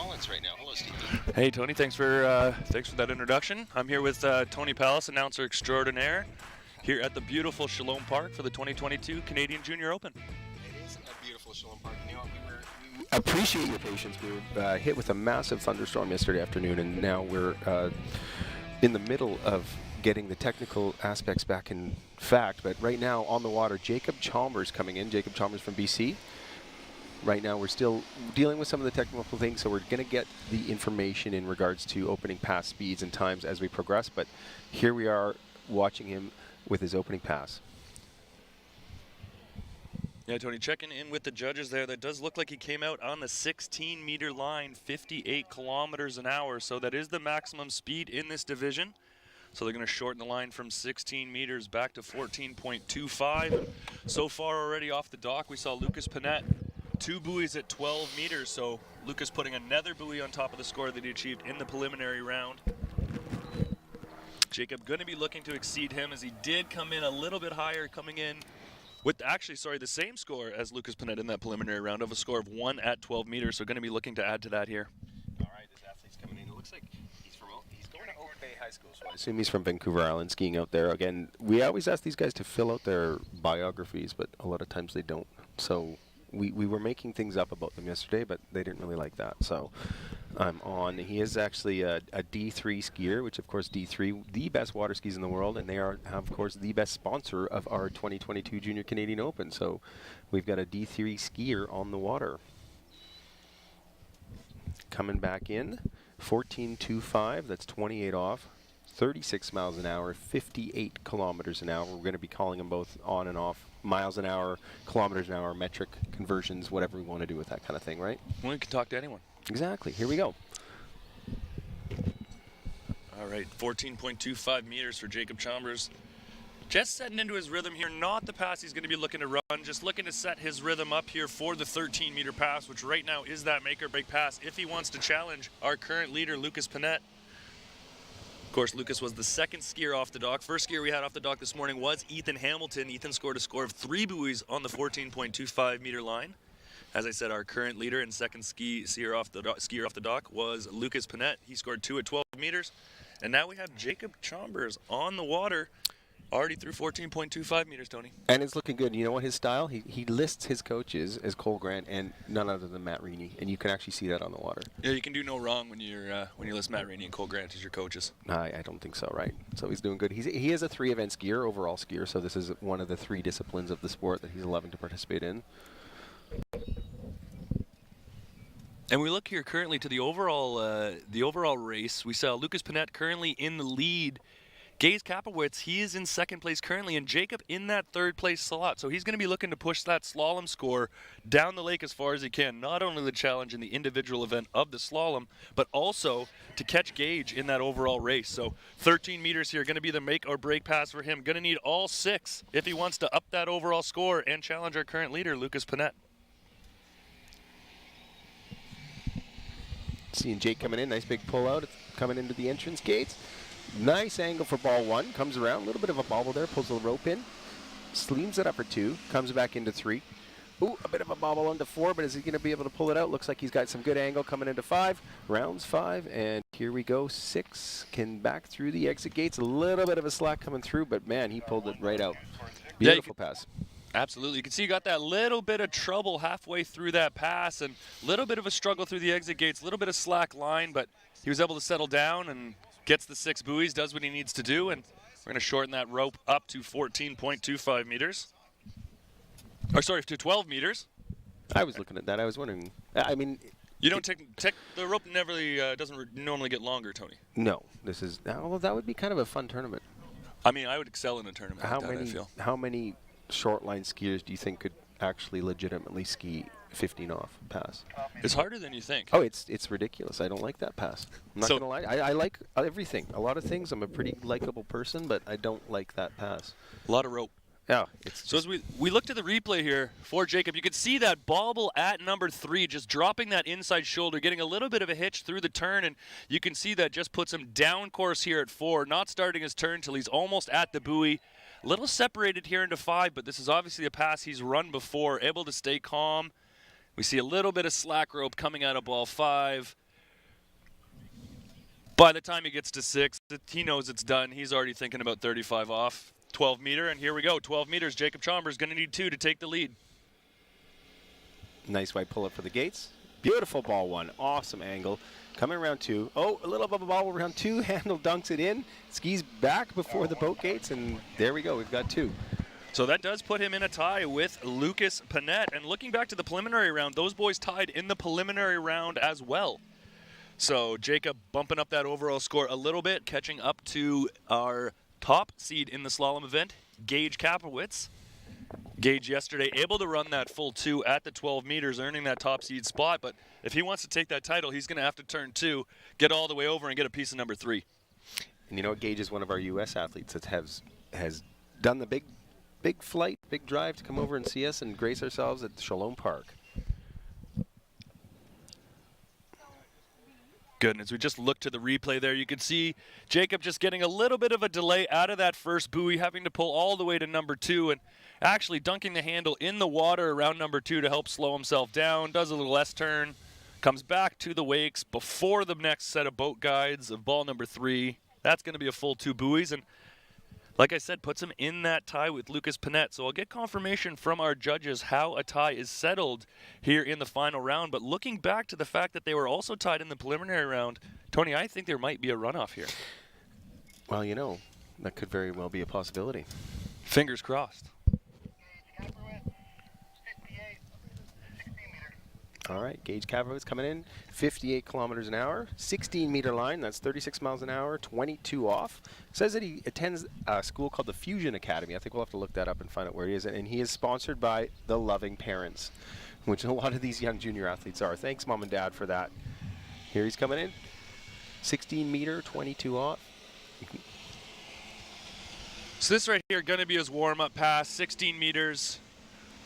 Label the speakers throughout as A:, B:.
A: Collins right now. Hello, Steve.
B: Hey, Tony. Thanks for that introduction. I'm here with Tony Palace, announcer extraordinaire, here at the beautiful Shalom Park for the 2022 Canadian Junior Open.
A: It is a beautiful Shalom Park. You know, we
C: appreciate your patience. We were hit with a massive thunderstorm yesterday afternoon, and now we're in the middle of getting the technical aspects back in fact. But right now on the water, Jacob Chalmers coming in. Jacob Chalmers from BC. Right now we're still dealing with some of the technical things, so we're going to get the information in regards to opening pass speeds and times as we progress. But here we are watching him with his opening pass.
B: Yeah, Tony, checking in with the judges there. That does look like he came out on the 16-meter line, 58 kilometers an hour. So that is the maximum speed in this division. So they're going to shorten the line from 16 meters back to 14.25. So far already off the dock, we saw Lucas Panette, 2 buoys at 12 meters. So Lucas putting another buoy on top of the score that he achieved in the preliminary round. Jacob going to be looking to exceed him, as he did come in a little bit higher, coming in with the same score as Lucas Panette in that preliminary round, of a score of 1 at 12 meters. So going to be looking to add to that here.
A: All right, this athlete's coming in. It looks like he's going to Oak Bay High School. So
C: I assume he's from Vancouver Island, skiing out there. Again, we always ask these guys to fill out their biographies, but a lot of times they don't. So we were making things up about them yesterday, but they didn't really like that. So I'm on. He is actually a D3 skier, which of course D3, the best water skis in the world, and they are of course the best sponsor of our 2022 Junior Canadian Open. So we've got a D3 skier on the water. Coming back in, 14.25, that's 28 off, 36 miles an hour, 58 kilometers an hour. We're going to be calling them both on and off, miles an hour, kilometers an hour, metric conversions, whatever we want to do with that kind of thing, right?
B: Well, we can talk to anyone.
C: Exactly. Here we go.
B: All right, 14.25 meters for Jacob Chalmers. Just setting into his rhythm here, not the pass he's going to be looking to run, just looking to set his rhythm up here for the 13-meter pass, which right now is that make-or-break pass if he wants to challenge our current leader, Lucas Panette. Of course, Lucas was the second skier off the dock. First skier we had off the dock this morning was Ethan Hamilton. Ethan scored a score of 3 buoys on the 14.25-meter line. As I said, our current leader and second skier off the dock was Lucas Panette. He scored 2 at 12 meters. And now we have Jacob Chalmers on the water, already through 14.25 meters, Tony.
C: And it's looking good. You know what his style? He lists his coaches as Cole Grant and none other than Matt Reaney, and you can actually see that on the water.
B: Yeah, you can do no wrong when you list Matt Reaney and Cole Grant as your coaches.
C: I don't think so, right? So he's doing good. He is a 3-event skier, overall skier, so this is one of the 3 disciplines of the sport that he's loving to participate in.
B: And we look here currently to the overall race. We saw Lucas Panette currently in the lead. Gage Kapowitz, he is in second place currently, and Jacob in that third place slot. So he's going to be looking to push that slalom score down the lake as far as he can. Not only the challenge in the individual event of the slalom, but also to catch Gage in that overall race. So 13 meters here, going to be the make or break pass for him. Going to need all 6 if he wants to up that overall score and challenge our current leader, Lucas Panette.
C: Seeing Jake coming in, nice big pull out, coming into the entrance gates. Nice angle for ball 1, comes around, a little bit of a bobble there, pulls the rope in, sleeves it up for 2, comes back into 3. Ooh, a bit of a bobble onto 4, but is he going to be able to pull it out? Looks like he's got some good angle coming into 5, rounds 5, and here we go, 6, can back through the exit gates, a little bit of a slack coming through, but man, he pulled it right out. Beautiful pass.
B: Absolutely. You can see you got that little bit of trouble halfway through that pass and a little bit of a struggle through the exit gates, a little bit of slack line, but he was able to settle down and gets the 6 buoys, does what he needs to do, and we're going to shorten that rope up to 14.25 meters. Or sorry, to 12 meters.
C: I was looking at that. I was wondering. I mean,
B: you don't take the rope never doesn't normally get longer, Tony.
C: No, this is. Well, that would be kind of a fun tournament.
B: I mean, I would excel in a tournament like that, I feel.
C: How many short line skiers do you think could actually legitimately ski 15 off pass?
B: It's harder than you think.
C: Oh, it's ridiculous. I don't like that pass. I'm not gonna lie. I like everything. A lot of things. I'm a pretty likable person, but I don't like that pass.
B: A lot of rope.
C: Yeah.
B: So as we look to the replay here for Jacob, you can see that bobble at number 3, just dropping that inside shoulder, getting a little bit of a hitch through the turn, and you can see that just puts him down course here at 4, not starting his turn till he's almost at the buoy. A little separated here into 5, but this is obviously a pass he's run before, able to stay calm. We see a little bit of slack rope coming out of ball 5. By the time he gets to 6, he knows it's done. He's already thinking about 35 off. 12 meter, and here we go. 12 meters. Jacob Chalmers going to need 2 to take the lead.
C: Nice wide pull up for the gates. Beautiful ball 1. Awesome angle. Coming around 2. Oh, a little above the ball around 2. Handle dunks it in. Skis back before the boat gates, and there we go. We've got 2.
B: So that does put him in a tie with Lucas Panette. And looking back to the preliminary round, those boys tied in the preliminary round as well. So Jacob bumping up that overall score a little bit, catching up to our top seed in the slalom event, Gage Kapowitz. Gage yesterday able to run that full 2 at the 12 meters, earning that top seed spot. But if he wants to take that title, he's going to have to turn 2, get all the way over, and get a piece of number 3.
C: And you know what? Gage is one of our U.S. athletes that has done the big flight, big drive to come over and see us and grace ourselves at Shalom Park.
B: Goodness, we just looked to the replay there. You can see Jacob just getting a little bit of a delay out of that first buoy, having to pull all the way to number 2 and actually dunking the handle in the water around number 2 to help slow himself down. Does a little S-turn, comes back to the wakes before the next set of boat guides of ball number 3. That's going to be a full 2 buoys, and like I said, puts him in that tie with Lucas Panette. So I'll get confirmation from our judges how a tie is settled here in the final round. But looking back to the fact that they were also tied in the preliminary round, Tony, I think there might be a runoff here.
C: Well, you know, that could very well be a possibility.
B: Fingers crossed.
C: All right, Gage Kapowitz coming in, 58 kilometers an hour, 16-meter line, that's 36 miles an hour, 22 off. Says that he attends a school called the Fusion Academy. I think we'll have to look that up and find out where he is. And he is sponsored by the Loving Parents, which a lot of these young junior athletes are. Thanks, Mom and Dad, for that. Here he's coming in, 16-meter, 22 off.
B: So this right here going to be his warm-up pass, 16 meters.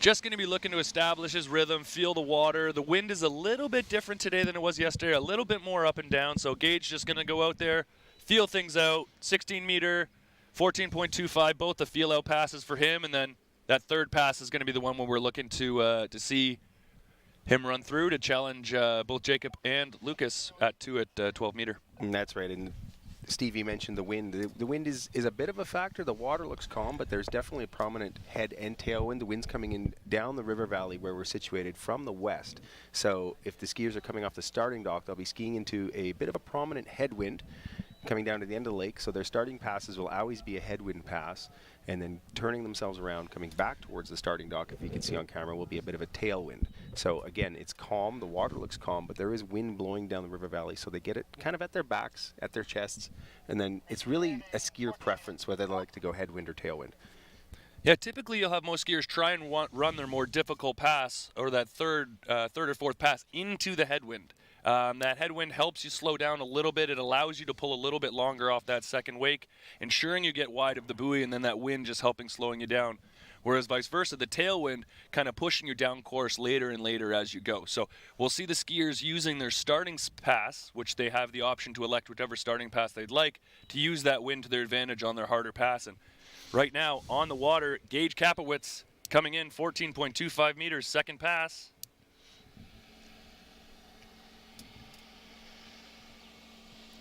B: Just going to be looking to establish his rhythm, feel the water. The wind is a little bit different today than it was yesterday, a little bit more up and down. So Gage just going to go out there, feel things out. 16 meter, 14.25, both the feel out passes for him. And then that third pass is going to be the one where we're looking to see him run through to challenge both Jacob and Lucas at 12 meter.
C: And that's right. And Stevie mentioned the wind. The wind is a bit of a factor. The water looks calm, but there's definitely a prominent head and tailwind. The wind's coming in down the river valley where we're situated from the west. So if the skiers are coming off the starting dock, they'll be skiing into a bit of a prominent headwind coming down to the end of the lake. So their starting passes will always be a headwind pass, and then turning themselves around, coming back towards the starting dock, if you can see on camera, will be a bit of a tailwind. So again, it's calm, the water looks calm, but there is wind blowing down the river valley, so they get it kind of at their backs, at their chests, and then it's really a skier preference whether they like to go headwind or tailwind.
B: Yeah, typically you'll have most skiers try and run their more difficult pass, or that third or fourth pass, into the headwind. That headwind helps you slow down a little bit. It allows you to pull a little bit longer off that second wake, ensuring you get wide of the buoy, and then that wind just slowing you down. Whereas vice versa, the tailwind kind of pushing you down course later and later as you go. So we'll see the skiers using their starting pass, which they have the option to elect whichever starting pass they'd like, to use that wind to their advantage on their harder pass. And right now on the water, Gage Kapowitz coming in 14.25 meters, second pass.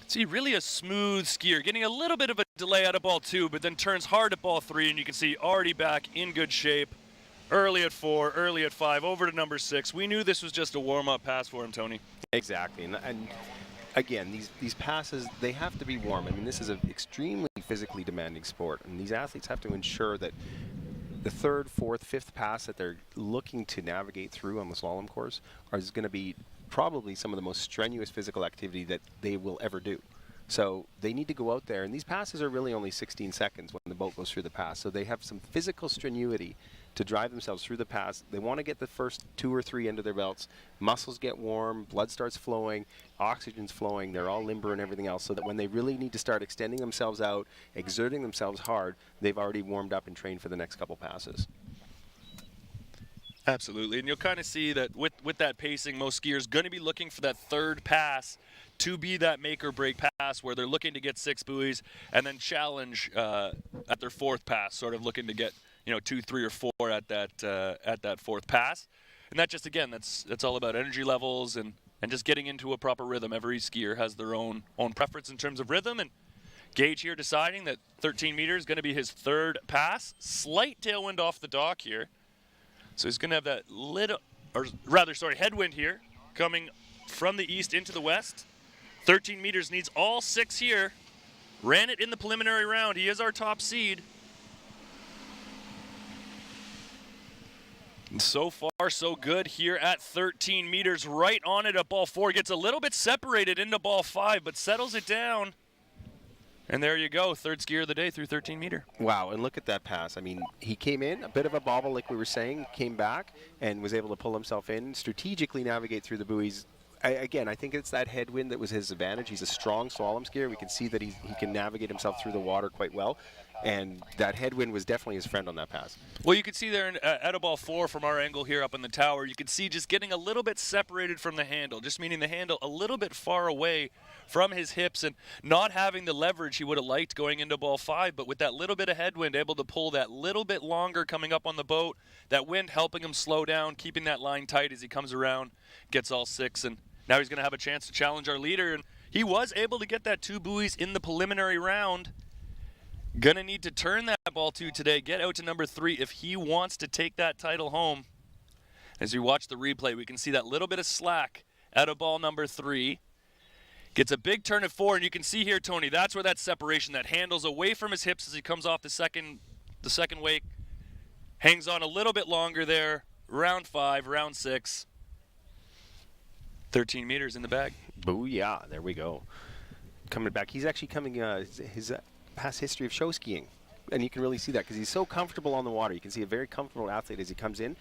B: See, really a smooth skier, getting a little bit of a delay out of ball 2, but then turns hard at ball 3, and you can see already back in good shape. Early at 4, early at 5, over to number 6. We knew this was just a warm-up pass for him, Tony.
C: Exactly, and again, these passes, they have to be warm. I mean, this is an extremely physically demanding sport, and these athletes have to ensure that the third, fourth, fifth pass that they're looking to navigate through on the slalom course is going to be probably some of the most strenuous physical activity that they will ever do. So they need to go out there, and these passes are really only 16 seconds when the boat goes through the pass, so they have some physical strenuity to drive themselves through the pass. They want to get the first 2 or 3 under their belts. Muscles get warm, blood starts flowing, oxygen's flowing, they're all limber and everything else, so that when they really need to start extending themselves out, exerting themselves hard, they've already warmed up and trained for the next couple passes.
B: Absolutely, and you'll kind of see that with that pacing, most skiers going to be looking for that third pass to be that make or break pass where they're looking to get 6 buoys and then challenge at their fourth pass, sort of looking to get 2, 3, or 4 at that fourth pass. And that just, again, that's all about energy levels and and just getting into a proper rhythm. Every skier has their own preference in terms of rhythm, and Gage here deciding that 13 meters is going to be his third pass. Slight tailwind off the dock here. So he's going to have that headwind here coming from the east into the west. 13 meters needs all 6 here. Ran it in the preliminary round. He is our top seed. So far, so good here at 13 meters. Right on it at ball 4. Gets a little bit separated into ball 5, but settles it down. And there you go, third skier of the day through 13 meter.
C: Wow, and look at that pass. I mean, he came in, a bit of a bobble like we were saying, came back and was able to pull himself in, strategically navigate through the buoys. Again, I think it's that headwind that was his advantage. He's a strong slalom skier. We can see that he can navigate himself through the water quite well. And that headwind was definitely his friend on that pass.
B: Well, you can see there at a ball 4 from our angle here up in the tower, you can see just getting a little bit separated from the handle, just meaning the handle a little bit far away from his hips and not having the leverage he would have liked going into ball 5, but with that little bit of headwind, able to pull that little bit longer coming up on the boat, that wind helping him slow down, keeping that line tight as he comes around, gets all 6, and now he's going to have a chance to challenge our leader, and he was able to get that 2 buoys in the preliminary round. Gonna need to turn that ball 2 today, get out to number 3 if he wants to take that title home. As you watch the replay, we can see that little bit of slack out of ball number 3. Gets a big turn at 4, and you can see here, Tony, that's where that separation, that handle's away from his hips as he comes off the second wake. Hangs on a little bit longer there. Round 5, round 6. 13 meters in the bag.
C: Booyah, there we go. Coming back, he's actually coming, his past history of show skiing. And you can really see that because he's so comfortable on the water. You can see a very comfortable athlete as he comes in.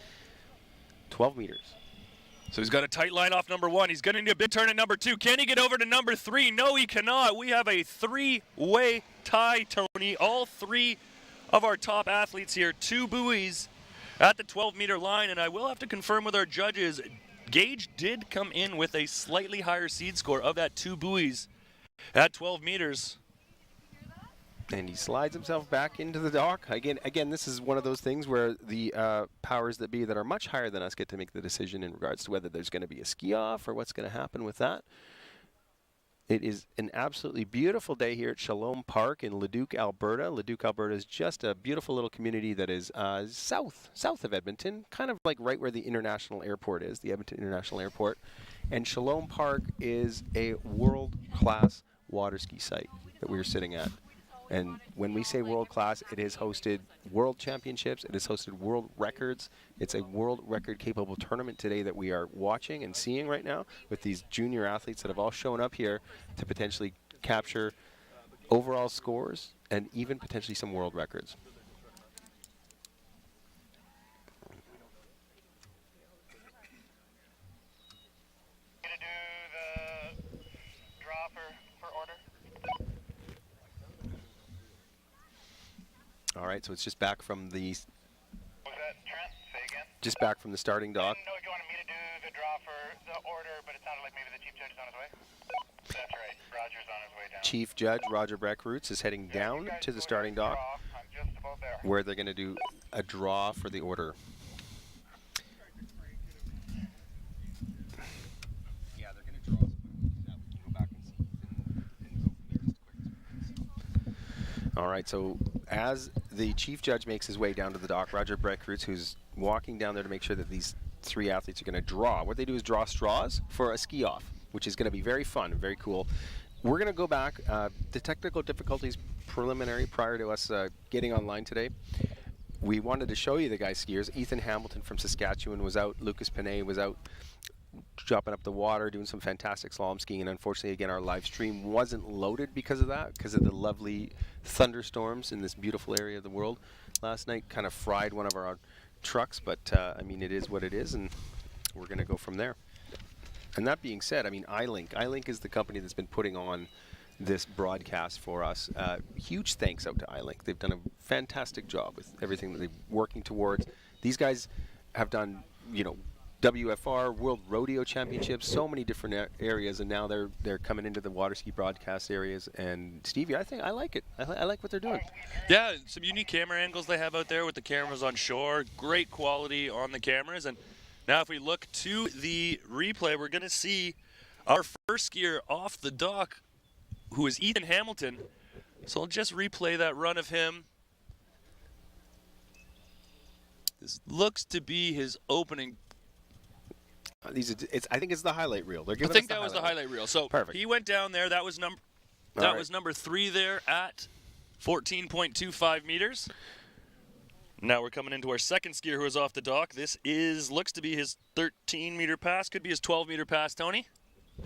C: 12 meters.
B: So he's got a tight line off number 1. He's going to need a big turn at number 2. Can he get over to number 3? No, he cannot. We have a 3-way tie, Tony. All 3 of our top athletes here. 2 buoys at the 12-meter line. And I will have to confirm with our judges, Gage did come in with a slightly higher seed score of that 2 buoys at 12 meters.
C: And he slides himself back into the dock. Again, this is one of those things where the powers that be that are much higher than us get to make the decision in regards to whether there's going to be a ski-off or what's going to happen with that. It is an absolutely beautiful day here at Shalom Park in Leduc, Alberta. Leduc, Alberta is just a beautiful little community that is south of Edmonton, kind of like right where the international airport is, the Edmonton International Airport. And Shalom Park is a world-class water ski site that we are sitting at. And when we say world-class, it has hosted world championships. It has hosted world records. It's a world record-capable tournament today that we are watching and seeing right now with these junior athletes that have all shown up here to potentially capture overall scores and even potentially some world records. All right, so it's just back from the back from the starting dock.
D: No, you wanted me to do the draw for the order, but it sounded like maybe the chief judge is on his way. That's right, Roger's on his way down.
C: Chief Judge Roger Breckroots is heading down to the starting dock, where they're going to do a draw for the order.
A: Yeah, they're going to draw. We can go back and see.
C: All right, so as the chief judge makes his way down to the dock, Roger Breckroots, who's walking down there to make sure that these 3 athletes are going to draw. What they do is draw straws for a ski-off, which is going to be very fun and very cool. We're going to go back. The technical difficulties preliminary prior to us getting online today. We wanted to show you the guys skiers. Ethan Hamilton from Saskatchewan was out. Lucas Panay was out jumping up the water, doing some fantastic slalom skiing, and unfortunately, again, our live stream wasn't loaded because of that, because of the lovely thunderstorms in this beautiful area of the world last night. Kind of fried one of our trucks, but I mean, it is what it is, and we're going to go from there. And that being said, I mean, iLink is the company that's been putting on this broadcast for us. Huge thanks out to iLink. They've done a fantastic job with everything that they're working towards. These guys have done, you know, WFR, World Rodeo Championships, so many different areas, and now they're coming into the water ski broadcast areas. And Stevie, I think I like it. I like what they're doing.
B: Yeah, some unique camera angles they have out there with the cameras on shore. Great quality on the cameras. And now if we look to the replay, we're going to see our first skier off the dock, who is Ethan Hamilton. So I'll just replay that run of him. This looks to be his opening.
C: I think it's the highlight reel.
B: I think that was the highlight reel. So
C: perfect.
B: He went down there. That was number 3 there at 14.25 meters. Now we're coming into our second skier who is off the dock. This looks to be his 13-meter pass. Could be his 12-meter pass, Tony.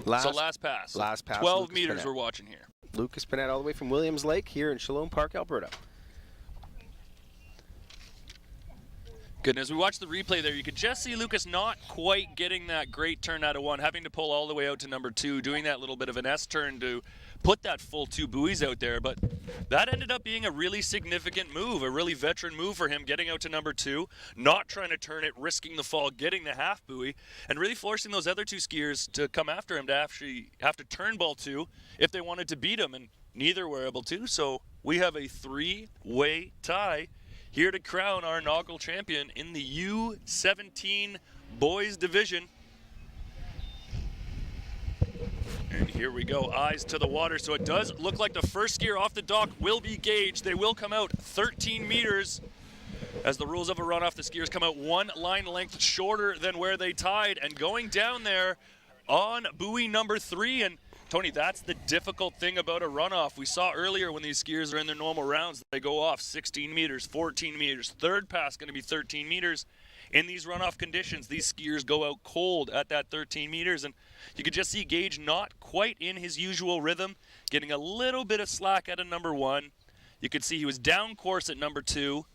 B: Last pass. 12
C: Lucas
B: meters
C: Panett.
B: We're watching here.
C: Lucas Panett all the way from Williams Lake here in Shalom Park, Alberta.
B: Good. As we watch the replay there, you could just see Lucas not quite getting that great turn out of 1, having to pull all the way out to number 2, doing that little bit of an S-turn to put that full 2 buoys out there. But that ended up being a really significant move, a really veteran move for him, getting out to number 2, not trying to turn it, risking the fall, getting the half buoy, and really forcing those other 2 skiers to come after him to actually have to turn ball 2 if they wanted to beat him, and neither were able to. So we have a 3-way tie here to crown our inaugural champion in the U17 boys division. And here we go, eyes to the water. So it does look like the first skier off the dock will be Gage. They will come out 13 meters. As the rules of a runoff, the skiers come out 1 line length shorter than where they tied. And going down there on buoy number 3. And Tony, that's the difficult thing about a runoff. We saw earlier when these skiers are in their normal rounds, they go off 16 meters, 14 meters. Third pass going to be 13 meters. In these runoff conditions, these skiers go out cold at that 13 meters. And you could just see Gage not quite in his usual rhythm, getting a little bit of slack at a number 1. You could see he was down course at number 2.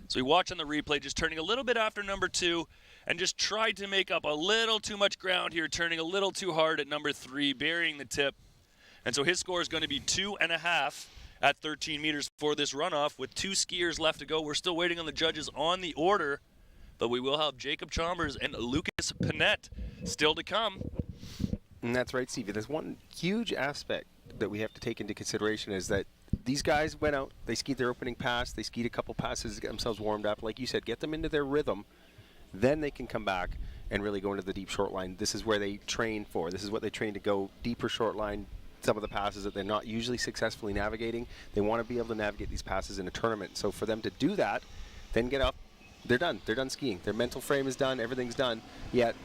B: So we watch on the replay, just turning a little bit after number 2, and just tried to make up a little too much ground here, turning a little too hard at number 3, burying the tip. And so his score is going to be 2.5 at 13 meters for this runoff with 2 skiers left to go. We're still waiting on the judges on the order, but we will have Jacob Chalmers and Lucas Panett still to come.
C: And that's right, Stevie. There's one huge aspect that we have to take into consideration is that these guys went out, they skied their opening pass, they skied a couple passes to get themselves warmed up. Like you said, get them into their rhythm. Then they can come back and really go into the deep short line. This is where they train for. This is what they train to go deeper short line. Some of the passes that they're not usually successfully navigating, they want to be able to navigate these passes in a tournament. So for them to do that, then get up, they're done. They're done skiing. Their mental frame is done. Everything's done. Yet,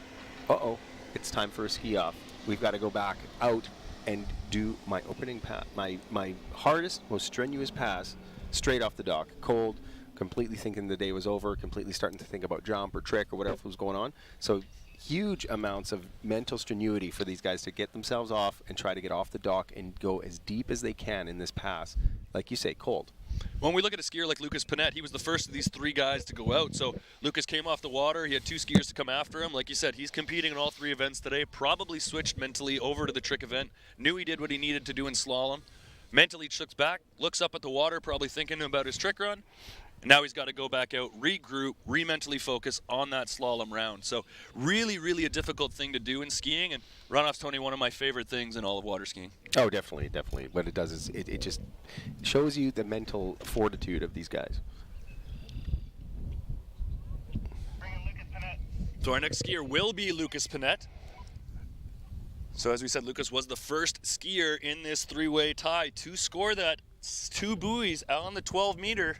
C: it's time for a ski off. We've got to go back out and do my opening pass, my hardest, most strenuous pass straight off the dock. Cold, completely thinking the day was over, completely starting to think about jump or trick or whatever was going on. So huge amounts of mental strenuity for these guys to get themselves off and try to get off the dock and go as deep as they can in this pass. Like you say, cold.
B: When we look at a skier like Lucas Panett, he was the first of these 3 guys to go out. So Lucas came off the water. He had 2 skiers to come after him. Like you said, he's competing in all 3 events today. Probably switched mentally over to the trick event. Knew he did what he needed to do in slalom. Mentally looks back, looks up at the water, probably thinking about his trick run. And now he's got to go back out, regroup, re-mentally focus on that slalom round. So really, really a difficult thing to do in skiing. And runoff's, Tony, one of my favorite things in all of water skiing.
C: Oh, definitely, definitely. What it does is it just shows you the mental fortitude of these guys.
D: Bring in Lucas Panett.
B: So our next skier will be Lucas Panett. So as we said, Lucas was the first skier in this 3-way tie to score that 2 buoys on the 12-meter.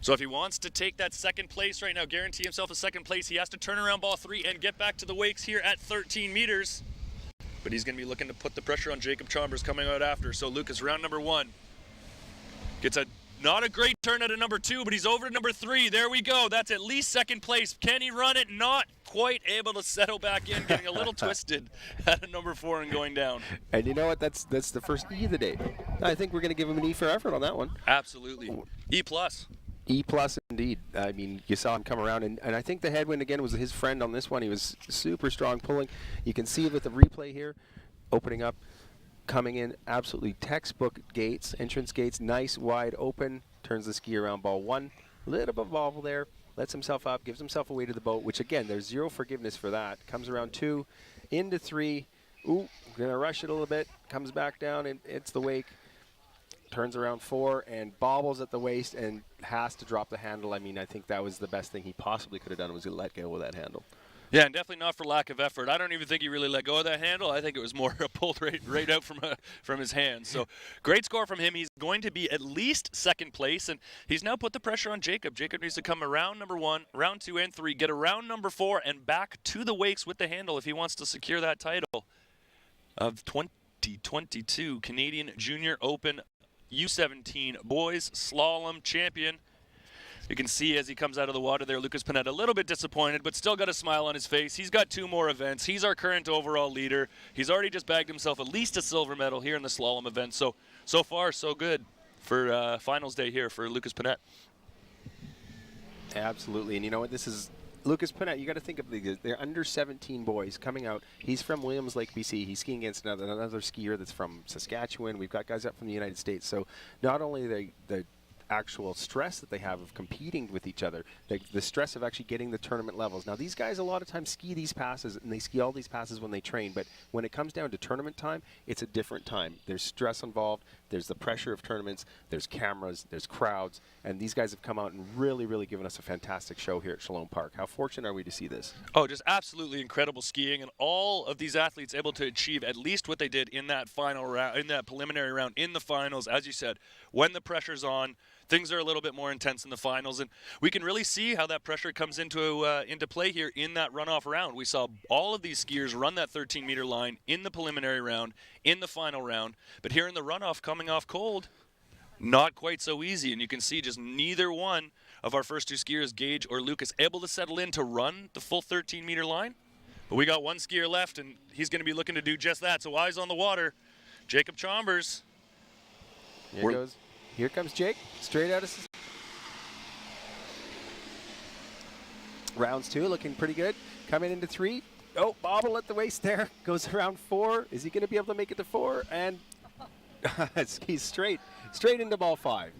B: So if he wants to take that second place right now, guarantee himself a second place, he has to turn around ball 3 and get back to the wakes here at 13 meters. But he's going to be looking to put the pressure on Jacob Chalmers coming out after. So Lucas, round number 1, gets not a great turn at a number 2, but he's over to number 3. There we go. That's at least second place. Can he run it? Not quite able to settle back in, getting a little twisted at a number 4 and going down.
C: And you know what? That's the first E of the day. I think we're going to give him an E for effort on that one.
B: Absolutely. E+.
C: E+ indeed. I mean, you saw him come around, and I think the headwind again was his friend on this one. He was super strong pulling. You can see it with the replay here, opening up, coming in, absolutely textbook gates, entrance gates, nice, wide open, turns the ski around ball 1, little bit of wobble there, lets himself up, gives himself away to the boat, which again, there's zero forgiveness for that. Comes around 2, into 3, ooh, gonna rush it a little bit, comes back down, and it's the wake. Turns around 4 and bobbles at the waist and has to drop the handle. I mean, I think that was the best thing he possibly could have done was to let go with that handle.
B: Yeah, and definitely not for lack of effort. I don't even think he really let go of that handle. I think it was more pulled right out from his hands. So great score from him. He's going to be at least second place, and he's now put the pressure on Jacob. Jacob needs to come around number 1, round 2 and 3, get around number 4, and back to the wakes with the handle if he wants to secure that title of 2022 Canadian Junior Open U17 Boys Slalom Champion. You can see as he comes out of the water there, Lucas Panetta a little bit disappointed, but still got a smile on his face. He's got 2 more events. He's our current overall leader. He's already just bagged himself at least a silver medal here in the slalom event. So far, so good for finals day here for Lucas Panetta.
C: Absolutely. And you know what? This is Lucas Panetta. You got to think of they're under 17 boys coming out. He's from Williams Lake, BC. He's skiing against another skier that's from Saskatchewan. We've got guys up from the United States. So not only the actual stress that they have of competing with each other, the stress of actually getting the tournament levels. Now, these guys a lot of times ski these passes, and they ski all these passes when they train, but when it comes down to tournament time, it's a different time. There's stress involved, there's the pressure of tournaments, there's cameras, there's crowds, and these guys have come out and really, really given us a fantastic show here at Shalom Park. How fortunate are we to see this?
B: Oh, just absolutely incredible skiing, and all of these athletes able to achieve at least what they did in that final round, in that preliminary round, in the finals. As you said, when the pressure's on, things are a little bit more intense in the finals, and we can really see how that pressure comes into play here in that runoff round. We saw all of these skiers run that 13-meter line in the preliminary round, in the final round, but here in the runoff coming off cold, not quite so easy, and you can see just neither one of our first 2 skiers, Gage or Lucas, able to settle in to run the full 13-meter line. But we got one skier left, and he's going to be looking to do just that. So eyes on the water, Jacob Chambers.
C: Here comes Jake, straight out of rounds 2, looking pretty good. Coming into 3. Oh, bobble at the waist there. Goes around 4. Is he going to be able to make it to 4? And he's straight into ball 5.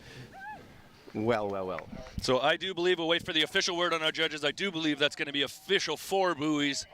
C: Well.
B: So I do believe, we'll wait for the official word on our judges. I do believe that's going to be official 4 buoys.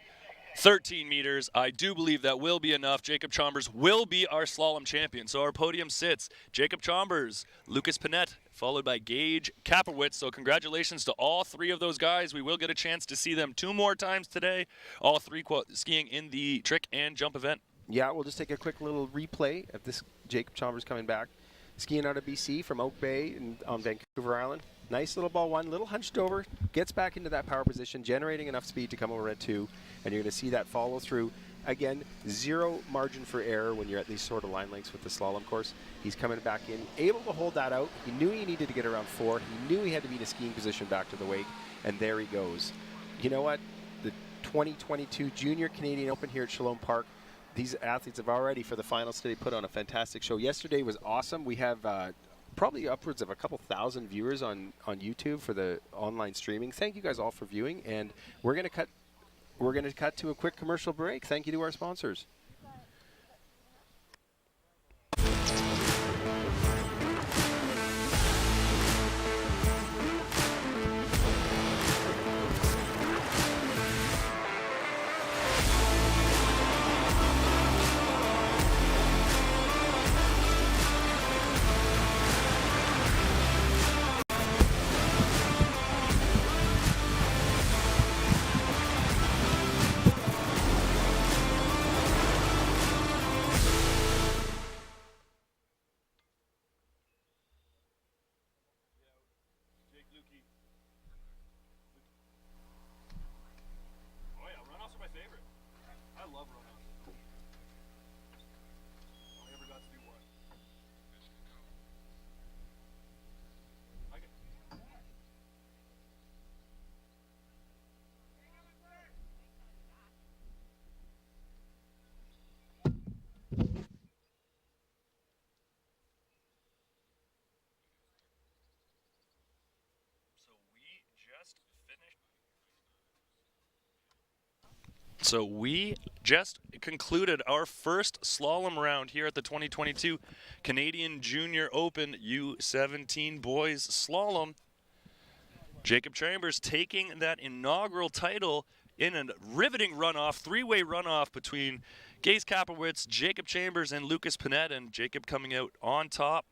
B: 13 meters. I do believe that will be enough. Jacob Chambers will be our slalom champion. So our podium sits Jacob Chambers, Lucas Panetta, followed by Gage Kapowitz. So congratulations to all 3 of those guys. We will get a chance to see them 2 more times today. All 3 skiing in the trick and jump event.
C: Yeah, we'll just take a quick little replay of this Jacob Chambers coming back. Skiing out of BC from Oak Bay on Vancouver Island. Nice little ball 1, little hunched over, gets back into that power position, generating enough speed to come over at 2, and you're going to see that follow through. Again, 0 margin for error when you're at these sort of line lengths with the slalom course. He's coming back in, able to hold that out. He knew he needed to get around 4. He knew he had to be in a skiing position back to the wake, and there he goes. You know what? The 2022 Junior Canadian Open here at Shalom Park. These athletes have already, for the finals today, put on a fantastic show. Yesterday was awesome. We have probably upwards of a couple thousand viewers on YouTube for the online streaming. Thank you guys all for viewing, and we're going to cut to a quick commercial break. Thank you to our sponsors.
B: So we just concluded our first slalom round here at the 2022 Canadian Junior Open U17 Boys Slalom. Jacob Chambers taking that inaugural title in a riveting runoff, 3-way runoff between Gage Kapowitz, Jacob Chambers, and Lucas Panetta, and Jacob coming out on top.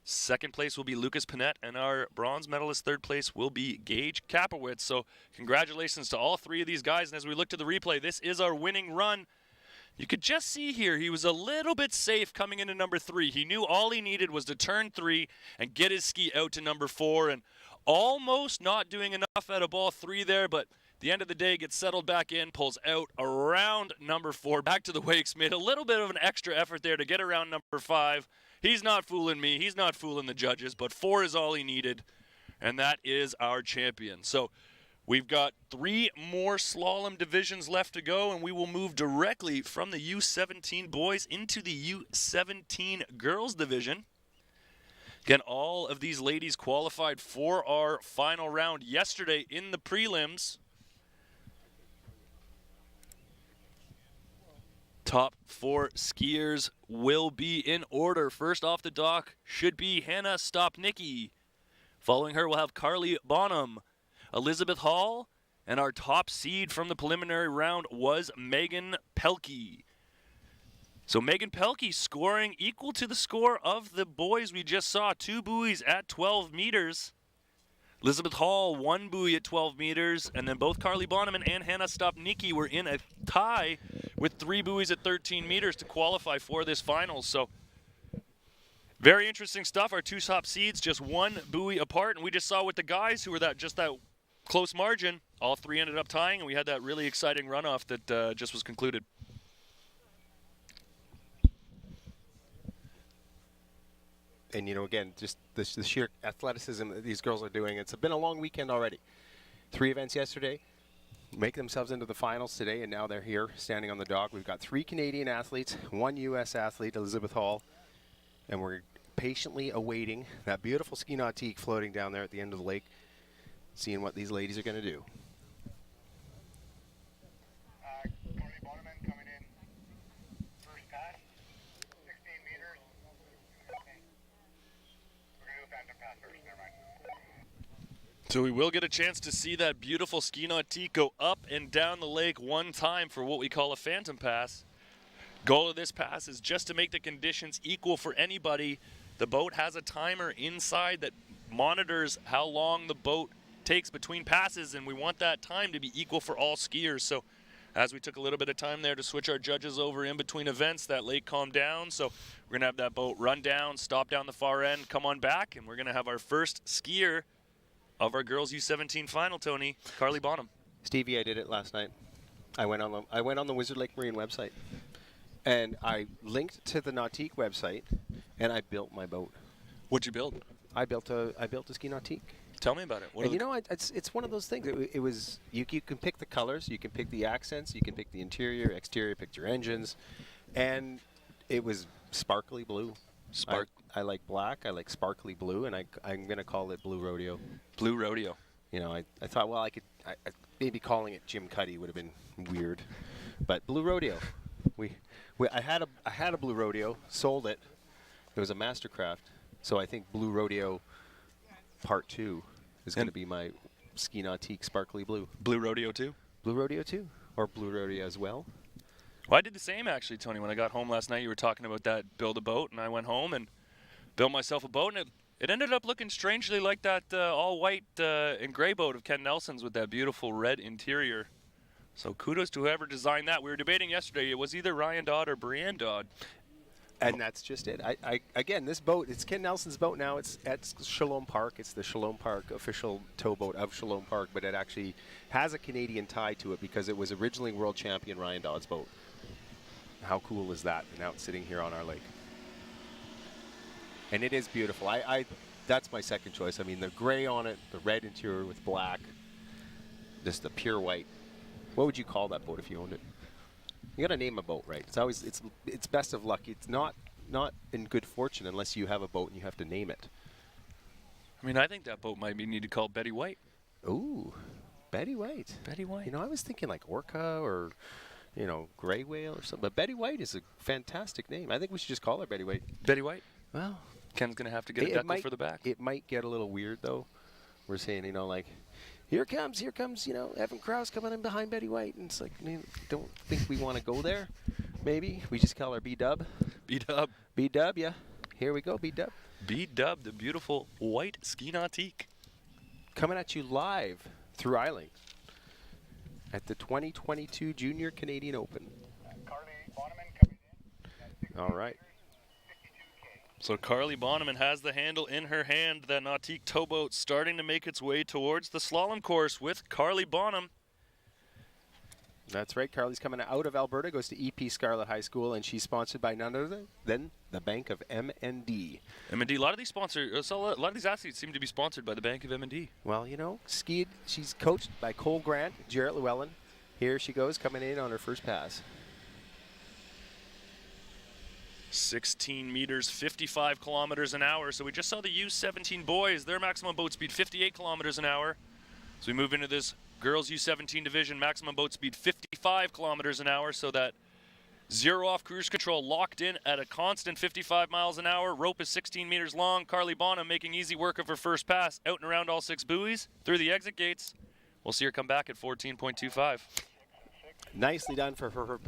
B: Second place will be Lucas Panette, and our bronze medalist third place will be Gage Kapowitz. So congratulations to all three of these guys. And as we look to the replay, this is our winning run. You could just see here he was a little bit safe coming into number 3. He knew all he needed was to turn 3 and get his ski out to number 4, and almost not doing enough at a ball 3 there, but at the end of the day gets settled back in, pulls out around number 4, back to the wakes, made a little bit of an extra effort there to get around number 5. He's not fooling me, he's not fooling the judges, but 4 is all he needed, and that is our champion. So we've got 3 more slalom divisions left to go, and we will move directly from the U17 boys into the U17 girls division. Again, all of these ladies qualified for our final round yesterday in the prelims. Top 4 skiers will be in order. First off the dock should be Hannah Stopniki. Following her, we'll have Carly Bonham, Elizabeth Hall, and our top seed from the preliminary round was Megan Pelkey. So Megan Pelkey scoring equal to the score of the boys we just saw. 2 buoys at 12 meters. Elizabeth Hall, 1 buoy at 12 meters, and then both Carly Bonham and Hannah Stopniki were in a tie with 3 buoys at 13 meters to qualify for this final. So very interesting stuff. Our 2 top seeds just 1 buoy apart, and we just saw with the guys who were that close margin, all 3 ended up tying, and we had that really exciting runoff that just was concluded.
C: And, you know, again, just the sheer athleticism that these girls are doing. It's been a long weekend already. 3 events yesterday, make themselves into the finals today, and now they're here standing on the dock. We've got 3 Canadian athletes, 1 U.S. athlete, Elizabeth Hall, and we're patiently awaiting that beautiful ski nautique floating down there at the end of the lake, seeing what these ladies are going to do.
D: Carly Bonham coming in. First pass, 16 meters. We're going to do a phantom pass first, never mind.
B: So we will get a chance to see that beautiful ski nautique go up and down the lake one time for what we call a phantom pass. Goal of this pass is just to make the conditions equal for anybody. The boat has a timer inside that monitors how long the boat takes between passes, and we want that time to be equal for all skiers. So as we took a little bit of time there to switch our judges over in between events, that lake calmed down. So we're going to have that boat run down, stop down the far end, come on back, and we're going to have our first skier of our girls U17 final, Tony, Carly Bonham.
C: Stevie, I did it last night. I went on the Wizard Lake Marine website, and I linked to the Nautique website, and I built my boat.
B: What'd you build?
C: I built a ski Nautique.
B: Tell me about it.
C: And you know, it's one of those things. It was you can pick the colors, you can pick the accents, you can pick the interior, exterior, pick your engines, and it was sparkly blue. I like black. I like sparkly blue, and I'm gonna call it Blue Rodeo.
B: Blue Rodeo.
C: You know, I thought, well, I maybe calling it Jim Cuddy would have been weird, but Blue Rodeo. I had a Blue Rodeo, sold it. It was a Mastercraft, so I think Blue Rodeo Part 2 is going to be my ski nautique sparkly blue.
B: Blue Rodeo 2?
C: Blue Rodeo 2, or Blue Rodeo as well.
B: Well, I did the same actually, Tony. When I got home last night, you were talking about that build a boat, and I went home and built myself a boat, and it ended up looking strangely like that all-white and gray boat of Ken Nelson's with that beautiful red interior. So kudos to whoever designed that. We were debating yesterday. It was either Ryan Dodd or Brianne Dodd.
C: And that's just it. Again, this boat, it's Ken Nelson's boat now. It's at Shalom Park. It's the Shalom Park official towboat of Shalom Park, but it actually has a Canadian tie to it because it was originally world champion Ryan Dodd's boat. How cool is that? And now it's sitting here on our lake. And it is beautiful. That's my second choice. I mean, the gray on it, the red interior with black, just the pure white. What would you call that boat if you owned it? You got to name a boat, right? It's best of luck. It's not in good fortune unless you have a boat and you have to name it.
B: I mean, I think that boat might be need to call Betty White.
C: Ooh, Betty White.
B: Betty White.
C: You know, I was thinking like Orca or, you know, Gray Whale or something. But Betty White is a fantastic name. I think we should just call her Betty White.
B: Betty White.
C: Well,
B: Ken's gonna have to get a decal for the back.
C: It might get a little weird though. We're saying, you know, like, here comes, you know, Evan Krause coming in behind Betty White, and it's like, don't think we want to go there. Maybe we just call her B-Dub.
B: B-Dub.
C: B-Dub, yeah. Here we go, B-Dub.
B: B-Dub, the beautiful white ski nautique.
C: Coming at you live through Eiling at the 2022 Junior Canadian Open.
D: Carly Bonham coming in.
C: All right.
B: So Carly Bonham has the handle in her hand. That nautique towboat starting to make its way towards the slalom course with Carly Bonham.
C: That's right. Carly's coming out of Alberta, goes to EP Scarlett High School, and she's sponsored by none other than the Bank of M&D.
B: M&D, a lot of these sponsors, a lot of these athletes seem to be sponsored by the Bank of M&D.
C: Well, you know, she's coached by Cole Grant, Jarrett Llewellyn. Here she goes, coming in on her first pass.
B: 16 meters, 55 kilometers an hour. So we just saw the U17 boys, their maximum boat speed 58 kilometers an hour. So we move into this girls U17 division, maximum boat speed 55 kilometers an hour. So that zero off cruise control locked in at a constant 55 miles an hour. Rope is 16 meters long. Carly Bonham making easy work of her first pass, out and around all 6 buoys, through the exit gates. We'll see her come back at 14.25.
C: Nicely done for her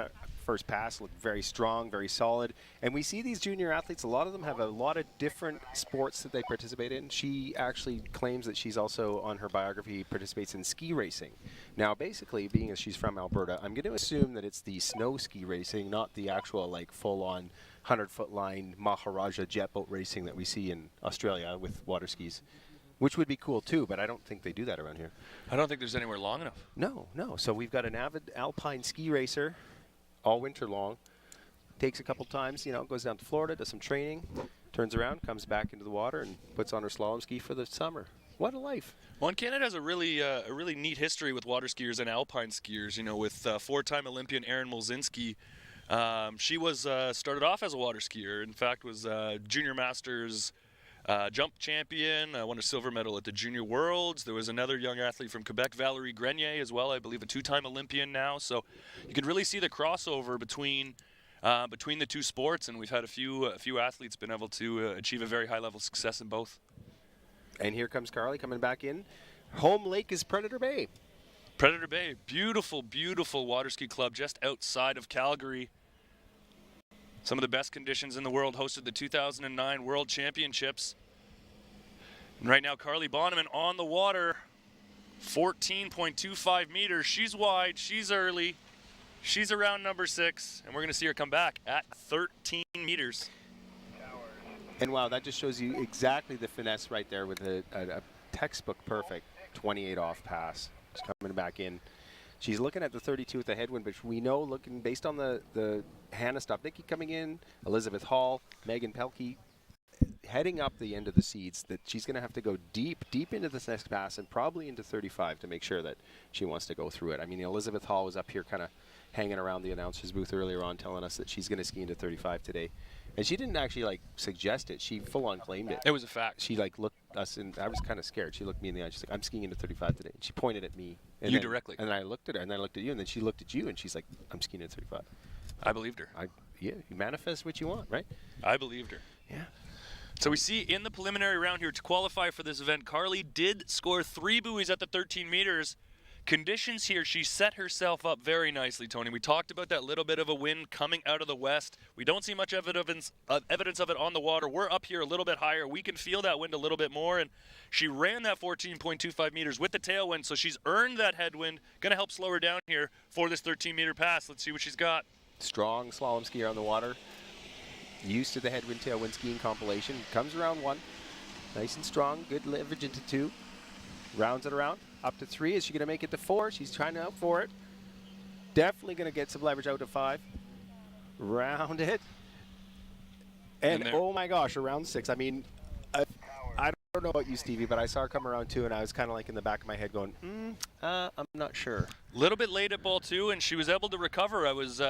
C: first pass. Looked very strong, very solid. And we see these junior athletes, a lot of them have a lot of different sports that they participate in. She actually claims that she's also, on her biography, participates in ski racing. Now, basically, being as she's from Alberta, I'm going to assume that it's the snow ski racing, not the actual, like, full-on 100-foot line Maharaja jet boat racing that we see in Australia with water skis. Which would be cool too, but I don't think they do that around here.
B: I don't think there's anywhere long enough.
C: No. So we've got an avid alpine ski racer all winter long. Takes a couple times, goes down to Florida, does some training, turns around, comes back into the water, and puts on her slalom ski for the summer. What a life.
B: Well, and Canada has a really neat history with water skiers and alpine skiers. With 4-time Olympian Erin Molzinski. She was started off as a water skier. In fact, was junior masters jump champion, won a silver medal at the Junior Worlds. There was another young athlete from Quebec, Valerie Grenier, as well, I believe a 2-time Olympian now. So you could really see the crossover between the two sports, and we've had a few athletes been able to achieve a very high level of success in both.
C: And here comes Carly coming back in. Home lake is Predator Bay.
B: Predator Bay, beautiful, beautiful water ski club just outside of Calgary. Some of the best conditions in the world, hosted the 2009 World Championships. And right now, Carly Bonham on the water, 14.25 meters. She's wide, she's early, she's around number 6, and we're going to see her come back at 13 meters.
C: And wow, that just shows you exactly the finesse right there with a textbook perfect 28 off pass. She's coming back in. She's looking at the 32 with the headwind, but we know, looking based on the Hannah Stopniki coming in, Elizabeth Hall, Megan Pelkey, heading up the end of the seeds, that she's going to have to go deep into this next pass and probably into 35 to make sure that she wants to go through it. I mean, Elizabeth Hall was up here kind of hanging around the announcer's booth earlier on, telling us that she's going to ski into 35 today. And she didn't actually suggest it. She full-on claimed it.
B: It was a fact.
C: She looked us in. I was kind of scared. She looked me in the eye. She's like, "I'm skiing into 35 today." And she pointed at me. And
B: you
C: then,
B: directly.
C: And then I looked at her, and then I looked at you, and then she looked at you, and she's like, "I'm skiing into 35."
B: I believed her.
C: Yeah, you manifest what you want, right?
B: I believed her.
C: Yeah.
B: So we see in the preliminary round here, to qualify for this event, Carly did score 3 buoys at the 13 meters. Conditions here, she set herself up very nicely, Tony. We talked about that little bit of a wind coming out of the west. We don't see much evidence of it on the water. We're up here a little bit higher. We can feel that wind a little bit more, and she ran that 14.25 meters with the tailwind, so she's earned that headwind. Going to help slow her down here for this 13-meter pass. Let's see what she's got.
C: Strong slalom skier on the water. Used to the headwind, tailwind skiing compilation. Comes around 1. Nice and strong. Good leverage into 2. Rounds it around. Up to 3. Is she going to make it to 4? She's trying to out for it. Definitely going to get some leverage out to 5. Round it. And oh my gosh, around 6. I mean, I don't know about you, Stevie, but I saw her come around 2, and I was kind of in the back of my head going, I'm not sure.
B: A little bit late at ball 2, and she was able to recover. I was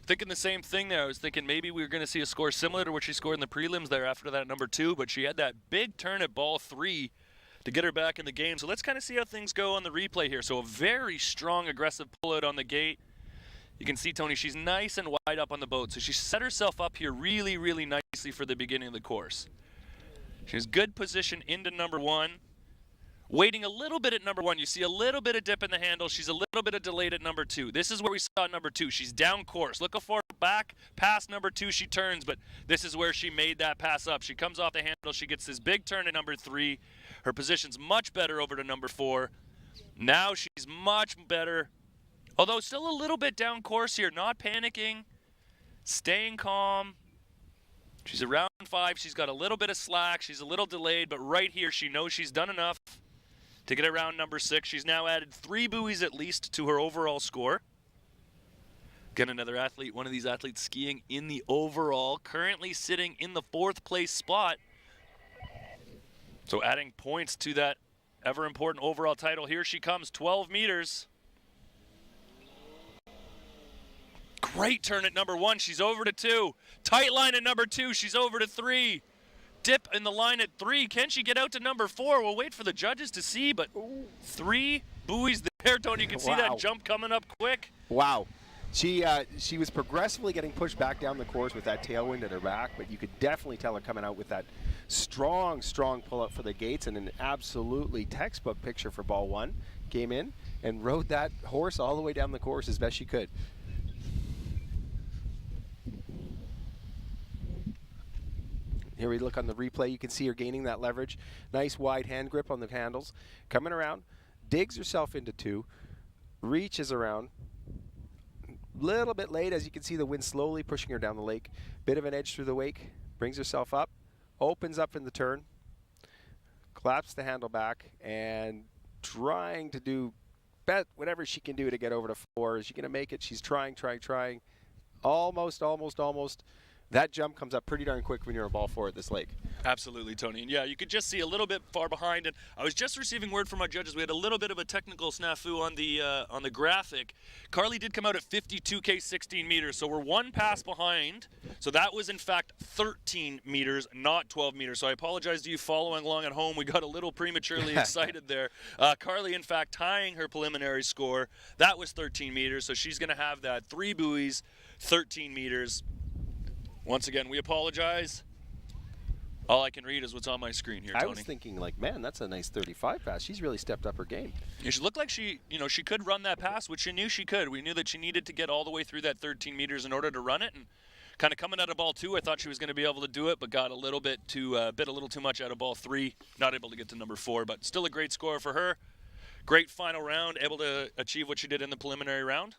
B: thinking the same thing there. I was thinking maybe we were going to see a score similar to what she scored in the prelims there after that number 2, but she had that big turn at ball 3 to get her back in the game. So let's kind of see how things go on the replay here. So a very strong, aggressive pullout on the gate. You can see, Tony, she's nice and wide up on the boat. So she set herself up here really, really nicely for the beginning of the course. She has good position into number 1. Waiting a little bit at number 1. You see a little bit of dip in the handle. She's a little bit of delayed at number 2. This is where we saw number 2. She's down course. Look how far back past number 2 she turns, but this is where she made that pass up. She comes off the handle, she gets this big turn at number 3. Her position's much better over to number 4. Now she's much better, although still a little bit down course here, not panicking, staying calm. She's around 5. She's got a little bit of slack. She's a little delayed, but right here she knows she's done enough to get around number 6. She's now added 3 buoys at least to her overall score. Again, another athlete, one of these athletes skiing in the overall, currently sitting in the 4th place spot. So adding points to that ever important overall title. Here she comes, 12 meters. Great turn at number 1. She's over to 2. Tight line at number 2. She's over to 3. Dip in the line at 3. Can she get out to number 4? We'll wait for the judges to see, but 3 buoys there, Tony. You can see that jump coming up quick.
C: Wow. She was progressively getting pushed back down the course with that tailwind at her back, but you could definitely tell her coming out with that strong pull up for the gates, and an absolutely textbook picture for ball 1. Came in and rode that horse all the way down the course as best she could. Here we look on the replay. You can see her gaining that leverage. Nice wide hand grip on the handles. Coming around, digs herself into 2, reaches around. Little bit late, as you can see the wind slowly pushing her down the lake. Bit of an edge through the wake. Brings herself up. Opens up in the turn. Claps the handle back and trying to do whatever she can do to get over to 4. Is she going to make it? She's trying. Almost. That jump comes up pretty darn quick when you're a ball 4 at this lake.
B: Absolutely, Tony. And yeah, you could just see a little bit far behind. And I was just receiving word from our judges. We had a little bit of a technical snafu on the graphic. Carly did come out at 52K 16 meters, so we're 1 pass behind. So that was in fact 13 meters, not 12 meters. So I apologize to you following along at home. We got a little prematurely excited there. Carly, in fact, tying her preliminary score. That was 13 meters, so she's going to have that 3 buoys, 13 meters. Once again, we apologize. All I can read is what's on my screen here, Tony.
C: I was thinking, like, man, that's a nice 35 pass. She's really stepped up her game.
B: Yeah, she looked like she could run that pass, which she knew she could. We knew that she needed to get all the way through that 13 meters in order to run it. And kind of coming out of ball 2, I thought she was going to be able to do it, but got a little too much out of ball 3. Not able to get to number 4, but still a great score for her. Great final round, able to achieve what she did in the preliminary round.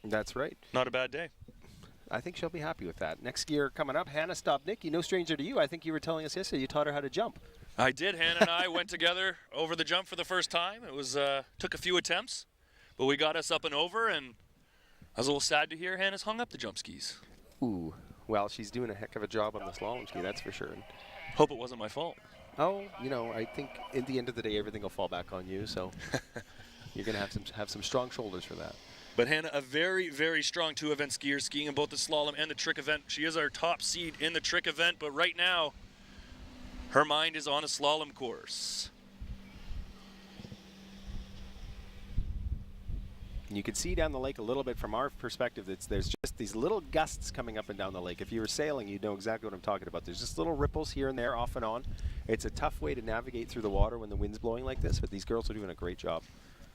C: That's right.
B: Not a bad day.
C: I think she'll be happy with that. Next skier coming up, Hannah Stopniki, no stranger to you. I think you were telling us yesterday you taught her how to jump.
B: I did. Hannah and I went together over the jump for the first time. It was took a few attempts, but we got us up and over, and I was a little sad to hear Hannah's hung up the jump skis.
C: Ooh, well, she's doing a heck of a job on the slalom ski, that's for sure.
B: Hope it wasn't my fault.
C: Oh, I think at the end of the day, everything will fall back on you, so you're going to have some strong shoulders for that.
B: But Hannah, a very, very strong 2-event skier, skiing in both the slalom and the trick event. She is our top seed in the trick event, but right now, her mind is on a slalom course.
C: And you can see down the lake a little bit from our perspective. There's just these little gusts coming up and down the lake. If you were sailing, you'd know exactly what I'm talking about. There's just little ripples here and there, off and on. It's a tough way to navigate through the water when the wind's blowing like this, but these girls are doing a great job.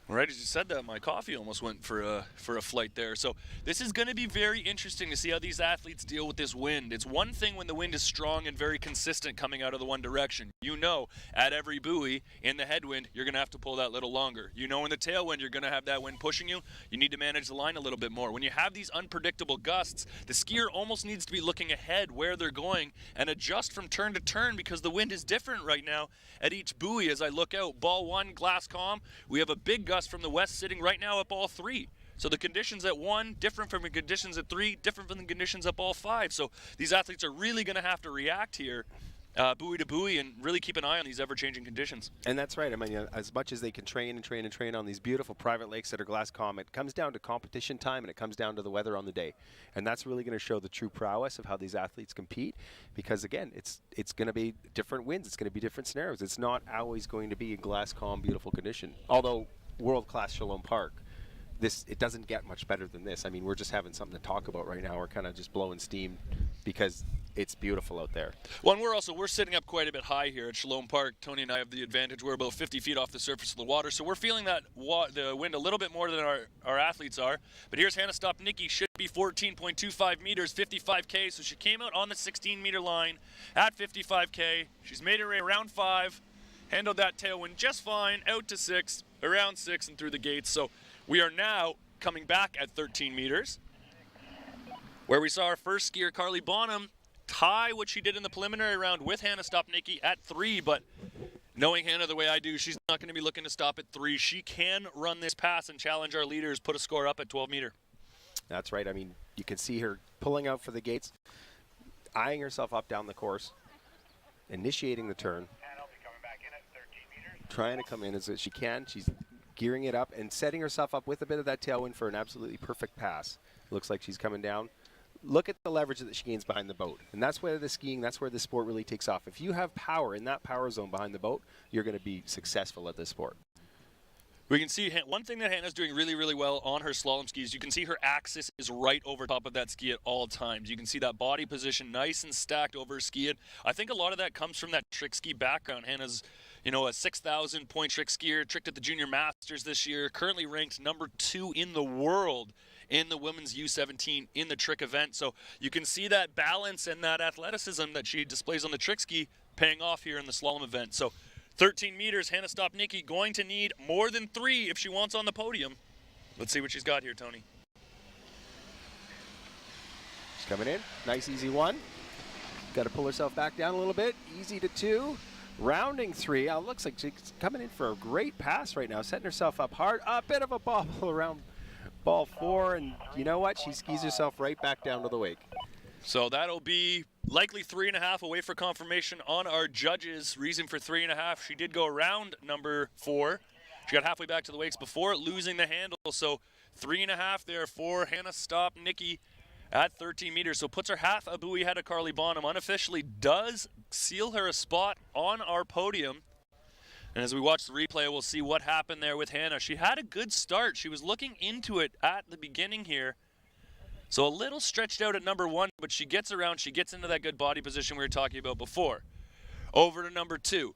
B: Right, as you said that, my coffee almost went for a flight there. So this is going to be very interesting to see how these athletes deal with this wind. It's one thing when the wind is strong and very consistent coming out of the one direction. You know, at every buoy in the headwind, you're going to have to pull that little longer. You know, in the tailwind, you're going to have that wind pushing you. You need to manage the line a little bit more. When you have these unpredictable gusts, the skier almost needs to be looking ahead where they're going and adjust from turn to turn because the wind is different right now at each buoy. As I look out, ball 1, glass calm. We have a big gust from the west sitting right now at ball 3. So the conditions at 1, different from the conditions at 3, different from the conditions at ball 5. So these athletes are really going to have to react here, buoy to buoy, and really keep an eye on these ever-changing conditions. And
C: that's right. I mean, as much as they can train on these beautiful private lakes that are glass calm, it comes down to competition time and it comes down to the weather on the day. And that's really going to show the true prowess of how these athletes compete because, again, it's going to be different winds. It's going to be different scenarios. It's not always going to be a glass calm, beautiful condition. Although world-class Shalom Park, it doesn't get much better than this. I mean, we're just having something to talk about right now. We're kind of just blowing steam because it's beautiful out there.
B: Well, and we're sitting up quite a bit high here at Shalom Park. Tony and I have the advantage. We're about 50 feet off the surface of the water, so we're feeling that the wind a little bit more than our athletes are. But here's Hannah Stopniki, should be 14.25 meters, 55K. So she came out on the 16-meter line at 55K. She's made her way around 5, handled that tailwind just fine, out to 6, around 6, and through the gates. So we are now coming back at 13 meters, where we saw our first skier, Carly Bonham, tie what she did in the preliminary round with Hannah Stopniki at 3, but knowing Hannah the way I do, she's not going to be looking to stop at 3. She can run this pass and challenge our leaders, put a score up at 12 meter.
C: That's right. I mean, you can see her pulling out for the gates, eyeing herself up down the course, initiating the turn,
D: And I'll be coming back in at 13 meters.
C: trying to come in as she can. She's gearing it up and setting herself up with a bit of that tailwind for an absolutely perfect pass. Looks like she's coming down. Look at the leverage that she gains behind the boat. And that's where the skiing, that's where the sport really takes off. If you have power in that power zone behind the boat, you're going to be successful at this sport.
B: We can see one thing that Hannah's doing really, really well on her slalom skis. You can see her axis is right over top of that ski at all times. You can see that body position nice and stacked over her ski. And I think a lot of that comes from that trick ski background. Hannah's, a 6,000 point trick skier, tricked at the Junior Masters this year, currently ranked number 2 in the world in the women's U17 in the trick event. So you can see that balance and that athleticism that she displays on the trick ski paying off here in the slalom event. So 13 meters, Hannah Stopniki going to need more than 3 if she wants on the podium. Let's see what she's got here, Tony.
C: She's coming in. Nice, easy 1. Got to pull herself back down a little bit. Easy to 2. Rounding 3. Looks like she's coming in for a great pass right now, setting herself up hard. A bit of a bobble around ball 4, and you know what? She skis herself right back down to the wake.
B: So that'll be likely 3.5 away for confirmation on our judges. Reason for 3.5, she did go around number 4. She got halfway back to the wakes before losing the handle. So 3.5 there for Hannah Stopniki at 13 meters. So puts her half a buoy ahead of Carly Bonham. Unofficially does seal her a spot on our podium. And as we watch the replay, we'll see what happened there with Hannah. She had a good start. She was looking into it at the beginning here. So a little stretched out at number 1, but she gets around. She gets into that good body position we were talking about before. Over to number 2.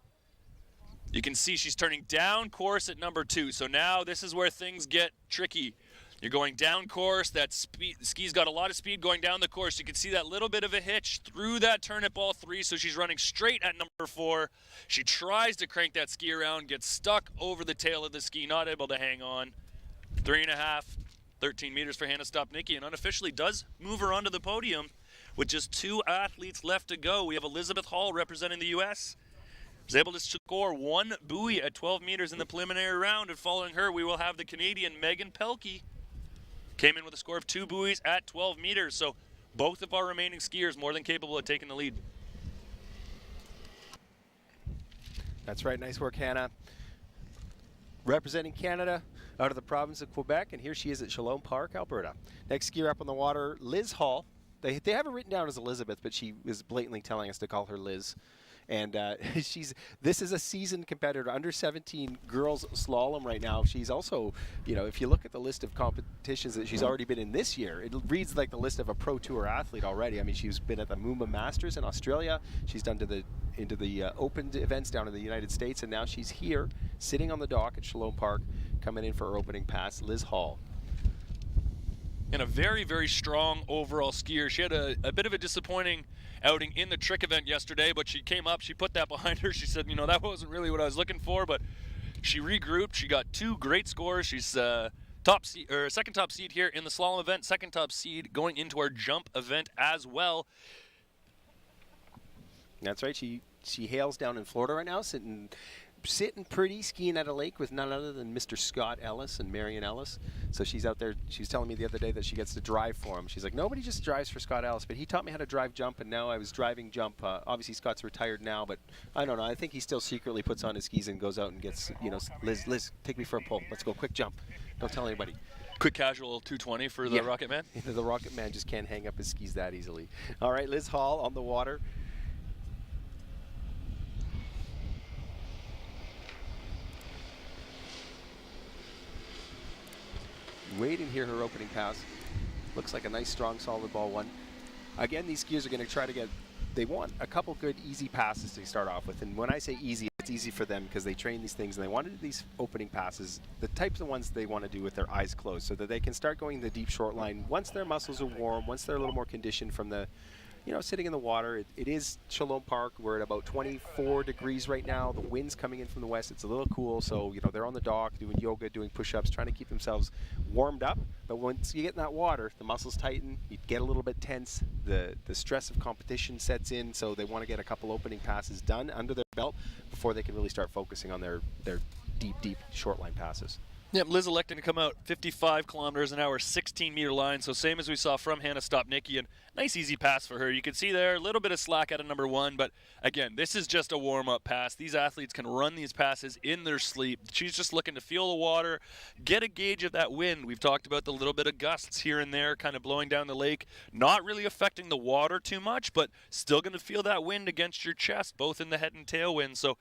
B: You can see she's turning down course at number 2. So now this is where things get tricky. You're going down course. That ski's got a lot of speed going down the course. You can see that little bit of a hitch through that turn at ball 3. So she's running straight at number 4. She tries to crank that ski around, gets stuck over the tail of the ski, not able to hang on. 3.5, 13 meters for Hannah Stopniki, and unofficially does move her onto the podium with just 2 athletes left to go. We have Elizabeth Hall representing the U.S. Was able to score 1 buoy at 12 meters in the preliminary round, and following her, we will have the Canadian Megan Pelkey. Came in with a score of 2 buoys at 12 meters, so both of our remaining skiers more than capable of taking the lead.
C: That's right. Nice work, Hannah. Representing Canada out of the province of Quebec, and here she is at Shalom Park, Alberta. Next skier up on the water, Liz Hall. They have her written down as Elizabeth, but she is blatantly telling us to call her Liz. And this is a seasoned competitor, under 17 girls slalom right now. She's also, if you look at the list of competitions that she's already been in this year, it reads like the list of a Pro Tour athlete already. I mean, she's been at the Mooma Masters in Australia. She's done into the open events down in the United States, and now she's here, sitting on the dock at Shalom Park, coming in for her opening pass, Liz Hall.
B: And a very, very strong overall skier. She had a bit of a disappointing outing in the trick event yesterday, but she came up, she put that behind her. She said, that wasn't really what I was looking for, but she regrouped. She got 2 great scores. She's second top seed here in the slalom event, second top seed going into our jump event as well.
C: That's right. She hails down in Florida right now, sitting pretty, skiing at a lake with none other than Mr. Scott Ellis and Marion Ellis. So she's out there. She was telling me the other day that she gets to drive for him. She's like, nobody just drives for Scott Ellis, but he taught me how to drive jump, and now I was driving jump. Obviously, Scott's retired now, but I don't know. I think he still secretly puts on his skis and goes out and gets, Liz, take me for a pull. Let's go. Quick jump. Don't tell anybody.
B: Quick casual 220 for the Rocket Man.
C: The Rocket Man just can't hang up his skis that easily. All right, Liz Hall on the water. Waiting here, her opening pass. Looks like a nice, strong, solid ball 1. again, these skiers are going to try to get, they want a couple good easy passes to start off with. And when I say easy, it's easy for them because they train these things and they want to do these opening passes, the types of ones they want to do with their eyes closed so that they can start going the deep short line once their muscles are warm, once they're a little more conditioned from the, sitting in the water. It is Shalom Park. We're at about 24 degrees right now. The wind's coming in from the west. It's a little cool. So, they're on the dock doing yoga, doing push-ups, trying to keep themselves warmed up. But once you get in that water, the muscles tighten. You get a little bit tense. The stress of competition sets in. So they want to get a couple opening passes done under their belt before they can really start focusing on their deep short line passes.
B: Yep, Liz electing to come out 55 kilometers an hour, 16-meter line. So same as we saw from Hannah Stopniki, and nice easy pass for her. You can see there a little bit of slack out of number 1, but again, this is just a warm-up pass. These athletes can run these passes in their sleep. She's just looking to feel the water, get a gauge of that wind. We've talked about the little bit of gusts here and there kind of blowing down the lake, not really affecting the water too much, but still going to feel that wind against your chest, both in the head and tailwind. So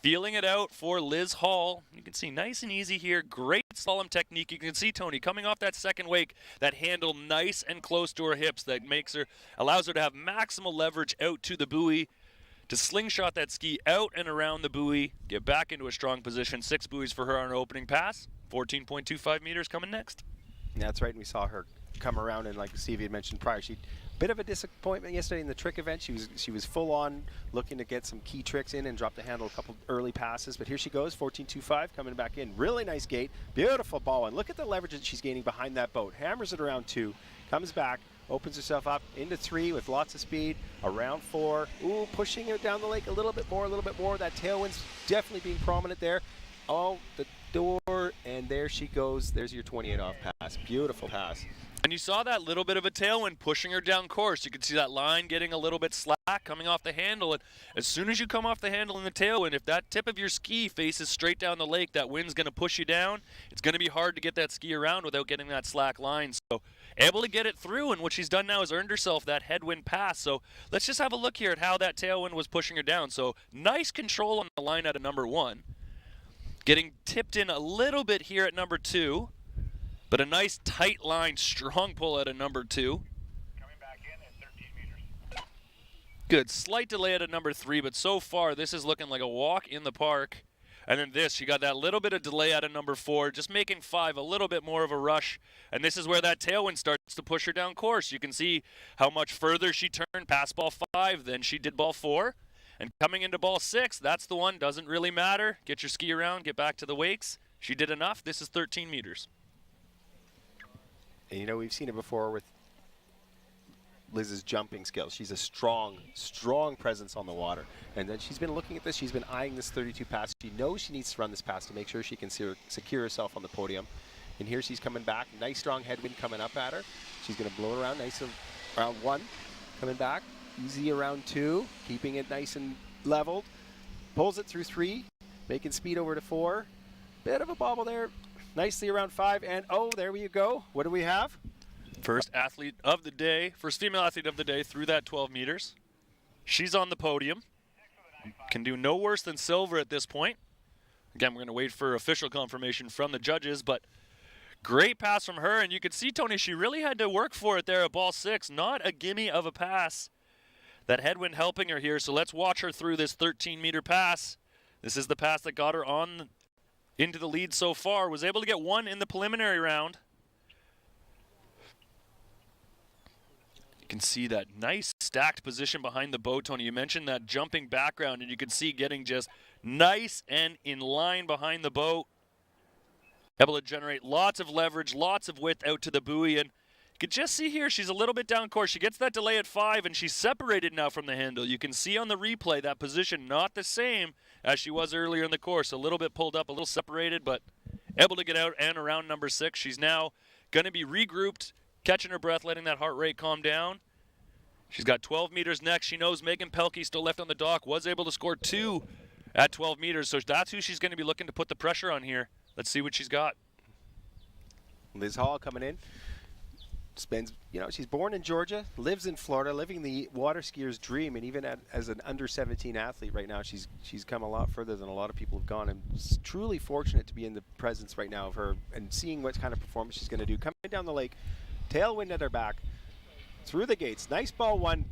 B: feeling it out for Liz Hall. You can see nice and easy here. Great slalom technique. You can see Tony coming off that second wake, that handle nice and close to her hips that allows her to have maximal leverage out to the buoy, to slingshot that ski out and around the buoy, get back into a strong position. 6 buoys for her on her opening pass. 14.25 meters coming next.
C: That's right, and we saw her come around, and like Stevie had mentioned prior, she bit of a disappointment yesterday in the trick event. She was full on looking to get some key tricks in and drop the handle a couple early passes, but here she goes, 14.25 coming back in. Really nice gate, beautiful ball, and look at the leverage that she's gaining behind that boat. Hammers it around 2, comes back, opens herself up into 3 with lots of speed, around 4. Ooh, pushing it down the lake a little bit more. That tailwind's definitely being prominent there. Oh, the door, and there she goes. There's your 28 off pass. Beautiful pass.
B: And you saw that little bit of a tailwind pushing her down course. You could see that line getting a little bit slack coming off the handle. And as soon as you come off the handle in the tailwind, if that tip of your ski faces straight down the lake, that wind's going to push you down. It's going to be hard to get that ski around without getting that slack line. So able to get it through, and what she's done now is earned herself that headwind pass. So let's just have a look here at how that tailwind was pushing her down. So nice control on the line out of number 1. Getting tipped in a little bit here at number 2. But a nice tight line, strong pull out of number 2.
D: Coming back in at 13 meters.
B: Good, slight delay out of number 3, but so far this is looking like a walk in the park. And then this, you got that little bit of delay out of number 4, just making 5 a little bit more of a rush. And this is where that tailwind starts to push her down course. You can see how much further she turned past ball 5 than she did ball 4. And coming into ball 6, that's the one, doesn't really matter. Get your ski around, get back to the wakes. She did enough. This is 13 meters.
C: And we've seen it before with Liz's jumping skills. She's a strong presence on the water. And then she's been looking at this. She's been eyeing this 32 pass. She knows she needs to run this pass to make sure she can secure herself on the podium. And here she's coming back. Nice strong headwind coming up at her. She's going to blow it around. Nice around 1. Coming back. Easy around 2. Keeping it nice and leveled. Pulls it through 3. Making speed over to 4. Bit of a bobble there. Nicely around 5, and oh, there you go. What do we have?
B: First female athlete of the day through that 12 meters. She's on the podium. Can do no worse than silver at this point. Again, we're going to wait for official confirmation from the judges, but great pass from her, and you can see, Tony, she really had to work for it there at ball 6. Not a gimme of a pass. That headwind helping her here, so let's watch her through this 13-meter pass. This is the pass that got her into the lead so far. Was able to get 1 in the preliminary round. You can see that nice stacked position behind the boat, Tony. You mentioned that jumping background, and you can see getting just nice and in line behind the boat. Able to generate lots of leverage, lots of width out to the buoy, and you can just see here she's a little bit down course. She gets that delay at 5, and she's separated now from the handle. You can see on the replay that position not the same as she was earlier in the course. A little bit pulled up, a little separated, but able to get out and around number 6. She's now going to be regrouped, catching her breath, letting that heart rate calm down. She's got 12 meters next. She knows Megan Pelkey still left on the dock, was able to score 2 at 12 meters, so that's who she's going to be looking to put the pressure on here. Let's see what she's got.
C: Liz Hall coming in. She's born in Georgia, lives in Florida, living the water skier's dream, and even as an under-17 athlete right now, she's come a lot further than a lot of people have gone. I'm truly fortunate to be in the presence right now of her and seeing what kind of performance she's going to do. Coming down the lake, tailwind at her back, through the gates. Nice ball one.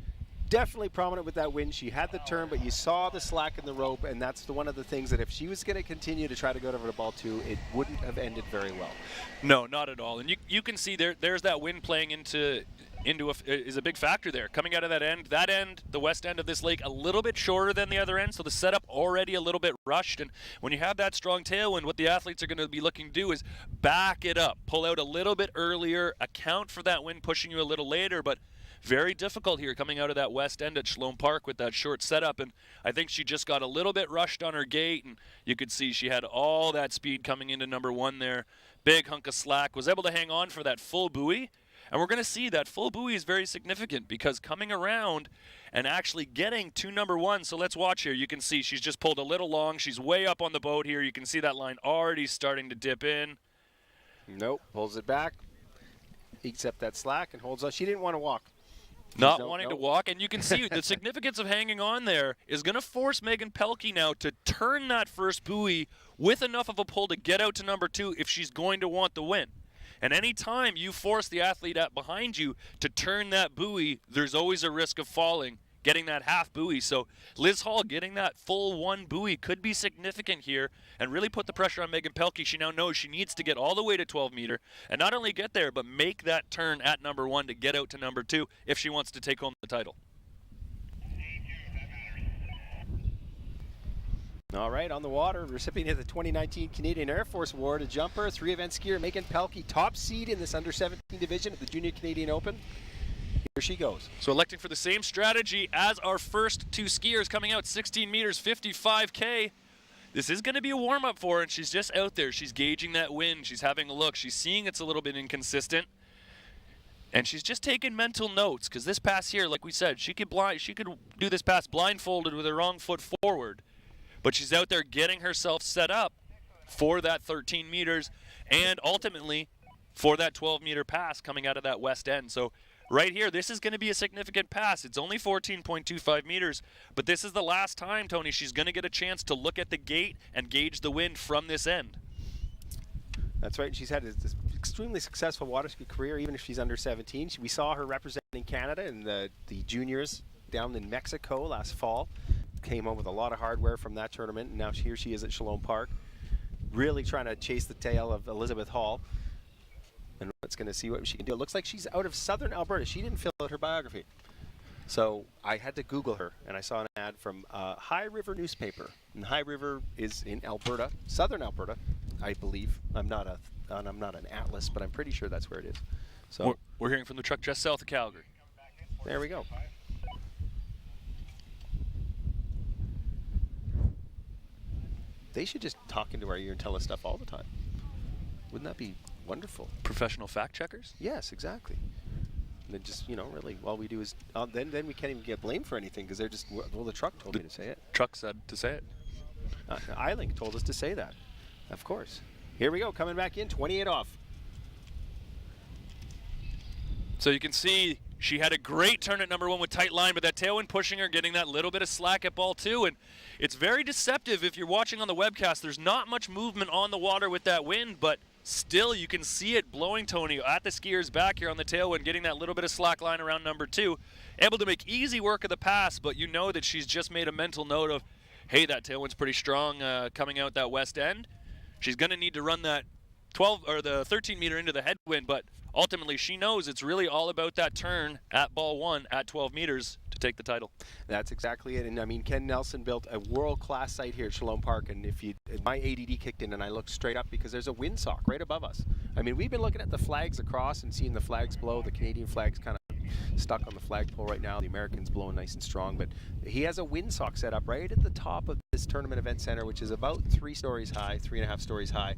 C: Definitely prominent with that win. She had the turn, but you saw the slack in the rope, and that's one of the things that if she was going to continue to try to go over to ball two, it wouldn't have ended very well.
B: No, not at all. And you can see there's that wind playing into is a big factor there. Coming out of that end, the west end of this lake, a little bit shorter than the other end, so the setup already a little bit rushed. And when you have that strong tailwind, what the athletes are going to be looking to do is back it up, pull out a little bit earlier, account for that wind pushing you a little later, but very difficult here coming out of that west end at Shalom Park with that short setup. And I think she just got a little bit rushed on her gate, and you could see she had all that speed coming into number one there. Big hunk of slack, was able to hang on for that full buoy. And we're going to see that full buoy is very significant because coming around and actually getting to number one. So let's watch here. You can see she's just pulled a little long. She's way up on the boat here. You can see that line already starting to dip in.
C: Nope, pulls it back, eats up that slack, and holds on. She didn't want to walk.
B: Not wanting to walk, and you can see the significance of hanging on there is going to force Megan Pelkey now to turn that first buoy with enough of a pull to get out to number two if she's going to want the win. And any time you force the athlete behind you to turn that buoy, there's always a risk of falling, getting that half buoy. So Liz Hall getting that full one buoy could be significant here and really put the pressure on Megan Pelkey. She now knows she needs to get all the way to 12 meter and not only get there, but make that turn at number one to get out to number two if she wants to take home the title.
C: All right, on the water, recipient of the 2019 Canadian Air Force Award, a jumper, three-event skier, Megan Pelkey, top seed in this under-17 division at the Junior Canadian Open. Here she goes.
B: So electing for the same strategy as our first two skiers coming out, 16 meters, 55K. This is going to be a warm-up for her, and she's just out there. She's gauging that wind. She's having a look. She's seeing it's a little bit inconsistent. And she's just taking mental notes, because this pass here, like we said, she could do this pass blindfolded with her wrong foot forward. But she's out there getting herself set up for that 13 meters and ultimately for that 12-meter pass coming out of that west end. So right here, this is going to be a significant pass. It's only 14.25 meters, but this is the last time, Tony, she's going to get a chance to look at the gate and gauge the wind from this end.
C: That's right. She's had this extremely successful water ski career, even if she's under 17. We saw her representing Canada in the juniors down in Mexico last fall. Came home with a lot of hardware from that tournament, and now here she is at Shalom Park, really trying to chase the tail of Elizabeth Hall. And it's going to see what she can do. It looks like she's out of southern Alberta. She didn't fill out her biography. So I had to Google her, and I saw an ad from High River newspaper. And High River is in Alberta, southern Alberta, I believe. I'm not an atlas, but I'm pretty sure that's where it is. So
B: we're hearing from the truck just south of Calgary.
C: There we go. They should just talk into our ear and tell us stuff all the time. Wouldn't that be wonderful?
B: Professional fact checkers?
C: Yes, exactly. And then just, really, all we do is, then we can't even get blamed for anything because they're just, well, the truck told me to say it.
B: Truck said to say it.
C: iLink told us to say that. Of course. Here we go, coming back in, 28 off.
B: So you can see she had a great turn at number one with tight line, but that tailwind pushing her, getting that little bit of slack at ball two. And it's very deceptive if you're watching on the webcast. There's not much movement on the water with that wind, but still you can see it blowing, Tony, at the skier's back here on the tailwind, getting that little bit of slack line around number two. Able to make easy work of the pass, but you know that she's just made a mental note of, hey, that tailwind's pretty strong coming out that west end. She's going to need to run that 12 or the 13 meter into the headwind, but ultimately she knows it's really all about that turn at ball one at 12 meters to take the title.
C: That's exactly it. And I mean, Ken Nelson built a world-class site here at Shalom Park, and my ADD kicked in and I looked straight up because there's a windsock right above us. I mean, we've been looking at the flags across and seeing the flags blow. The Canadian flag's kind of stuck on the flagpole right now. The American's blowing nice and strong, but he has a windsock set up right at the top of this tournament event center, which is about 3 stories high, 3.5 stories high,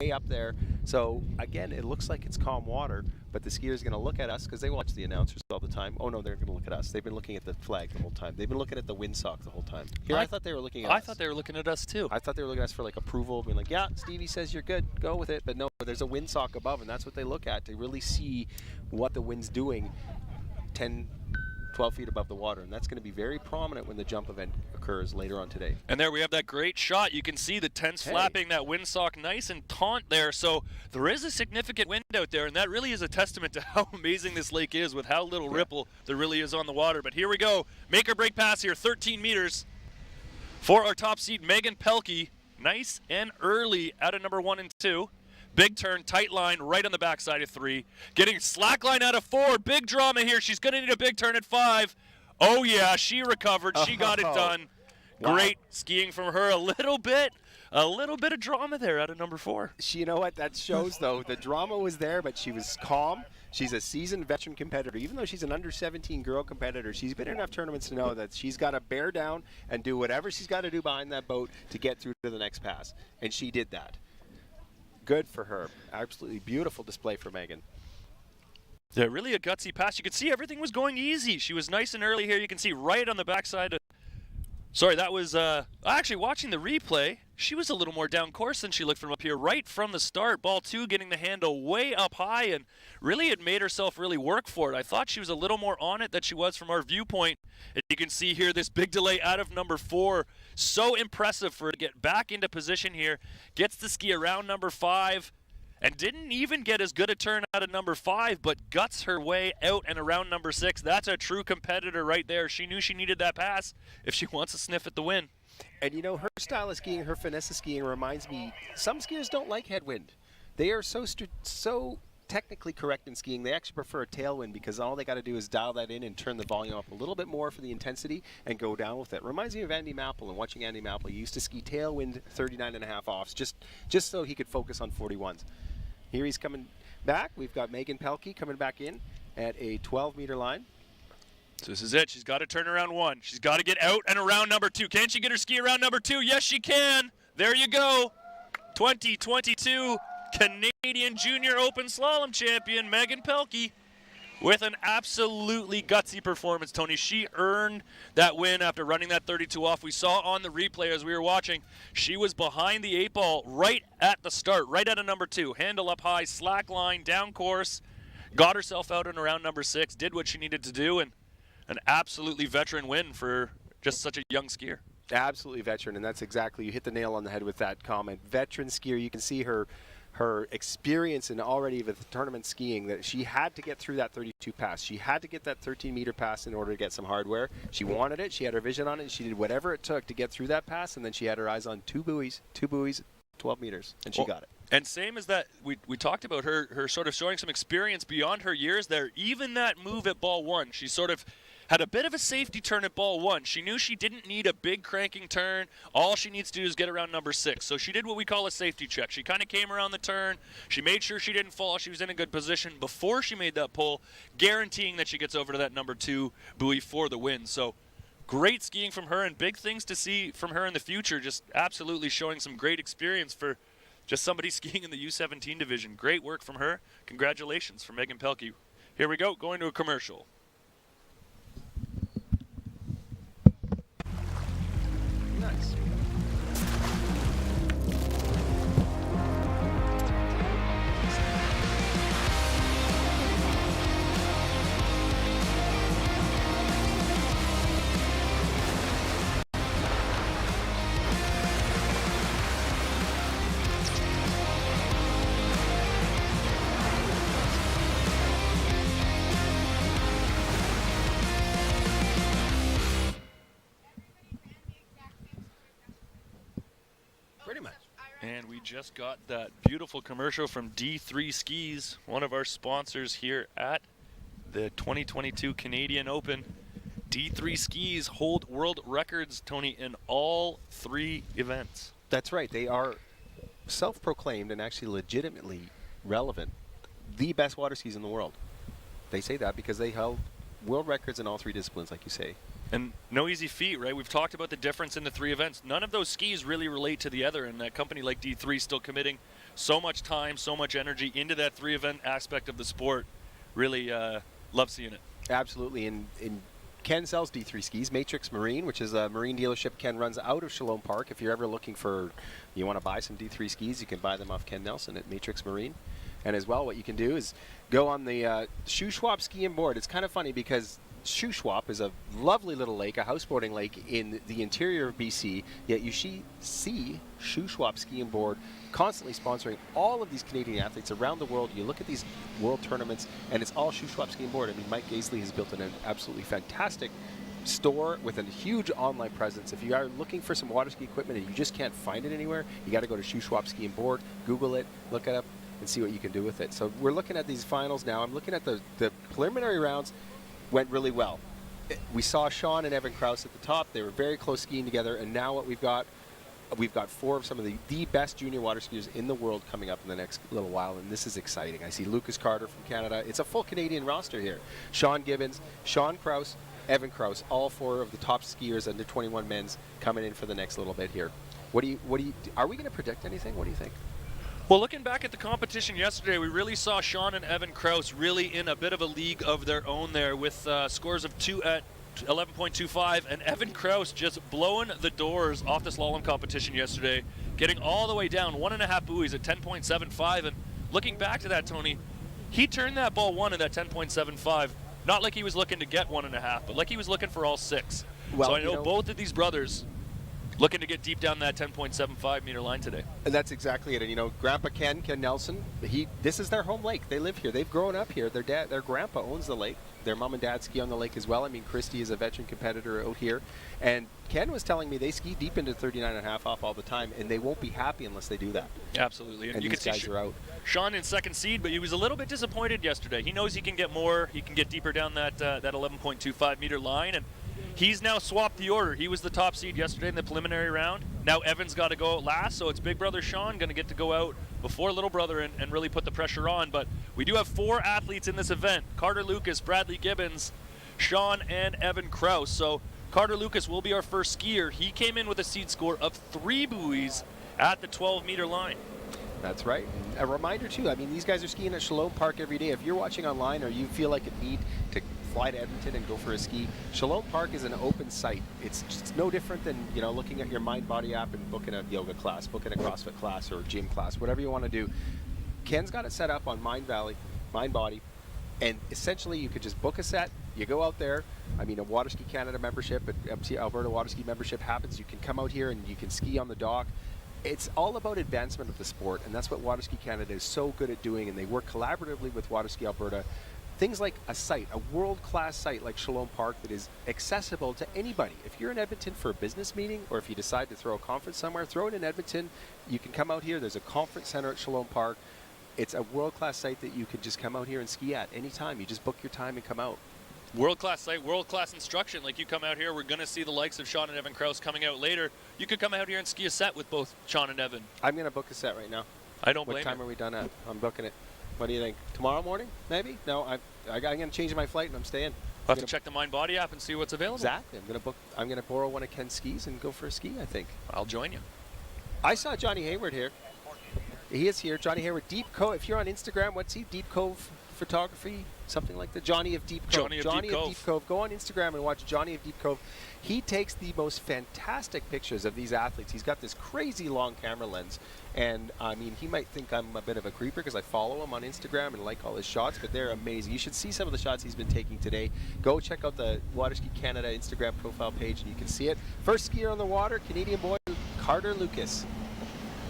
C: way up there. So again, it looks like it's calm water, but the skiers are going to look at us because they watch the announcers all the time. Oh no, they're going to look at us. They've been looking at the flag the whole time. They've been looking at the windsock the whole time. Here, I thought they were looking at us.
B: I thought they were looking at us too.
C: I thought they were looking at us for like approval, being like, yeah, Stevie says you're good, go with it. But no, there's a windsock above, and that's what they look at to really see what the wind's doing 10, 12 feet above the water, and that's going to be very prominent when the jump event occurs later on today.
B: And there we have that great shot. You can see the tents flapping that windsock nice and taut there. So there is a significant wind out there, and that really is a testament to how amazing this lake is with how little ripple there really is on the water. But here we go. Make or break pass here, 13 meters for our top seed, Megan Pelkey. Nice and early out of number 1 and 2. Big turn, tight line, right on the backside of 3. Getting slack line out of 4. Big drama here. She's going to need a big turn at 5. Oh, yeah, she recovered. She got it done.
C: Wow.
B: Great skiing from her. A little bit of drama there out of number 4.
C: You know what? That shows, though. The drama was there, but she was calm. She's a seasoned veteran competitor. Even though she's an under-17 girl competitor, she's been in enough tournaments to know that she's got to bear down and do whatever she's got to do behind that boat to get through to the next pass. And she did that. Good for her. Absolutely beautiful display for Megan.
B: Yeah, really a gutsy pass. You could see everything was going easy. She was nice and early here. You can see right on the backside of... Sorry, that was... actually, watching the replay, she was a little more down course than she looked from up here. Right from the start, ball 2 getting the handle way up high, and really had made herself really work for it. I thought she was a little more on it than she was from our viewpoint. And you can see here this big delay out of number 4. So impressive for her to get back into position here. Gets the ski around number 5. And didn't even get as good a turn out of number 5, but guts her way out and around number 6. That's a true competitor right there. She knew she needed that pass if she wants to sniff at the win.
C: And you know, her style of skiing, her finesse of skiing reminds me, some skiers don't like headwind. They are so technically correct in skiing. They actually prefer a tailwind because all they got to do is dial that in and turn the volume up a little bit more for the intensity and go down with it. Reminds me of Andy Mapple, and watching Andy Mapple, he used to ski tailwind 39.5 offs just so he could focus on 41s. Here he's coming back. We've got Megan Pelkey coming back in at a 12-meter line.
B: So this is it. She's got to turn around 1. She's got to get out and around number 2. Can she get her ski around number 2? Yes, she can. There you go. 2022 Canadian Junior Open Slalom champion Megan Pelkey with an absolutely gutsy performance, Tony. She earned that win after running that 32 off. We saw on the replay as we were watching, she was behind the 8 ball right at the start, right at a number 2. Handle up high, slack line, down course, got herself out and around number 6, did what she needed to do, and an absolutely veteran win for just such a young skier.
C: Absolutely veteran, and that's exactly, you hit the nail on the head with that comment. Veteran skier, you can see her experience in already with tournament skiing, that she had to get through that 32 pass. She had to get that 13-meter pass in order to get some hardware. She wanted it. She had her vision on it. And she did whatever it took to get through that pass, and then she had her eyes on two buoys, 12 meters, and she got it.
B: And same as that, we talked about her sort of showing some experience beyond her years there. Even that move at ball 1, she sort of had a bit of a safety turn at ball 1. She knew she didn't need a big cranking turn. All she needs to do is get around number 6. So she did what we call a safety check. She kind of came around the turn. She made sure she didn't fall. She was in a good position before she made that pull, guaranteeing that she gets over to that number 2 buoy for the win. So great skiing from her, and big things to see from her in the future. Just absolutely showing some great experience for just somebody skiing in the U17 division. Great work from her. Congratulations for Megan Pelkey. Here we go, going to a commercial.
C: Nice.
B: And we just got that beautiful commercial from D3 Skis, one of our sponsors here at the 2022 Canadian Open. D3 Skis hold world records, Tony, in all 3 events.
C: That's right. They are self-proclaimed and actually legitimately relevant, the best water skis in the world. They say that because they held world records in all 3 disciplines, like you say.
B: And no easy feat, right? We've talked about the difference in the 3 events. None of those skis really relate to the other, and a company like D3 still committing so much time, so much energy into that 3-event aspect of the sport. Really love seeing it.
C: Absolutely. And Ken sells D3 skis. Matrix Marine, which is a marine dealership Ken runs out of Shalom Park. If you're ever looking for, you want to buy some D3 skis, you can buy them off Ken Nelson at Matrix Marine. And as well, what you can do is go on the Shoe Schwab ski and board. It's kind of funny because Shuswap is a lovely little lake, a houseboating lake in the interior of BC, yet you see Shuswap Ski and Board constantly sponsoring all of these Canadian athletes around the world. You look at these world tournaments, and it's all Shuswap Ski and Board. I mean, Mike Gaisley has built an absolutely fantastic store with a huge online presence. If you are looking for some water ski equipment and you just can't find it anywhere, you got to go to Shuswap Ski and Board, Google it, look it up, and see what you can do with it. So we're looking at these finals now. I'm looking at the preliminary rounds. Went really well. We saw Sean and Evan Krause at the top. They were very close skiing together, and now what we've got 4 of some of the best junior water skiers in the world coming up in the next little while, and this is exciting. I see Lucas Carter from Canada. It's a full Canadian roster here. Sean Gibbons, Sean Krause, Evan Krause, all 4 of the top skiers under 21 men's coming in for the next little bit here. Are we going to predict anything? What do you think?
B: Well, looking back at the competition yesterday, we really saw Sean and Evan Krause really in a bit of a league of their own there with scores of 2 at 11.25, and Evan Krause just blowing the doors off the slalom competition yesterday, getting all the way down 1.5 buoys at 10.75. And looking back to that, Tony, he turned that ball 1 in that 10.75, not like he was looking to get 1.5, but like he was looking for all 6.
C: Well,
B: so I know both of these brothers looking to get deep down that 10.75 meter line today.
C: And that's exactly it. And Grandpa Ken Nelson, this is their home lake. They live here. They've grown up here. Their grandpa owns the lake. Their mom and dad ski on the lake as well. I mean, Christy is a veteran competitor out here. And Ken was telling me they ski deep into 39.5 off all the time, and they won't be happy unless they do that.
B: Absolutely.
C: And
B: you
C: these
B: can
C: guys
B: see
C: are out.
B: Sean in second seed, but he was a little bit disappointed yesterday. He knows he can get more. He can get deeper down that 11.25 meter line, and he's now swapped the order. He was the top seed yesterday in the preliminary round. Now Evan's got to go out last, so it's big brother Sean going to get to go out before little brother and really put the pressure on. But we do have 4 athletes in this event: Carter Lucas, Bradley Gibbons, Sean, and Evan Krause. So Carter Lucas will be our first skier. He came in with a seed score of 3 buoys at the 12-meter line.
C: That's right. And a reminder, too, I mean, these guys are skiing at Shalom Park every day. If you're watching online or you feel like a need to fly to Edmonton and go for a ski, Shalom Park is an open site. It's just no different than, looking at your Mind Body app and booking a yoga class, booking a CrossFit class or a gym class, whatever you want to do. Ken's got it set up on Mind Body, and essentially you could just book a set. You go out there. I mean, a Waterski Canada membership, an Alberta Waterski membership happens. You can come out here and you can ski on the dock. It's all about advancement of the sport, and that's what Waterski Canada is so good at doing, and they work collaboratively with Waterski Alberta. Things like a world-class site like Shalom Park that is accessible to anybody. If you're in Edmonton for a business meeting, or if you decide to throw a conference somewhere, throw it in Edmonton. You can come out here. There's a conference center at Shalom Park. It's a world-class site that you can just come out here and ski at anytime. You just book your time and come out.
B: World-class site, world-class instruction. Like, you come out here, we're going to see the likes of Sean and Evan Krause coming out later. You could come out here and ski a set with both Sean and Evan.
C: I'm going to book a set right now.
B: I don't blame
C: you. What time
B: you.
C: are we done at? I'm booking it. What do you think? Tomorrow morning, maybe? No, I'm going to change my flight and I'm staying.
B: We'll have to check the Mind Body app and see what's available.
C: Exactly. I'm going to borrow one of Ken's skis and go for a ski, I think.
B: I'll join you.
C: I saw Johnny Hayward here. He is here. Johnny Hayward, Deep Cove. If you're on Instagram, what's he? Deep Cove Photography? Something like that. Johnny of Deep Cove.
B: Johnny of Deep
C: Cove. Go on Instagram and watch Johnny of Deep Cove. He takes the most fantastic pictures of these athletes. He's got this crazy long camera lens. And, I mean, he might think I'm a bit of a creeper because I follow him on Instagram and like all his shots, but they're amazing. You should see some of the shots he's been taking today. Go check out the Waterski Canada Instagram profile page and you can see it. First skier on the water, Canadian boy, Carter Lucas.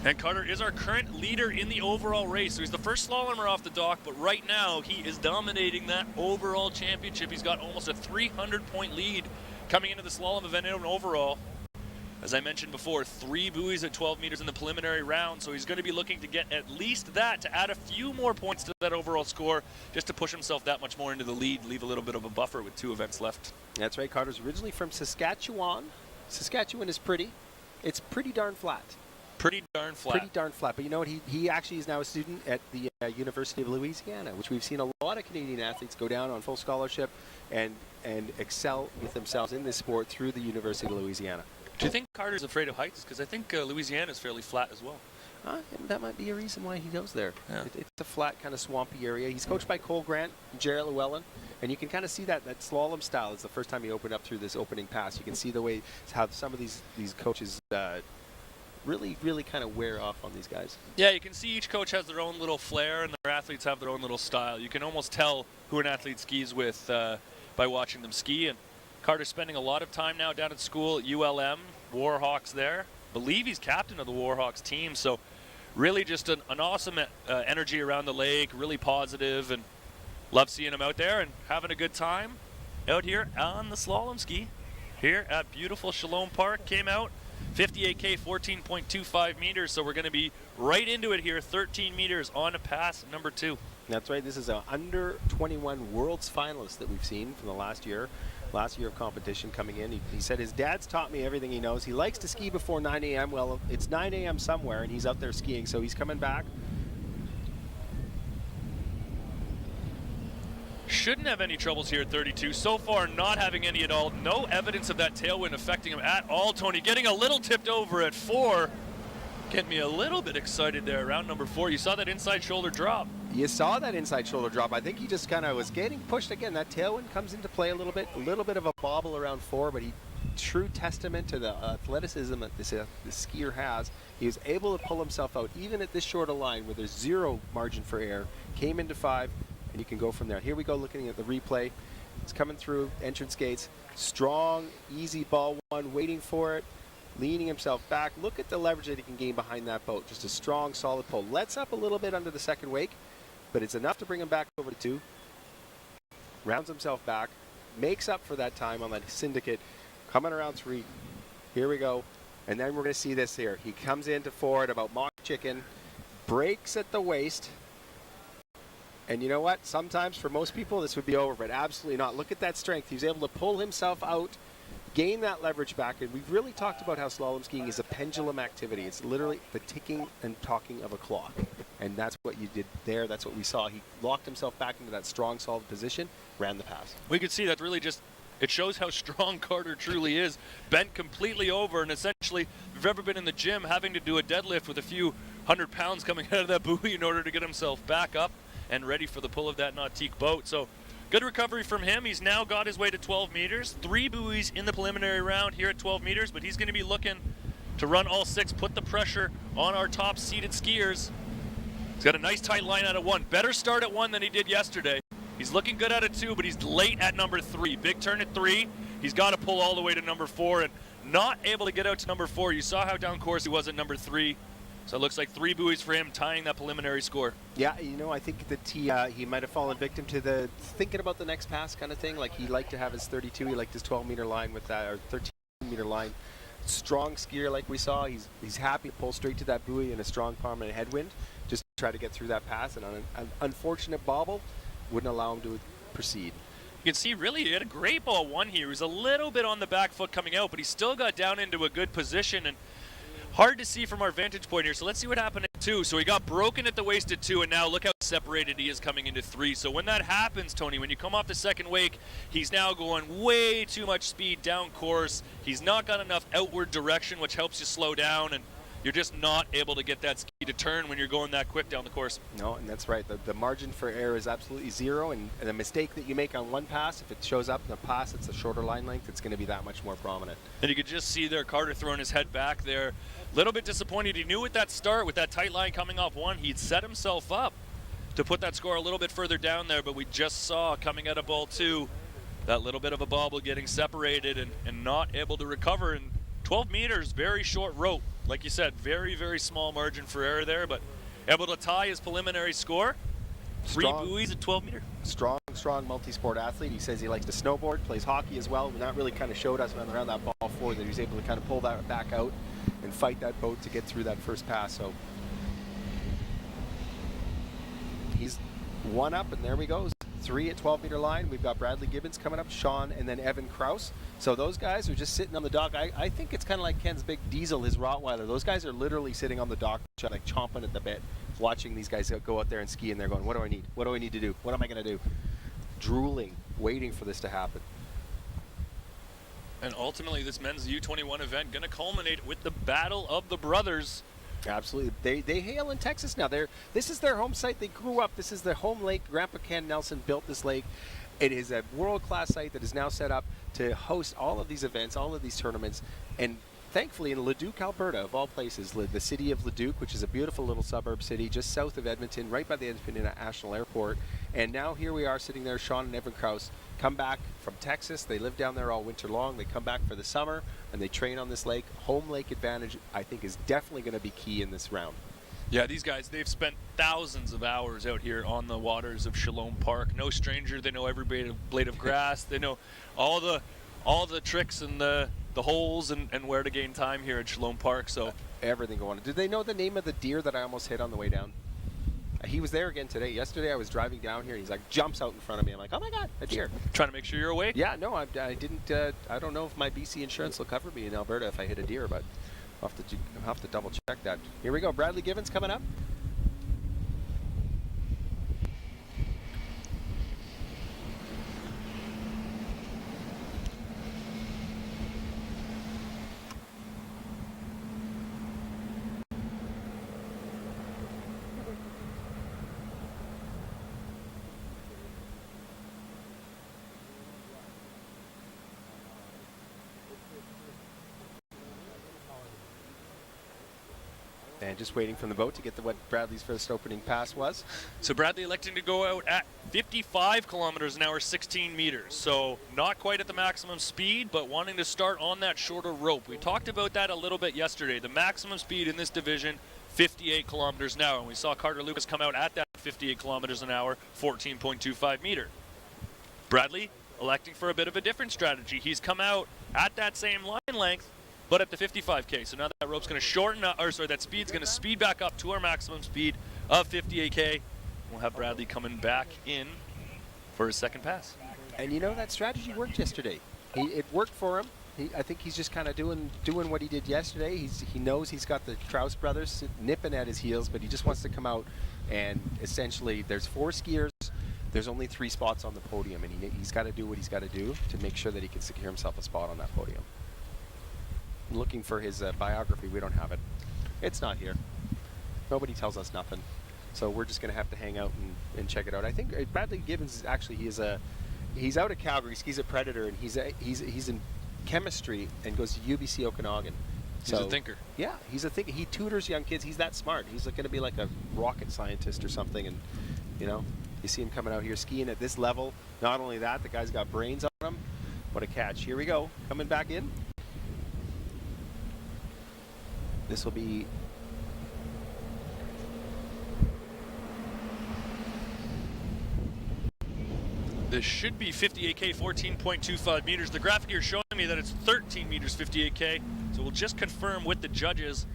B: And Carter is our current leader in the overall race. So he's the first slalomer off the dock, but right now he is dominating that overall championship. He's got almost a 300-point lead coming into the slalom event in overall. As I mentioned before, 3 buoys at 12 meters in the preliminary round, so he's going to be looking to get at least that to add a few more points to that overall score, just to push himself that much more into the lead, leave a little bit of a buffer with 2 events left.
C: That's right. Carter's originally from Saskatchewan. Saskatchewan is pretty. It's pretty darn flat.
B: Pretty darn flat.
C: Pretty darn flat. But you know what? He actually is now a student at the University of Louisiana, which we've seen a lot of Canadian athletes go down on full scholarship and excel with themselves in this sport through the University of Louisiana.
B: Do you think Carter's afraid of heights? Because I think Louisiana is fairly flat as well.
C: That might be a reason why he goes there.
B: Yeah.
C: It's a flat, kind of swampy area. He's coached by Cole Grant and Jarrett Llewellyn, and you can kind of see that slalom style is the first time he opened up through this opening pass. You can see the way how some of these coaches really kind of wear off on these guys.
B: Yeah, you can see each coach has their own little flair, and their athletes have their own little style. You can almost tell who an athlete skis with by watching them ski. And Carter's spending a lot of time now down at school at ULM, Warhawks there. Believe he's captain of the Warhawks team, so really just an awesome energy around the lake, really positive, and love seeing him out there and having a good time out here on the slalom ski here at beautiful Shalom Park. Came out 58K, 14.25 meters, so we're going to be right into it here, 13 meters on to pass number 2.
C: That's right. This is an under 21 world's finalist that we've seen from the last year of competition coming in. He said his dad's taught me everything he knows. He likes to ski before 9 a.m. Well, it's 9 a.m. somewhere, and he's out there skiing, so he's coming back.
B: Shouldn't have any troubles here at 32. So far, not having any at all. No evidence of that tailwind affecting him at all. Tony getting a little tipped over at 4. Getting me a little bit excited there around number 4. You saw that inside shoulder drop.
C: You saw that inside shoulder drop. I think he just kind of was getting pushed again. That tailwind comes into play a little bit of a bobble around 4, but true testament to the athleticism that this skier has. He was able to pull himself out even at this short a line where there's zero margin for error. Came into 5, and you can go from there. Here we go looking at the replay. It's coming through entrance gates. Strong, easy ball 1, waiting for it. Leaning himself back. Look at the leverage that he can gain behind that boat. Just a strong, solid pull. Lets up a little bit under the second wake, but it's enough to bring him back over to 2. Rounds himself back. Makes up for that time on that syndicate. Coming around 3. Here we go. And then we're going to see this here. He comes into 4 at about mock chicken. Breaks at the waist. And you know what? Sometimes for most people this would be over, but absolutely not. Look at that strength. He was able to pull himself out, gain that leverage back, and we've really talked about how slalom skiing is a pendulum activity. It's literally the ticking and talking of a clock, and that's what you did there. That's what we saw. He locked himself back into that strong, solid position, ran the pass.
B: We could see that really just, it shows how strong Carter truly is. Bent completely over, and essentially, if you've ever been in the gym having to do a deadlift with a few 100 pounds coming out of that buoy in order to get himself back up and ready for the pull of that nautique boat. So good recovery from him. He's now got his way to 12 meters. 3 buoys in the preliminary round here at 12 meters, but he's going to be looking to run all 6, put the pressure on our top seated skiers. He's got a nice tight line out of 1. Better start at 1 than he did yesterday. He's looking good out of 2, but he's late at number 3. Big turn at 3. He's got to pull all the way to number 4 and not able to get out to number 4. You saw how down course he was at number 3. So it looks like 3 buoys for him, tying that preliminary score.
C: Yeah, you know, I think that he might have fallen victim to the thinking about the next pass kind of thing. Like, he liked to have his 32, he liked his 12-meter line with that, or 13-meter line. Strong skier like we saw. He's happy to pull straight to that buoy in a strong prominent headwind, just to try to get through that pass. And on an unfortunate bobble, wouldn't allow him to proceed.
B: You can see really he had a great ball 1 here. He was a little bit on the back foot coming out, but he still got down into a good position. And hard to see from our vantage point here, so let's see what happened at 2. So he got broken at the waist at 2, and now look how separated he is coming into 3. So when that happens, Tony, when you come off the second wake, he's now going way too much speed down course. He's not got enough outward direction, which helps you slow down, and you're just not able to get that ski to turn when you're going that quick down the course.
C: No, and that's right. The margin for error is absolutely 0, and the mistake that you make on 1 pass, if it shows up in the pass, it's a shorter line length, it's going to be that much more prominent.
B: And you could just see there Carter throwing his head back there. Little bit disappointed. He knew with that start, with that tight line coming off 1, he'd set himself up to put that score a little bit further down there, but we just saw coming out of ball 2, that little bit of a bobble getting separated and not able to recover. And 12 meters, very short rope. Like you said, very, very small margin for error there, but able to tie his preliminary score. 3 buoys at 12 meter.
C: Strong multi-sport athlete. He says he likes to snowboard, plays hockey as well, and that really kind of showed us around that ball 4 that he was able to kind of pull that back out and fight that boat to get through that first pass. So he's 1 up, and there we go. 3 at 12-meter line. We've got Bradley Gibbons coming up, Sean, and then Evan Krause. So those guys are just sitting on the dock. I think it's kind of like Ken's big Diesel, his Rottweiler. Those guys are literally sitting on the dock, like chomping at the bit, watching these guys go out there and ski, and they're going, what do I need? What do I need to do? What am I going to do? Drooling, waiting for this to happen.
B: And ultimately, this men's U21 event going to culminate with the Battle of the Brothers.
C: Absolutely. They hail in Texas now. This is their home site. They grew up. This is their home lake. Grandpa Ken Nelson built this lake. It is a world-class site that is now set up to host all of these events, all of these tournaments. And thankfully in Leduc, Alberta, of all places, the city of Leduc, which is a beautiful little suburb city just south of Edmonton, right by the Edmonton International Airport. And now here we are sitting there, Sean and Evan Krause, come back from Texas. They live down there all winter long. They come back for the summer, and they train on this lake. Home lake advantage, I think, is definitely going to be key in this round.
B: Yeah, these guys, they've spent thousands of hours out here on the waters of Shalom Park. No stranger. They know every blade of grass. They know all the tricks and the holes and where to gain time here at Shalom Park. So
C: everything going on. Did they know the name of the deer that I almost hit on the way down? He was there again today. Yesterday I was driving down here and he's like jumps out in front of me. I'm like, oh my God, a deer.
B: Trying to make sure you're awake?
C: Yeah, no, I didn't. I don't know if my BC insurance will cover me in Alberta if I hit a deer, but I'll have to double check that. Here we go. Bradley Givens coming up. And just waiting from the boat to get what Bradley's first opening pass was.
B: So Bradley electing to go out at 55 kilometers an hour, 16 meters. So not quite at the maximum speed, but wanting to start on that shorter rope. We talked about that a little bit yesterday. The maximum speed in this division, 58 kilometers an hour. And we saw Carter Lucas come out at that 58 kilometers an hour, 14.25 meter. Bradley electing for a bit of a different strategy. He's come out at that same line length, but at the 55K. So now that rope's going to shorten, that speed's going to speed back up to our maximum speed of 58K. We'll have Bradley coming back in for his second pass.
C: And you know, that strategy worked yesterday. It worked for him. I think he's just kind of doing what he did yesterday. He knows he's got the Krause brothers nipping at his heels, but he just wants to come out and essentially there's 4 skiers. There's only 3 spots on the podium, and he's got to do what he's got to do to make sure that he can secure himself a spot on that podium. Looking for his biography. We don't have it. It's not here. Nobody tells us nothing. So we're just going to have to hang out and check it out. I think Bradley Givens is actually, he's out of Calgary, skis at Predator, and he's in chemistry and goes to UBC Okanagan.
B: He's a thinker.
C: Yeah, he's a thinker. He tutors young kids. He's that smart. He's going to be like a rocket scientist or something. And, you know, you see him coming out here skiing at this level. Not only that, the guy's got brains on him. What a catch. Here we go. Coming back in. This will be
B: this should be 58K, 14.25 meters. The graphic here showing me that it's 13 meters, 58K. So we'll just confirm with the judges.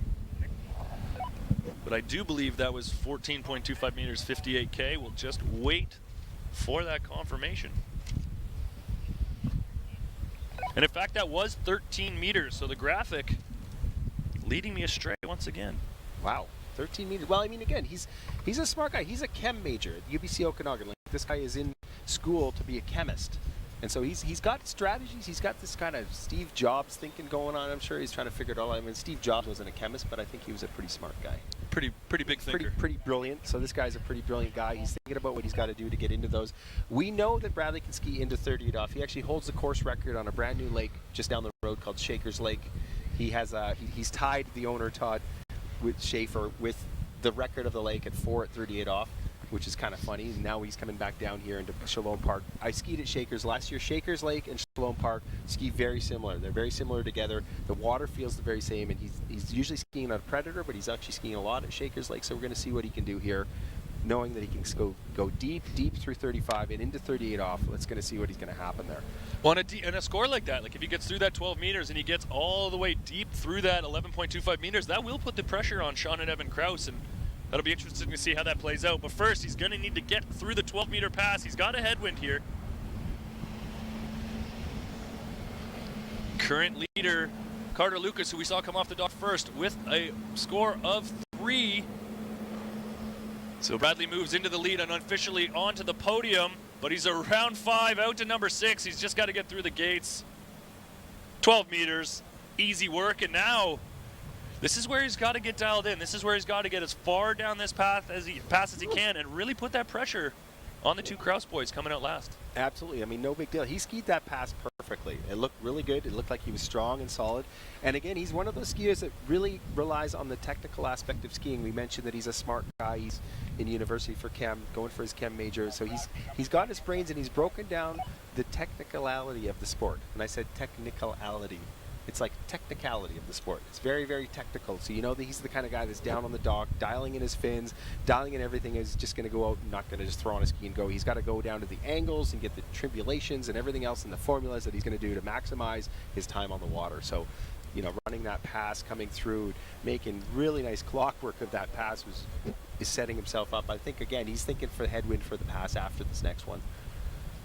B: But I do believe that was 14.25 meters, 58K. We'll just wait for that confirmation. And in fact, that was 13 meters. So the graphic leading me astray once again.
C: Wow, 13 meters. Well, I mean, again, he's a smart guy. He's a chem major at UBC Okanagan. Like, this guy is in school to be a chemist, and so he's got strategies. He's got this kind of Steve Jobs thinking going on. I'm sure he's trying to figure it all out. I mean, Steve Jobs wasn't a chemist, but I think he was a pretty smart guy.
B: Pretty big thinker.
C: Pretty brilliant. So this guy's a pretty brilliant guy. He's thinking about what he's got to do to get into those. We know that Bradley can ski into 38 off. He actually holds the course record on a brand new lake just down the road called Shakers Lake. He has he's tied the owner Todd with Schaefer with the record of the lake at 4 at 38 off, which is kind of funny. And now he's coming back down here into Shalom Park. I skied at Shakers last year. Shakers Lake and Shalom Park ski very similar. They're very similar together. The water feels the very same, and he's usually skiing on a Predator, but he's actually skiing a lot at Shakers Lake. So we're going to see what he can do here, knowing that he can go deep through 35 and into 38 off. Let's going to see what he's going to happen there.
B: Well, and a score like that, like if he gets through that 12 meters and he gets all the way deep through that 11.25 meters, that will put the pressure on Sean and Evan Krause, and that'll be interesting to see how that plays out. But first, he's going to need to get through the 12-meter pass. He's got a headwind here. Current leader, Carter Lucas, who we saw come off the dock first, with a score of 3. So Bradley moves into the lead and unofficially onto the podium, but he's around 5 out to number 6. He's just got to get through the gates. 12 meters, easy work, and now this is where he's got to get dialed in. This is where he's got to get as far down this path as he can and really put that pressure on the 2 Krause boys coming out last.
C: Absolutely. I mean, no big deal. He skied that pass perfectly. perfectly. It looked really good. It looked like he was strong and solid. And again, he's one of those skiers that really relies on the technical aspect of skiing. We mentioned that he's a smart guy. He's in university for chem, going for his chem major. So he's got his brains, and he's broken down the technicality of the sport. And I said technicality. It's like technicality of the sport. It's very, very technical. So you know that he's the kind of guy that's down on the dock, dialing in his fins, dialing in everything. Is just going to go out and not going to just throw on a ski and go. He's got to go down to the angles and get the tribulations and everything else and the formulas that he's going to do to maximize his time on the water. So, you know, running that pass, coming through, making really nice clockwork of that pass is setting himself up. I think, again, he's thinking for the headwind for the pass after this next one.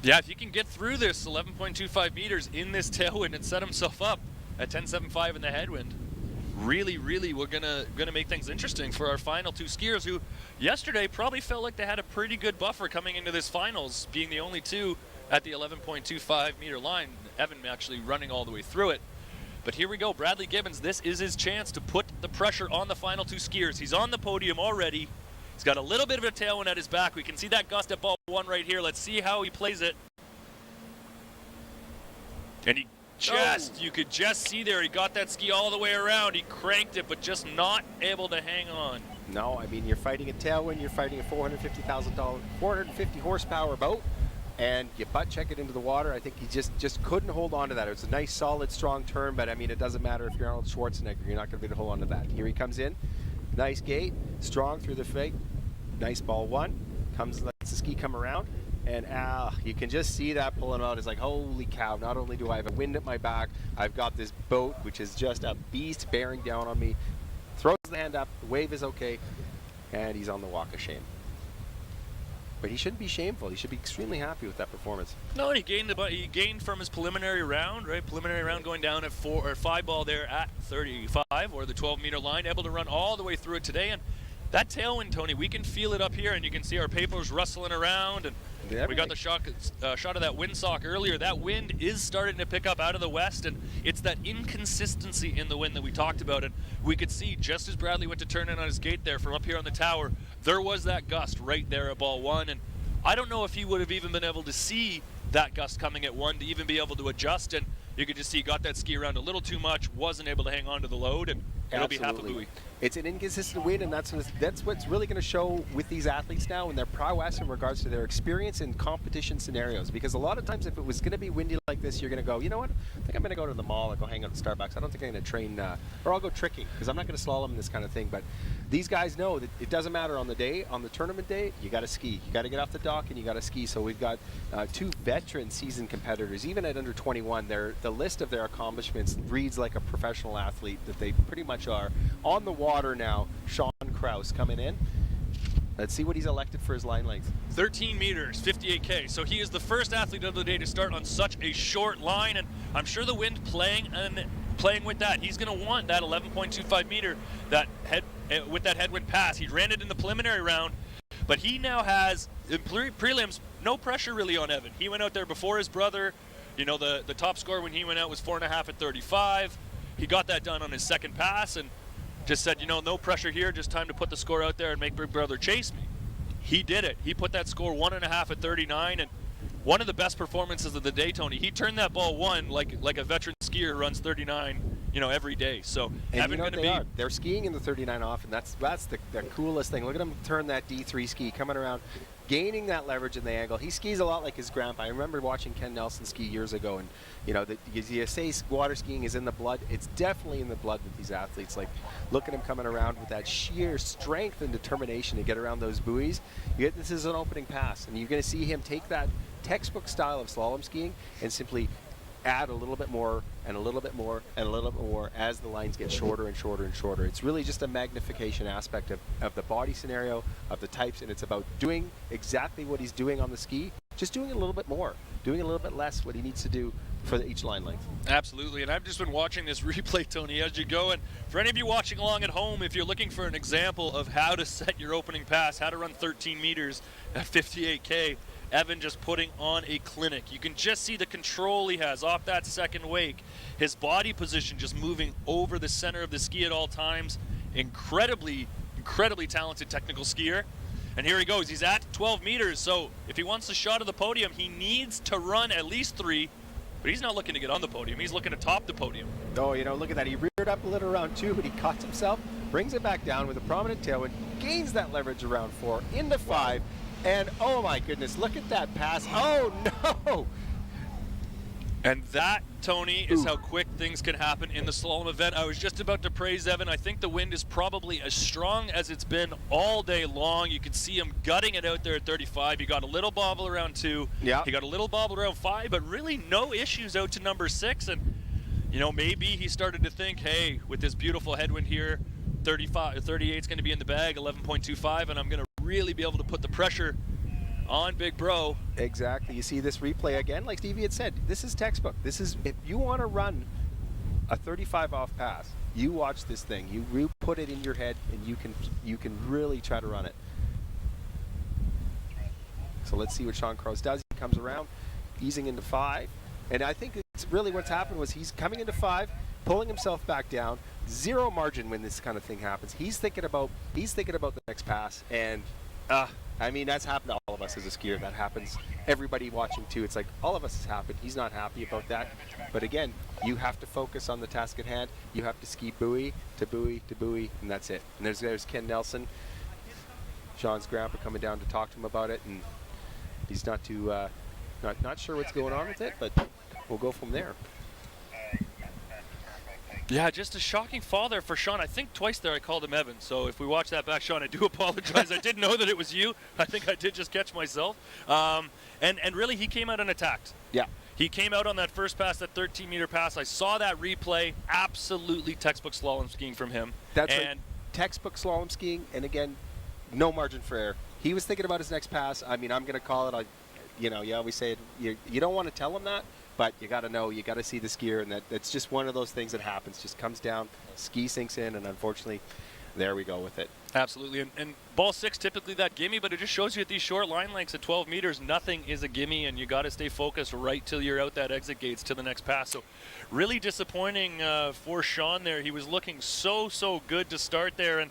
B: Yeah, if he can get through this 11.25 meters in this tailwind and set himself up at 10.75 in the headwind, really, we're gonna make things interesting for our final two skiers, who yesterday probably felt like they had a pretty good buffer coming into this finals, being the only two at the 11.25 meter line. Evan actually running all the way through it. But here we go, Bradley Gibbons. This is his chance to put the pressure on the final two skiers. He's on the podium already. He's got a little bit of a tailwind at his back. We can see that gust at ball one right here. Let's see how he plays it. And he you could just see there, he got that ski all the way around. He cranked it, but just not able to hang on.
C: No, I mean, you're fighting a tailwind, you're fighting a $450 horsepower boat, and you butt check it into the water. I think he just couldn't hold on to that. It was a nice, solid, strong turn, but I mean, it doesn't matter if you're Arnold Schwarzenegger, you're not going to be able to hold on to that. Here he comes in, nice gate, strong through the fake, nice ball one, lets the ski come around. And you can just see that pulling out. It's like, holy cow, not only do I have a wind at my back, I've got this boat, which is just a beast bearing down on me. Throws the hand up, the wave is okay, and he's on the walk of shame. But he shouldn't be shameful. He should be extremely happy with that performance.
B: No, he gained from his preliminary round, right? Preliminary round going down at 5 ball there at 35, or the 12-meter line, able to run all the way through it today. And that tailwind, Tony, we can feel it up here, and you can see our papers rustling around, and we got the shot of that windsock earlier. That wind is starting to pick up out of the west, and it's that inconsistency in the wind that we talked about. And we could see, just as Bradley went to turn in on his gate there from up here on the tower, there was that gust right there at ball one. And I don't know if he would have even been able to see that gust coming at one to even be able to adjust. And you could just see he got that ski around a little too much, wasn't able to hang on to the load, and it'll be half a buoy.
C: It's an inconsistent wind, and that's what's really going to show with these athletes now in their prowess in regards to their experience in competition scenarios. Because a lot of times if it was going to be windy like this, you're going to go, you know what, I think I'm going to go to the mall or go hang out at Starbucks. I don't think I'm going to train, or I'll go tricking, because I'm not going to slalom this kind of thing. But these guys know that it doesn't matter on the day, on the tournament day, you got to ski. You got to get off the dock and you got to ski. So we've got two veteran seasoned competitors, even at under 21. The list of their accomplishments reads like a professional athlete that they pretty much are. On the water now, Evan Krause coming in. Let's see what he's elected for his line length.
B: 13 meters, 58K. So he is the first athlete of the day to start on such a short line, and I'm sure the wind playing with that. He's going to want that 11.25 meter with that headwind pass. He ran it in the preliminary round, but he now has, in prelims, no pressure really on Evan. He went out there before his brother. You know, the top score when he went out was 4.5 at 35. He got that done on his second pass and just said, you know, no pressure here, just time to put the score out there and make big brother chase me. He did it. He put that score 1.5 at 39, and one of the best performances of the day, Tony. He turned that ball one like a veteran skier runs 39, you know, every day. So
C: and Evan they're skiing in the 39 off, and that's the coolest thing. Look at him turn that D3 ski coming around, gaining that leverage in the angle. He skis a lot like his grandpa. I remember watching Ken Nelson ski years ago, and you know, you say water skiing is in the blood. It's definitely in the blood with these athletes. Like, look at him coming around with that sheer strength and determination to get around those buoys. This is an opening pass, and you're going to see him take that textbook style of slalom skiing and simply add a little bit more and a little bit more and a little bit more as the lines get shorter and shorter and shorter. It's really just a magnification aspect of the body scenario, of the types, and it's about doing exactly what he's doing on the ski, just doing a little bit more, doing a little bit less what he needs to do for each line length.
B: Absolutely, and I've just been watching this replay, Tony, as you go, and for any of you watching along at home, if you're looking for an example of how to set your opening pass, how to run 13 meters at 58K, Evan just putting on a clinic. You can just see the control he has off that second wake. His body position just moving over the center of the ski at all times. Incredibly talented technical skier. And here he goes. He's at 12 meters. So if he wants a shot of the podium, he needs to run at least 3 But he's not looking to get on the podium. He's looking to top the podium.
C: Oh, you know, look at that. He reared up a little around 2, but he caught himself, brings it back down with a prominent tailwind, gains that leverage around 4, into 5, and oh my goodness, look at that pass. Oh no!
B: And that, Tony, is how quick things can happen in the slalom event. I was just about to praise Evan. I think the wind is probably as strong as it's been all day long. You can see him gutting it out there at 35. He got a little bobble around 2.
C: Yeah.
B: He got a little bobble around 5, but really no issues out to number 6. And, you know, maybe he started to think, hey, with this beautiful headwind here, 38 is going to be in the bag, 11.25, and I'm going to really be able to put the pressure on Big Bro.
C: Exactly. You see this replay again, like Stevie had said, this is textbook. This is, if you want to run a 35 off pass, you watch this thing. You put it in your head, and you can really try to run it. So let's see what Sean Krause does. He comes around, easing into 5, and I think it's really what's happened was he's coming into 5, pulling himself back down. Zero margin when this kind of thing happens. He's thinking about the next pass, and I mean, that's happened to all of us as a skier. That happens. Everybody watching too. It's like all of us has happened. He's not happy about that. But again, you have to focus on the task at hand. You have to ski buoy to buoy to buoy, and that's it. And there's Ken Nelson, Sean's grandpa, coming down to talk to him about it, and he's not too not sure what's going on with it, but we'll go from there.
B: Yeah, just a shocking fall there for Sean. I think twice there I called him Evan. So if we watch that back, Sean, I do apologize. I didn't know that it was you. I think I did just catch myself. And really, he came out unattacked.
C: Yeah.
B: He came out on that first pass, that 13-meter pass. I saw that replay. Absolutely textbook slalom skiing from him.
C: That's right. Textbook slalom skiing, and again, no margin for error. He was thinking about his next pass. I mean, I'm going to call it. You always say it, you don't want to tell him that. But you got to know, you got to see the skier, and that's just one of those things that happens. Just comes down, ski sinks in, and unfortunately, there we go with it.
B: Absolutely. And ball 6, typically that gimme, but it just shows you at these short line lengths at 12 meters, nothing is a gimme, and you got to stay focused right till you're out that exit gates to the next pass. So really disappointing for Sean there. He was looking so good to start there, and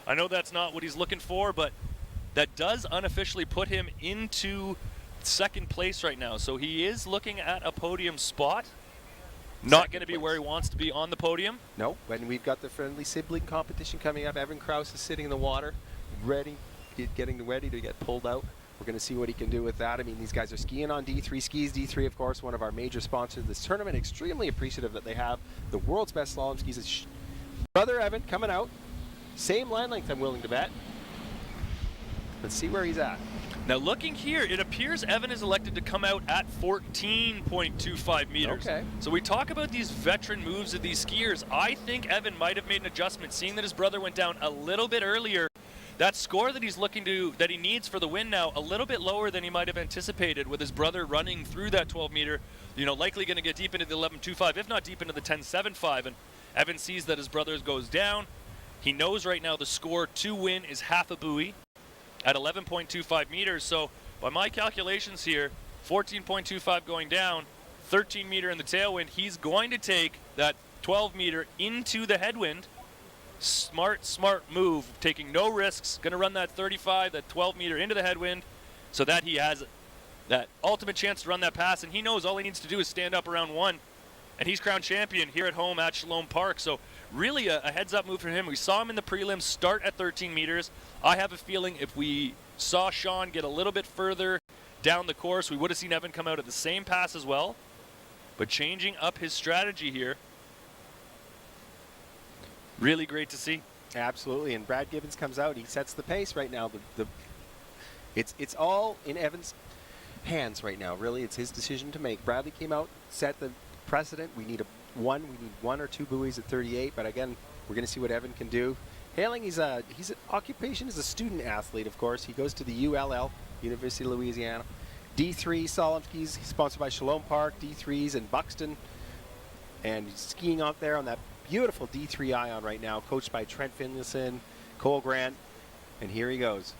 B: I know that's not what he's looking for, but that does unofficially put him into second place right now, so he is looking at a podium spot. Not going to be where he wants to be on the podium.
C: No, and we've got the friendly sibling competition coming up. Evan Krause is sitting in the water, getting ready to get pulled out. We're going to see what he can do with that. I mean, these guys are skiing on D3 skis. D3, of course, one of our major sponsors of this tournament. Extremely appreciative that they have the world's best slalom skis. Brother Evan coming out, same line length, I'm willing to bet. Let's see where he's at.
B: Now looking here, it appears Evan is elected to come out at 14.25 meters. Okay. So we talk about these veteran moves of these skiers. I think Evan might have made an adjustment, seeing that his brother went down a little bit earlier. That score that he's looking to, that he needs for the win now, a little bit lower than he might have anticipated, with his brother running through that 12 meter, likely going to get deep into the 11.25, if not deep into the 10.75. And Evan sees that his brother goes down. He knows right now the score to win is half a buoy at 11.25 meters. So by my calculations here, 14.25 going down, 13 meter in the tailwind. He's going to take that 12 meter into the headwind. Smart move, taking no risks. Going to run that 35, that 12 meter into the headwind, so that he has that ultimate chance to run that pass. And he knows all he needs to do is stand up around 1. And he's crowned champion here at home at Shalom Park. So really a heads-up move for him. We saw him in the prelims start at 13 meters. I have a feeling if we saw Sean get a little bit further down the course, we would have seen Evan come out at the same pass as well. But changing up his strategy here, really great to see.
C: Absolutely, and Brad Gibbons comes out. He sets the pace right now. It's all in Evan's hands right now. Really, it's his decision to make. Bradley came out, set the precedent. We need one or two buoys at 38, but again, we're going to see what Evan can do. Hailing, he's an occupation as a student athlete, of course. He goes to the ULL, University of Louisiana. D3 slalom skis, sponsored by Shalom Park. D3s in Buxton, and he's skiing out there on that beautiful D3 Ion right now, coached by Trent Finlayson, Cole Grant, and here he goes.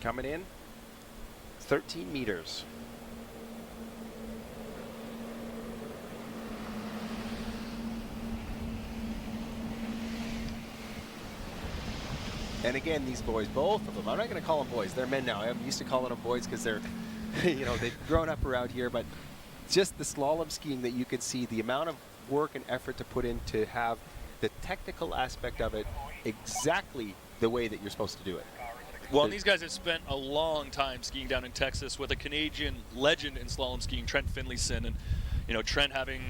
C: Coming in, 13 meters. And again, these boys, both of them, I'm not going to call them boys. They're men now. I'm used to calling them boys because they're, they've grown up around here. But just the slalom skiing that you could see, the amount of work and effort to put in to have the technical aspect of it exactly the way that you're supposed to do it.
B: Well, and these guys have spent a long time skiing down in Texas with a Canadian legend in slalom skiing, Trent Finlayson. And, you know, Trent having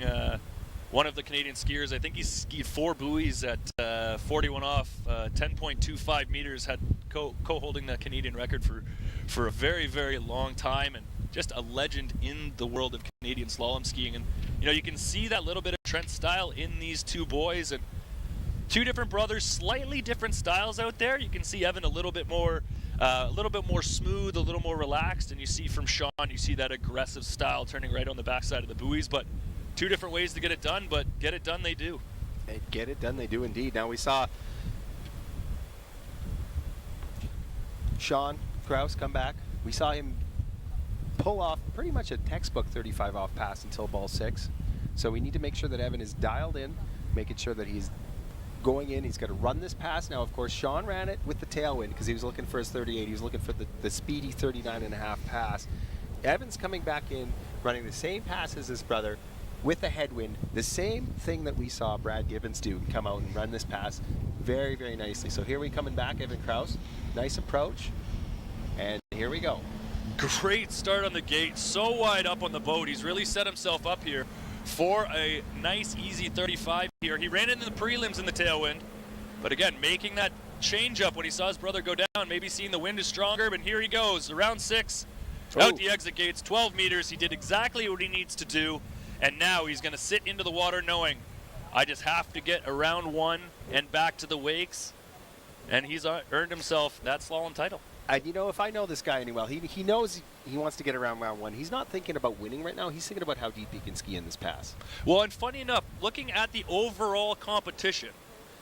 B: one of the Canadian skiers, I think he skied 4 buoys at 41 off, 10.25 meters, had co-holding the Canadian record for a very, very long time, and just a legend in the world of Canadian slalom skiing. And, you know, you can see that little bit of Trent style in these two boys, and two different brothers, slightly different styles out there. You can see Evan a little bit more smooth, a little more relaxed, and you see from Sean, you see that aggressive style turning right on the backside of the buoys. But two different ways to get it done, but get it done they do.
C: And get it done they do indeed. Now we saw Sean Krause come back. We saw him pull off pretty much a textbook 35 off pass until ball 6. So we need to make sure that Evan is dialed in, making sure that he's going in. He's got to run this pass. Now, of course, Sean ran it with the tailwind because he was looking for his 38. He was looking for the speedy 39.5 pass. Evan's coming back in, running the same pass as his brother with a headwind. The same thing that we saw Brad Gibbons do, come out and run this pass very, very nicely. So here we coming back, Evan Krause. Nice approach. And here we go.
B: Great start on the gate. So wide up on the boat. He's really set himself up here for a nice, easy 35 here. He ran into the prelims in the tailwind, but again, making that change up when he saw his brother go down, maybe seeing the wind is stronger, but here he goes, around 6, out the exit gates, 12 meters. He did exactly what he needs to do, and now he's going to sit into the water knowing, I just have to get around 1 and back to the wakes, and he's earned himself that slalom title.
C: And, you know, if I know this guy any well, he knows he wants to get around round 1. He's not thinking about winning right now. He's thinking about how deep he can ski in this pass.
B: Well, and funny enough, looking at the overall competition,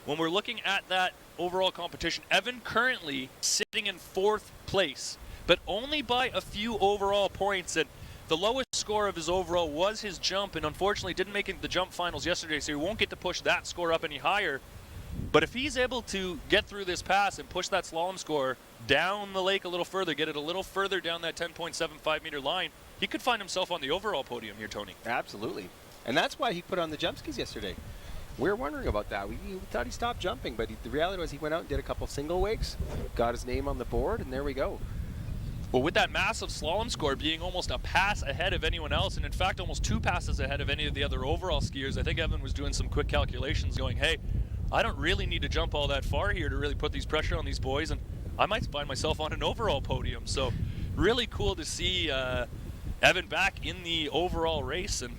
B: when we're looking at that overall competition, Evan currently sitting in 4th place, but only by a few overall points. And the lowest score of his overall was his jump, and unfortunately didn't make it to the jump finals yesterday, so he won't get to push that score up any higher. But if he's able to get through this pass and push that slalom score down the lake a little further, get it a little further down that 10.75 meter line, he could find himself on the overall podium here, Tony.
C: Absolutely. And that's why he put on the jump skis yesterday. We were wondering about that. We thought he stopped jumping, but the reality was he went out and did a couple single wakes, got his name on the board, and there we go.
B: Well, with that massive slalom score being almost a pass ahead of anyone else, and in fact almost 2 passes ahead of any of the other overall skiers, I think Evan was doing some quick calculations going, hey, I don't really need to jump all that far here to really put these pressure on these boys, and I might find myself on an overall podium. So really cool to see Evan back in the overall race, and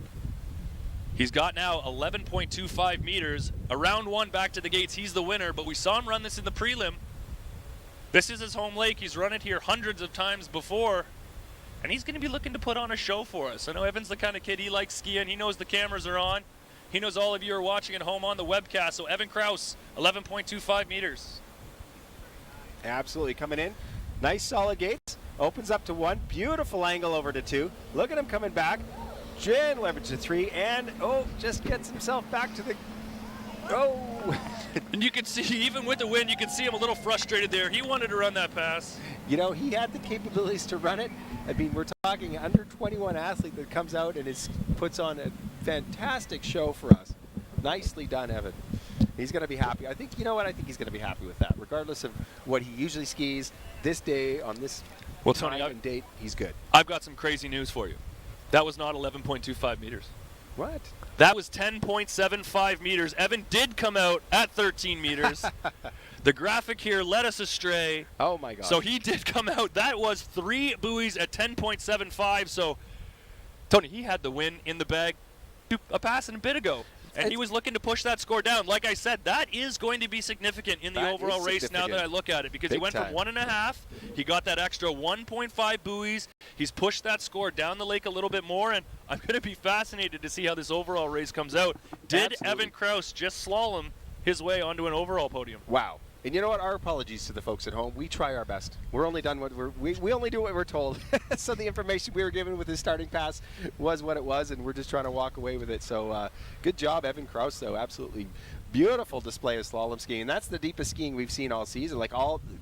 B: he's got now 11.25 meters. Around 1 back to the gates, he's the winner, but we saw him run this in the prelim. This is his home lake. He's run it here hundreds of times before, and he's going to be looking to put on a show for us. I know Evan's the kind of kid, he likes skiing. He knows the cameras are on. He knows all of you are watching at home on the webcast. So Evan Krause, 11.25 meters.
C: Absolutely coming in. Nice solid gates. Opens up to 1. Beautiful angle over to 2. Look at him coming back. Jen leverage to 3. And, just gets himself back to the...
B: And you can see, even with the wind, you can see him a little frustrated there. He wanted to run that pass.
C: You know, he had the capabilities to run it. I mean, we're talking under 21 athlete that comes out and puts on a fantastic show for us. Nicely done, Evan. He's going to be happy. I think he's going to be happy with that. Regardless of what he usually skis, this day, on this time and date, he's good.
B: I've got some crazy news for you. That was not 11.25 meters.
C: What?
B: That was 10.75 meters. Evan did come out at 13 meters. The graphic here led us astray.
C: Oh, my God.
B: So he did come out. That was 3 buoys at 10.75. So, Tony, he had the win in the bag a pass and a bit ago. And he was looking to push that score down. Like I said, that is going to be significant in the overall race now that I look at it, because he went from 1.5. He got that extra 1.5 buoys. He's pushed that score down the lake a little bit more, and I'm going to be fascinated to see how this overall race comes out. Did Evan Krause just slalom his way onto an overall podium?
C: Wow. And you know what? Our apologies to the folks at home. We try our best. We're only done what we only do what we're told. So the information we were given with his starting pass was what it was, and we're just trying to walk away with it. So good job, Evan Krause, though. Absolutely beautiful display of slalom skiing. And that's the deepest skiing we've seen all season. Like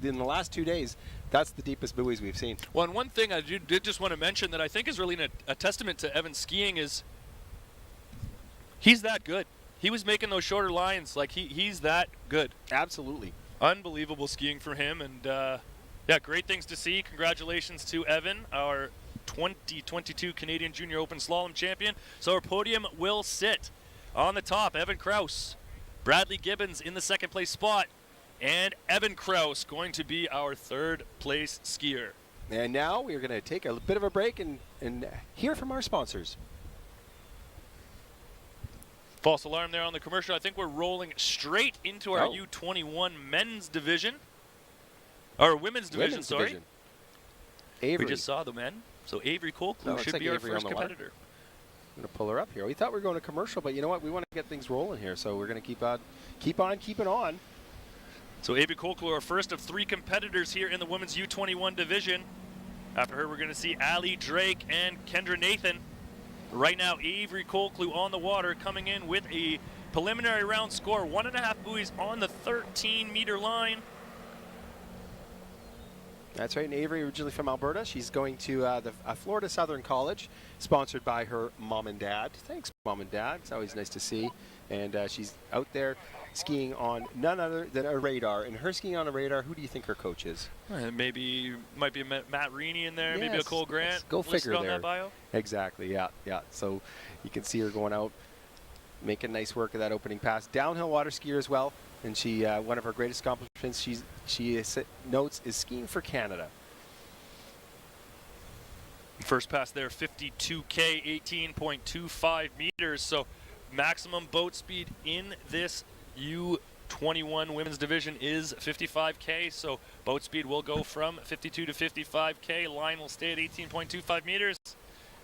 C: in the last 2 days, that's the deepest buoys we've seen.
B: Well, and one thing I did just want to mention that I think is really a testament to Evan's skiing is he's that good. He was making those shorter lines. Like he's that good.
C: Absolutely.
B: Unbelievable skiing for him, and yeah, great things to see. Congratulations to Evan, our 2022 Canadian Junior Open Slalom champion. So our podium will sit on the top. Evan Krause, Bradley Gibbons in the second place spot, and Evan Krause going to be our third place skier.
C: And now we're going to take a bit of a break and hear from our sponsors.
B: False alarm there on the commercial. I think we're rolling straight into our U21 men's division. Or women's division, sorry.
C: Avery.
B: We just saw the men. So Avery Colclew should be our first competitor.
C: I'm going to pull her up here. We thought we were going to commercial, but you know what? We want to get things rolling here, so we're going to keep on keeping on.
B: So Avery Colclew, our first of 3 competitors here in the women's U21 division. After her, we're going to see Allie Drake and Kendra Nathan. Right now, Avery Colclew on the water, coming in with a preliminary round score, 1.5 buoys on the 13-meter line.
C: That's right, and Avery, originally from Alberta. She's going to Florida Southern College, sponsored by her mom and dad. Thanks, mom and dad. It's always nice to see. And she's out there skiing on none other than a radar. And her skiing on a radar, who do you think her coach is?
B: Maybe might be a Matt Reaney in there,
C: yes,
B: maybe a Cole Grant.
C: Go figure
B: on
C: there.
B: That bio.
C: Exactly, yeah. So you can see her going out, making nice work of that opening pass. Downhill water skier as well. And she, one of her greatest accomplishments, she notes, is skiing for Canada.
B: First pass there, 52K, 18.25 meters. So maximum boat speed in this U21 women's division is 55K. So boat speed will go from 52 to 55K. Line will stay at 18.25 meters.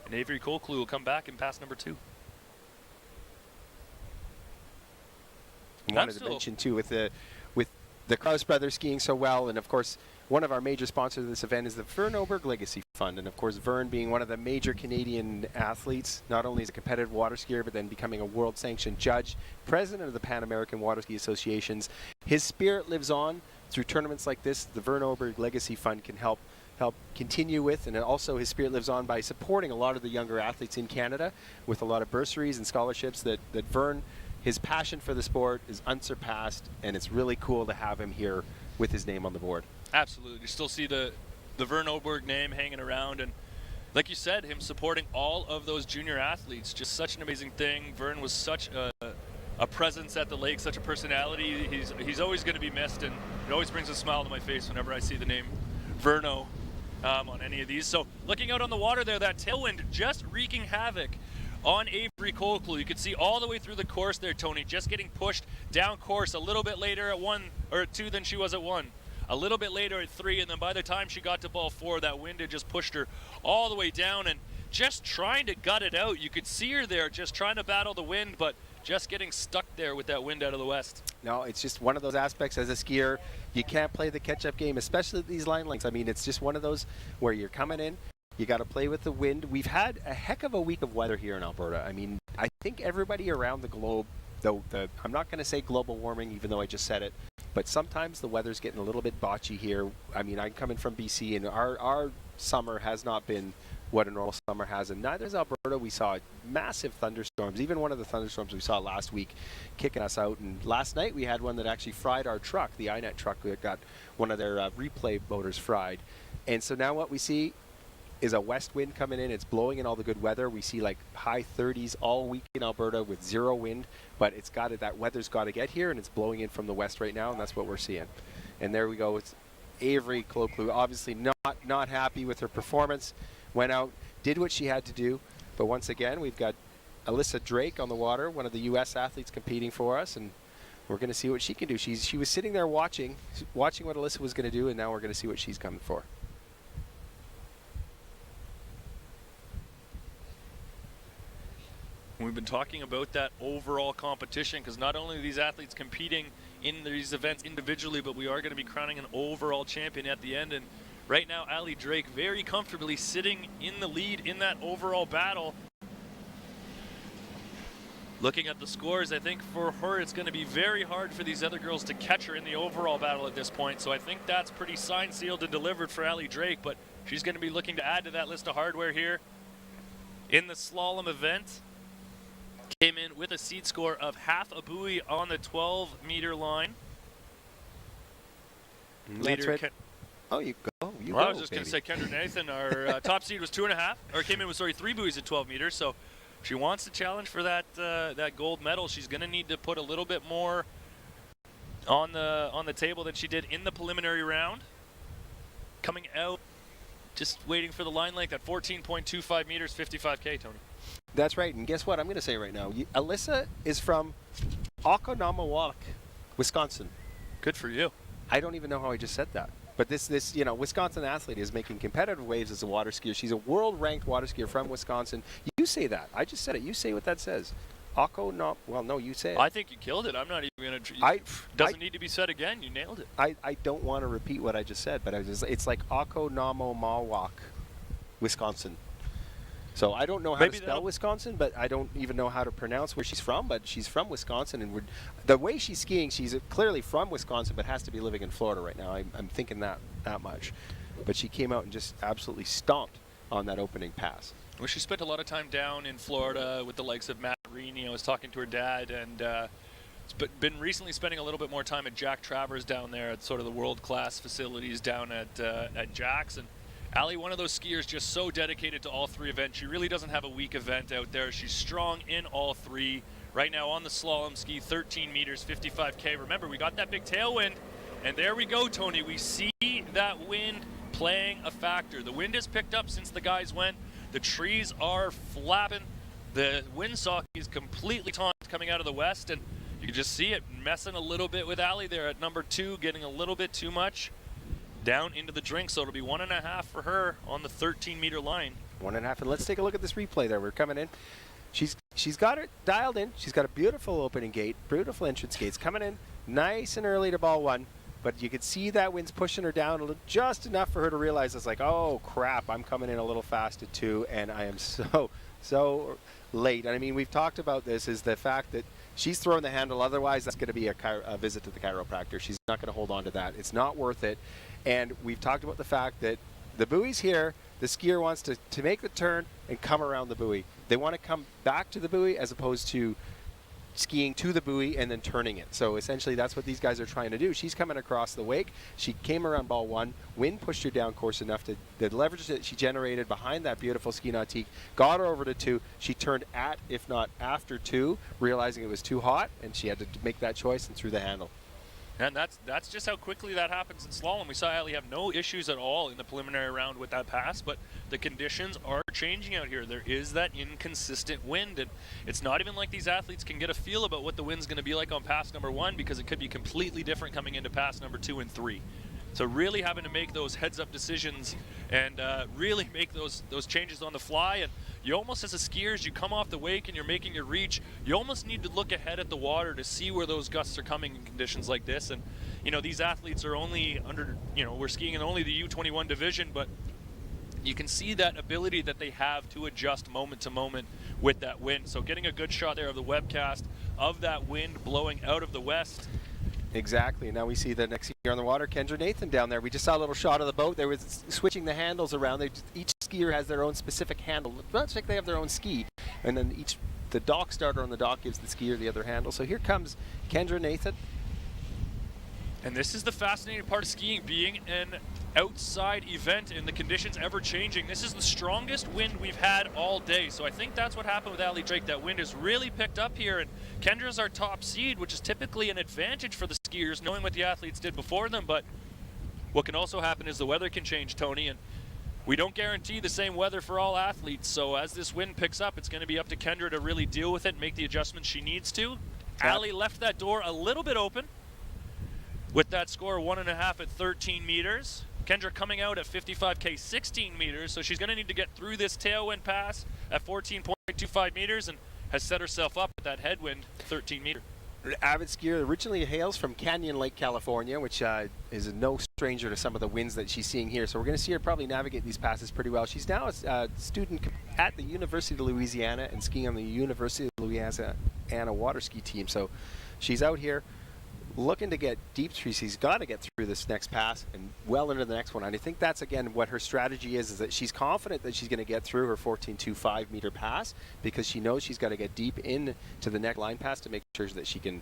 B: And Avery Colclew will come back in pass number 2.
C: I wanted to mention too, with the Krause brothers skiing so well, and of course one of our major sponsors of this event is the Vern Oberg Legacy Fund, and of course Vern being one of the major Canadian athletes, not only as a competitive water skier but then becoming a world sanctioned judge, president of the Pan American Water Ski Associations. His spirit lives on through tournaments like this. The Vern Oberg Legacy Fund can help continue with, and also his spirit lives on by supporting a lot of the younger athletes in Canada with a lot of bursaries and scholarships that Vern. His passion for the sport is unsurpassed, and it's really cool to have him here with his name on the board.
B: Absolutely. You still see the Vern Oberg name hanging around, and like you said, him supporting all of those junior athletes, just such an amazing thing. Vern was such a presence at the lake, such a personality. He's always going to be missed, and it always brings a smile to my face whenever I see the name Verno on any of these. So looking out on the water there, that tailwind just wreaking havoc on Avery Colclew. You could see all the way through the course there, Tony, just getting pushed down course a little bit later at 1 or at 2 than she was at 1. A little bit later at 3, and then by the time she got to ball 4, that wind had just pushed her all the way down and just trying to gut it out. You could see her there just trying to battle the wind, but just getting stuck there with that wind out of the west.
C: No, it's just one of those aspects as a skier. You can't play the catch-up game, especially these line lengths. I mean, it's just one of those where you're coming in, you got to play with the wind. We've had a heck of a week of weather here in Alberta. I mean, I think everybody around the globe, though I'm not going to say global warming, even though I just said it, but sometimes the weather's getting a little bit botchy here. I mean, I'm coming from BC, and our summer has not been what a normal summer has, and neither is Alberta. We saw massive thunderstorms, even one of the thunderstorms we saw last week kicking us out. And last night we had one that actually fried our truck, the INET truck, that got one of their replay motors fried. And so now what we see is a west wind coming in. It's blowing in all the good weather. We see like high 30s all week in Alberta with zero wind, but it's got to, that weather's got to get here, and it's blowing in from the west right now, and that's what we're seeing. And there we go. It's Avery Colclew, obviously not happy with her performance. Went out, did what she had to do, but once again we've got Alyssa Drake on the water, one of the U.S. athletes competing for us, and we're going to see what she can do. She was sitting there watching what Alyssa was going to do, and now we're going to see what she's coming for.
B: we've been talking about that overall competition, because not only are these athletes competing in these events individually, but we are going to be crowning an overall champion at the end. And right now, Allie Drake very comfortably sitting in the lead in that overall battle. Looking at the scores, I think for her it's going to be very hard for these other girls to catch her in the overall battle at this point. So I think that's pretty signed, sealed, and delivered for Allie Drake, but she's going to be looking to add to that list of hardware here. In the slalom event, came in with a seed score of half a buoy on the 12-meter line.
C: That's right. Oh, you go.
B: I was just going to say Kendra Nathan, our top seed was 2.5, or came in with 3 buoys at 12 meters. So she wants to challenge for that that gold medal. She's going to need to put a little bit more on the table than she did in the preliminary round. Coming out, just waiting for the line length at 14.25 meters, 55K, Tony.
C: That's right. And guess what I'm going to say right now? Alyssa is from Oconomowoc, Wisconsin.
B: Good for you.
C: I don't even know how I just said that. But this Wisconsin athlete is making competitive waves as a water skier. She's a world-ranked water skier from Wisconsin. You say that. I just said it. You say what that says. Well, no, you say it.
B: I think you killed it. I'm not even going to. Doesn't need to be said again. You nailed it.
C: I don't want to repeat what I just said, but it's like Oconomowoc, Wisconsin. So I don't know how to spell Wisconsin, but I don't even know how to pronounce where she's from. But she's from Wisconsin, and the way she's skiing, she's clearly from Wisconsin, but has to be living in Florida right now. I'm thinking that much. But she came out and just absolutely stomped on that opening pass.
B: Well, she spent a lot of time down in Florida with the likes of Matt Rini. I was talking to her dad, and been recently spending a little bit more time at Jack Travers down there at sort of the world-class facilities down at Jack's. And Allie, one of those skiers just so dedicated to all 3 events. She really doesn't have a weak event out there. She's strong in all 3. Right now on the slalom ski, 13 meters, 55K. Remember, we got that big tailwind, and there we go, Tony. We see that wind playing a factor. The wind has picked up since the guys went. The trees are flapping. The windsock is completely taunt coming out of the west, and you can just see it messing a little bit with Allie there at number 2, getting a little bit too much down into the drink. So it'll be 1.5 for her on the 13-meter line.
C: 1.5, and let's take a look at this replay there. We're coming in. She's got it dialed in. She's got a beautiful opening gate, beautiful entrance gates coming in nice and early to ball 1. But you could see that wind's pushing her down just enough for her to realize it's like, oh crap, I'm coming in a little fast at 2, and I am so late. And I mean, we've talked about this, is the fact that she's throwing the handle. Otherwise, that's going to be a visit to the chiropractor. She's not going to hold on to that. It's not worth it. And we've talked about the fact that the buoy's here. The skier wants to make the turn and come around the buoy. They want to come back to the buoy as opposed to skiing to the buoy and then turning it. So essentially that's what these guys are trying to do. She's coming across the wake. She came around ball 1. Wind pushed her down course enough to the leverage that she generated behind that beautiful ski nautique got her over to 2. She turned at, if not after 2, realizing it was too hot, and she had to make that choice and threw the handle.
B: And that's just how quickly that happens in slalom. We saw Allie have no issues at all in the preliminary round with that pass, but the conditions are changing out here. There is that inconsistent wind, and it's not even like these athletes can get a feel about what the wind's going to be like on pass number 1, because it could be completely different coming into pass number 2 and 3. So really having to make those heads-up decisions and really make those changes on the fly. And you almost, as a skier, as you come off the wake and you're making your reach, you almost need to look ahead at the water to see where those gusts are coming in conditions like this. And, you know, these athletes are only under, you know, we're skiing in only the U21 division, but you can see that ability that they have to adjust moment to moment with that wind. So getting a good shot there of the webcast of that wind blowing out of the west.
C: Exactly. Now we see the next skier on the water, Kendra Nathan, down there. We just saw a little shot of the boat. They were switching the handles around. Each skier has their own specific handle. It's like they have their own ski. And then the dock starter on the dock gives the skier the other handle. So here comes Kendra Nathan.
B: And this is the fascinating part of skiing, being an outside event and the conditions ever changing. This is the strongest wind we've had all day. So I think that's what happened with Allie Drake. That wind has really picked up here, and Kendra's our top seed, which is typically an advantage for the skiers, knowing what the athletes did before them. But what can also happen is the weather can change, Tony, and we don't guarantee the same weather for all athletes. So as this wind picks up, it's going to be up to Kendra to really deal with it and make the adjustments she needs to. Allie left that door a little bit open with that score 1.5 at 13 meters. Kendra coming out at 55K, 16 meters, so she's going to need to get through this tailwind pass at 14.25 meters, and has set herself up at that headwind 13 meter.
C: Avid skier, originally hails from Canyon Lake, California, which is no stranger to some of the winds that she's seeing here. So we're going to see her probably navigate these passes pretty well. She's now a student at the University of Louisiana and skiing on the University of Louisiana water ski team. So she's out here looking to get deep. She's got to get through this next pass and well into the next one. And I think that's, again, what her strategy is that she's confident that she's going to get through her 14.25 meter pass because she knows she's got to get deep into the next line pass to make sure that she can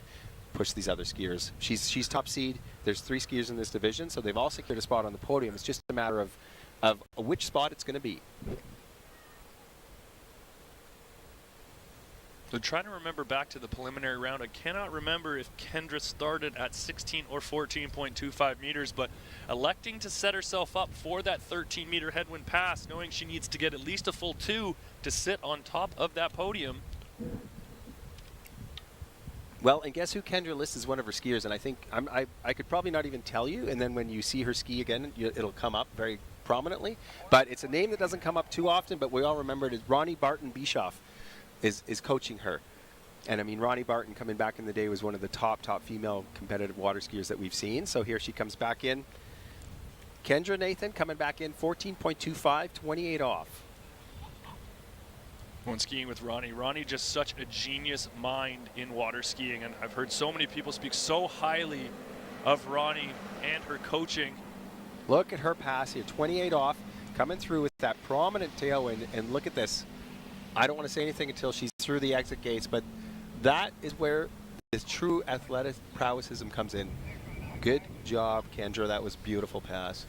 C: push these other skiers. She's top seed. There's 3 skiers in this division, so they've all secured a spot on the podium. It's just a matter of which spot it's going to be.
B: So trying to remember back to the preliminary round, I cannot remember if Kendra started at 16 or 14.25 meters, but electing to set herself up for that 13 meter headwind pass, knowing she needs to get at least a full 2 to sit on top of that podium.
C: Well, and guess who Kendra lists as one of her skiers? And I think I could probably not even tell you, and then when you see her ski again, it'll come up very prominently. But it's a name that doesn't come up too often, but we all remember it as Ronnie Barton Bischoff. Is coaching her. And I mean, Ronnie Barton coming back in the day was one of the top female competitive water skiers that we've seen. So here she comes back in. Kendra Nathan coming back in 14.25, 28 off.
B: When skiing with Ronnie. Ronnie just such a genius mind in water skiing, and I've heard so many people speak so highly of Ronnie and her coaching.
C: Look at her pass here, 28 off, coming through with that prominent tailwind, and look at this. I don't want to say anything until she's through the exit gates, but that is where this true athletic prowessism comes in. Good job, Kendra. That was a beautiful pass.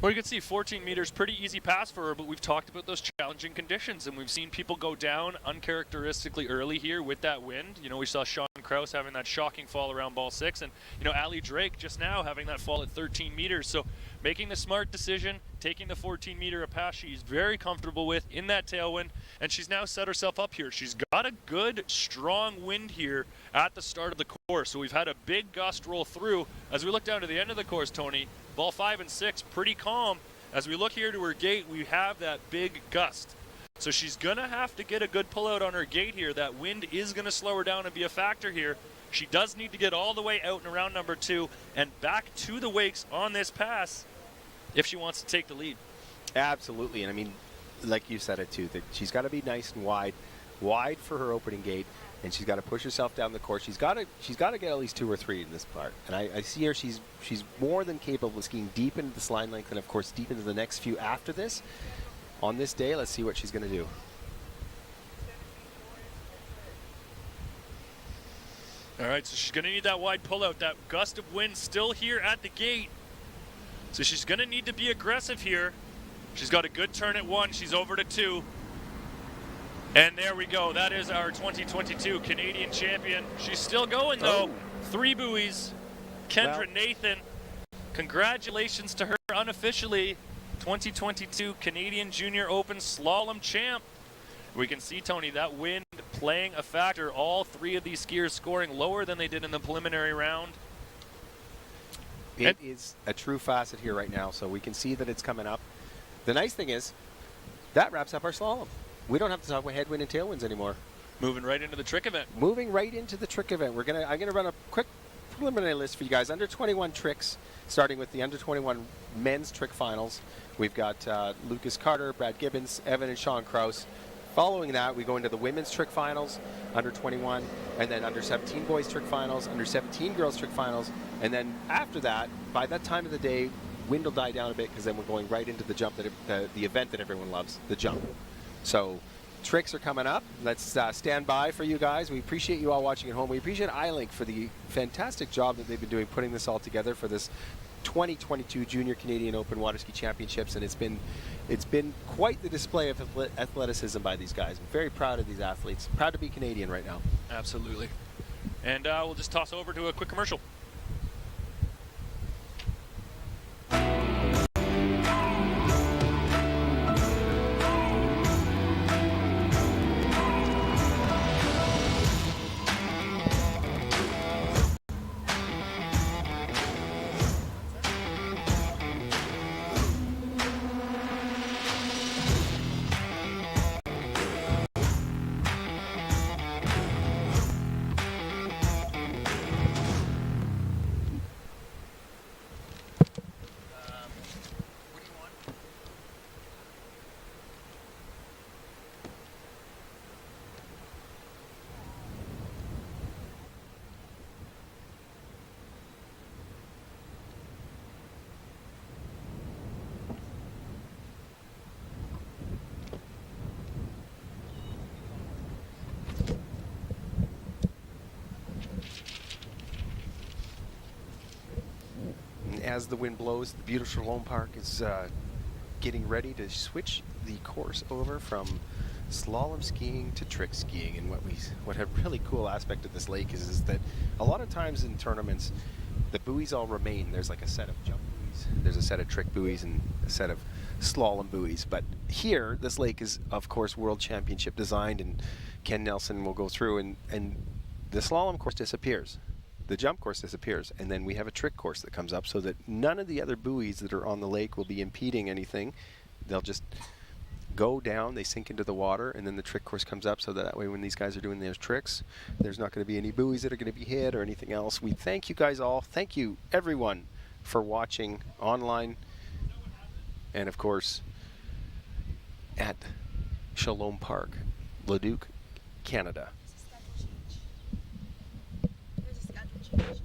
B: Well, you can see 14 meters, pretty easy pass for her, but we've talked about those challenging conditions, and we've seen people go down uncharacteristically early here with that wind. You know, we saw Sean Krause having that shocking fall around ball 6, and, you know, Allie Drake just now having that fall at 13 meters. So making the smart decision, taking the 14 meter a pass she's very comfortable with in that tailwind, and she's now set herself up here. She's got a good, strong wind here at the start of the course. So we've had a big gust roll through. As we look down to the end of the course, Tony, ball 5 and 6, pretty calm. As we look here to her gate, we have that big gust. So she's going to have to get a good pullout on her gate here. That wind is going to slow her down and be a factor here. She does need to get all the way out in round number 2 and back to the wakes on this pass if she wants to take the lead.
C: Absolutely, and I mean, like you said it too, that she's got to be nice and wide for her opening gate, and she's got to push herself down the course. She's got to get at least 2 or 3 in this part, and I see her. She's more than capable of skiing deep into this line length, and of course deep into the next few after this. On this day, let's see what she's going to do.
B: All right, so she's going to need that wide pullout. That gust of wind still here at the gate. So she's going to need to be aggressive here. She's got a good turn at 1. She's over to 2. And there we go. That is our 2022 Canadian champion. She's still going, though. 3 buoys. Kendra Nathan, congratulations to her unofficially. 2022 Canadian Junior Open Slalom champ. We can see, Tony, that wind playing a factor. All 3 of these skiers scoring lower than they did in the preliminary round.
C: It is a true facet here right now, so we can see that it's coming up. The nice thing is, that wraps up our slalom. We don't have to talk about headwind and tailwinds anymore.
B: Moving right into the trick event.
C: Moving right into the trick event. I'm gonna run a quick preliminary list for you guys. Under 21 tricks, starting with the under 21 men's trick finals. We've got Lucas Carter, Brad Gibbons, Evan and Sean Krause. Following that, we go into the women's trick finals, under 21, and then under 17 boys trick finals, under 17 girls trick finals, and then after that, by that time of the day, wind will die down a bit because then we're going right into the jump, the event that everyone loves, the jump. So tricks are coming up. Let's stand by for you guys. We appreciate you all watching at home. We appreciate iLink for the fantastic job that they've been doing putting this all together for this 2022 Junior Canadian Open Water Ski Championships, and it's been quite the display of athleticism by these guys. I'm very proud of these athletes. Proud to be Canadian right now.
B: Absolutely. And we'll just toss over to a quick commercial.
C: as the wind blows, the beautiful Shalom Park is getting ready to switch the course over from slalom skiing to trick skiing. And what a really cool aspect of this lake is that a lot of times in tournaments, the buoys all remain. There's like a set of jump buoys, there's a set of trick buoys, and a set of slalom buoys. But here, this lake is, of course, World Championship designed, and Ken Nelson will go through, and the slalom course disappears. The jump course disappears, and then we have a trick course that comes up so that none of the other buoys that are on the lake will be impeding anything. They'll just go down, they sink into the water, and then the trick course comes up so that way when these guys are doing their tricks, there's not going to be any buoys that are going to be hit or anything else. We thank you guys all. Thank you, everyone, for watching online and, of course, at Shalom Park, Leduc, Canada.
E: There's a schedule change.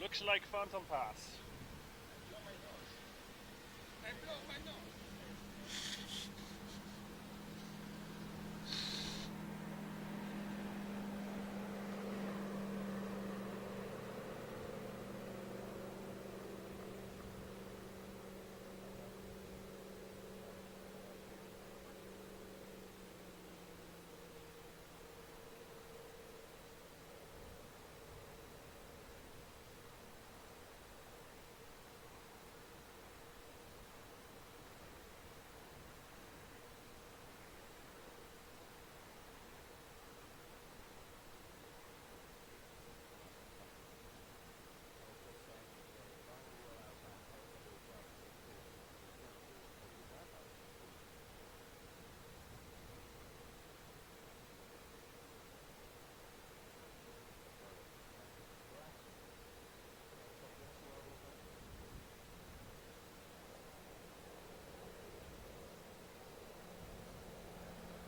B: Looks like Phantom Pass.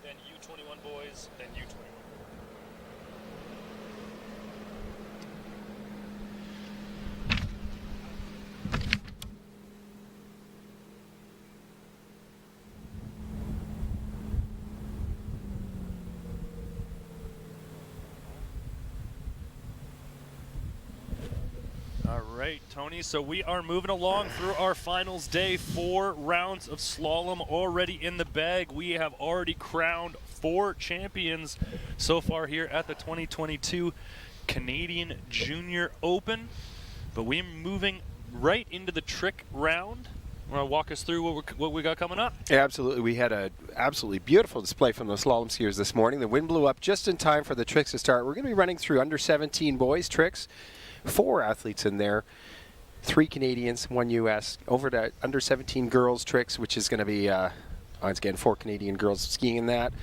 B: Then U21 boys, then U21. All right, Tony, so we are moving along through our finals day. 4 rounds of slalom already in the bag. We have already crowned 4 champions so far here at the 2022 Canadian Junior Open. But we're moving right into the trick round. Want to walk us through what we got coming up?
C: Yeah, absolutely. We had an absolutely beautiful display from the slalom skiers this morning. The wind blew up just in time for the tricks to start. We're going to be running through under 17 boys tricks. 4 athletes in there, 3 Canadians, 1 U.S. Over to under 17 girls tricks, which is going to be, once again, 4 Canadian girls skiing in that.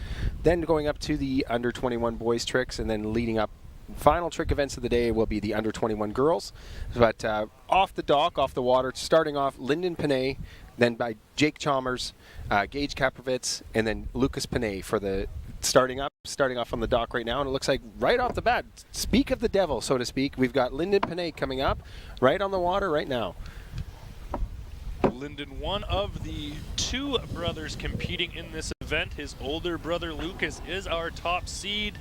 C: Then going up to the under 21 boys tricks, and then leading up, final trick events of the day will be the under 21 girls. But off the dock, off the water, starting off Lyndon Panay, then by Jake Chalmers, Gage Kapowitz, and then Lucas Panay for the starting off on the dock right now. And it looks like right off the bat, speak of the devil, so to speak, we've got Lyndon Panay coming up right on the water right now.
B: Lyndon, one of the 2 brothers competing in this event. His older brother Lucas is our top seed.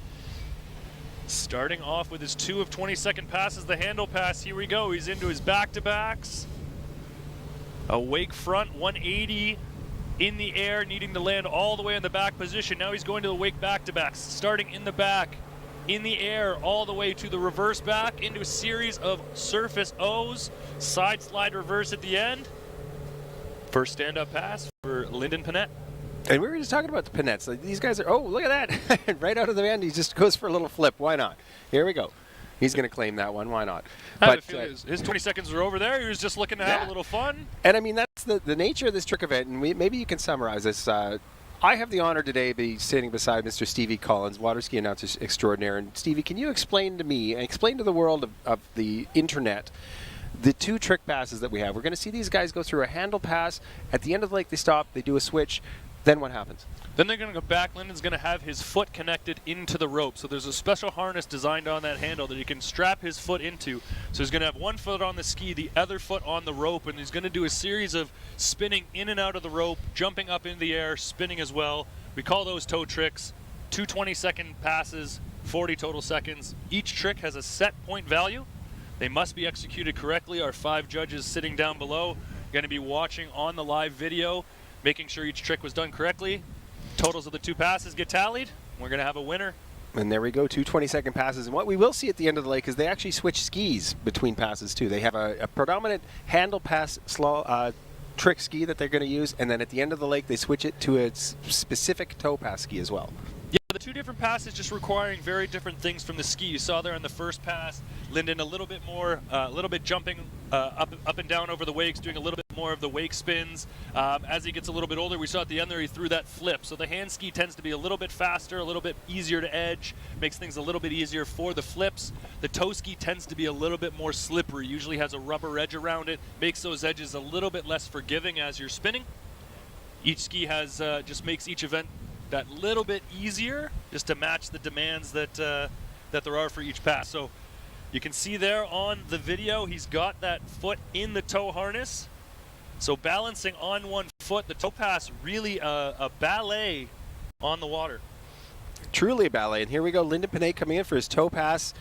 B: Starting off with his 2 of 20-second passes, the handle pass. Here we go. He's into his back-to-backs. A wake front 180 in the air, needing to land all the way in the back position. Now he's going to the wake back-to-backs, starting in the back, in the air, all the way to the reverse back, into a series of surface O's, side slide reverse at the end. First stand-up pass for Lyndon Panay.
C: And we were just talking about the Panettes. Like, these guys are, oh, look at that. Right out of the end, he just goes for a little flip. Why not? Here we go. He's going to claim that one. Why not?
B: I have a feeling his 20 seconds are over there. He was just looking to have a little fun.
C: And I mean, that's the nature of this trick event. And maybe you can summarize this. I have the honor today to be sitting beside Mr. Stevie Collins, water ski announcer extraordinaire. And Stevie, can you explain to me and explain to the world of the internet the 2 trick passes that we have? We're going to see these guys go through a handle pass. At the end of the lake, they stop. They do a switch. Then what happens?
B: Then they're going to go back. Lyndon's going to have his foot connected into the rope. So there's a special harness designed on that handle that he can strap his foot into. So he's going to have one foot on the ski, the other foot on the rope, and he's going to do a series of spinning in and out of the rope, jumping up in the air, spinning as well. We call those toe tricks. 2 20-second passes, 40 total seconds. Each trick has a set point value. They must be executed correctly. Our 5 judges sitting down below are going to be watching on the live video, making sure each trick was done correctly. Totals of the 2 passes get tallied. We're going to have a winner.
C: And there we go, 2 20-second passes. And what we will see at the end of the lake is they actually switch skis between passes too. They have a predominant handle pass trick ski that they're going to use, and then at the end of the lake they switch it to a specific toe pass ski as well.
B: Yeah, the 2 different passes just requiring very different things from the ski. You saw there on the first pass, Lyndon a little bit more, a little bit jumping up and down over the wakes, doing a little bit more of the wake spins. As he gets a little bit older, we saw at the end there he threw that flip. So the hand ski tends to be a little bit faster, a little bit easier to edge, makes things a little bit easier for the flips. The toe ski tends to be a little bit more slippery, usually has a rubber edge around it, makes those edges a little bit less forgiving as you're spinning. Each ski has just makes each event that little bit easier, just to match the demands that that there are for each pass. So You can see there on the video, he's got that foot in the tow harness. So balancing on one foot, the tow pass really a ballet on the water.
C: Truly a ballet. And here we go, Lyndon Panay coming in for his tow pass,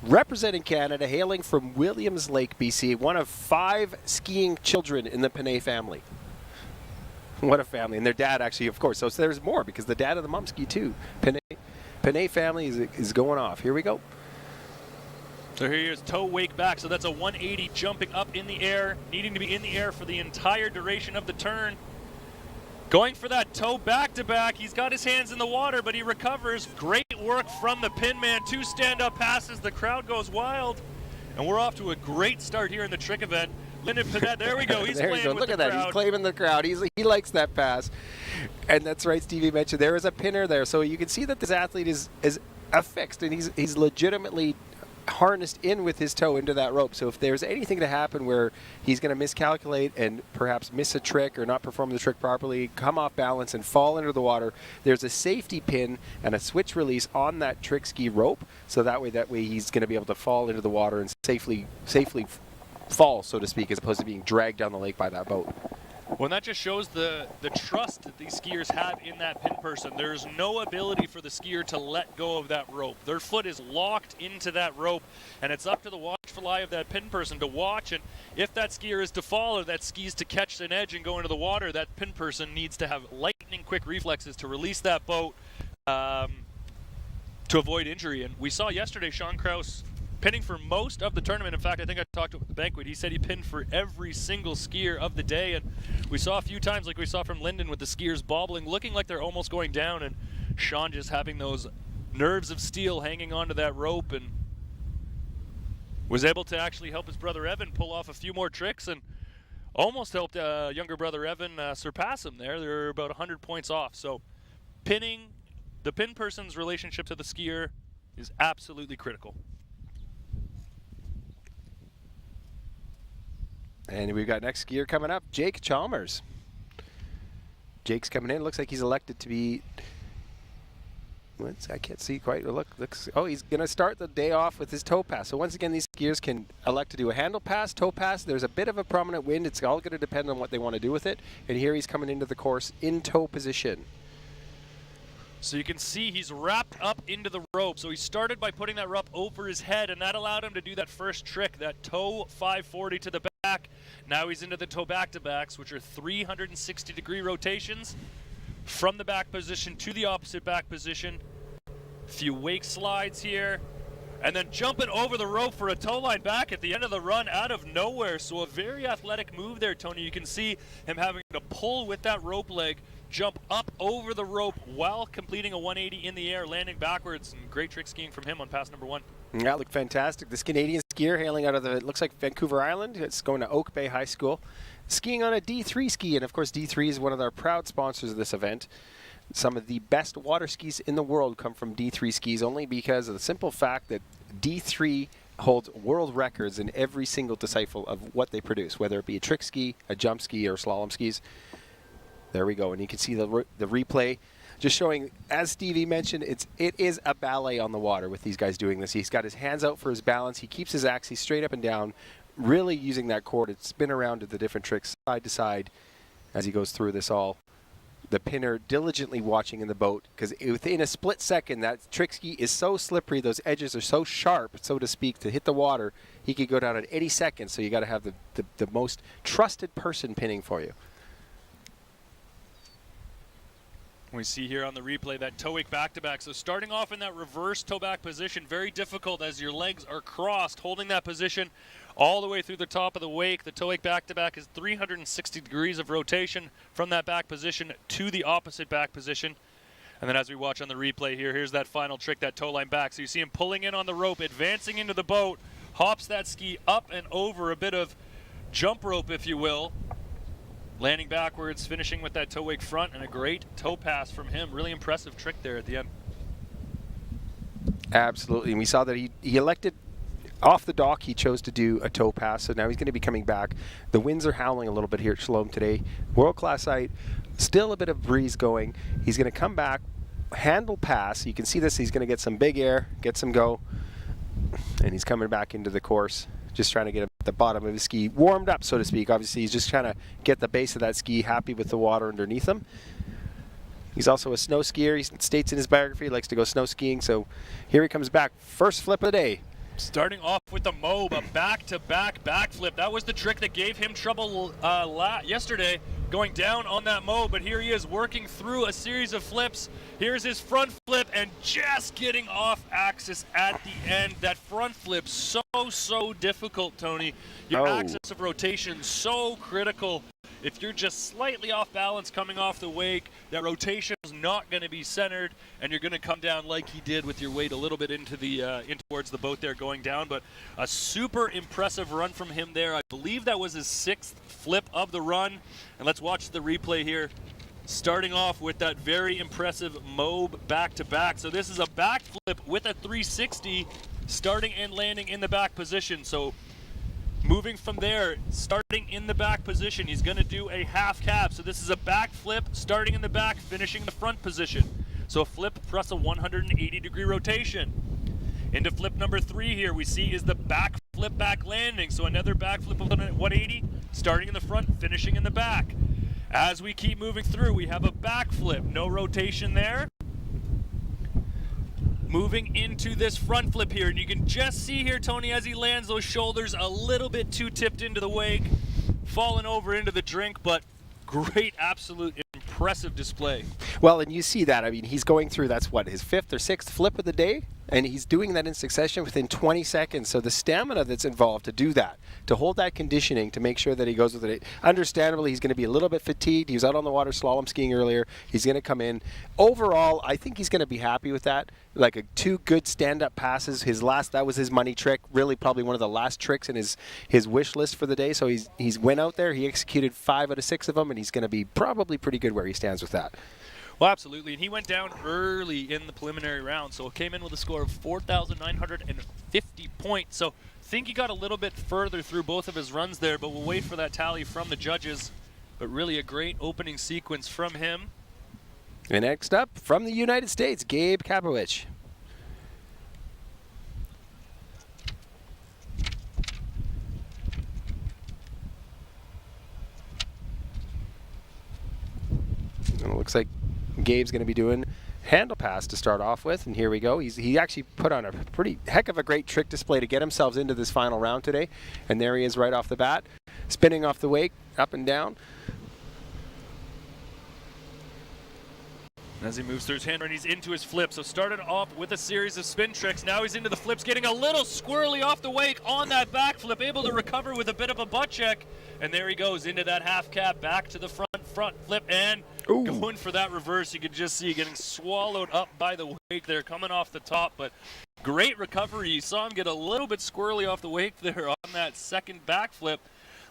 C: representing Canada, hailing from Williams Lake, BC, one of 5 skiing children in the Panay family. What a family. And their dad actually, of course, so there's more because the dad and the mom ski too. Panay family is going off. Here we go.
B: So here's toe wake back. So that's a 180 jumping up in the air, needing to be in the air for the entire duration of the turn. Going for that toe back to back. He's got his hands in the water, but he recovers. Great work from the pin man. 2 stand-up passes. The crowd goes wild. And we're off to a great start here in the trick event. Lyndon Panay, there we go. He's
C: there
B: playing
C: you go.
B: with
C: Look
B: the
C: at that.
B: crowd.
C: He's claiming the crowd. He likes that pass. And that's right, Stevie mentioned there is a pinner there. So you can see that this athlete is affixed, and he's legitimately harnessed in with his toe into that rope. So if there's anything to happen where he's going to miscalculate and perhaps miss a trick or not perform the trick properly, come off balance and fall into the water, there's a safety pin and a switch release on that trick ski rope. So that way he's going to be able to fall into the water and safely fall, so to speak, as opposed to being dragged down the lake by that boat.
B: Well, that just shows the trust that these skiers have in that pin person. There's no ability for the skier to let go of that rope. Their foot is locked into that rope, and it's up to the watchful eye of that pin person to watch. And if that skier is to fall or that skis to catch an edge and go into the water, that pin person needs to have lightning quick reflexes to release that boat to avoid injury. And we saw yesterday Sean Krause pinning for most of the tournament. In fact, I think I talked to him at the banquet. He said he pinned for every single skier of the day, and we saw a few times, like we saw from Lyndon, with the skiers bobbling, looking like they're almost going down, and Sean just having those nerves of steel hanging onto that rope, and was able to actually help his brother Evan pull off a few more tricks, and almost helped younger brother Evan surpass him there. They're about 100 points off. So pinning, the pin person's relationship to the skier is absolutely critical.
C: And we've got next skier coming up, Jake Chalmers. Jake's coming in. Looks like he's elected to be. I can't see quite. Looks. Oh, he's going to start the day off with his toe pass. So once again, these skiers can elect to do a handle pass, toe pass. There's a bit of a prominent wind. It's all going to depend on what they want to do with it. And here he's coming into the course in toe position.
B: So you can see he's wrapped up into the rope. So he started by putting that rope over his head, and that allowed him to do that first trick, that toe 540 to the back. Now he's into the toe back-to-backs, which are 360-degree rotations from the back position to the opposite back position. A few wake slides here, and then jumping over the rope for a toe line back at the end of the run out of nowhere. So a very athletic move there, Tony. You can see him having to pull with that rope leg, jump up over the rope while completing a 180 in the air, landing backwards, and great trick skiing from him on pass number 1.
C: That looked fantastic. This Canadian skier hailing out of it looks like Vancouver Island. It's going to Oak Bay High School, skiing on a D3 ski, and of course D3 is one of our proud sponsors of this event. Some of the best water skis in the world come from D3 skis, only because of the simple fact that D3 holds world records in every single disciple of what they produce, whether it be a trick ski, a jump ski, or slalom skis. There we go, and you can see the replay just showing, as Stevie mentioned, it is a ballet on the water with these guys doing this. He's got his hands out for his balance. He keeps his axis straight up and down, really using that cord to spin around to the different tricks side to side as he goes through this all. The pinner diligently watching in the boat, because within a split second, that trick ski is so slippery, those edges are so sharp, so to speak, to hit the water, he could go down at any second, so you got to have the most trusted person pinning for you.
B: We see here on the replay that toe wake back-to-back. So starting off in that reverse toe back position, very difficult as your legs are crossed, holding that position all the way through the top of the wake. The toe wake back-to-back is 360 degrees of rotation from that back position to the opposite back position. And then as we watch on the replay here, here's that final trick, that toe line back. So you see him pulling in on the rope, advancing into the boat, hops that ski up and over, a bit of jump rope, if you will. Landing backwards, finishing with that toe wake front, and a great toe pass from him. Really impressive trick there at the end.
C: Absolutely, and we saw that he elected, off the dock, he chose to do a toe pass, so now he's going to be coming back. The winds are howling a little bit here at Shalom today. World-class site, still a bit of breeze going. He's going to come back, handle pass. You can see this, he's going to get some big air, get some go. And he's coming back into the course, just trying to get the bottom of his ski warmed up, so to speak. Obviously, he's just trying to get the base of that ski happy with the water underneath him. He's also a snow skier. He states in his biography he likes to go snow skiing. So here he comes back. First flip of the day.
B: Starting off with the mob, a back-to-back backflip. That was the trick that gave him trouble yesterday, going down on that mob. But here he is working through a series of flips. Here's his front flip and just getting off axis at the end. That front flip, so difficult, Tony. Your axis of rotation, so critical. If you're just slightly off balance coming off the wake, that rotation is not going to be centered, and you're going to come down like he did with your weight a little bit into the in towards the boat there going down. But a super impressive run from him there. I believe that was his 6th flip of the run. And let's watch the replay here. Starting off with that very impressive mob back-to-back. So this is a backflip with a 360, starting and landing in the back position. So moving from there, starting in the back position, he's going to do a half cab. So this is a back flip, starting in the back, finishing in the front position. So a flip plus a 180-degree rotation. Into flip number 3 here, we see is the back flip back landing. So another back flip of 180, starting in the front, finishing in the back. As we keep moving through, we have a back flip, no rotation there. Moving into this front flip here, and you can just see here, Tony, as he lands those shoulders a little bit too tipped into the wake, falling over into the drink, but great, absolute impressive display.
C: Well, and you see that. I mean, he's going through, that's what, his 5th or 6th flip of the day? And he's doing that in succession within 20 seconds. So the stamina that's involved to do that, to hold that conditioning, to make sure that he goes with it. Understandably, he's going to be a little bit fatigued. He was out on the water slalom skiing earlier. He's going to come in. Overall, I think he's going to be happy with that. Like 2 good stand-up passes. That was his money trick. Really probably one of the last tricks in his wish list for the day. So he's went out there. He executed 5 out of 6 of them, and he's going to be probably pretty good where he stands with that.
B: Well, absolutely, and he went down early in the preliminary round, so it came in with a score of 4,950 points. So I think he got a little bit further through both of his runs there, but we'll wait for that tally from the judges. But really a great opening sequence from him.
C: And next up, from the United States, Gage Kapowitz. And it looks like Gabe's going to be doing handle pass to start off with, and here we go. He actually put on a pretty heck of a great trick display to get himself into this final round today, and there he is right off the bat, spinning off the wake, up and down.
B: As he moves through his hand, and he's into his flip. So started off with a series of spin tricks. Now he's into the flips, getting a little squirrely off the wake on that back flip, able to recover with a bit of a butt check. And there he goes into that half cab, back to the front flip, and going for that reverse. You can just see getting swallowed up by the wake there, coming off the top. But great recovery. You saw him get a little bit squirrely off the wake there on that second back flip,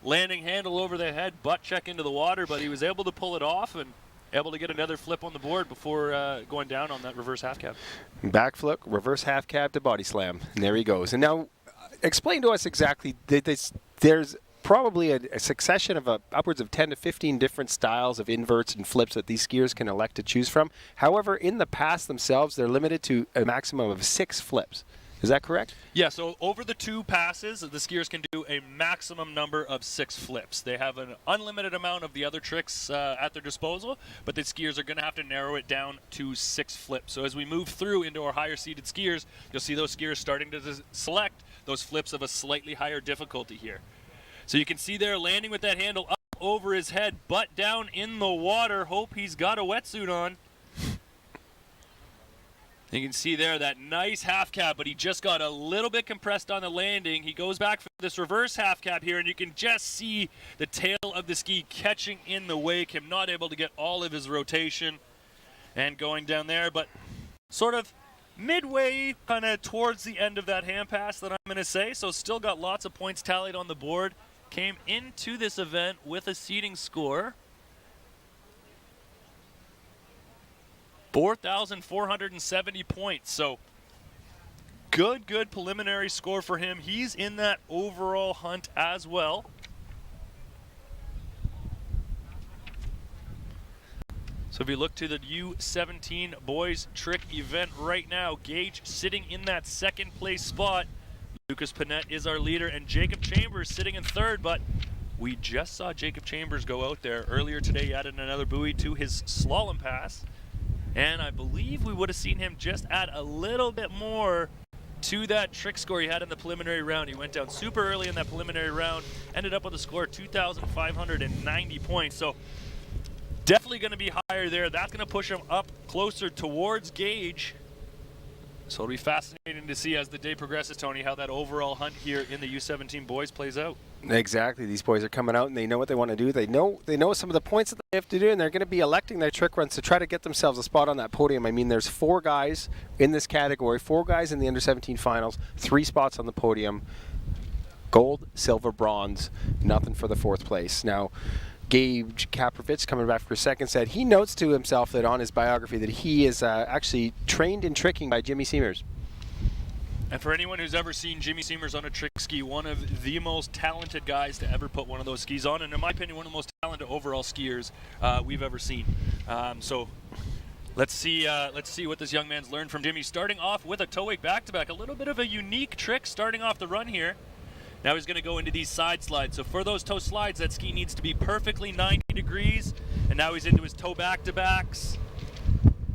B: landing handle over the head, butt check into the water, but he was able to pull it off and able to get another flip on the board before going down on that reverse half cab.
C: Back flip, reverse half cab to body slam. And there he goes. And now explain to us exactly, there's probably a succession of upwards of 10 to 15 different styles of inverts and flips that these skiers can elect to choose from. However, in the pass themselves, they're limited to a maximum of 6 flips. Is that correct?
B: Yeah, so over the 2 passes, the skiers can do a maximum number of 6 flips. They have an unlimited amount of the other tricks at their disposal, but the skiers are going to have to narrow it down to 6 flips. So as we move through into our higher seeded skiers, you'll see those skiers starting to select those flips of a slightly higher difficulty here. So you can see there landing with that handle up over his head, butt down in the water. Hope he's got a wetsuit on. You can see there that nice half cab, but he just got a little bit compressed on the landing. He goes back for this reverse half cab here, and you can just see the tail of the ski catching in the wake, him not able to get all of his rotation and going down there, but sort of midway kind of towards the end of that hand pass that I'm going to say, so still got lots of points tallied on the board. Came into this event with a seeding score 4,470 points. So good preliminary score for him. He's in that overall hunt as well. So if you look to the U17 boys trick event right now, Gage sitting in that second place spot. Lucas Panette is our leader, and Jacob Chambers sitting in third, but we just saw Jacob Chambers go out there. Earlier today, he added another buoy to his slalom pass, and I believe we would have seen him just add a little bit more to that trick score he had in the preliminary round. He went down super early in that preliminary round, ended up with a score of 2,590 points. So definitely going to be higher there. That's going to push him up closer towards Gage. So it'll be fascinating to see as the day progresses, Tony, how that overall hunt here in the U17 boys plays out.
C: Exactly. These boys are coming out and they know what they want to do. They know some of the points that they have to do, and they're going to be electing their trick runs to try to get themselves a spot on that podium. I mean, there's 4 guys in this category, 4 guys in the under-17 finals, 3 spots on the podium. Gold, silver, bronze, nothing for the 4th place. Now, Gage Kapowitz, coming back for a second, said he notes to himself that on his biography that he is actually trained in tricking by Jimmy Seamers.
B: And for anyone who's ever seen Jimmy Seamers on a trick ski, one of the most talented guys to ever put one of those skis on, and in my opinion, one of the most talented overall skiers we've ever seen. So let's see what this young man's learned from Jimmy. Starting off with a toe wake back-to-back, a little bit of a unique trick starting off the run here. Now he's going to go into these side slides. So for those toe slides, that ski needs to be perfectly 90 degrees. And now he's into his toe back-to-backs.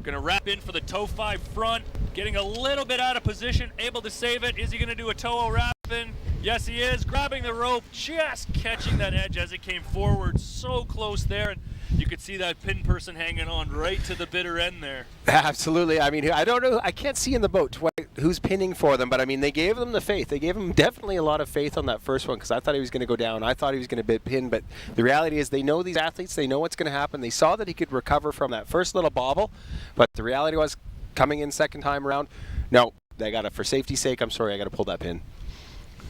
B: Going to wrap in for the toe 5 front. Getting a little bit out of position, able to save it. Is he going to do a toe wrap in? Yes, he is. Grabbing the rope, just catching that edge as it came forward. So close there. And you could see that pin person hanging on right to the bitter end there.
C: Absolutely. I mean, I don't know. I can't see in the boat who's pinning for them, but I mean, they gave them the faith. They gave him definitely a lot of faith on that first one because I thought he was going to go down. I thought he was going to be pinned, but the reality is they know these athletes. They know what's going to happen. They saw that he could recover from that first little bobble, but the reality was coming in second time around, no, they got to, for safety's sake, I'm sorry, I got to pull that pin.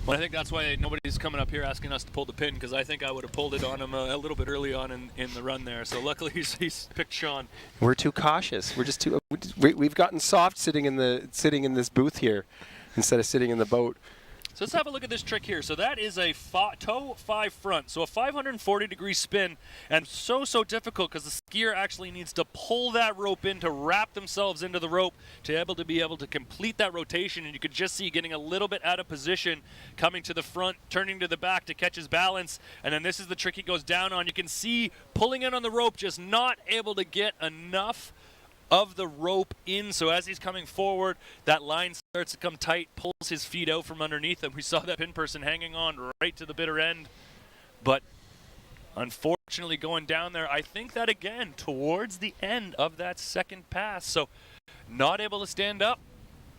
B: Well, I think that's why nobody's coming up here asking us to pull the pin, because I think I would have pulled it on him a little bit early on in the run there. So luckily he's picked Sean.
C: We're too cautious. We're just too. We've gotten soft sitting in this booth here, instead of sitting in the boat.
B: So let's have a look at this trick here. So that is a toe 5 front. So a 540-degree spin, and so difficult because the skier actually needs to pull that rope in to wrap themselves into the rope to be able to complete that rotation. And you could just see getting a little bit out of position, coming to the front, turning to the back to catch his balance. And then this is the trick he goes down on. You can see pulling in on the rope, just not able to get enough of the rope in. So as he's coming forward, that line starts to come tight, pulls his feet out from underneath him. We saw that pin person hanging on right to the bitter end, but unfortunately going down there, I think that again towards the end of that second pass. So not able to stand up,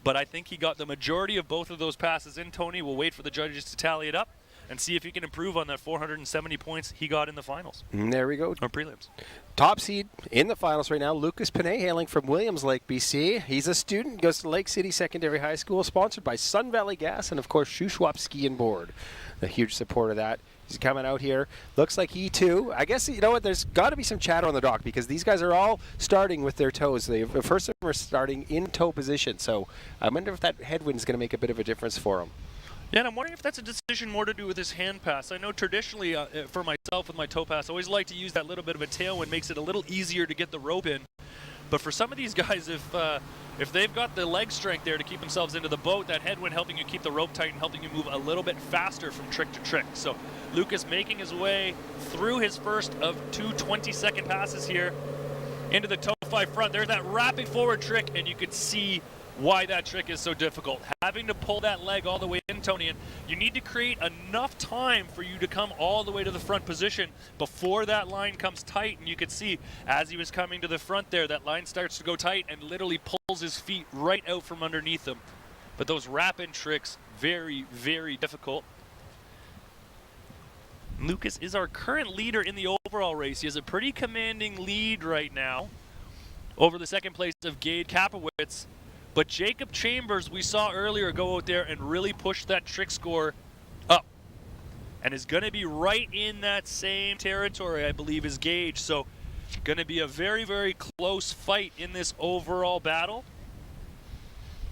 B: but I think he got the majority of both of those passes in. Tony will wait for the judges to tally it up and see if he can improve on that 470 points he got in the finals.
C: And there we go.
B: Or prelims.
C: Top seed in the finals right now, Lucas Panette, hailing from Williams Lake, BC. He's a student, goes to Lake City Secondary High School, sponsored by Sun Valley Gas and, of course, Shuswap Ski and Board. A huge supporter of that. He's coming out here. Looks like he, too. I guess, you know what, there's got to be some chatter on the dock because these guys are all starting with their toes. The first of them are starting in toe position. So I wonder if that headwind is going to make a bit of a difference for them.
B: Yeah, and I'm wondering if that's a decision more to do with his hand pass. I know traditionally, for myself with my toe pass, I always like to use that little bit of a tailwind, makes it a little easier to get the rope in. But for some of these guys, if they've got the leg strength there to keep themselves into the boat, that headwind helping you keep the rope tight and helping you move a little bit faster from trick to trick. So Lucas making his way through his first of 2 20-second passes here into the toe 5 front. There's that rapid forward trick, and you could see why that trick is so difficult. Having to pull that leg all the way in, Tony, and you need to create enough time for you to come all the way to the front position before that line comes tight. And you could see as he was coming to the front there, that line starts to go tight and literally pulls his feet right out from underneath him. But those wrap-in tricks, very, very difficult. Lucas is our current leader in the overall race. He has a pretty commanding lead right now over the second place of Gage Kapowitz. But Jacob Chambers, we saw earlier, go out there and really push that trick score up. And is going to be right in that same territory, I believe, as Gage. So going to be a very, very close fight in this overall battle.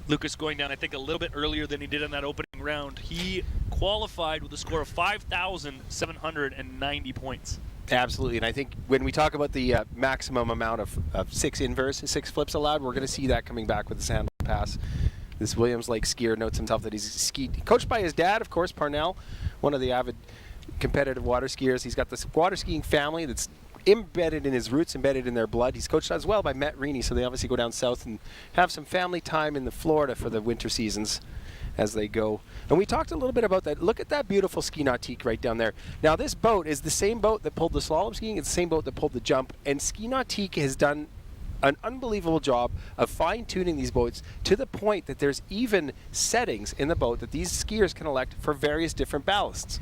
B: Lucas going down, I think, a little bit earlier than he did in that opening round. He qualified with a score of 5,790 points.
C: Absolutely, and I think when we talk about the maximum amount of 6 inverse, 6 flips allowed, we're going to see that coming back with this handle pass. This Williams Lake skier notes himself that he's skied, coached by his dad, of course, Parnell, one of the avid competitive water skiers. He's got this water skiing family that's embedded in his roots, embedded in their blood. He's coached as well by Matt Reaney, so they obviously go down south and have some family time in the Florida for the winter seasons as they go. And we talked a little bit about that. Look at that beautiful ski nautique right down there. Now this boat is the same boat that pulled the slalom skiing. It's the same boat that pulled the jump. And Ski Nautique has done an unbelievable job of fine-tuning these boats to the point that there's even settings in the boat that these skiers can elect for various different ballasts.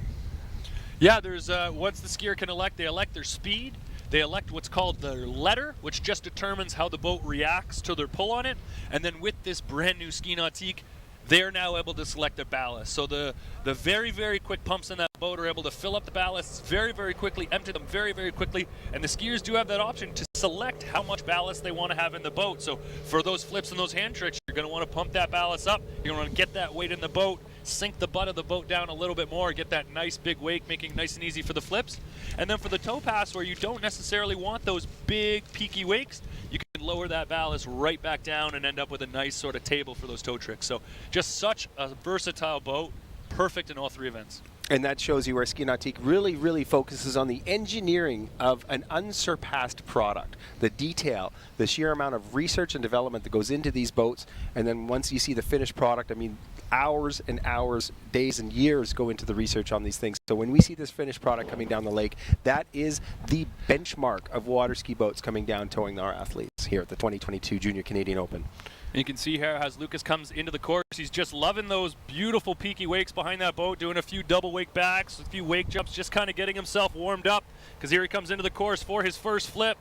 B: Yeah, there's once the skier can elect, they elect their speed. They elect what's called their letter, which just determines how the boat reacts to their pull on it. And then with this brand new Ski Nautique, they're now able to select a ballast. So the very, very quick pumps in that boat are able to fill up the ballasts very, very quickly, empty them very, very quickly. And the skiers do have that option to select how much ballast they want to have in the boat. So for those flips and those hand tricks, you're going to want to pump that ballast up. You're going to want to get that weight in the boat, sink the butt of the boat down a little bit more, get that nice big wake, making it nice and easy for the flips. And then for the toe pass, where you don't necessarily want those big peaky wakes, you can lower that ballast right back down and end up with a nice sort of table for those toe tricks. So just such a versatile boat, perfect in all three events.
C: And that shows you where Ski Nautique really, really focuses on the engineering of an unsurpassed product. The detail, the sheer amount of research and development that goes into these boats. And then once you see the finished product, I mean, hours and hours, days and years go into the research on these things. So when we see this finished product coming down the lake, that is the benchmark of water ski boats coming down towing our athletes here at the 2022 Junior Canadian Open.
B: And you can see here as Lucas comes into the course, he's just loving those beautiful peaky wakes behind that boat, doing a few double wake backs, a few wake jumps, just kind of getting himself warmed up, because here he comes into the course for his first flip.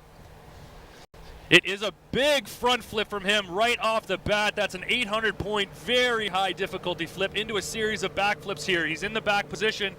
B: It is a big front flip from him right off the bat. That's an 800-point, very high difficulty flip into a series of back flips here. He's in the back position,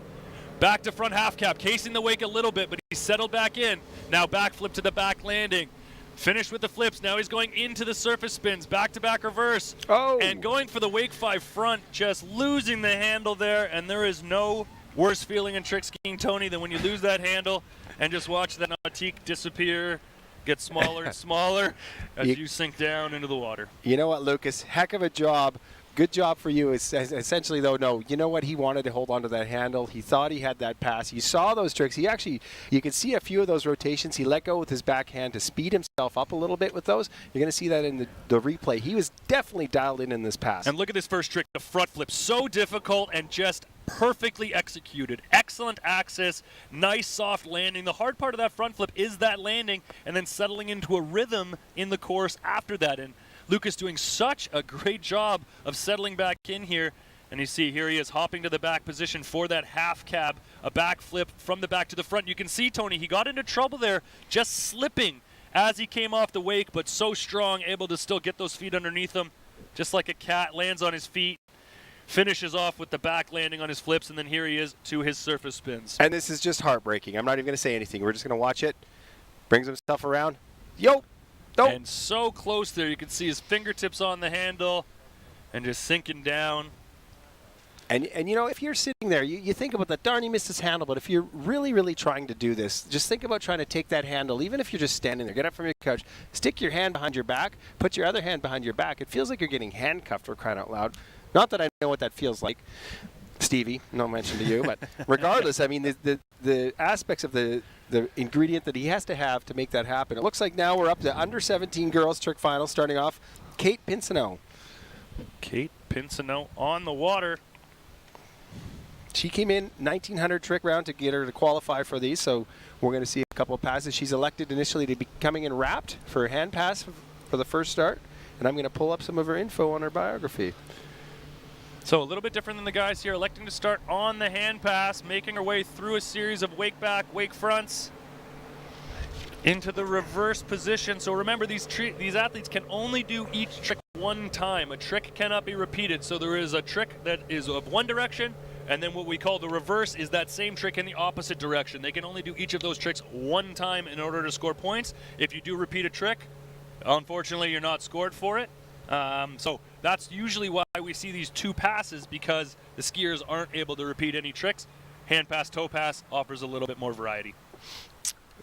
B: back to front half cap, casing the wake a little bit, but he's settled back in. Now back flip to the back landing. Finished with the flips. Now he's going into the surface spins, back-to-back reverse.
C: Oh.
B: And going for the wake 5 front, just losing the handle there. And there is no worse feeling in trick skiing, Tony, than when you lose that handle and just watch that nautique disappear, get smaller and smaller as you sink down into the water.
C: You know what, Lucas? Heck of a job. Good job for you. Essentially, though, no. You know what? He wanted to hold on to that handle. He thought he had that pass. You saw those tricks. He actually, you could see a few of those rotations. He let go with his backhand to speed himself up a little bit with those. You're going to see that in the replay. He was definitely dialed in this pass.
B: And look at this first trick, the front flip. So difficult and just perfectly executed. Excellent axis, nice soft landing. The hard part of that front flip is that landing and then settling into a rhythm in the course after that. And Lucas doing such a great job of settling back in here. And you see here he is hopping to the back position for that half cab, a back flip from the back to the front. You can see, Tony, he got into trouble there, just slipping as he came off the wake, but so strong, able to still get those feet underneath him. Just like a cat, lands on his feet, finishes off with the back landing on his flips, and then here he is to his surface spins.
C: And this is just heartbreaking. I'm not even going to say anything. We're just going to watch it. Brings himself around. Yo! Nope.
B: And so close there, you can see his fingertips on the handle and just sinking down.
C: And you know, if you're sitting there, you think about that, darn, he missed his handle, but if you're really, really trying to do this, just think about trying to take that handle, even if you're just standing there, get up from your couch, stick your hand behind your back, put your other hand behind your back. It feels like you're getting handcuffed, for crying out loud. Not that I know what that feels like, Stevie, no mention to you, but regardless, I mean, the aspects of the ingredient that he has to have to make that happen. It looks like now we're up to under 17 girls trick final, starting off Kate Pinsonneau.
B: Kate Pinsonneau on the water.
C: She came in 1900 trick round to get her to qualify for these, so we're going to see a couple of passes. She's elected initially to be coming in wrapped for a hand pass for the first start, and I'm going to pull up some of her info on her biography.
B: So a little bit different than the guys here, electing to start on the hand pass, making her way through a series of wake back, wake fronts, into the reverse position. So remember, these athletes can only do each trick one time. A trick cannot be repeated. So there is a trick that is of one direction, and then what we call the reverse is that same trick in the opposite direction. They can only do each of those tricks one time in order to score points. If you do repeat a trick, unfortunately, you're not scored for it. So that's usually why we see these two passes, because the skiers aren't able to repeat any tricks. Hand pass, toe pass offers a little bit more variety.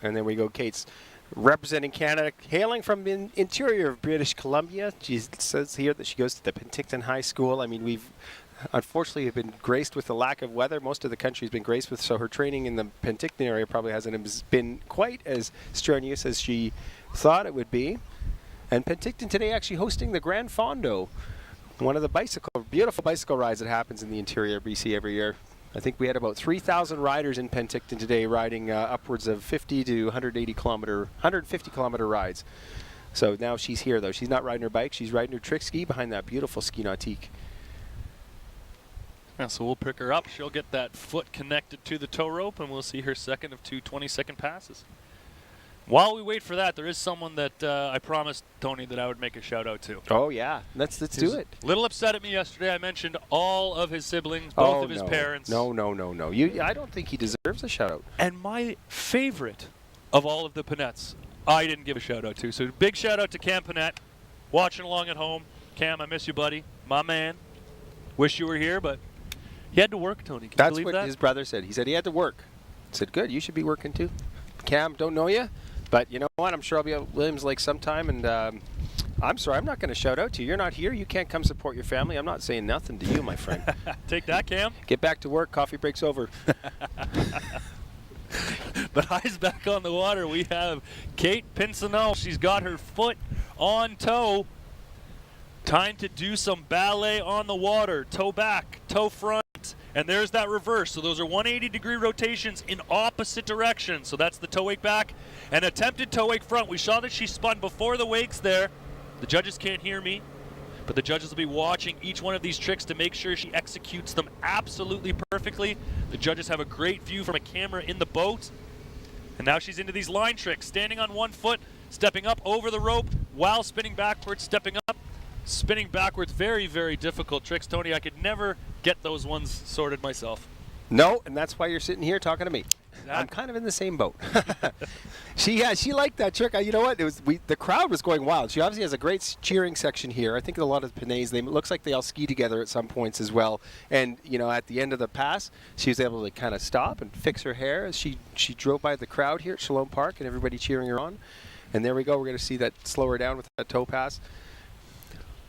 C: And then we go Kate's representing Canada, hailing from the interior of British Columbia. She says here that she goes to the Penticton High School. I mean, we've unfortunately been graced with the lack of weather. Most of the country's been graced with, so her training in the Penticton area probably hasn't been quite as strenuous as she thought it would be. And Penticton today actually hosting the Grand Fondo, one of the beautiful bicycle rides that happens in the interior of BC every year. I think we had about 3,000 riders in Penticton today riding upwards of 50 to 150 kilometer rides. So now she's here though. She's not riding her bike, she's riding her trick ski behind that beautiful ski nautique.
B: Yeah, so we'll pick her up. She'll get that foot connected to the tow rope, and we'll see her second of 2 20-second passes. While we wait for that, there is someone that I promised Tony that I would make a shout out to.
C: Oh yeah, let's do it.
B: A little upset at me yesterday. I mentioned all of his siblings, both of his parents.
C: No. I don't think he deserves a shout out.
B: And my favorite of all of the Panettes, I didn't give a shout out to. So big shout out to Cam Panette, watching along at home. Cam, I miss you, buddy. My man. Wish you were here, but he had to work, Tony. Can you believe that?
C: That's what his brother said. He said he had to work. I said, good, you should be working too. Cam, don't know you, but you know what? I'm sure I'll be at Williams Lake sometime, and I'm sorry, I'm not going to shout out to you. You're not here. You can't come support your family. I'm not saying nothing to you, my friend.
B: Take that, Cam.
C: Get back to work. Coffee break's over.
B: But eyes back on the water. We have Kate Pincinel. She's got her foot on toe. Time to do some ballet on the water. Toe back, toe front. And there's that reverse. So those are 180-degree rotations in opposite directions. So that's the toe wake back and attempted toe wake front. We saw that she spun before the wakes there. The judges can't hear me, but the judges will be watching each one of these tricks to make sure she executes them absolutely perfectly. The judges have a great view from a camera in the boat. And now she's into these line tricks, standing on one foot, stepping up over the rope while spinning backwards, stepping up, spinning backwards. Very, very difficult tricks. Tony, I could never get those ones sorted myself.
C: No, and that's why you're sitting here talking to me.
B: Exactly.
C: I'm kind of in the same boat. She liked that trick. You know what? The crowd was going wild. She obviously has a great cheering section here. I think a lot of the Panays, it looks like they all ski together at some points as well. And you know, at the end of the pass, she was able to kind of stop and fix her hair as she drove by the crowd here at Shalom Park, and everybody cheering her on. And there we go. We're going to see that slow her down with that toe pass.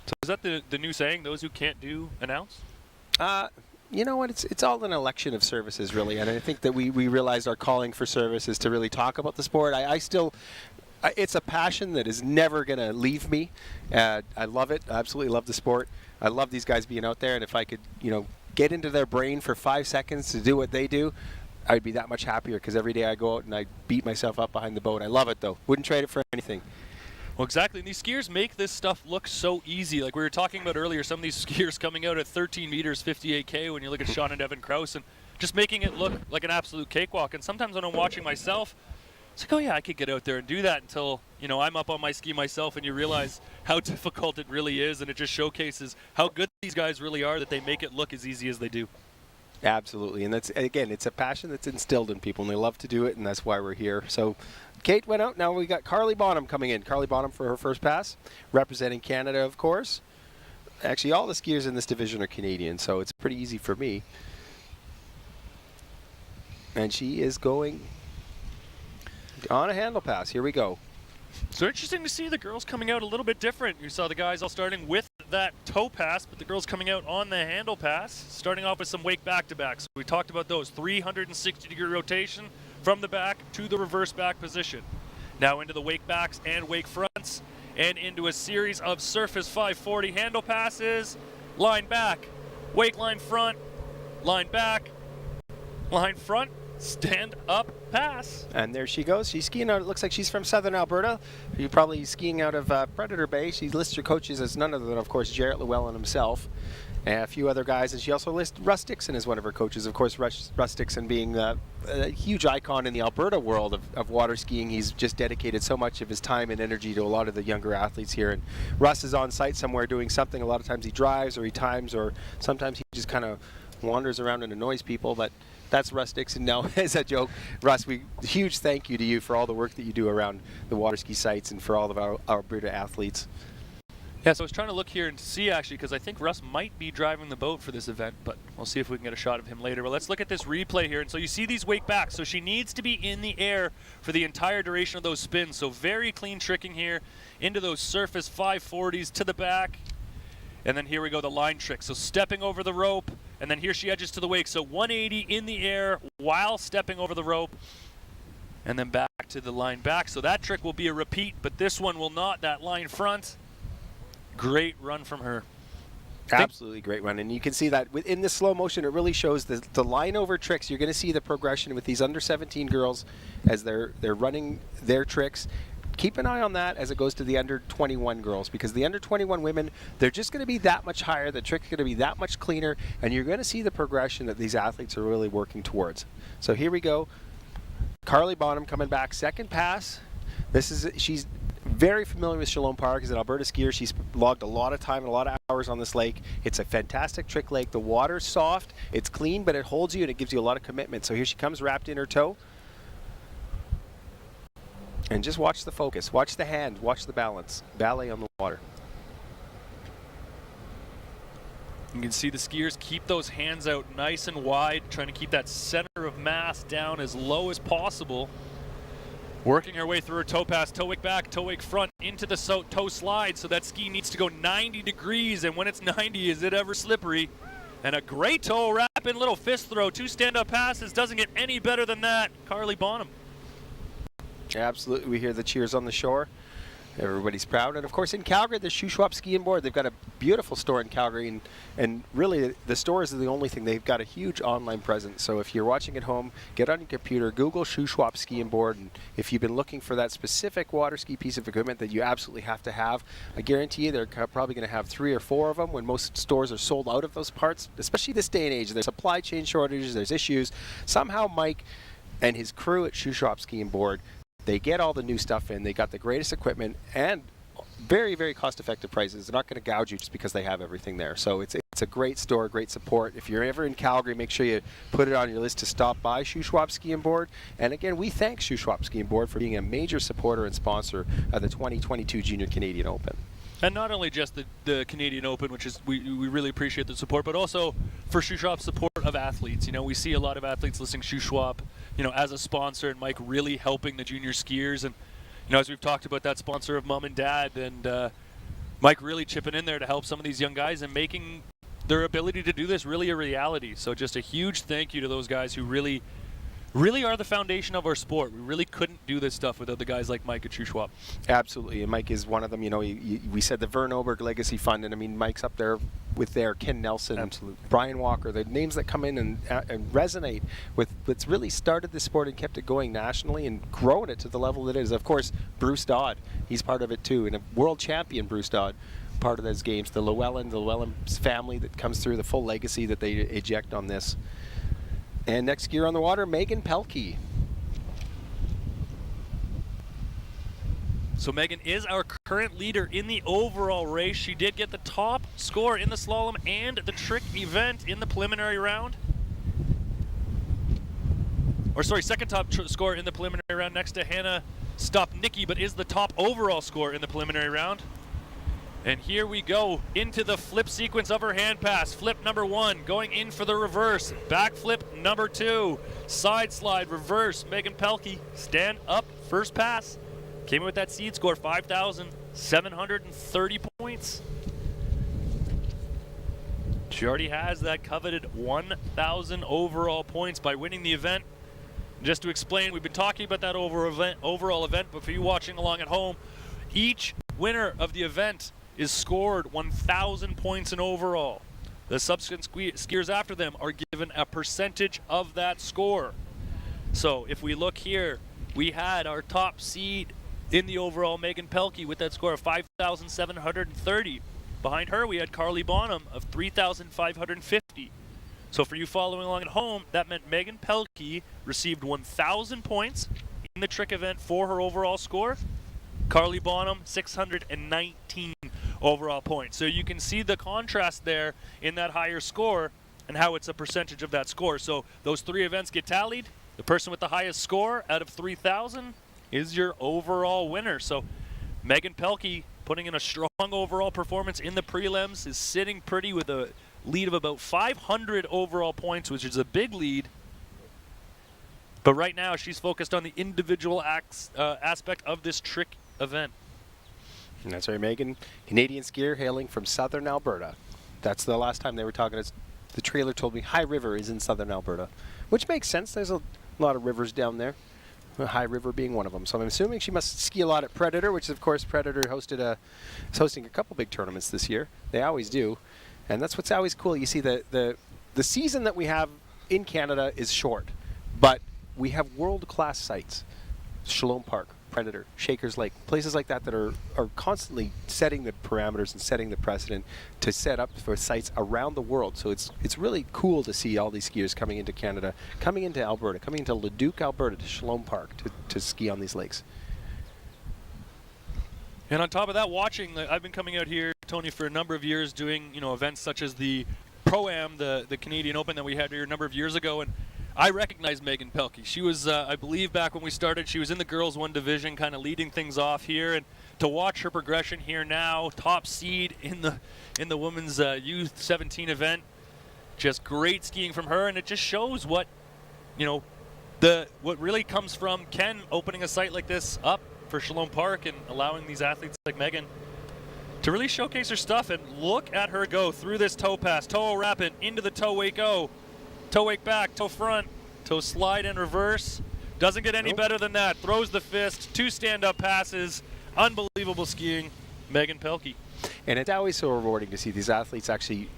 B: So is that the new saying? Those who can't do announce.
C: You know what? It's all an election of services, really, and I think that we realized our calling for service is to really talk about the sport. It's a passion that is never going to leave me. I love it. I absolutely love the sport. I love these guys being out there, and if I could, get into their brain for 5 seconds to do what they do, I'd be that much happier, because every day I go out and I beat myself up behind the boat. I love it, though. Wouldn't trade it for anything.
B: Well, exactly. And these skiers make this stuff look so easy. Like we were talking about earlier, some of these skiers coming out at 13 meters, 58K, when you look at Sean and Evan Krause, and just making it look like an absolute cakewalk. And sometimes when I'm watching myself, it's like, oh yeah, I could get out there and do that until, I'm up on my ski myself, and you realize how difficult it really is, and it just showcases how good these guys really are that they make it look as easy as they do.
C: Absolutely. And that's, again, it's a passion that's instilled in people, and they love to do it, and that's why we're here. So Kate went out. Now we got Carly Bonham coming in. Carly Bonham for her first pass, representing Canada, of course. Actually, all the skiers in this division are Canadian, so it's pretty easy for me. And she is going on a handle pass. Here we go.
B: So interesting to see the girls coming out a little bit different. You saw the guys all starting with that toe pass, but the girls coming out on the handle pass, starting off with some wake back-to-backs. We talked about those 360-degree rotation from the back to the reverse back position. Now into the wake backs and wake fronts, and into a series of surface 540 handle passes. Line back, wake line front, line back, line front, stand up pass.
C: And there she goes. She's skiing out. It looks like she's from southern Alberta. You're probably skiing out of Predator Bay. She lists her coaches as none other than, of course, Jarrett Llewellyn himself and a few other guys. And she also lists Russ Dixon as one of her coaches. Of course, Russ Dixon being a huge icon in the Alberta world of water skiing. He's just dedicated so much of his time and energy to a lot of the younger athletes here. And Russ is on site somewhere doing something. A lot of times he drives, or he times, or sometimes he just kind of wanders around and annoys people. But that's Russ Dixon. No, as a joke. Russ, huge thank you to you for all the work that you do around the water ski sites and for all of our Alberta athletes.
B: Yeah, so I was trying to look here and see, actually, because I think Russ might be driving the boat for this event, but we'll see if we can get a shot of him later. But let's look at this replay here. And so you see these wake backs. So she needs to be in the air for the entire duration of those spins. So very clean tricking here into those surface 540s to the back. And then here we go, the line trick. So stepping over the rope, and then here she edges to the wake. So 180 in the air while stepping over the rope, and then back to the line back. So that trick will be a repeat, but this one will not, that line front. Great run from her.
C: Absolutely great run. And you can see that in the slow motion, it really shows the line over tricks. You're going to see the progression with these under 17 girls as they're running their tricks. Keep an eye on that as it goes to the under 21 girls, because the under 21 women, they're just going to be that much higher. The trick's going to be that much cleaner, and you're going to see the progression that these athletes are really working towards. So here we go. Carly Bonham coming back, second pass. She's very familiar with Shalom Park as an Alberta skier. She's logged a lot of time and a lot of hours on this lake. It's a fantastic trick lake. The water's soft, it's clean, but it holds you and it gives you a lot of commitment. So here she comes, wrapped in her toe. And just watch the focus, watch the hand, watch the balance. Ballet on the water.
B: You can see the skiers keep those hands out nice and wide, trying to keep that center of mass down as low as possible. Working her way through her toe pass, toe wake back, toe wake front, into the toe slide. So that ski needs to go 90 degrees, and when it's 90, is it ever slippery? And a great toe wrap in, little fist throw, 2 stand-up passes. Doesn't get any better than that. Carly Bonham.
C: Absolutely, we hear the cheers on the shore. Everybody's proud. And of course in Calgary, the Shuswap Ski and Board, they've got a beautiful store in Calgary, and really the stores are the only thing. They've got a huge online presence. So if you're watching at home, get on your computer, Google Shuswap Ski and Board, and if you've been looking for that specific water ski piece of equipment that you absolutely have to have, I guarantee you they're probably going to have 3 or 4 of them when most stores are sold out of those parts, especially this day and age. There's supply chain shortages, there's issues. Somehow Mike and his crew at Shuswap Ski and Board, they get all the new stuff in. They got the greatest equipment and very, very cost-effective prices. They're not going to gouge you just because they have everything there. So it's a great store, great support. If you're ever in Calgary, make sure you put it on your list to stop by Shuswap Ski and Board. And again, we thank Shuswap Ski and Board for being a major supporter and sponsor of the 2022 Junior Canadian Open.
B: And not only just the Canadian Open, which is we really appreciate the support, but also for Shuswap's support of athletes. You know, we see a lot of athletes listing Shuswap, you know, as a sponsor, and Mike really helping the junior skiers. And you know, as we've talked about, that sponsor of mom and dad, and Mike really chipping in there to help some of these young guys and making their ability to do this really a reality. So just a huge thank you to those guys who really are the foundation of our sport. We really couldn't do this stuff without the guys like Mike at Shuswap.
C: Absolutely, and Mike is one of them. You know, we said the Vern Oberg Legacy Fund, and I mean, Mike's up there with their Ken Nelson,
B: absolutely,
C: Brian Walker, the names that come in and resonate with what's really started this sport and kept it going nationally and growing it to the level it is. Of course, Bruce Dodd, he's part of it too, and a world champion Bruce Dodd, part of those games. The Llewellyn's family that comes through, the full legacy that they eject on this. And next skier on the water, Megan Pelkey.
B: So Megan is our current leader in the overall race. She did get the top score in the slalom and the trick event in the preliminary round. Or sorry, second top score in the preliminary round next to Hannah Stopniki, but is the top overall score in the preliminary round. And here we go into the flip sequence of her hand pass. Flip number 1, going in for the reverse. Back flip number 2, side slide, reverse. Megan Pelkey, stand up, first pass. Came in with that seed score, 5,730 points. She already has that coveted 1,000 overall points by winning the event. Just to explain, we've been talking about that overall event, but for you watching along at home, each winner of the event is scored 1,000 points in overall. The subsequent skiers after them are given a percentage of that score. So if we look here, we had our top seed in the overall, Megan Pelkey, with that score of 5,730. Behind her, we had Carly Bonham of 3,550. So for you following along at home, that meant Megan Pelkey received 1,000 points in the trick event for her overall score. Carly Bonham, 619 overall points. So you can see the contrast there in that higher score and how it's a percentage of that score. So those 3 events get tallied. The person with the highest score out of 3,000 is your overall winner. So Megan Pelkey putting in a strong overall performance in the prelims, is sitting pretty with a lead of about 500 overall points, which is a big lead. But right now, she's focused on the individual aspect of this trick event.
C: And that's right, Megan. Canadian skier hailing from southern Alberta. That's the last time they were talking. The trailer told me High River is in southern Alberta, which makes sense. There's a lot of rivers down there, High River being one of them. So I'm assuming she must ski a lot at Predator, which of course Predator is hosting a couple big tournaments this year. They always do. And that's what's always cool. You see, the season that we have in Canada is short, but we have world-class sites. Shalom Park, Predator, Shakers Lake, places like that are constantly setting the parameters and setting the precedent to set up for sites around the world. So it's really cool to see all these skiers coming into Canada, coming into Alberta, coming into Leduc, Alberta, to Shalom Park to ski on these lakes.
B: And on top of that, I've been coming out here, Tony, for a number of years doing events such as the Pro-Am, the Canadian Open that we had here a number of years ago, and I recognize Megan Pelkey. She was, I believe, back when we started, she was in the girls' 1 division, kind of leading things off here. And to watch her progression here now, top seed in the women's U17 event, just great skiing from her. And it just shows what, what really comes from Ken opening a site like this up for Shalom Park and allowing these athletes like Megan to really showcase her stuff. And look at her go through this toe pass, toe rapid into the toe wake go. Toe wake back, toe front, toe slide and reverse. Doesn't get any better than that. Throws the fist, 2 stand-up passes. Unbelievable skiing, Megan Pelkey.
C: And it's always so rewarding to see these athletes actually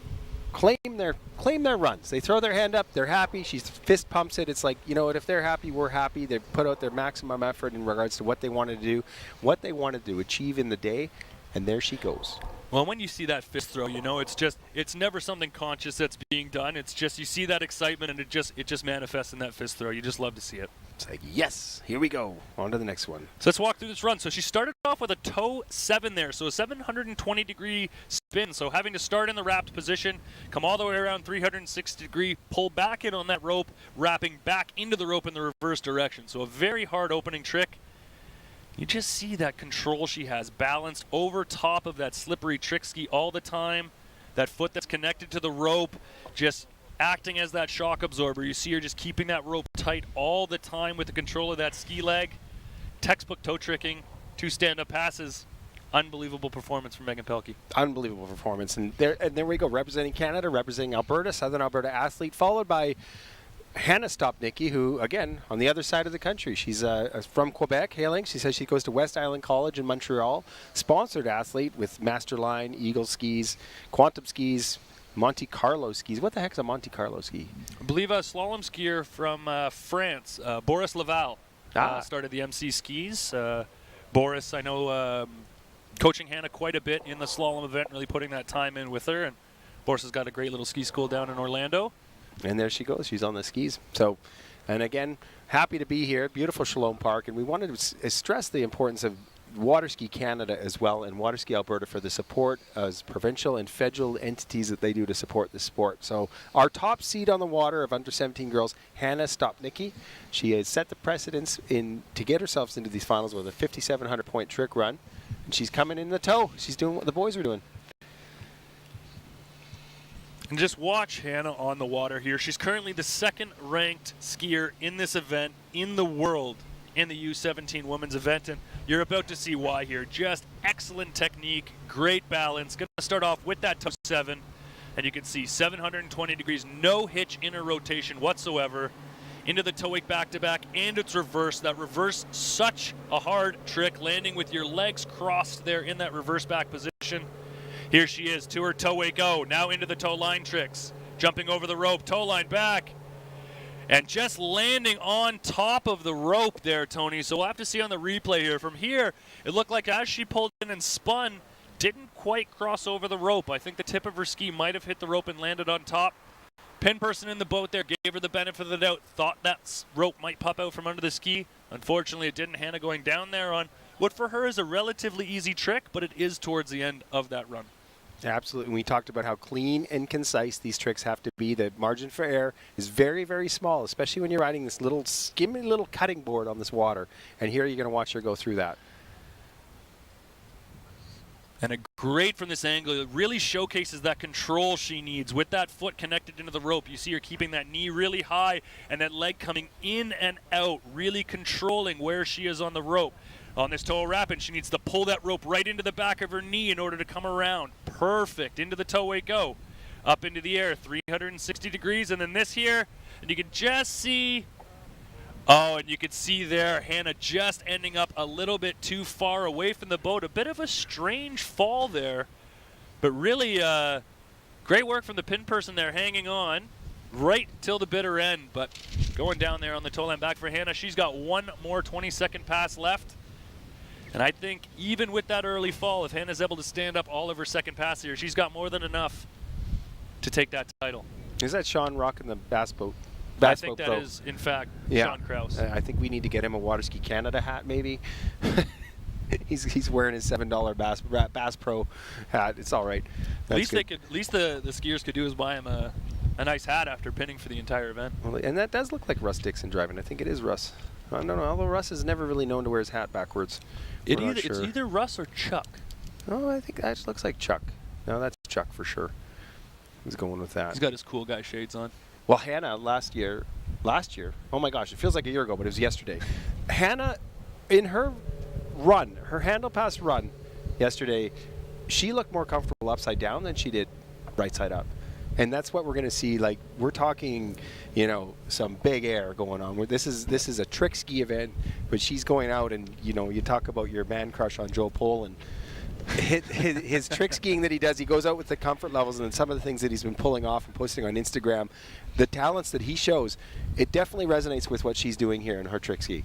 C: claim their runs. They throw their hand up, they're happy, she fist pumps it. It's like, if they're happy, we're happy. They put out their maximum effort in regards to what they wanted to do, what they wanted to achieve in the day, and there she goes.
B: Well, when you see that fist throw, it's never something conscious that's being done. It's just you see that excitement, and it just manifests in that fist throw. You just love to see it.
C: It's like, yes, here we go. On to the next one.
B: So let's walk through this run. So she started off with a toe 7 there, so a 720-degree spin. So having to start in the wrapped position, come all the way around 360-degree, pull back in on that rope, wrapping back into the rope in the reverse direction. So a very hard opening trick. You just see that control she has, balanced over top of that slippery trick ski all the time. That foot that's connected to the rope, just acting as that shock absorber. You see her just keeping that rope tight all the time with the control of that ski leg. Textbook toe tricking, 2 stand-up passes. Unbelievable performance from Megan Pelkey.
C: Unbelievable performance. And there we go, representing Canada, representing Alberta, Southern Alberta athlete, followed by Hannah Stopniki, who, again, on the other side of the country. She's from Quebec, hailing. She says she goes to West Island College in Montreal. Sponsored athlete with Masterline, Eagle skis, Quantum skis, Monte Carlo skis. What the heck's a Monte Carlo ski?
B: I believe a slalom skier from France, Boris Laval, started the MC skis. Boris, I know, coaching Hannah quite a bit in the slalom event, really putting that time in with her. And Boris has got a great little ski school down in Orlando.
C: And there she goes. She's on the skis. So, and again, happy to be here. Beautiful Shalom Park. And we wanted to stress the importance of Waterski Canada as well and Waterski Alberta for the support as provincial and federal entities that they do to support the sport. So our top seed on the water of under 17 girls, Hannah Stopniki. She has set the precedence to get herself into these finals with a 5,700 point trick run. And she's coming in the toe. She's doing what the boys are doing.
B: And just watch Hannah on the water here. She's currently the 2nd ranked skier in this event in the world in the U17 women's event. And you're about to see why here. Just excellent technique, great balance. Going to start off with that toe 7. And you can see 720 degrees, no hitch in her rotation whatsoever. Into the toe wake back-to-back, and it's reverse. That reverse, such a hard trick, landing with your legs crossed there in that reverse back position. Here she is to her toe wake go. Now into the toe line tricks. Jumping over the rope, toe line back. And just landing on top of the rope there, Tony. So we'll have to see on the replay here. From here, it looked like as she pulled in and spun, didn't quite cross over the rope. I think the tip of her ski might have hit the rope and landed on top. Pin person in the boat there gave her the benefit of the doubt. Thought that rope might pop out from under the ski. Unfortunately, it didn't. Hannah going down there on what for her is a relatively easy trick, but it is towards the end of that run.
C: Absolutely. We talked about how clean and concise these tricks have to be. The margin for error is very, very small, especially when you're riding this little skimmy little cutting board on this water. And here you're going to watch her go through that.
B: And a great from this angle. It really showcases that control she needs with that foot connected into the rope. You see her keeping that knee really high and that leg coming in and out, really controlling where she is on the rope. On this toe wrapping, she needs to pull that rope right into the back of her knee in order to come around. Perfect. Into the toe weight go. Up into the air, 360 degrees. And then this here, and you can just see, oh, and you can see there, Hannah just ending up a little bit too far away from the boat. A bit of a strange fall there, but really great work from the pin person there, hanging on right till the bitter end. But going down there on the toe line back for Hannah, she's got one more 20-second pass left. And I think even with that early fall, if Hannah's able to stand up all of her second pass here, she's got more than enough to take that title.
C: Is that Sean rocking the bass boat?
B: I think that is, in fact, Sean Krause.
C: I think we need to get him a Waterski Canada hat, maybe. he's wearing his $7 Bass Pro hat. It's all right.
B: At least the skiers could do is buy him a nice hat after pinning for the entire event.
C: Well, and that does look like Russ Dixon driving. I think it is Russ. I don't know. Although Russ is never really known to wear his hat backwards.
B: It's either Russ or Chuck.
C: Oh, I think that looks like Chuck. No, that's Chuck for sure. He's going with that.
B: He's got his cool guy shades on.
C: Well, Hannah last year, oh my gosh, it feels like a year ago, but it was yesterday. Hannah, in her run, her handle pass run yesterday, she looked more comfortable upside down than she did right side up. And that's what we're going to see. Like, we're talking, some big air going on. This is a trick ski event, but she's going out and, you talk about your man crush on Joe Poland. His trick skiing that he does, he goes out with the comfort levels and some of the things that he's been pulling off and posting on Instagram, the talents that he shows, it definitely resonates with what she's doing here in her trick ski.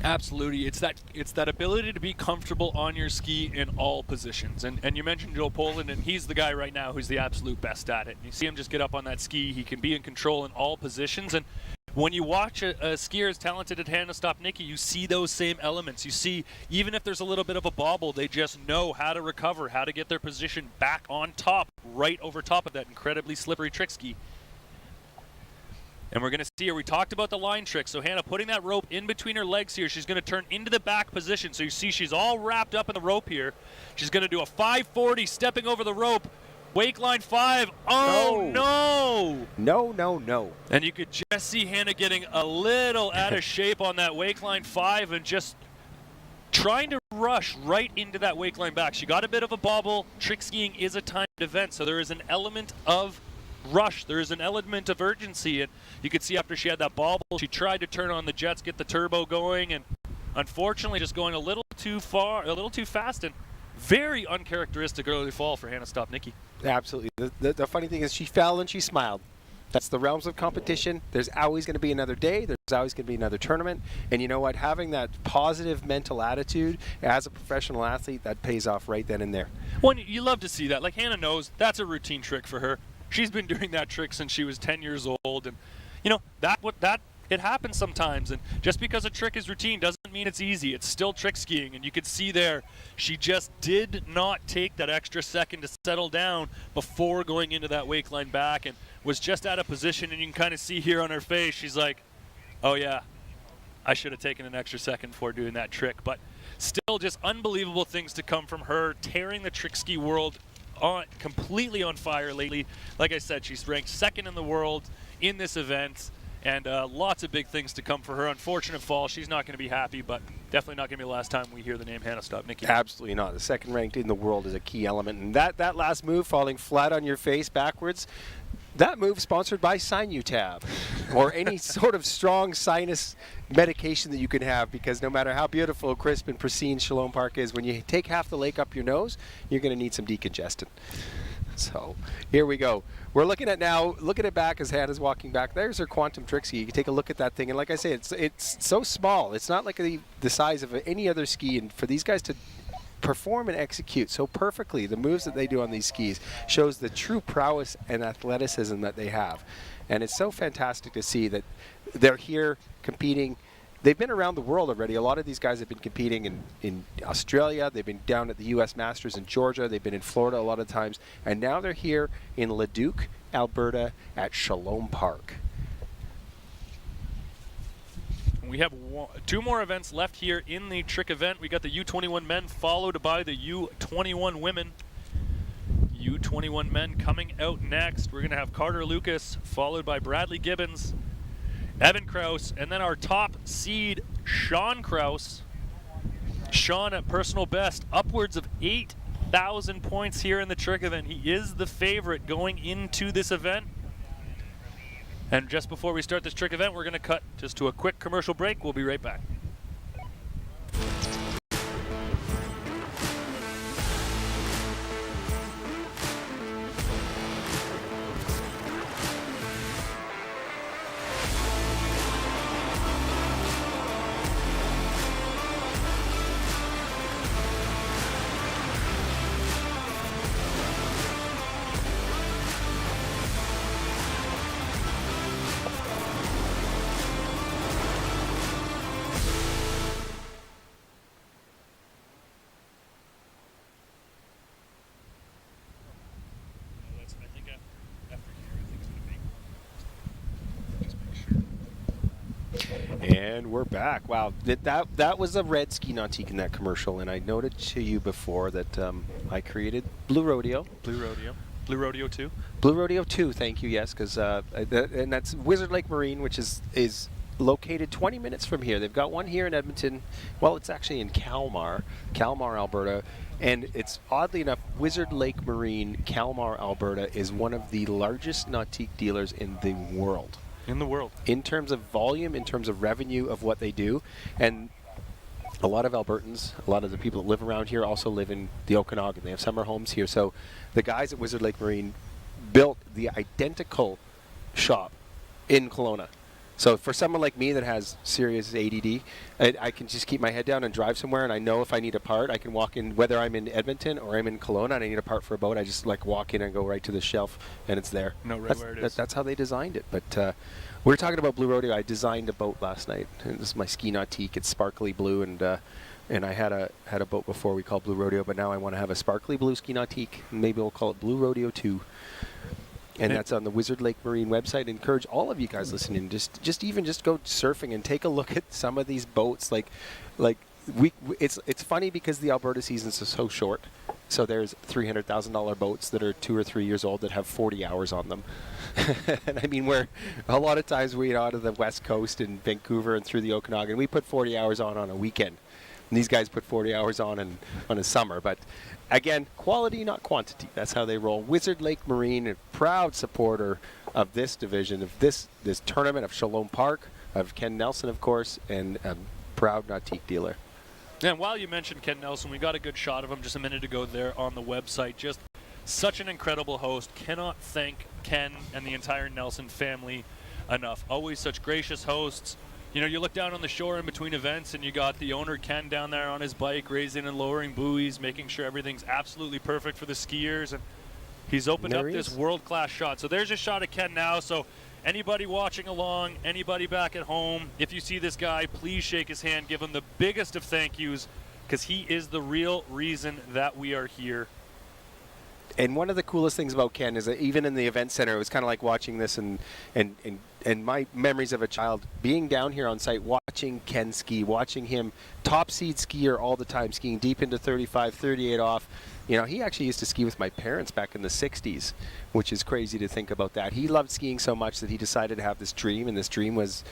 B: Absolutely. It's that ability to be comfortable on your ski in all positions. And you mentioned Joe Poland, and he's the guy right now who's the absolute best at it. You see him just get up on that ski. He can be in control in all positions. And when you watch a skier as talented as Hannah Stopniki, you see those same elements. You see, even if there's a little bit of a bobble, they just know how to recover, how to get their position back on top, right over top of that incredibly slippery trick ski. And we're going to see here, we talked about the line trick. So Hannah putting that rope in between her legs here. She's going to turn into the back position. So you see she's all wrapped up in the rope here. She's going to do a 540 stepping over the rope. Wake line 5. Oh, no.
C: No.
B: And you could just see Hannah getting a little out of shape on that wake line 5 and just trying to rush right into that wake line back. She got a bit of a bobble. Trick skiing is a timed event, so there is an element of rush. There is an element of urgency. And you could see after she had that bobble, she tried to turn on the jets, get the turbo going, and unfortunately just going a little too fast, and very uncharacteristic early fall for Hannah Stopniki.
C: Absolutely. The funny thing is she fell and she smiled. That's the realms of competition. There's always going to be another day. There's always going to be another tournament. And you know what? Having that positive mental attitude as a professional athlete, that pays off right then and there.
B: Well, you love to see that. Like Hannah knows that's a routine trick for her. She's been doing that trick since she was 10 years old. And, it happens sometimes. And just because a trick is routine doesn't mean it's easy. It's still trick skiing. And you could see there, she just did not take that extra second to settle down before going into that wake line back and was just out of position. And you can kind of see here on her face, she's like, oh yeah, I should have taken an extra second before doing that trick. But still just unbelievable things to come from her, tearing the trick ski world completely on fire lately. Like I said, she's ranked second in the world in this event. And lots of big things to come for her. Unfortunate fall. She's not going to be happy, but definitely not going to be the last time we hear the name Hannah Stopniki.
C: Absolutely not. The second ranked in the world is a key element. And that last move, falling flat on your face backwards, that move sponsored by Sinutab or any sort of strong sinus medication that you can have, because no matter how beautiful, crisp, and pristine Shalom Park is, when you take half the lake up your nose, you're going to need some decongestant. So here we go. We're looking at it back as Hannah's walking back. There's her quantum trick ski. You can take a look at that thing. And like I say, it's so small. It's not like the size of any other ski. And for these guys to perform and execute so perfectly, the moves that they do on these skis shows the true prowess and athleticism that they have. And it's so fantastic to see that they're here competing. They've been around the world already. A lot of these guys have been competing in Australia. They've been down at the U.S. Masters in Georgia. They've been in Florida a lot of times. And now they're here in Leduc, Alberta at Shalom Park.
B: we have two more events left here in the trick event. We got the U21 men followed by the U21 women. U21 men coming out next. We're going to have Carter Lucas followed by Bradley Gibbons, Evan Krause, and then our top seed, Sean Krause. Sean at personal best, upwards of 8,000 points here in the trick event. He is the favorite going into this event. And just before we start this trick event, we're going to cut just to a quick commercial break. We'll be right back.
C: And we're back. Wow, that was a red ski nautique in that commercial, and I noted to you before that I created Blue Rodeo.
B: Blue Rodeo 2.
C: Blue Rodeo 2, thank you, yes, because and that's Wizard Lake Marine, which is located 20 minutes from here. They've got one here in Edmonton. Well, it's actually in Kalmar, Alberta. And it's oddly enough, Wizard Lake Marine, Kalmar, Alberta is one of the largest nautique dealers in the world. In terms of volume, in terms of revenue of what they do. And a lot of Albertans, a lot of the people that live around here also live in the Okanagan. They have summer homes here. So the guys at Wizard Lake Marine built the identical shop in Kelowna. So for someone like me that has serious ADD, I can just keep my head down and drive somewhere, and I know if I need a part, I can walk in, whether I'm in Edmonton or I'm in Kelowna and I need a part for a boat, I just like walk in and go right to the shelf, and it's there.
B: No, right where it is.
C: That's how they designed it. But we were talking about Blue Rodeo. I designed a boat last night. And this is my ski nautique. It's sparkly blue, and I had a boat before we called Blue Rodeo, but now I want to have a sparkly blue ski nautique. Maybe we'll call it Blue Rodeo 2. And that's on the Wizard Lake Marine website. Encourage all of you guys listening, just go surfing and take a look at some of these boats. It's funny because the Alberta seasons are so short. So there's $300,000 boats that are 2 or 3 years old that have 40 hours on them. And I mean, we're a lot of times we out of the West Coast in Vancouver and through the Okanagan, we put 40 hours on a weekend. And these guys put 40 hours on a summer. But again, quality, not quantity. That's how they roll. Wizard Lake Marine, a proud supporter of this division, of this tournament, of Shalom Park, of Ken Nelson, of course, and a proud nautique dealer.
B: And while you mentioned Ken Nelson, we got a good shot of him just a minute ago there on the website. Just such an incredible host. Cannot thank Ken and the entire Nelson family enough. Always such gracious hosts. You know, you look down on the shore in between events and you got the owner, Ken, down there on his bike, raising and lowering buoys, making sure everything's absolutely perfect for the skiers. And he's opened up this world-class shot. So there's a shot of Ken now. So anybody watching along, anybody back at home, if you see this guy, please shake his hand. Give him the biggest of thank yous, because he is the real reason that we are here.
C: And one of the coolest things about Ken is that even in the event center, it was kind of like watching this and my memories of a child being down here on site, watching Ken ski, watching him top seed skier all the time, skiing deep into 35, 38 off. You know, he actually used to ski with my parents back in the 60s, which is crazy to think about that. He loved skiing so much that he decided to have this dream, and this dream was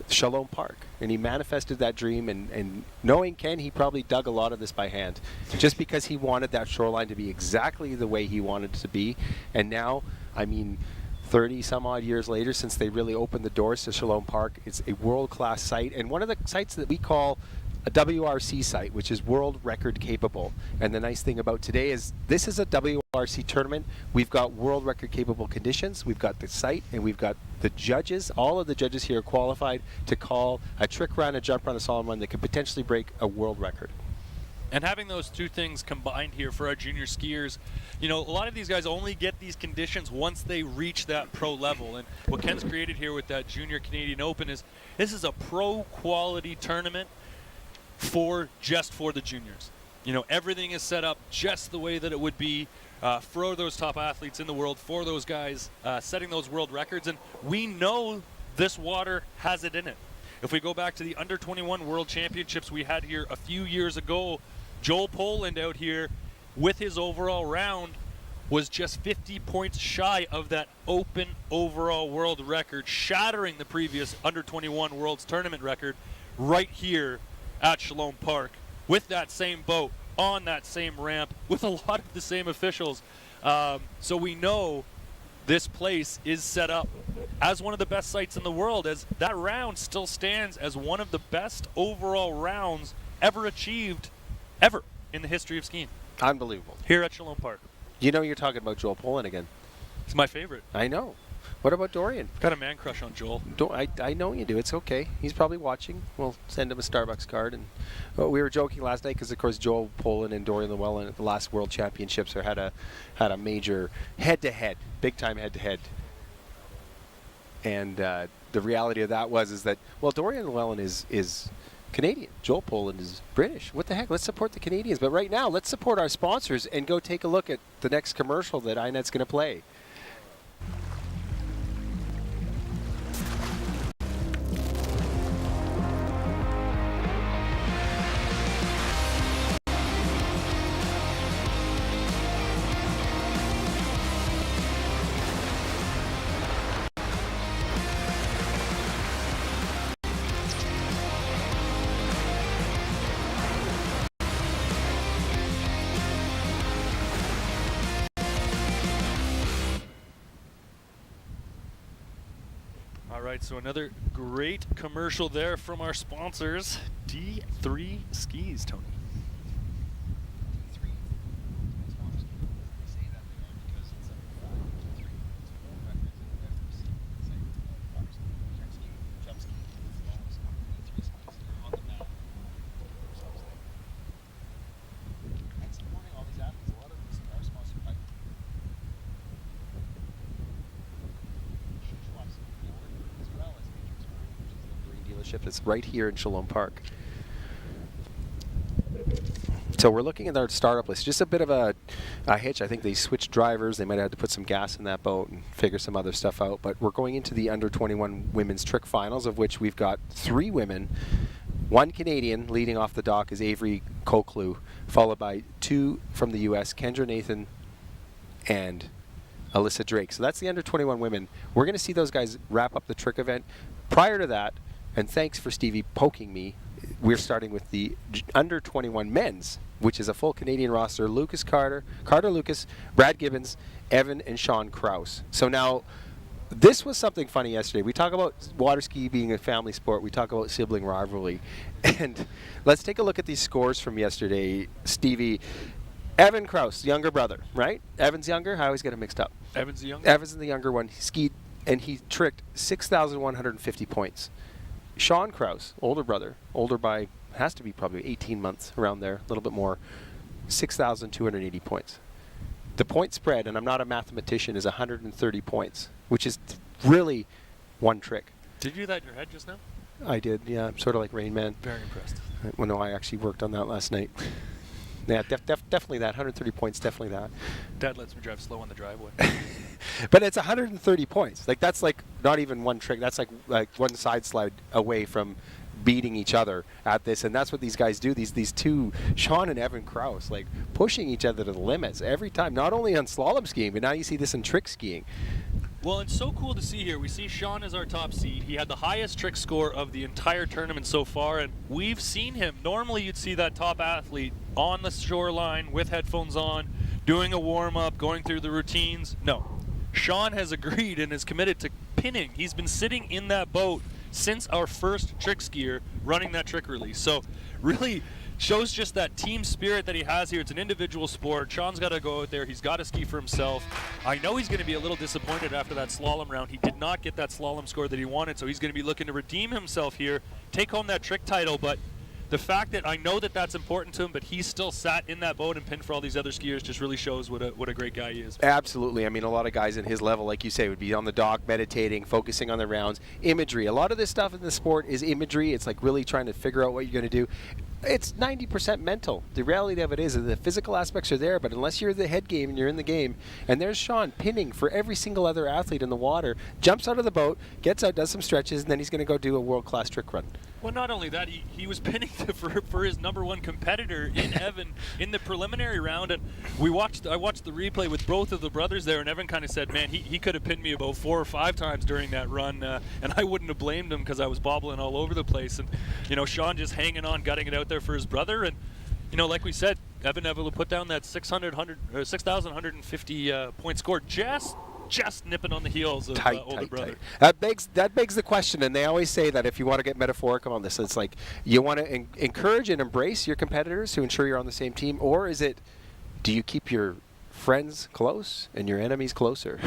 C: Shalom Park. And he manifested that dream, and knowing Ken, he probably dug a lot of this by hand, just because he wanted that shoreline to be exactly the way he wanted it to be. And now, I mean, 30 some odd years later, since they really opened the doors to Shalom Park, it's a world-class site, and one of the sites that we call a WRC site, which is world record capable. And the nice thing about today is this is a WRC tournament. We've got world record capable conditions, we've got the site, and we've got the judges. All of the judges here are qualified to call a trick run, a jump run, a slalom run that could potentially break a world record.
B: And having those two things combined here for our junior skiers, you know, a lot of these guys only get these conditions once they reach that pro level. And what Ken's created here with that Junior Canadian Open is this is a pro quality tournament just for the juniors. You know, everything is set up just the way that it would be for those top athletes in the world, for those guys setting those world records. And we know this water has it in it. If we go back to the under-21 World Championships we had here a few years ago, Joel Poland out here with his overall round was just 50 points shy of that open overall world record, shattering the previous under-21 World's Tournament record right here at Shalom Park with that same boat, on that same ramp, with a lot of the same officials. So we know this place is set up as one of the best sites in the world, as that round still stands as one of the best overall rounds ever achieved, ever, in the history of skiing.
C: Unbelievable.
B: Here at Shalom Park.
C: You know you're talking about Joel Poland again.
B: It's my favorite.
C: I know. What about Dorian?
B: Got a man crush on Joel.
C: I know you do. It's okay. He's probably watching. We'll send him a Starbucks card. And we were joking last night because, of course, Joel Poland and Dorian Llewellyn at the last World Championships had a major head-to-head, big-time head-to-head. And the reality of that is that, well, Dorian Llewellyn is Canadian. Joel Poland is British. What the heck? Let's support the Canadians. But right now, let's support our sponsors and go take a look at the next commercial that INET's going to play.
B: So another great commercial there from our sponsors, D3 Skis, Tony.
C: It's right here in Shalom Park. So we're looking at our startup list. Just a bit of a hitch. I think they switched drivers. They might have had to put some gas in that boat and figure some other stuff out. But we're going into the under-21 women's trick finals, of which we've got 3 women. 1 Canadian leading off the dock is Avery Koklu, followed by 2 from the U.S., Kendra Nathan and Alyssa Drake. So that's the under-21 women. We're going to see those guys wrap up the trick event. Prior to that, and thanks for Stevie poking me, we're starting with the under-21 men's, which is a full Canadian roster. Lucas Carter Lucas, Brad Gibbons, Evan, and Sean Krause. So now, this was something funny yesterday. We talk about water ski being a family sport. We talk about sibling rivalry. And let's take a look at these scores from yesterday. Stevie, Evan Krause, younger brother, right? Evan's younger? I always get him mixed up.
B: Evan's the younger?
C: Evan's the younger one. He skied, and he tricked 6,150 points. Sean Krause, older brother, older by, has to be probably 18 months, around there, a little bit more, 6,280 points. The point spread, and I'm not a mathematician, is 130 points, which is really one trick.
B: Did you do that in your head just now?
C: I did, yeah. I'm sort of like Rain Man.
B: Very impressed.
C: Well, no, I actually worked on that last night. Yeah, definitely that. 130 points, definitely that.
B: Dad lets me drive slow on the driveway.
C: But it's 130 points. Like, that's like not even one trick. That's like one side slide away from beating each other at this. And that's what these guys do. These two, Sean and Evan Krause, like pushing each other to the limits every time. Not only on slalom skiing, but now you see this in trick skiing.
B: Well, it's so cool to see here. We see Sean as our top seed. He had the highest trick score of the entire tournament so far, and we've seen him. Normally you'd see that top athlete on the shoreline with headphones on, doing a warm-up, going through the routines. No. Sean has agreed and is committed to pinning. He's been sitting in that boat since our first trick skier running that trick release. So really shows just that team spirit that he has here. It's an individual sport. Sean's got to go out there. He's got to ski for himself. I know he's going to be a little disappointed after that slalom round. He did not get that slalom score that he wanted, so he's going to be looking to redeem himself here, take home that trick title. But the fact that I know that that's important to him, but he still sat in that boat and pinned for all these other skiers just really shows what a great guy he is.
C: Absolutely. I mean, a lot of guys at his level, like you say, would be on the dock, meditating, focusing on the rounds, imagery. A lot of this stuff in the sport is imagery. It's like really trying to figure out what you're going to do. It's 90% mental. The reality of it is that the physical aspects are there, but unless you're the head game and you're in the game, and there's Sean pinning for every single other athlete in the water, jumps out of the boat, gets out, does some stretches, and then he's going to go do a world-class trick run.
B: Well, not only that, he was pinning for his number one competitor in Evan in the preliminary round, and I watched the replay with both of the brothers there, and Evan kind of said, man, he could have pinned me about 4 or 5 times during that run, and I wouldn't have blamed him because I was bobbling all over the place. And Sean just hanging on, gutting it out there for his brother, and like we said, Evan put down that 6,150 point score, just nipping on the heels of older brother.
C: That begs the question, and they always say that if you want to get metaphorical on this, it's like you want to encourage and embrace your competitors to ensure you're on the same team, or is it, do you keep your friends close and your enemies closer?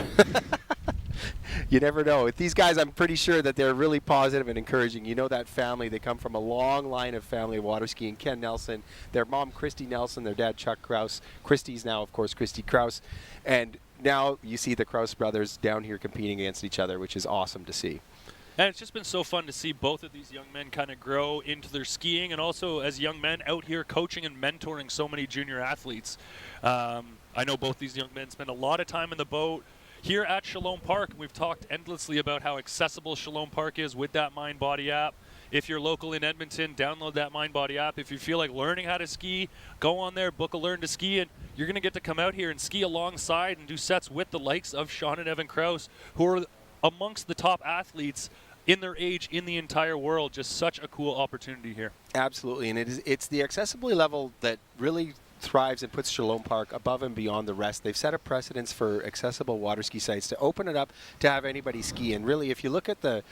C: You never know. With these guys, I'm pretty sure that they're really positive and encouraging. That family, they come from a long line of family of water skiing. Ken Nelson, their mom, Christy Nelson, their dad, Chuck Krause. Christy's now, of course, Christy Krause. And now you see the Krause brothers down here competing against each other, which is awesome to see.
B: And it's just been so fun to see both of these young men kind of grow into their skiing, and also as young men out here coaching and mentoring so many junior athletes. I know both these young men spend a lot of time in the boat here at Shalom Park. We've talked endlessly about how accessible Shalom Park is with that MindBody app. If you're local in Edmonton, download that MindBody app. If you feel like learning how to ski, go on there, book a Learn to Ski, and you're going to get to come out here and ski alongside and do sets with the likes of Sean and Evan Krause, who are amongst the top athletes in their age in the entire world. Just such a cool opportunity here.
C: Absolutely, and it's the accessibility level that really thrives and puts Shalom Park above and beyond the rest. They've set a precedence for accessible water ski sites to open it up to have anybody ski. And really, if you look at the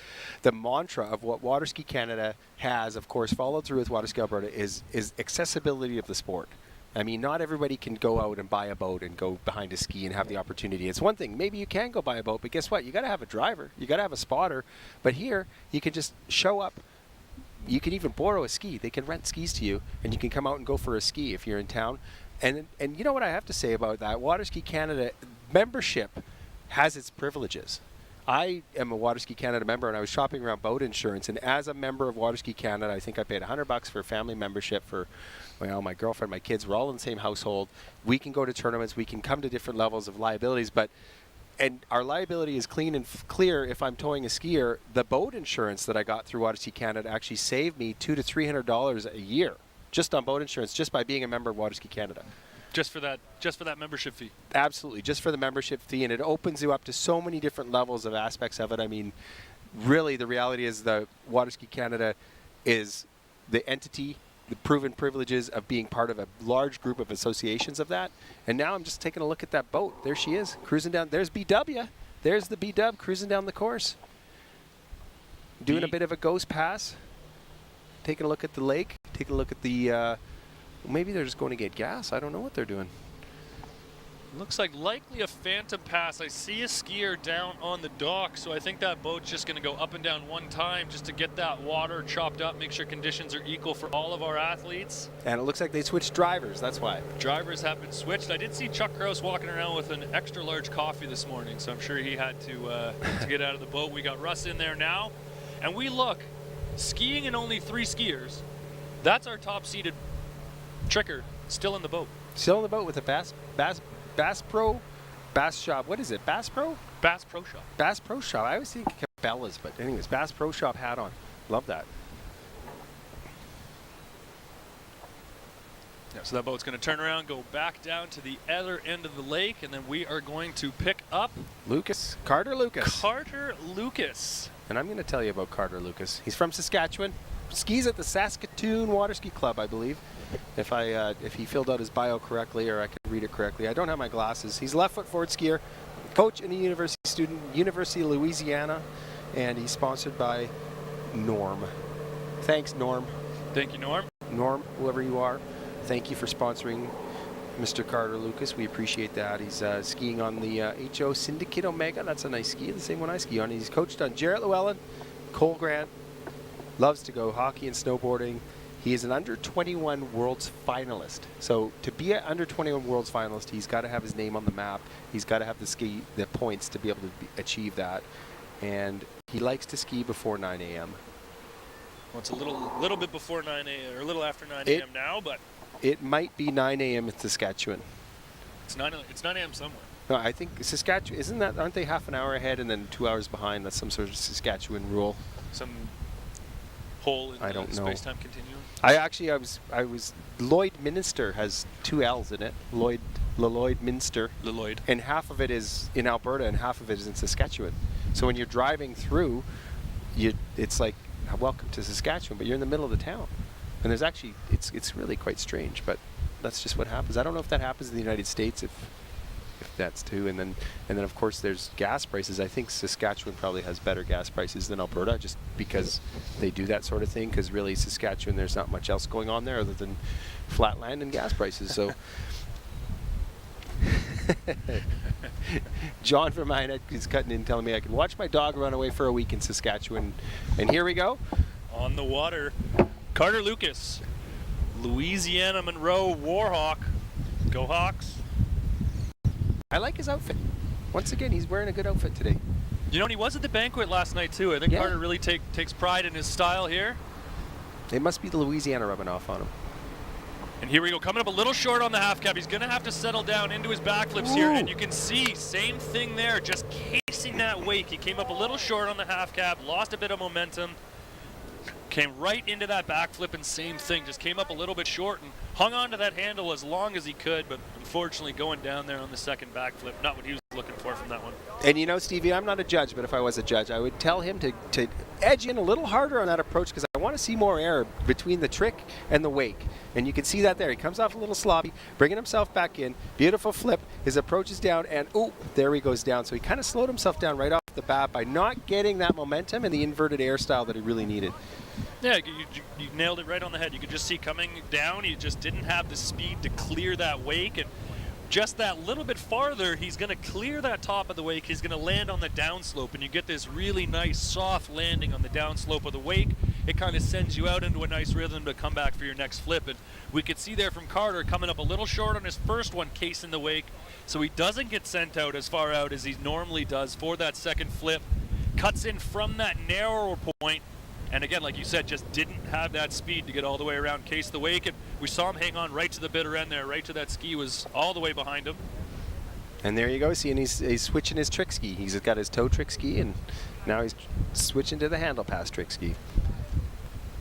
C: mantra of what Water Ski Canada has, of course, followed through with Water Ski Alberta, is accessibility of the sport. I mean, not everybody can go out and buy a boat and go behind a ski and have the opportunity. It's one thing, maybe you can go buy a boat, but guess what? You got to have a driver. You got to have a spotter. But here, you can just show up. You can even borrow a ski. They can rent skis to you, and you can come out and go for a ski if you're in town. And you know what I have to say about that? Water Ski Canada membership has its privileges. I am a Water Ski Canada member, and I was shopping around boat insurance, and as a member of Water Ski Canada, I think I paid $100 for a family membership for, my girlfriend, my kids. We're all in the same household. We can go to tournaments. We can come to different levels of liabilities, and our liability is clean and clear if I'm towing a skier. The boat insurance that I got through Water Ski Canada actually saved me $200 to $300 a year just on boat insurance, just by being a member of Water Ski Canada.
B: Just for that membership fee.
C: Absolutely, just for the membership fee, and it opens you up to so many different levels of aspects of it. I mean, really, the reality is the Water Ski Canada is the entity, the proven privileges of being part of a large group of associations of that. And now I'm just taking a look at that boat. There she is, cruising down. There's BW. There's the B-Dub cruising down the course. Doing a bit of a ghost pass. Taking a look at the lake. Taking a look at the, maybe they're just going to get gas. I don't know what they're doing.
B: Looks like likely a phantom pass. I see a skier down on the dock, so I think that boat's just going to go up and down one time just to get that water chopped up, make sure conditions are equal for all of our athletes.
C: And it looks like they switched drivers, that's why.
B: Drivers have been switched. I did see Chuck Krause walking around with an extra large coffee this morning, so I'm sure he had to get out of the boat. We got Russ in there now, and we look, skiing in only 3 skiers. That's our top-seeded tricker, still in the boat.
C: Still in the boat with a Bass Pro Shop. What is it? Bass Pro?
B: Bass Pro Shop.
C: Bass Pro Shop. I always think Cabela's, but anyways, Bass Pro Shop hat on. Love that.
B: Yeah, so that boat's going to turn around, go back down to the other end of the lake, and then we are going to pick up
C: Carter Lucas.
B: Carter Lucas.
C: And I'm going to tell you about Carter Lucas. He's from Saskatchewan. Skis at the Saskatoon Water Ski Club, I believe. If he filled out his bio correctly, or I can read it correctly. I don't have my glasses. He's a left foot forward skier, coach and a university student, University of Louisiana, and he's sponsored by Norm. Thanks, Norm.
B: Thank you, Norm.
C: Norm, whoever you are, thank you for sponsoring Mr. Carter Lucas. We appreciate that. He's skiing on the HO Syndicate Omega. That's a nice ski, the same one I ski on. He's coached on Jarrett Llewellyn, Cole Grant, loves to go hockey and snowboarding. He is an under 21 World's finalist. So to be an under 21 World's finalist, he's got to have his name on the map. He's got to have the points to be able to achieve that. And he likes to ski before 9 a.m.
B: Well, it's a little bit before 9 a.m. or a little after 9 a.m. now, but
C: it might be 9 a.m. in Saskatchewan.
B: It's 9 a.m. somewhere.
C: No, I think Saskatchewan, aren't they half an hour ahead and then 2 hours behind? That's some sort of Saskatchewan rule.
B: Some hole in
C: I don't
B: the
C: know.
B: space-time continuum.
C: I was Lloydminster has 2 L's in it. Lloydminster.
B: Lloyd.
C: And half of it is in Alberta and half of it is in Saskatchewan. So when you're driving through, it's like, welcome to Saskatchewan, but you're in the middle of the town. And there's actually, it's really quite strange, but that's just what happens. I don't know if that happens in the United States, if that's too. And then of course there's gas prices. I think Saskatchewan probably has better gas prices than Alberta, just because they do that sort of thing. Because really, Saskatchewan, there's not much else going on there other than flat land and gas prices. So, John from Minot is cutting in, telling me I can watch my dog run away for a week in Saskatchewan. And here we go.
B: On the water, Carter Lucas, Louisiana Monroe Warhawk. Go Hawks.
C: I like his outfit. Once again, he's wearing a good outfit today.
B: You know, and he was at the banquet last night too. I think
C: Yeah.
B: Carter really takes pride in his style here.
C: It must be the Louisiana rubbing off on him.
B: And here we go, coming up a little short on the half cap. He's gonna have to settle down into his backflips here, and you can see, same thing there, just casing that wake. He came up a little short on the half cap, lost a bit of momentum, came right into that backflip, and same thing, just came up a little bit short and hung on to that handle as long as he could, but unfortunately going down there on the second backflip, not what he was looking for from that one.
C: And you know, Stevie, I'm not a judge, but if I was a judge, I would tell him to edge in a little harder on that approach, because I want to see more air between the trick and the wake. And you can see that there. He comes off a little sloppy, bringing himself back in. Beautiful flip. His approach is down, and there he goes down. So he kind of slowed himself down right off the bat by not getting that momentum and the inverted air style that he really needed.
B: Yeah, you nailed it right on the head. You could just see coming down, he just didn't have the speed to clear that wake, and just that little bit farther, he's going to clear that top of the wake. He's going to land on the downslope, and you get this really nice soft landing on the downslope of the wake. It kind of sends you out into a nice rhythm to come back for your next flip. And we could see there from Carter coming up a little short on his first one, casing the wake, so he doesn't get sent out as far out as he normally does for that second flip. Cuts in from that narrower point, and again, like you said, just didn't have that speed to get all the way around, case the wake, and we saw him hang on right to the bitter end there, right to that ski was all the way behind him.
C: And there you go, see, and he's switching his trick ski. He's got his toe trick ski, and now he's switching to the handle pass trick ski.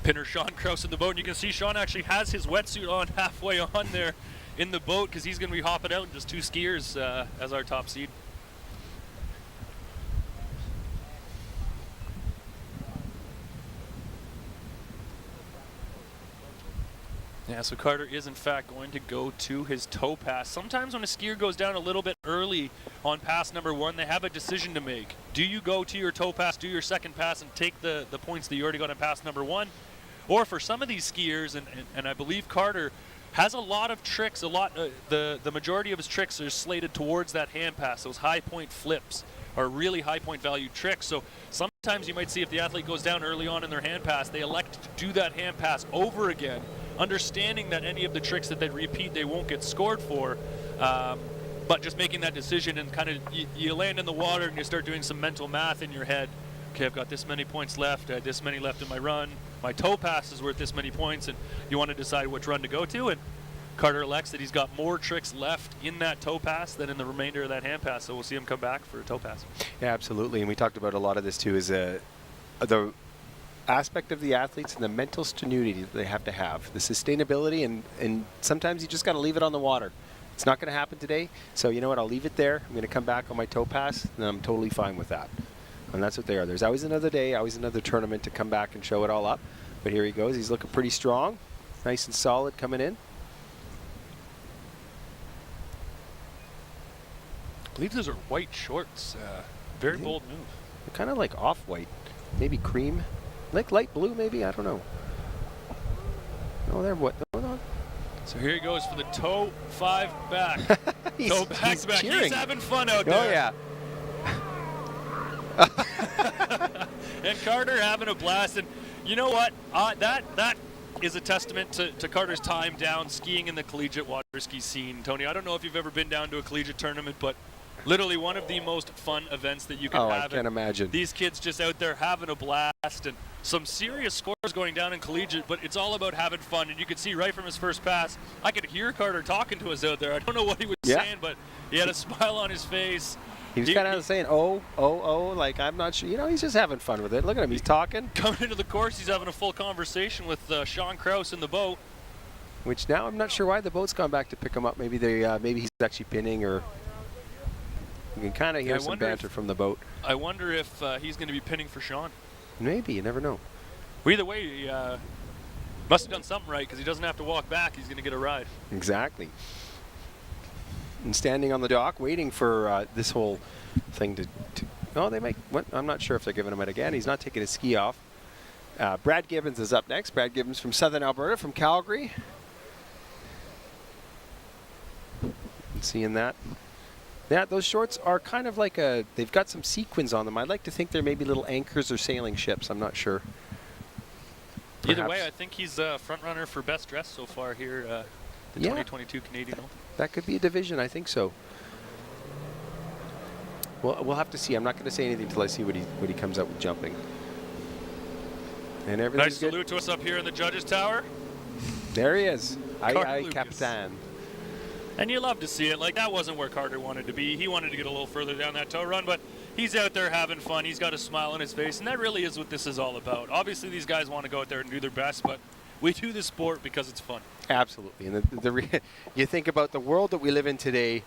B: Pinner Sean Krause in the boat, and you can see Sean actually has his wetsuit on halfway on there in the boat, because he's going to be hopping out in just 2 skiers as our top seed. Yeah, so Carter is in fact going to go to his toe pass. Sometimes when a skier goes down a little bit early on pass number 1, they have a decision to make. Do you go to your toe pass, do your second pass, and take the points that you already got on pass number 1? Or for some of these skiers, and I believe Carter has a lot of tricks, the majority of his tricks are slated towards that hand pass. Those high point flips are really high point value tricks. So sometimes you might see if the athlete goes down early on in their hand pass, they elect to do that hand pass over again, understanding that any of the tricks that they repeat they won't get scored for, but just making that decision, and kind of you land in the water and you start doing some mental math in your head. Okay, I've got this many points left, I had this many left in my run, my toe pass is worth this many points, and you want to decide which run to go to, and Carter elects that he's got more tricks left in that toe pass than in the remainder of that hand pass, so we'll see him come back for a toe pass.
C: Yeah, absolutely, and we talked about a lot of this too, is the aspect of the athletes and the mental strenuity that they have to have, the sustainability, and sometimes you just got to leave it on the water. It's not going to happen today, so you know what, I'll leave it there. I'm going to come back on my toe pass, and I'm totally fine with that. And that's what they are. There's always another day, always another tournament to come back and show it all up. But here he goes. He's looking pretty strong, nice and solid coming in.
B: I believe those are white shorts. Very bold move.
C: They're kind of like off-white, maybe cream, like light blue maybe, I don't know. Oh, they're what? No.
B: So here he goes for the toe 5 back. Toe back back.
C: Cheering.
B: He's having fun out there.
C: Oh yeah.
B: And Carter having a blast, and you know what? That is a testament to Carter's time down skiing in the collegiate water ski scene. Tony, I don't know if you've ever been down to a collegiate tournament, but literally one of the most fun events that you can have.
C: I can't imagine.
B: These kids just out there having a blast, and some serious scores going down in collegiate, but it's all about having fun. And you could see right from his first pass, I could hear Carter talking to us out there. I don't know what he was saying, but he had a smile on his face.
C: He was kind of saying, like, I'm not sure. You know, he's just having fun with it. Look at him. He's talking.
B: Coming into the course, he's having a full conversation with Sean Krause in the boat.
C: Which now I'm not sure why the boat's gone back to pick him up. Maybe maybe he's actually pinning, or you can kind of hear some banter from the boat.
B: I wonder if he's going to be pinning for Sean.
C: Maybe. You never know.
B: Well, either way, he must have done something right, because he doesn't have to walk back. He's going to get a ride.
C: Exactly. And standing on the dock, waiting for this whole thing to oh, they might. What? I'm not sure if they're giving him it again. He's not taking his ski off. Brad Gibbons is up next. Brad Gibbons from Southern Alberta, from Calgary. Seeing that. Yeah, those shorts are kind of like they've got some sequins on them. I'd like to think they're maybe little anchors or sailing ships. I'm not sure.
B: Either
C: Perhaps.
B: way, I think he's a front runner for best dress so far here, the 2022 Canadian Open.
C: That could be a division. I think so. Well, we'll have to see. I'm not going to say anything until I see what he comes up with jumping. And everything's
B: nice
C: good.
B: salute to us up here in the judges' tower.
C: There he is.
B: Carter
C: Aye,
B: Lucas.
C: Capitan.
B: And you love to see it. Like, that wasn't where Carter wanted to be. He wanted to get a little further down that tow run, but he's out there having fun. He's got a smile on his face, and that really is what this is all about. Obviously, these guys want to go out there and do their best, but we do this sport because it's fun.
C: Absolutely. And you think about the world that we live in today,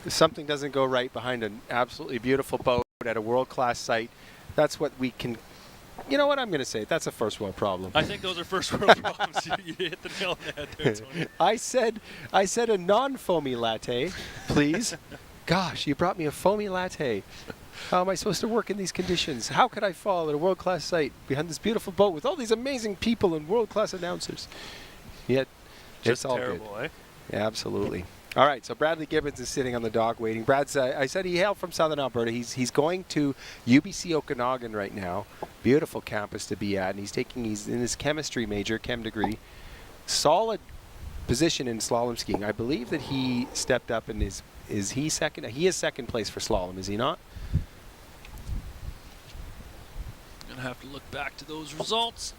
C: something doesn't go right behind an absolutely beautiful boat at a world-class site. That's what we can... You know what I'm going to say? That's a first world problem.
B: I think those are first world problems. You hit the nail on the head there, Tony.
C: I said a non-foamy latte, please. Gosh, you brought me a foamy latte. How am I supposed to work in these conditions? How could I fall at a world-class site behind this beautiful boat with all these amazing people and world-class announcers? Yet,
B: Just
C: it's all
B: terrible,
C: good.
B: eh?
C: Yeah, absolutely. All right, so Bradley Gibbons is sitting on the dock waiting. Brad's, I said he hailed from Southern Alberta. He's going to UBC Okanagan right now. Beautiful campus to be at, and he's in his chemistry major, chem degree. Solid position in slalom skiing. I believe that he stepped up and is he second? He is second place for slalom, is he not?
B: Gonna have to look back to those results.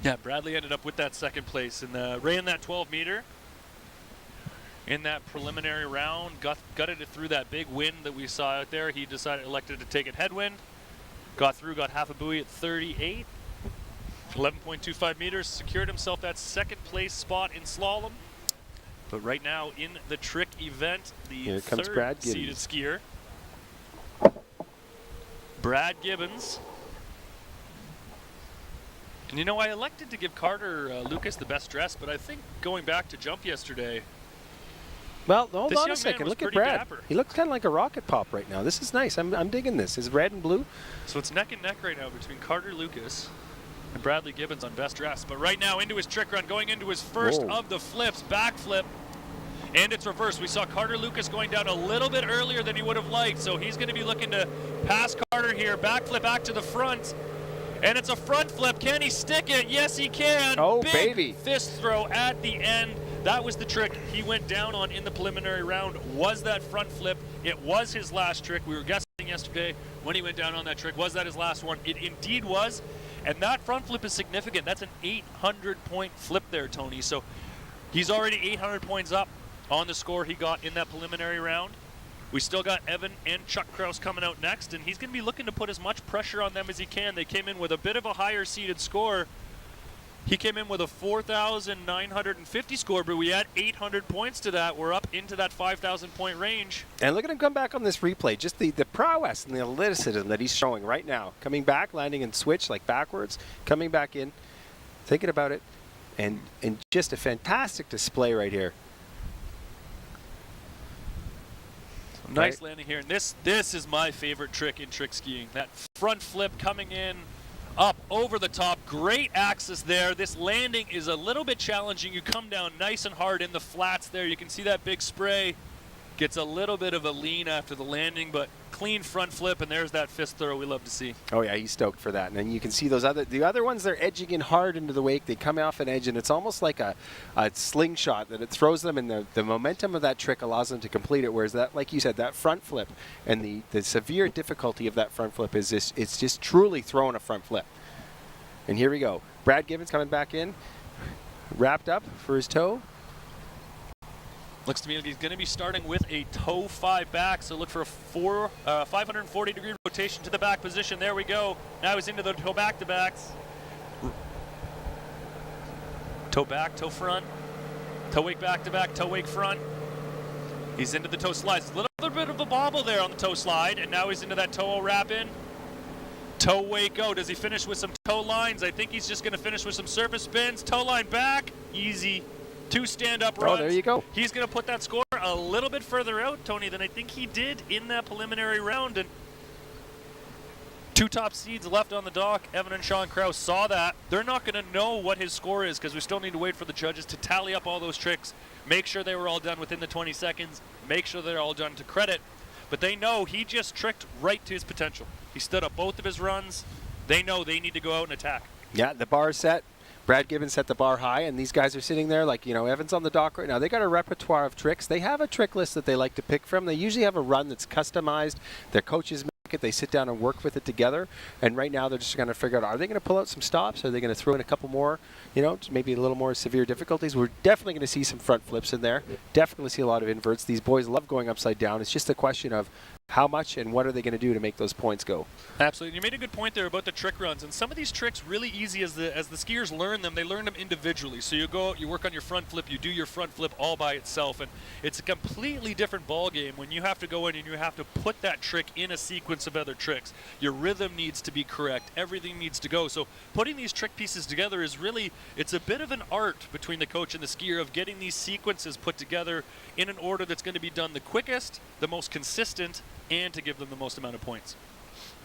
B: Yeah, Bradley ended up with that second place and ran that 12 meter in that preliminary round, gutted it through that big wind that we saw out there. He elected to take it headwind, got through, got half a buoy at 38, 11.25 meters, secured himself that second place spot in slalom. But right now in the trick event, the third seeded skier, Brad Gibbons. And you know, I elected to give Carter Lucas the best dress, but I think going back to jump yesterday.
C: Well, hold
B: this
C: on
B: young
C: a second.
B: man was
C: Look at
B: pretty
C: Brad.
B: dapper.
C: He looks kind of like a rocket pop right now. This is nice. I'm digging this. Is red and blue?
B: So it's neck and neck right now between Carter Lucas and Bradley Gibbons on best dress. But right now into his trick run, going into his first of the flips, back flip. And it's reversed. We saw Carter Lucas going down a little bit earlier than he would have liked. So he's going to be looking to pass Carter here. Back flip back to the front. And it's a front flip. Can he stick it? Yes, he can.
C: Oh,
B: Big
C: baby.
B: Fist throw at the end. That was the trick he went down on in the preliminary round, was that front flip. It was his last trick. We were guessing yesterday when he went down on that trick. Was that his last one? It indeed was. And that front flip is significant. That's an 800-point flip there, Tony. So he's already 800 points up on the score he got in that preliminary round. We still got Evan and Chuck Krause coming out next, and he's going to be looking to put as much pressure on them as he can. They came in with a bit of a higher seeded score. He came in with a 4,950 score, but we add 800 points to that. We're up into that 5,000 point range.
C: And look at him come back on this replay. Just the prowess and the athleticism that he's showing right now. Coming back, landing and switch like backwards, coming back in, thinking about it, and just a fantastic display right here.
B: Nice landing here. And this is my favorite trick in trick skiing. That front flip coming in, up over the top. Great axis there. This landing is a little bit challenging. You come down nice and hard in the flats there. You can see that big spray. Gets a little bit of a lean after the landing, but clean front flip, and there's that fist throw we love to see.
C: Oh yeah, he's stoked for that. And then you can see the other ones, they're edging in hard into the wake. They come off an edge, and it's almost like a slingshot that it throws them, and the momentum of that trick allows them to complete it. Whereas that, like you said, that front flip and the severe difficulty of that front flip is it's just truly throwing a front flip. And here we go. Brad Gibbons coming back in, wrapped up for his toe.
B: Looks to me like he's going to be starting with a toe 5 back, so look for a 540 degree rotation to the back position. There we go. Now he's into the toe back to backs. Toe back, toe front. Toe wake back to back, toe wake front. He's into the toe slides. A little bit of a bobble there on the toe slide, and now he's into that toe wrap in. Toe wake go. Does he finish with some toe lines? I think he's just going to finish with some surface spins. Toe line back. Easy. 2 stand-up runs.
C: Oh, there you go.
B: He's going to put that score a little bit further out, Tony, than I think he did in that preliminary round. And 2 top seeds left on the dock. Evan and Sean Krause saw that. They're not going to know what his score is because we still need to wait for the judges to tally up all those tricks, make sure they were all done within the 20 seconds, make sure they're all done to credit. But they know he just tricked right to his potential. He stood up both of his runs. They know they need to go out and attack.
C: Yeah, the bar's set. Brad Gibbons set the bar high, and these guys are sitting there like, Evan's on the dock right now. They got a repertoire of tricks. They have a trick list that they like to pick from. They usually have a run that's customized. Their coaches make it. They sit down and work with it together. And right now they're just going to figure out, are they going to pull out some stops? Are they going to throw in a couple more, maybe a little more severe difficulties? We're definitely going to see some front flips in there. Definitely see a lot of inverts. These boys love going upside down. It's just a question of how much and what are they going to do to make those points go.
B: Absolutely. You made a good point there about the trick runs, and some of these tricks really easy as the skiers learn them. They learn them individually. So you go out, you work on your front flip, you do your front flip all by itself, and it's a completely different ball game when you have to go in and you have to put that trick in a sequence of other tricks. Your rhythm needs to be correct. Everything needs to go. So putting these trick pieces together is really, it's a bit of an art between the coach and the skier of getting these sequences put together in an order that's going to be done the quickest, the most consistent, and to give them the most amount of points.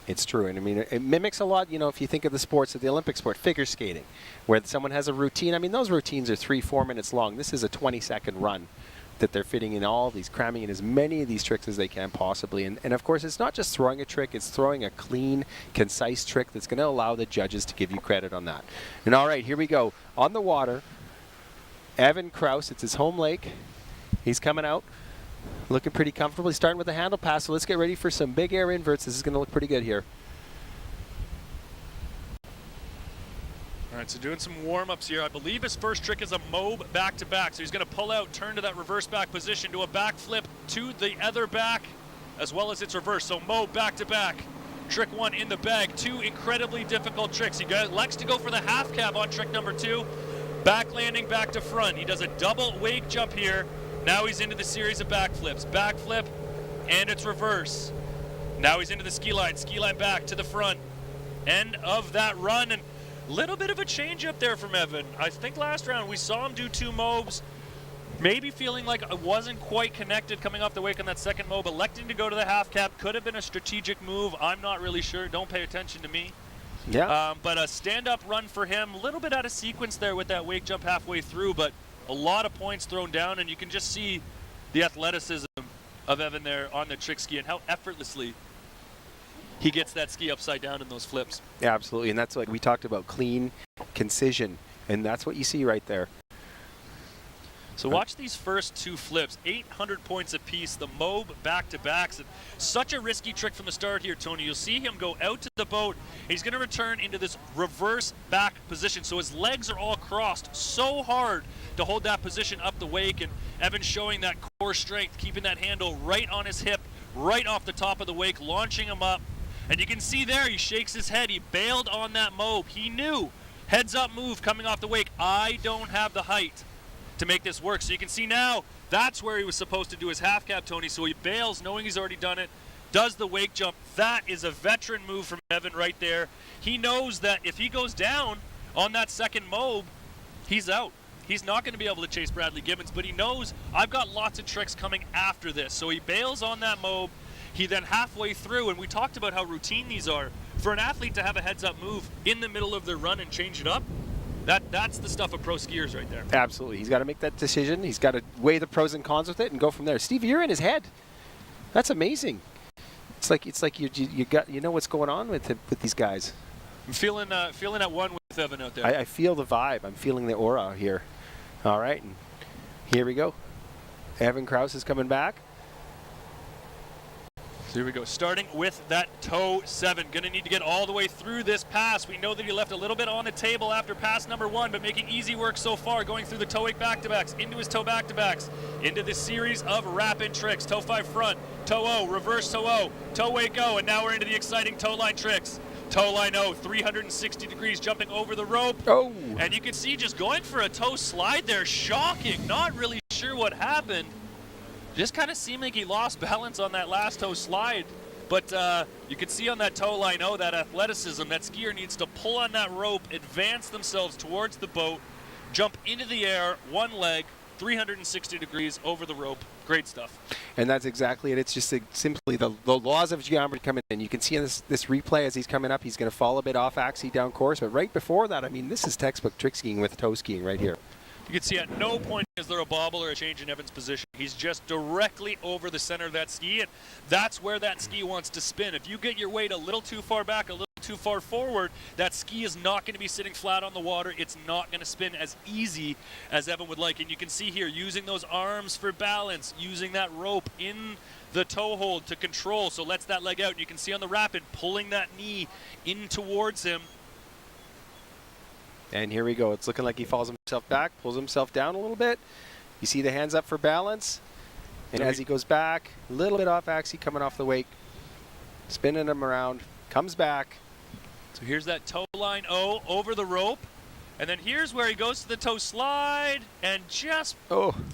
C: It's true, and I mean, it mimics a lot, if you think of the sports of the Olympic sport, figure skating, where someone has a routine. I mean, those routines are 3-4 minutes long. This is a 20-second run that they're fitting in all these, cramming in as many of these tricks as they can possibly. And of course, it's not just throwing a trick, it's throwing a clean, concise trick that's going to allow the judges to give you credit on that. And all right, here we go. On the water, Evan Krause, it's his home lake. He's coming out. Looking pretty comfortable. He's starting with a handle pass, so let's get ready for some big air inverts. This is going to look pretty good here.
B: All right, so doing some warm-ups here. I believe his first trick is a mob back-to-back. So he's going to pull out, turn to that reverse back position, do a back flip to the other back, as well as its reverse. So mob back-to-back. Trick 1 in the bag. 2 incredibly difficult tricks. He likes to go for the half cab on trick number 2. Back landing, back to front. He does a double wake jump here. Now he's into the series of backflips. Backflip, and it's reverse. Now he's into the ski line back to the front. End of that run, and a little bit of a change up there from Evan. I think last round we saw him do 2 mobs, maybe feeling like it wasn't quite connected coming off the wake on that second mob. Electing to go to the half cap could have been a strategic move. I'm not really sure. Don't pay attention to me.
C: Yeah.
B: But a stand-up run for him. A little bit out of sequence there with that wake jump halfway through, but a lot of points thrown down, and you can just see the athleticism of Evan there on the trick ski and how effortlessly he gets that ski upside down in those flips.
C: Yeah, absolutely, and that's like we talked about, clean concision, and that's what you see right there.
B: So watch these first 2 flips, 800 points apiece, the mob back-to-backs. And such a risky trick from the start here, Tony. You'll see him go out to the boat. He's going to return into this reverse back position. So his legs are all crossed so hard to hold that position up the wake. And Evan showing that core strength, keeping that handle right on his hip, right off the top of the wake, launching him up. And you can see there, he shakes his head. He bailed on that mob. He knew, heads up move coming off the wake. I don't have the height to make this work. So you can see now, that's where he was supposed to do his half cap, Tony. So he bails knowing he's already done it, does the wake jump. That is a veteran move from Evan right there. He knows that if he goes down on that second mob, he's out. He's not going to be able to chase Bradley Gibbons, but he knows I've got lots of tricks coming after this. So he bails on that mob. He then halfway through, and we talked about how routine these are. For an athlete to have a heads up move in the middle of their run and change it up, That's the stuff of pro skiers right there.
C: Absolutely. He's got to make that decision. He's got to weigh the pros and cons with it and go from there. Steve, you're in his head. That's amazing. It's like you know what's going on with these guys.
B: I'm feeling at one with Evan out there.
C: I feel the vibe. I'm feeling the aura here. All right, and here we go. Evan Krause is coming back.
B: So here we go. Starting with that toe 7. Going to need to get all the way through this pass. We know that he left a little bit on the table after pass number 1, but making easy work so far. Going through the toe 8 back-to-backs, into his toe back-to-backs, into this series of rapid tricks. Toe 5 front, toe O, reverse toe O, toe 8 go, and now we're into the exciting toe line tricks. Toe line O, 360 degrees, jumping over the rope.
C: Oh!
B: And you can see just going for a toe slide there. Shocking. Not really sure what happened. Just kind of seemed like he lost balance on that last toe slide. But you can see on that toe line, that athleticism, that skier needs to pull on that rope, advance themselves towards the boat, jump into the air, one leg, 360 degrees over the rope. Great stuff.
C: And that's exactly it. It's just simply the laws of geometry coming in. You can see in this replay as he's coming up, he's going to fall a bit off axis down course. But right before that, I mean, this is textbook trick skiing with toe skiing right here.
B: You can see at no point is there a bobble or a change in Evan's position. He's just directly over the center of that ski, and that's where that ski wants to spin. If you get your weight a little too far back, a little too far forward, that ski is not going to be sitting flat on the water. It's not going to spin as easy as Evan would like. And you can see here, using those arms for balance, using that rope in the toe hold to control, so lets that leg out. And you can see on the rapid, pulling that knee in towards him.
C: And here we go. It's looking like he falls himself back, pulls himself down a little bit. You see the hands up for balance. And as he goes back, a little bit off axis, coming off the wake, spinning him around, comes back.
B: So here's that toe line O over the rope. And then here's where he goes to the toe slide and just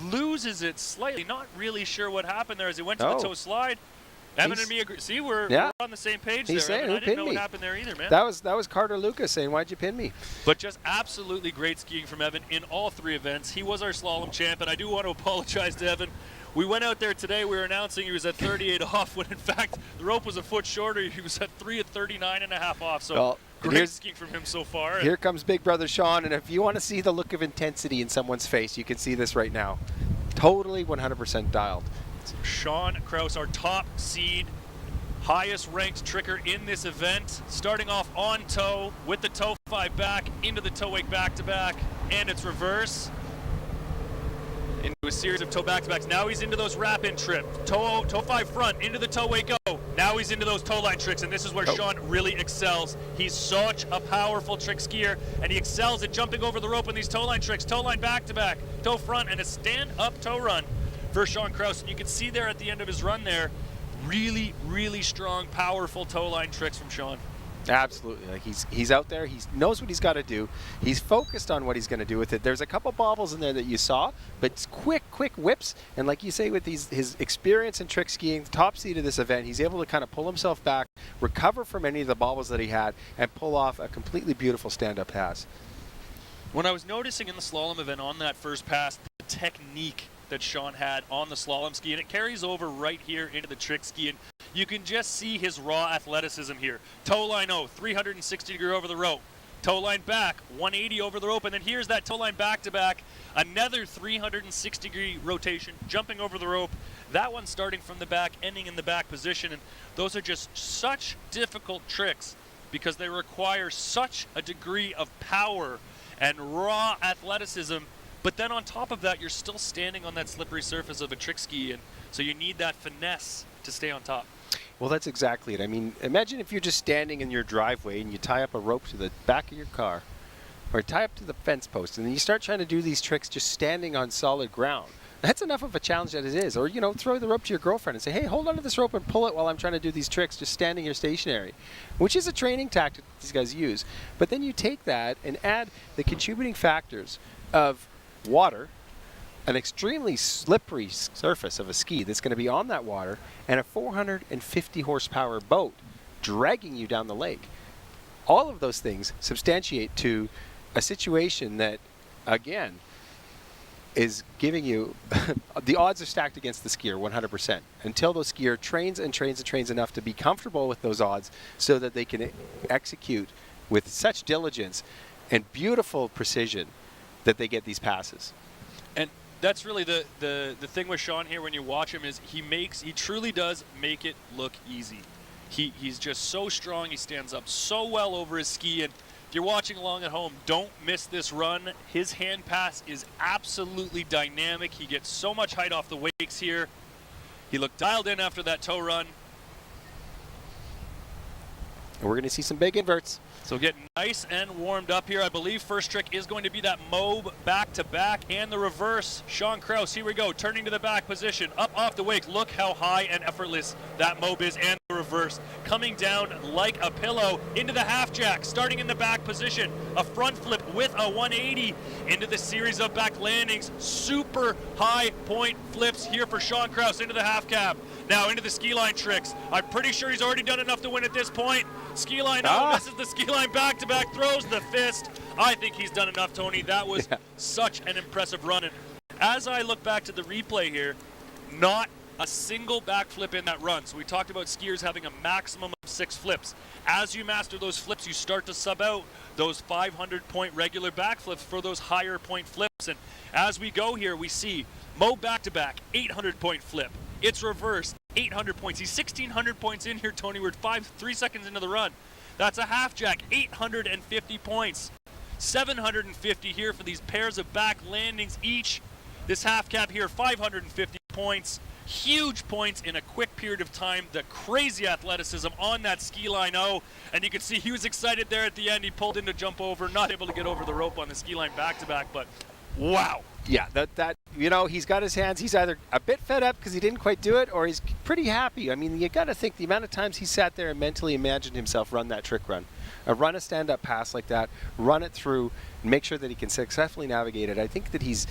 B: loses it slightly. Not really sure what happened there as he went to the toe slide. Evan and me agree. See, we're on the same page there.
C: Saying,
B: I didn't know what happened there either, man.
C: That was Carter Lucas saying, "Why'd you pin me?"
B: But just absolutely great skiing from Evan in all 3 events. He was our slalom champ, and I do want to apologize to Evan. We went out there today. We were announcing he was at 38 off, when in fact the rope was a foot shorter. He was at 3 at 39.5 off. So great skiing from him so far.
C: Here comes Big Brother Sean, and if you want to see the look of intensity in someone's face, you can see this right now. Totally 100% dialed.
B: So Sean Krause, our top seed, highest ranked tricker in this event, starting off on toe with the toe 5 back into the toe 8 back-to-back, and it's reverse into a series of toe back-to-backs. Now he's into those wrap-in trip. Toe 5 front into the toe 8 go. Now he's into those toe line tricks, and this is where Sean really excels. He's such a powerful trick skier, and he excels at jumping over the rope in these toe line tricks. Toe line back-to-back, toe front, and a stand-up toe run for Sean Krause. And you can see there at the end of his run there, really, really strong, powerful toe line tricks from Sean.
C: Absolutely. Like he's out there. He knows what he's got to do. He's focused on what he's going to do with it. There's a couple bobbles in there that you saw, but it's quick whips. And like you say, with his experience in trick skiing, the top seed of this event, he's able to kind of pull himself back, recover from any of the bobbles that he had, and pull off a completely beautiful stand-up pass.
B: When I was noticing in the slalom event on that first pass, the technique that Sean had on the slalom ski, and it carries over right here into the trick ski, and you can just see his raw athleticism here. Toe line O, 360 degree over the rope. Toe line back, 180 over the rope, and then here's that toe line back to back, another 360 degree rotation, jumping over the rope. That one starting from the back, ending in the back position, and those are just such difficult tricks because they require such a degree of power and raw athleticism. But then on top of that, you're still standing on that slippery surface of a trick ski, and so you need that finesse to stay on top.
C: Well, that's exactly it. I mean, imagine if you're just standing in your driveway and you tie up a rope to the back of your car, or tie up to the fence post, and then you start trying to do these tricks just standing on solid ground. That's enough of a challenge that it is. Or, throw the rope to your girlfriend and say, hey, hold on to this rope and pull it while I'm trying to do these tricks, just standing here stationary, which is a training tactic these guys use. But then you take that and add the contributing factors of water, an extremely slippery surface of a ski that's going to be on that water, and a 450 horsepower boat dragging you down the lake. All of those things substantiate to a situation that, again, is giving you the odds are stacked against the skier 100% until the skier trains enough to be comfortable with those odds so that they can execute with such diligence and beautiful precision that they get these passes.
B: And that's really the thing with Sean here when you watch him is he truly does make it look easy. He's just so strong. He stands up so well over his ski. And if you're watching along at home, don't miss this run. His hand pass is absolutely dynamic. He gets so much height off the wakes here. He looked dialed in after that toe run.
C: And we're going to see some big inverts.
B: So getting nice and warmed up here. I believe first trick is going to be that mob back-to-back and the reverse. Sean Krause, here we go, turning to the back position, up off the wake. Look how high and effortless that mob is and the reverse. Coming down like a pillow into the half jack, starting in the back position. A front flip with a 180 into the series of back landings. Super high point flips here for Sean Krause into the half cab. Now into the ski line tricks. I'm pretty sure he's already done enough to win at this point. Ski line, misses the ski line back-to-back, throws the fist. I think he's done enough, Tony. That was such an impressive run. And as I look back to the replay here, not a single backflip in that run. So we talked about skiers having a maximum of 6 flips. As you master those flips, you start to sub out those 500-point regular backflips for those higher point flips. And as we go here, we see Mo back-to-back, 800-point flip. It's reversed, 800 points. He's 1,600 points in here, Tony. We're 3 seconds into the run. That's a half jack, 850 points. 750 here for these pairs of back landings each. This half cab here, 550 points. Huge points in a quick period of time. The crazy athleticism on that ski line O. And you can see he was excited there at the end. He pulled in to jump over, not able to get over the rope on the ski line back-to-back, but wow.
C: Yeah, that he's got his hands. He's either a bit fed up because he didn't quite do it, or he's pretty happy. I mean, you got to think the amount of times he sat there and mentally imagined himself run that trick run. Run a stand-up pass like that, run it through, and make sure that he can successfully navigate it. I think that he's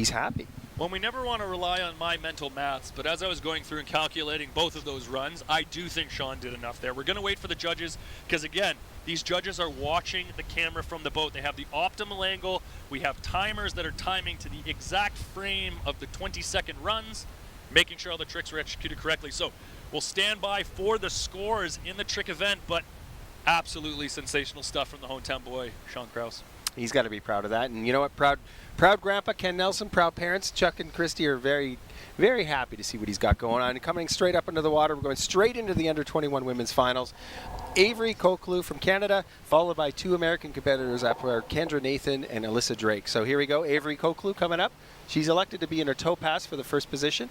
C: happy.
B: Well, we never want to rely on my mental maths, but as I was going through and calculating both of those runs, I do think Sean did enough there. We're going to wait for the judges because, again, these judges are watching the camera from the boat. They have the optimal angle. We have timers that are timing to the exact frame of the 20-second runs, making sure all the tricks were executed correctly. So we'll stand by for the scores in the trick event, but absolutely sensational stuff from the hometown boy, Sean Krause.
C: He's got to be proud of that. And you know what? Proud grandpa Ken Nelson, proud parents Chuck and Christy are very, very happy to see what he's got going on. And coming straight up into the water, we're going straight into the under-21 women's finals. Avery Koklu from Canada, followed by 2 American competitors after Kendra Nathan and Alyssa Drake. So here we go. Avery Koklu coming up. She's elected to be in her toe pass for the first position.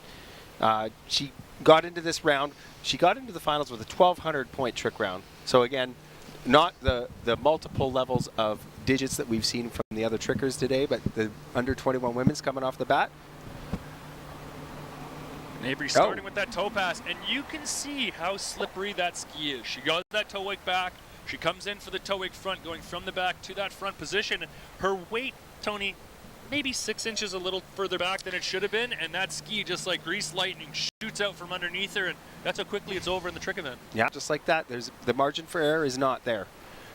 C: She got into this round. She got into the finals with a 1,200-point trick round. So again, not the multiple levels of digits that we've seen from the other trickers today, but the under-21 women's coming off the bat.
B: Avery starting with that toe pass, and you can see how slippery that ski is. She got that toe wake back. She comes in for the toe wake front, going from the back to that front position. Her weight, Tony, maybe 6 inches a little further back than it should have been, and that ski, just like greased lightning, shoots out from underneath her, and that's how quickly it's over in the trick event.
C: Yeah, just like that. The margin for error is not there.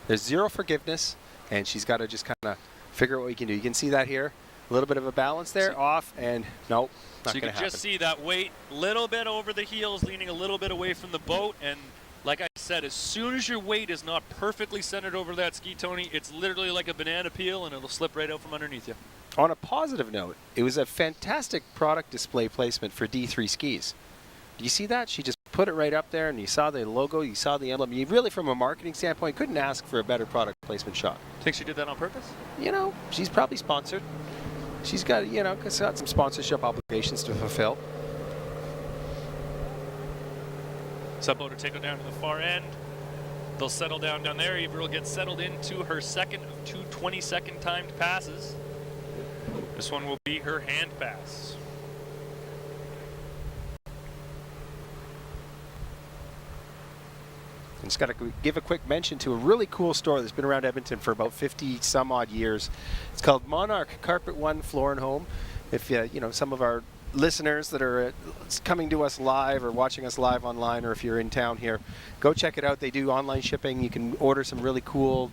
C: There's zero forgiveness, and she's got to just kind of figure out what you can do. You can see that here. A little bit of a balance there, off, and nope, not
B: so you
C: going
B: can
C: to happen.
B: just see that weight, little bit over the heels, leaning a little bit away from the boat, and like I said, as soon as your weight is not perfectly centered over that ski, Tony, it's literally like a banana peel, and it'll slip right out from underneath you.
C: On a positive note, it was a fantastic product display placement for D3 skis. Do you see that? She just put it right up there, and you saw the logo, you saw the emblem. You really, from a marketing standpoint, couldn't ask for a better product placement shot.
B: Think she did that on purpose?
C: You know, she's probably sponsored. She's got, got some sponsorship obligations to fulfill.
B: Subboat will take her down to the far end. They'll settle down there. Avery will get settled into her second of 2 20-second timed passes. This one will be her hand pass.
C: I just got to give a quick mention to a really cool store that's been around Edmonton for about 50 some odd years. It's called Monarch Carpet One Floor and Home. If some of our listeners that are coming to us live or watching us live online, or if you're in town here, go check it out. They do online shipping. You can order some really cool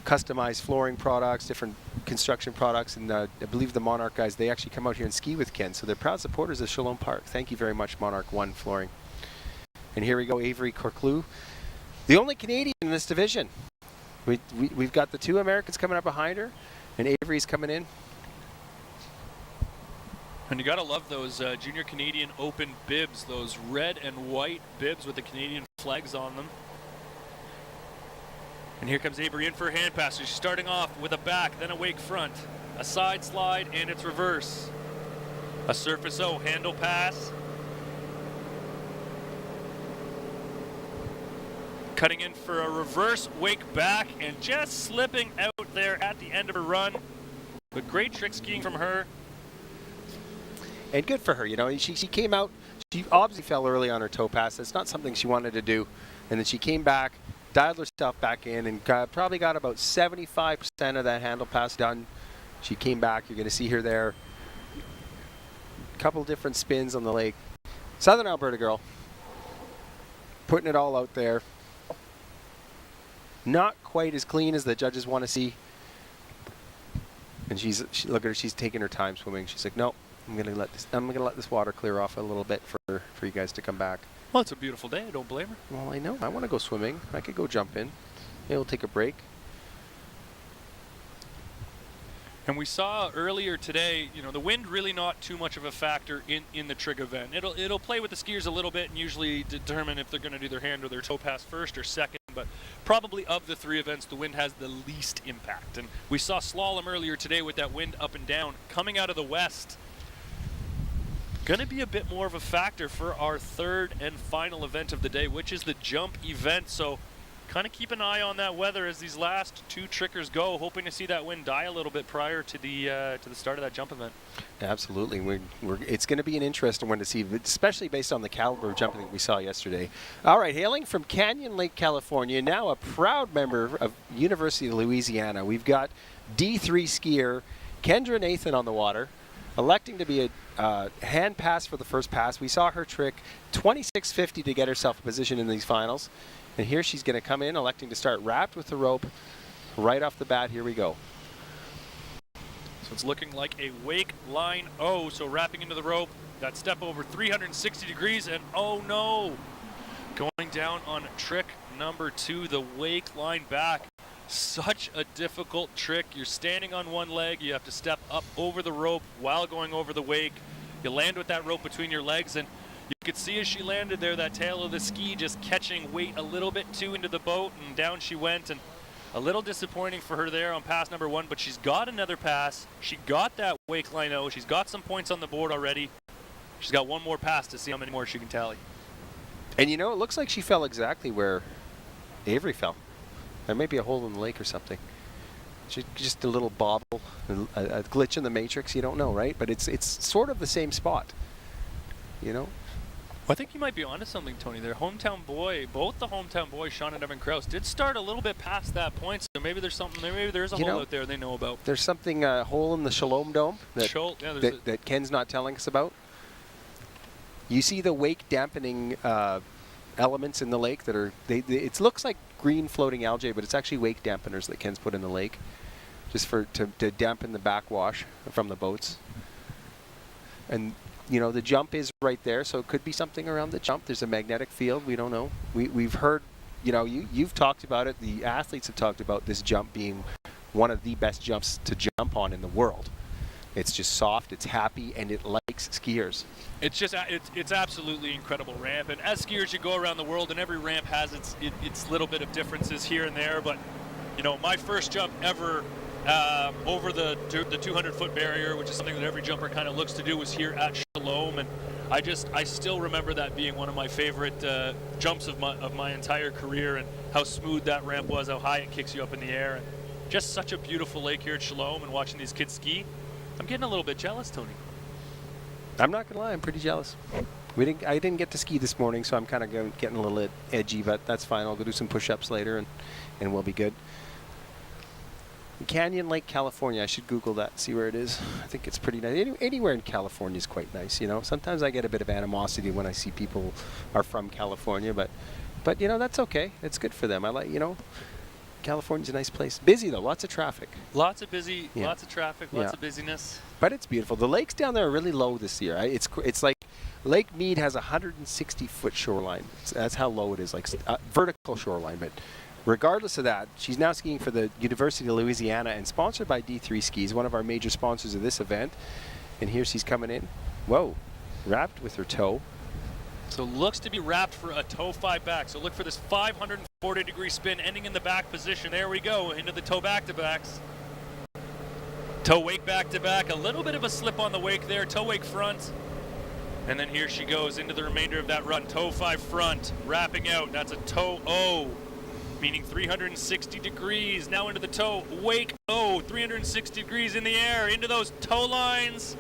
C: customized flooring products, different construction products, and I believe the Monarch guys, they actually come out here and ski with Ken, so they're proud supporters of Shalom Park. Thank you very much, Monarch One Flooring. And here we go, Avery Koklu, the only Canadian in this division. We've got the 2 Americans coming up behind her, and Avery's coming in.
B: And you gotta love those Junior Canadian Open bibs, those red and white bibs with the Canadian flags on them. And here comes Avery in for a hand pass. So she's starting off with a back, then a wake front, a side slide, and it's reverse. A surface O handle pass. Cutting in for a reverse wake back and just slipping out there at the end of her run. But great trick skiing from her.
C: And good for her, you know. She came out. She obviously fell early on her toe pass. That's not something she wanted to do. And then she came back, dialed herself back in, and probably got about 75% of that handle pass done. She came back. You're going to see her there. A couple different spins on the lake. Southern Alberta girl. Putting it all out there. Not quite as clean as the judges want to see. And look at her. She's taking her time swimming. She's like, no. I'm gonna let this water clear off a little bit for you guys to come back.
B: Well, it's a beautiful day. I don't blame her.
C: Well, I know. I want to go swimming. I could go jump in. Maybe we'll take a break.
B: And we saw earlier today, you know, the wind really not too much of a factor in the trig event. It'll play with the skiers a little bit and usually determine if they're going to do their hand or their toe pass first or second. But probably of the 3 events, the wind has the least impact. And we saw slalom earlier today with that wind up and down coming out of the west. Going to be a bit more of a factor for our 3rd and final event of the day, which is the jump event. So kind of keep an eye on that weather as these last 2 trickers go, hoping to see that wind die a little bit prior to the start of that jump event.
C: Absolutely. It's going to be an interesting one to see, especially based on the caliber of jumping that we saw yesterday. All right, hailing from Canyon Lake, California, now a proud member of University of Louisiana, we've got D3 skier Kendra Nathan on the water, electing to be a hand pass for the first pass. We saw her trick 26.50 to get herself a position in these finals. And here she's going to come in, electing to start wrapped with the rope right off the bat. Here we go.
B: So it's looking like a wake line O. So wrapping into the rope, that step over 360 degrees, and oh no! Going down on trick number 2, the wake line back. Such a difficult trick. You're standing on one leg. You have to step up over the rope while going over the wake. You land with that rope between your legs, and you could see as she landed there, that tail of the ski just catching weight a little bit too into the boat, and down she went. And a little disappointing for her there on pass number 1, but she's got another pass. She got that wake line O. She's got some points on the board already. She's got one more pass to see how many more she can tally.
C: And you know, it looks like she fell exactly where Avery fell. There may be a hole in the lake or something. Just a little bobble, a glitch in the matrix. You don't know, right? But it's sort of the same spot, you know?
B: Well, I think you might be onto something, Tony. Their hometown boy, both the hometown boys, Sean and Evan Krause, did start a little bit past that point. So maybe there's something. Maybe there's a hole out there they know about.
C: There's something, a hole in the Shalom dome that Ken's not telling us about. You see the wake dampening elements in the lake that are. It looks like green floating algae, but it's actually wake dampeners that Ken's put in the lake, just to dampen the backwash from the boats. And you know, the jump is right there, so it could be something around the jump. There's a magnetic field. We don't know. We've heard, you know, you've talked about it. The athletes have talked about this jump being one of the best jumps to jump on in the world. It's just soft, it's happy, and it likes skiers.
B: It's just it's absolutely incredible ramp. And as skiers, you go around the world, and every ramp has its little bit of differences here and there. But you know, my first jump ever over the 200-foot barrier, which is something that every jumper kind of looks to do, was here at Shalom, and I still remember that being one of my favorite jumps of my entire career, and how smooth that ramp was, how high it kicks you up in the air, and just such a beautiful lake here at Shalom. And watching these kids ski, I'm getting a little bit jealous, Tony.
C: I'm not gonna lie, I'm pretty jealous. I didn't get to ski this morning, so I'm kind of getting a little edgy, but that's fine. I'll go do some push-ups later, and we'll be good. Canyon Lake, California. I should Google that, see where it is. I think it's pretty nice. Anywhere in California is quite nice, you know. Sometimes I get a bit of animosity when I see people are from California, but you know, that's okay. It's good for them. I like, you know, California's a nice place. Busy though, lots of traffic.
B: Lots of busy, lots of traffic, lots of busyness.
C: But it's beautiful. The lakes down there are really low this year. It's like Lake Mead has a 160-foot shoreline. That's how low it is, like vertical shoreline, but regardless of that, she's now skiing for the University of Louisiana and sponsored by D3 Skis, one of our major sponsors of this event. And here she's coming in. Whoa, wrapped with her toe.
B: So looks to be wrapped for a toe 5 back. So look for this 540-degree spin ending in the back position. There we go, into the toe back-to-backs. Toe wake back-to-back. A little bit of a slip on the wake there. Toe wake front. And then here she goes into the remainder of that run. Toe 5 front, wrapping out. That's a toe O, meaning 360 degrees. Now into the toe wake O, 360 degrees in the air, into those toe lines.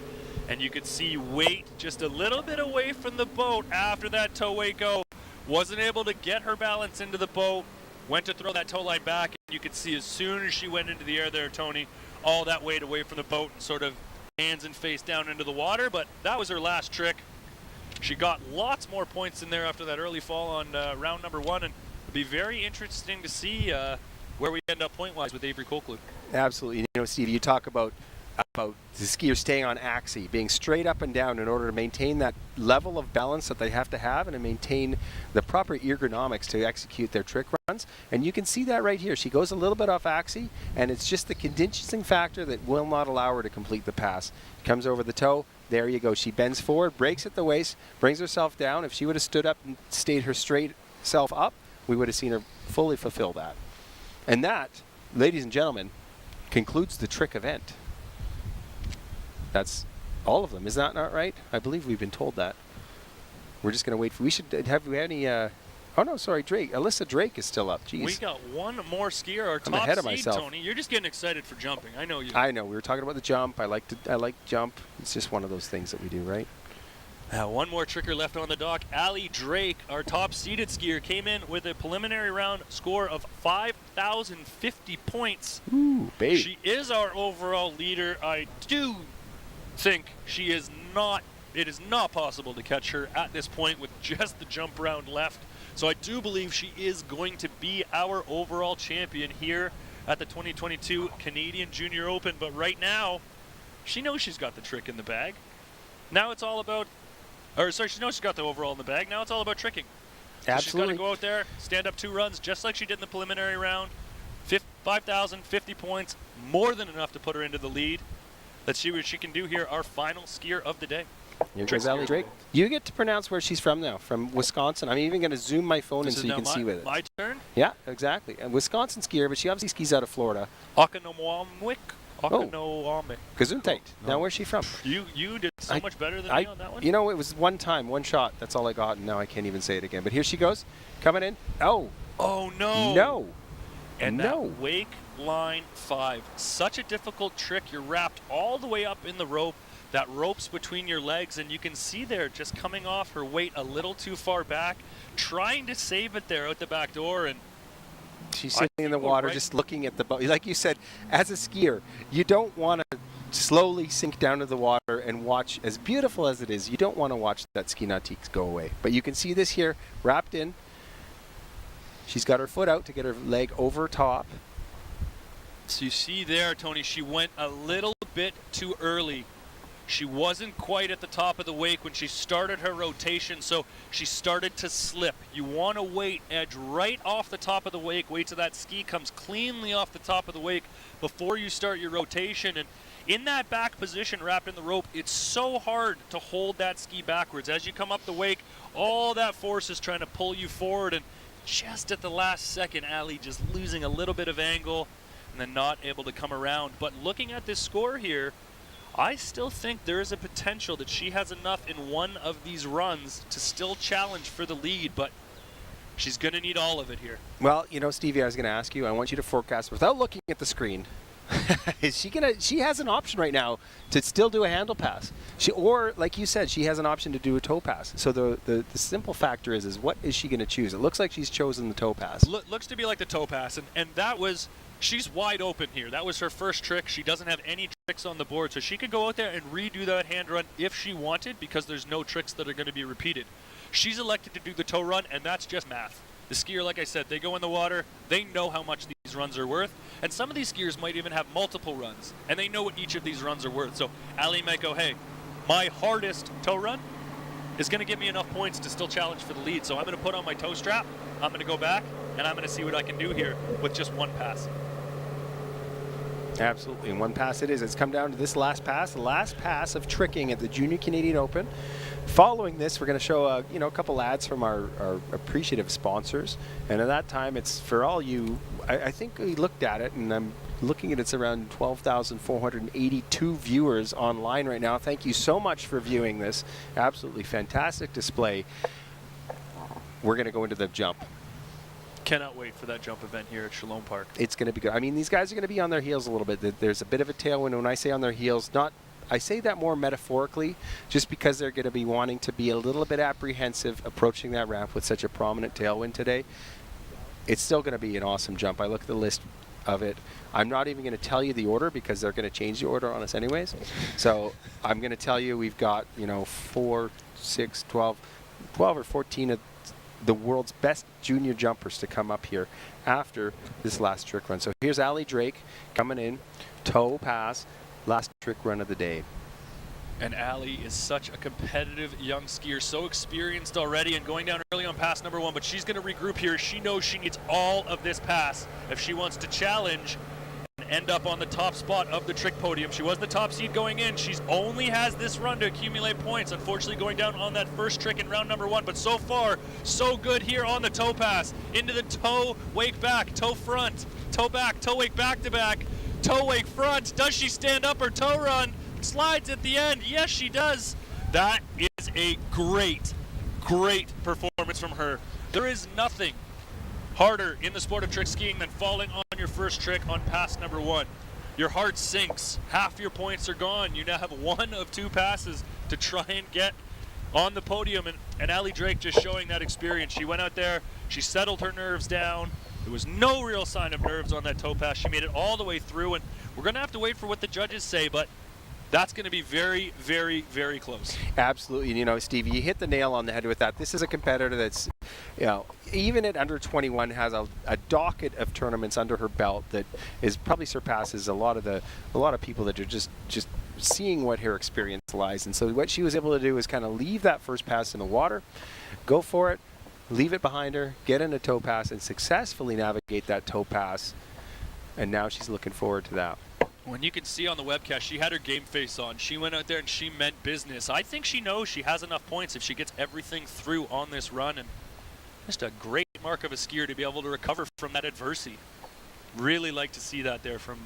B: And you could see weight just a little bit away from the boat after that toe wake O. Wasn't able to get her balance into the boat. Went to throw that toe line back, and you could see as soon as she went into the air there, Tony, all that weight away from the boat and sort of hands and face down into the water. But that was her last trick. She got lots more points in there after that early fall on round number 1, and it'll be very interesting to see where we end up point-wise with Avery Kolklug.
C: Absolutely. You know, Steve, you talk about the skier staying on axis, being straight up and down in order to maintain that level of balance that they have to have and to maintain the proper ergonomics to execute their trick runs. And you can see that right here. She goes a little bit off axis, and it's just the conditioning factor that will not allow her to complete the pass. Comes over the toe. There you go. She bends forward, breaks at the waist, brings herself down. If she would have stood up and stayed her straight self up, we would have seen her fully fulfill that. And that, ladies and gentlemen, concludes the trick event. That's all of them. Is that not right? I believe we've been told that. We're just going to wait for... We should have any... oh, no, sorry, Drake. Alyssa Drake is still up. Jeez.
B: We got one more skier, our
C: I'm
B: top
C: ahead of
B: seed,
C: myself.
B: Tony. You're just getting excited for jumping. I know you.
C: I know. We were talking about the jump. I like jump. It's just one of those things that we do, right?
B: One more tricker left on the dock. Allie Drake, our top seeded skier, came in with a preliminary round score of 5,050 points.
C: Ooh, baby.
B: She is our overall leader. I do think she is not, it is not possible to catch her at this point with just the jump round left. So I do believe she is going to be our overall champion here at the 2022 Canadian Junior Open. But right now, she knows she's got the trick in the bag. Now it's all about, she knows she's got the overall in the bag. Now it's all about tricking. So
C: Absolutely.
B: she's got to go out there, stand up 2 runs, just like she did in the preliminary round. 5,050 points, more than enough to put her into the lead. Let's see what she can do here, our final skier of the day.
C: Here goes Allie Drake. You get to pronounce where she's from now, from Wisconsin. I'm even going to zoom my phone in so you can see with it.
B: My turn?
C: Yeah, exactly. A Wisconsin skier, but she obviously skis out of Florida.
B: Oconomowoc.
C: Gesundheit. Now, where's she from?
B: You did so much better than me on that one.
C: You know, it was one time, one shot. That's all I got, and now I can't even say it again. But here she goes, coming in. Oh.
B: Oh, no.
C: No.
B: And
C: no.
B: that wake line 5. Such a difficult trick. You're wrapped all the way up in the rope. That rope's between your legs, and you can see there just coming off her weight a little too far back, trying to save it there out the back door. And
C: she's sitting in the water just looking at the boat. Like you said, as a skier, you don't want to slowly sink down to the water and watch, as beautiful as it is, you don't want to watch that ski nautique go away. But you can see this here, wrapped in. She's got her foot out to get her leg over top.
B: So you see there, Tony, she went a little bit too early. She wasn't quite at the top of the wake when she started her rotation, so she started to slip. You want to wait, edge right off the top of the wake, wait till that ski comes cleanly off the top of the wake before you start your rotation. And in that back position wrapped in the rope, it's so hard to hold that ski backwards. As you come up the wake, all that force is trying to pull you forward, and just at the last second, Allie just losing a little bit of angle and then not able to come around. But looking at this score here, I still think there is a potential that she has enough in one of these runs to still challenge for the lead, but she's going to need all of it here.
C: Well, you know, Stevie, I was going to ask you, I want you to forecast without looking at the screen. She has an option right now to still do a handle pass. Or, like you said, she has an option to do a toe pass. So the simple factor is what is she going to choose? It looks like she's chosen the toe pass.
B: Looks to be like the toe pass, and that was, she's wide open here. That was her first trick. She doesn't have any tricks on the board, so she could go out there and redo that hand run if she wanted, because there's no tricks that are going to be repeated. She's elected to do the toe run, and that's just math. The skier, like I said, they go in the water, they know how much these runs are worth, and some of these skiers might even have multiple runs, and they know what each of these runs are worth. So Allie might go, hey, my hardest toe run is going to give me enough points to still challenge for the lead. So I'm going to put on my toe strap, I'm going to go back, and I'm going to see what I can do here with just one pass.
C: Absolutely, and one pass it is. It's come down to this last pass, the last pass of tricking at the Junior Canadian Open. Following this, we're going to show a couple ads from our appreciative sponsors, and at that time, it's for all you. I think we looked at it, and I'm looking at it's around 12,482 viewers online right now. Thank you so much for viewing this. Absolutely fantastic display. We're going to go into the jump.
B: Cannot wait for that jump event here at Shalom Park.
C: It's going to be good. I mean, these guys are going to be on their heels a little bit. There's a bit of a tailwind. When I say on their heels, I say that more metaphorically, just because they're going to be wanting to be a little bit apprehensive approaching that ramp with such a prominent tailwind today. It's still going to be an awesome jump. I look at the list of it. I'm not even going to tell you the order because they're going to change the order on us anyways. So I'm going to tell you we've got, 4, 6, 12 or 14 of the world's best junior jumpers to come up here after this last trick run. So here's Allie Drake coming in, toe pass, last trick run of the day.
B: And Allie is such a competitive young skier, so experienced already and going down early on pass number 1, but she's going to regroup here. She knows she needs all of this pass if she wants to challenge and end up on the top spot of the trick podium. She was the top seed going in. She only has this run to accumulate points, unfortunately going down on that first trick in round number 1, but so far, so good here on the toe pass. Into the toe, wake back, toe front, toe back, toe wake back to back, toe wake front. Does she stand up or toe run? Slides at the end. Yes, she does. That is a great performance from her. There is nothing harder in the sport of trick skiing than falling on your first trick on pass number 1. Your heart sinks. Half your points are gone. You now have 1 of 2 passes to try and get on the podium. And Allie Drake just showing that experience. She went out there. She settled her nerves down. There was no real sign of nerves on that toe pass. She made it all the way through. And we're going to have to wait for what the judges say, but that's going to be very, very, very close.
C: Absolutely. Steve, you hit the nail on the head with that. This is a competitor that's, even at under 21 has a docket of tournaments under her belt that probably surpasses a lot of people that are just seeing what her experience lies. And so what she was able to do is kind of leave that first pass in the water, go for it, leave it behind her, get in a toe pass, and successfully navigate that toe pass. And now she's looking forward to that.
B: When you can see on the webcast, she had her game face on. She went out there and she meant business. I think she knows she has enough points if she gets everything through on this run. And just a great mark of a skier to be able to recover from that adversity. Really like to see that there from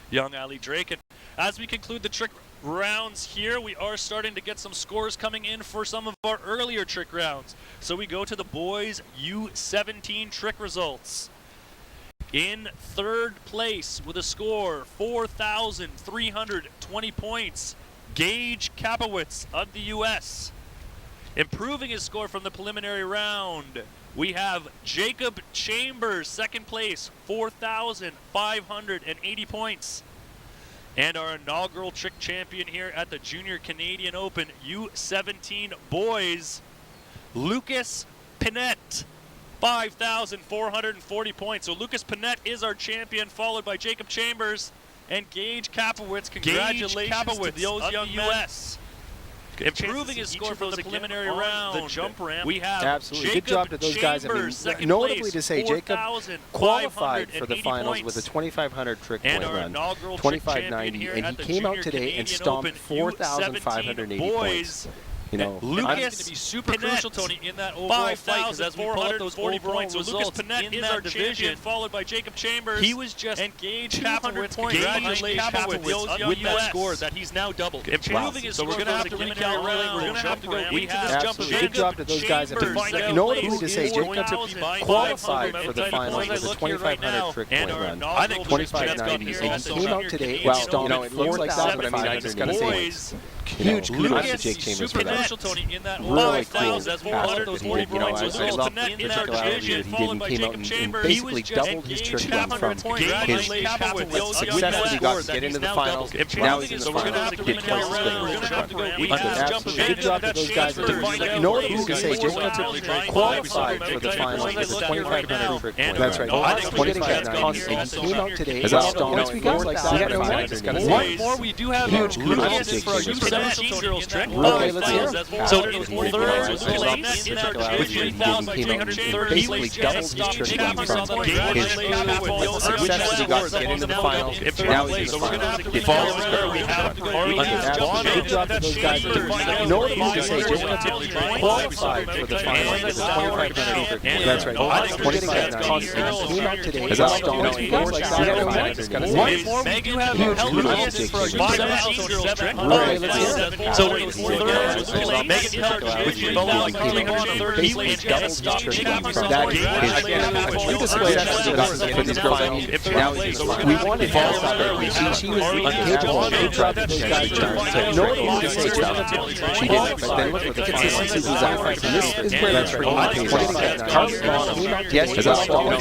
B: young Allie Drake. And as we conclude the trick rounds here, we are starting to get some scores coming in for some of our earlier trick rounds. So we go to the boys U17 trick results. In third place with a score 4,320 points, Gage Kapowitz of the U.S. Improving his score from the preliminary round, we have Jacob Chambers, second place, 4,580 points. And our inaugural trick champion here at the Junior Canadian Open U17 Boys, Lucas Pinette. 5,440 points. So Lucas Pinette is our champion, followed by Jacob Chambers and Gage Kapowitz. Congratulations to those young U.S. Improving his score from the preliminary round. The jump ramp. We have
C: absolutely
B: Jacob
C: good job to those guys. Notably to say, Jacob qualified for the finals with a 2,500 trick point run, 25.90, and he came out today and stomped 4,580 points.
B: Lucas going to be super crucial, Tony, in that overall fight, because as we pull up those overall results, Lucas Pinette is our division, followed by Jacob Chambers. He was just engaged Kapowitz. Congratulations with that score that he's now doubled. Improving his score. So we're going to have to recalculate. We're going to have to go into this jump event.
C: Good job to those guys. Notably to say, Jacob qualified for the finals with a 2,500 trick point run, 25.90, and he came out today. Well, it looks like that, but I mean, I just got to say, huge kudos to Jake Chambers for that.
B: Tony, in that
C: really cool aspect that
B: I love
C: particularly that he came out and basically doubled his trick run from his success that he got to get into the finals. Now he's in the finals to get twice as good a trick run. Absolutely good job to those guys. Notably to say, Jake qualified for the finals with a 2,500 trick point run. That's right. 25.90, and he came out today and stomped 4,500.
B: One more, we do have huge kudos to Jake Chambers. 17-girls trick.
C: Okay, let's hear it.
B: So in third was Pelkey in our
C: Which
B: Gage
C: he
B: Kapowitz,
C: basically doubled his tricking from his success he got to get into the finals. Now he's in the finals. He follows his good job to those guys. No one can say just qualified for the finals. It's a 2,500. That's right. 25 now. And he came out today as a stalwart. One more.
B: You have Pelkey for a 17-girls trick. So in third was Pelkey, which you doubled his tricking
C: from that. You display that for these girls. I mean, now we wanted to follow that. She was incapable of dropping those guys. No one can say that. She didn't. But then look at the consistency of these athletes. And this is where that's right. Yes, as a stalwart.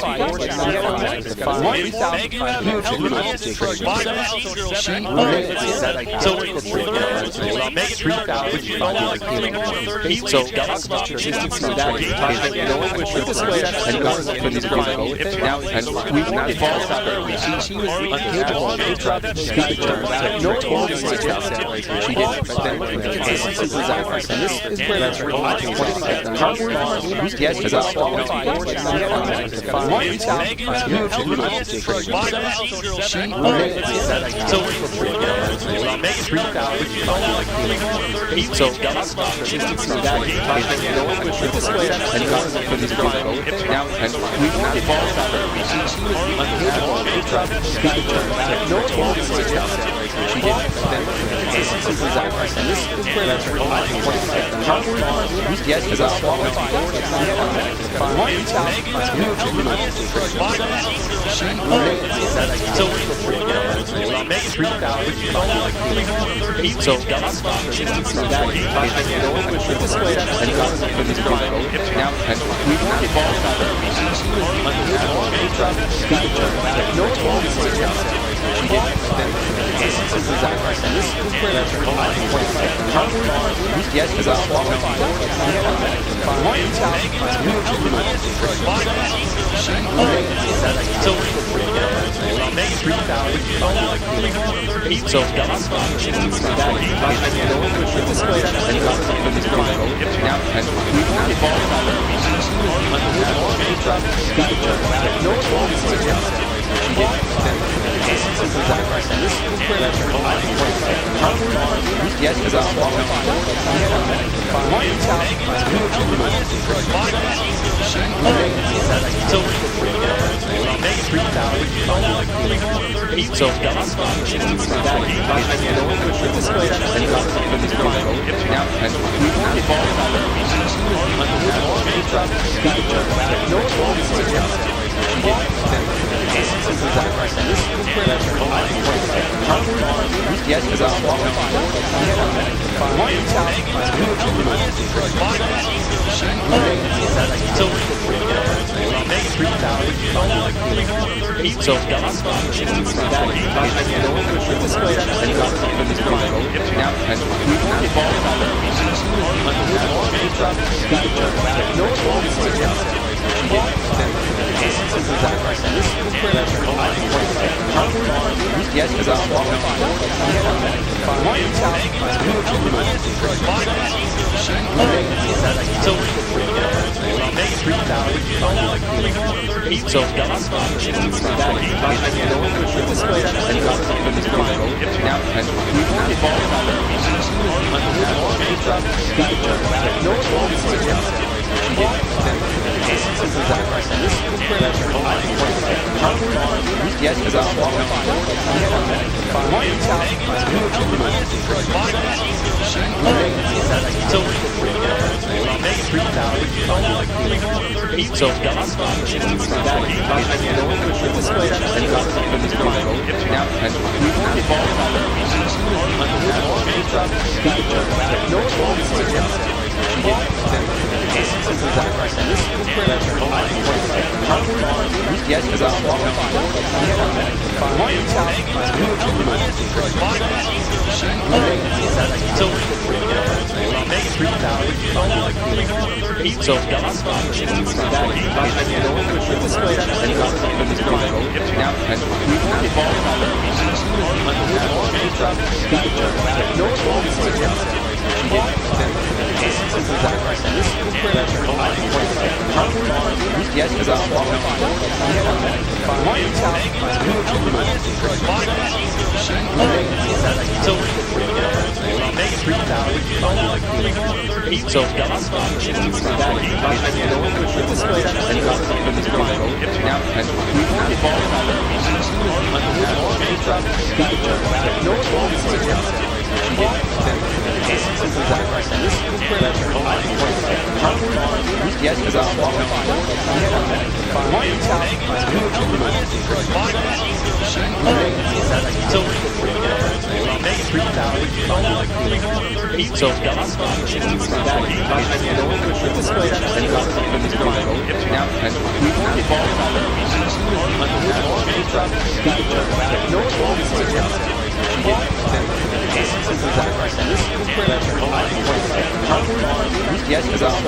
C: Yes, because I'm Yes, because I'm Yes, because I'm Yes, because I'm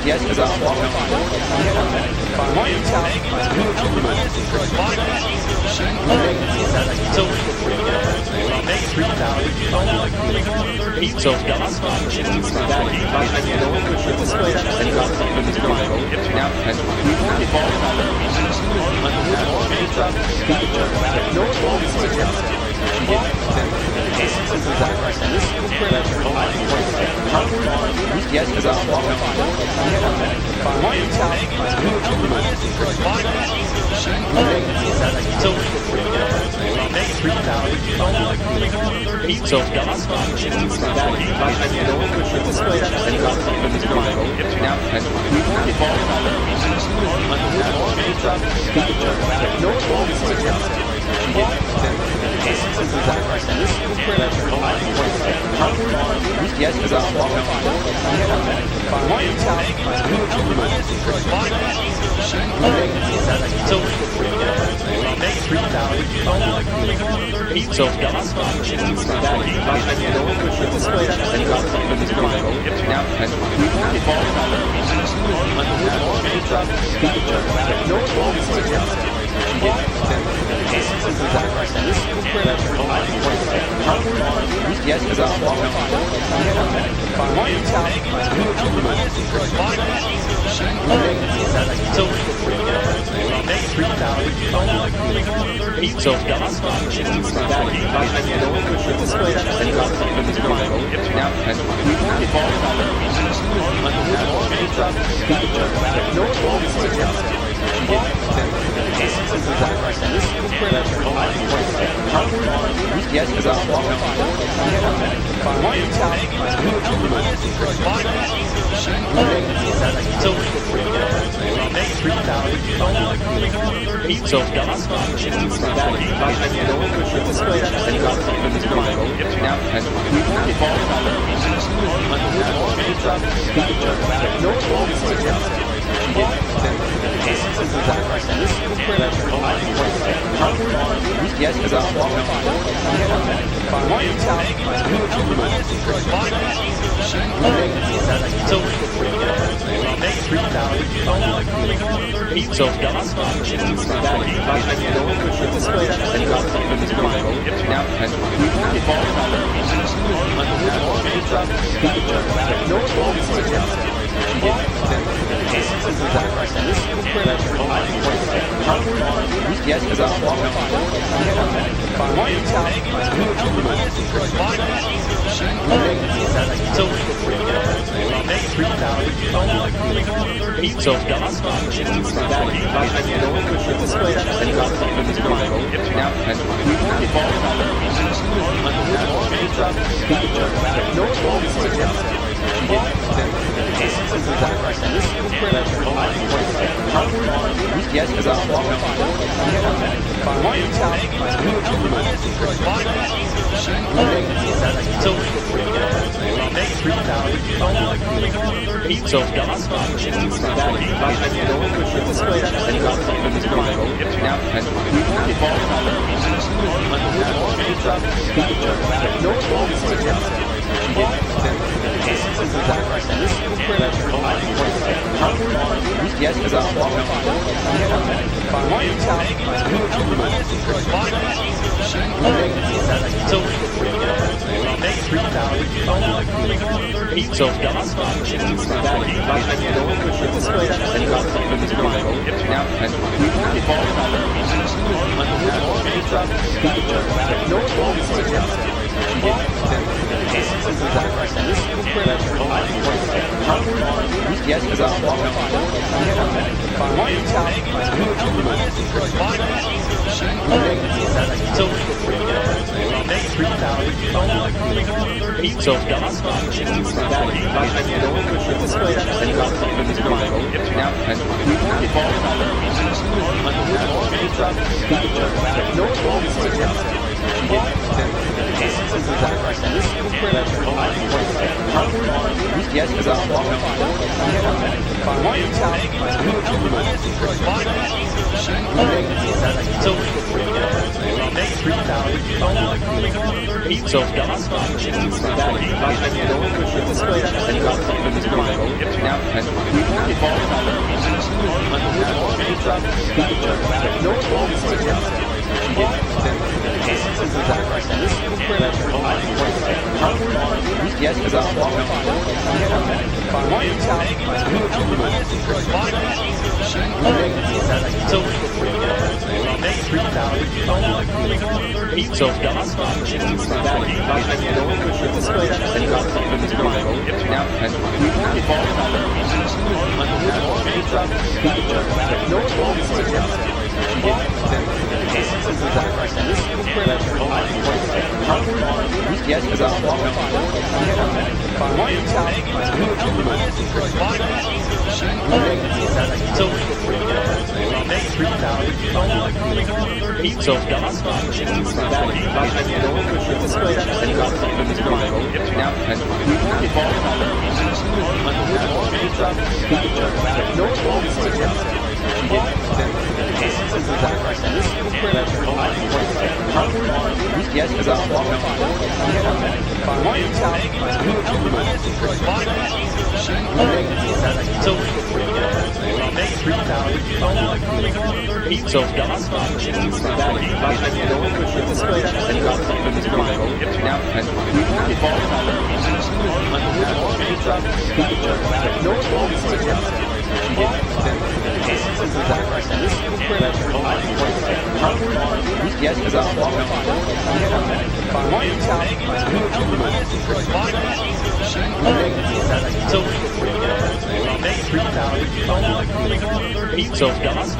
C: Yes, because I'm Yes, because I'm Yes, because I'm Yes, because I'm Yes, because I'm Yes, because I'm Yes, because I'm
B: So Gus,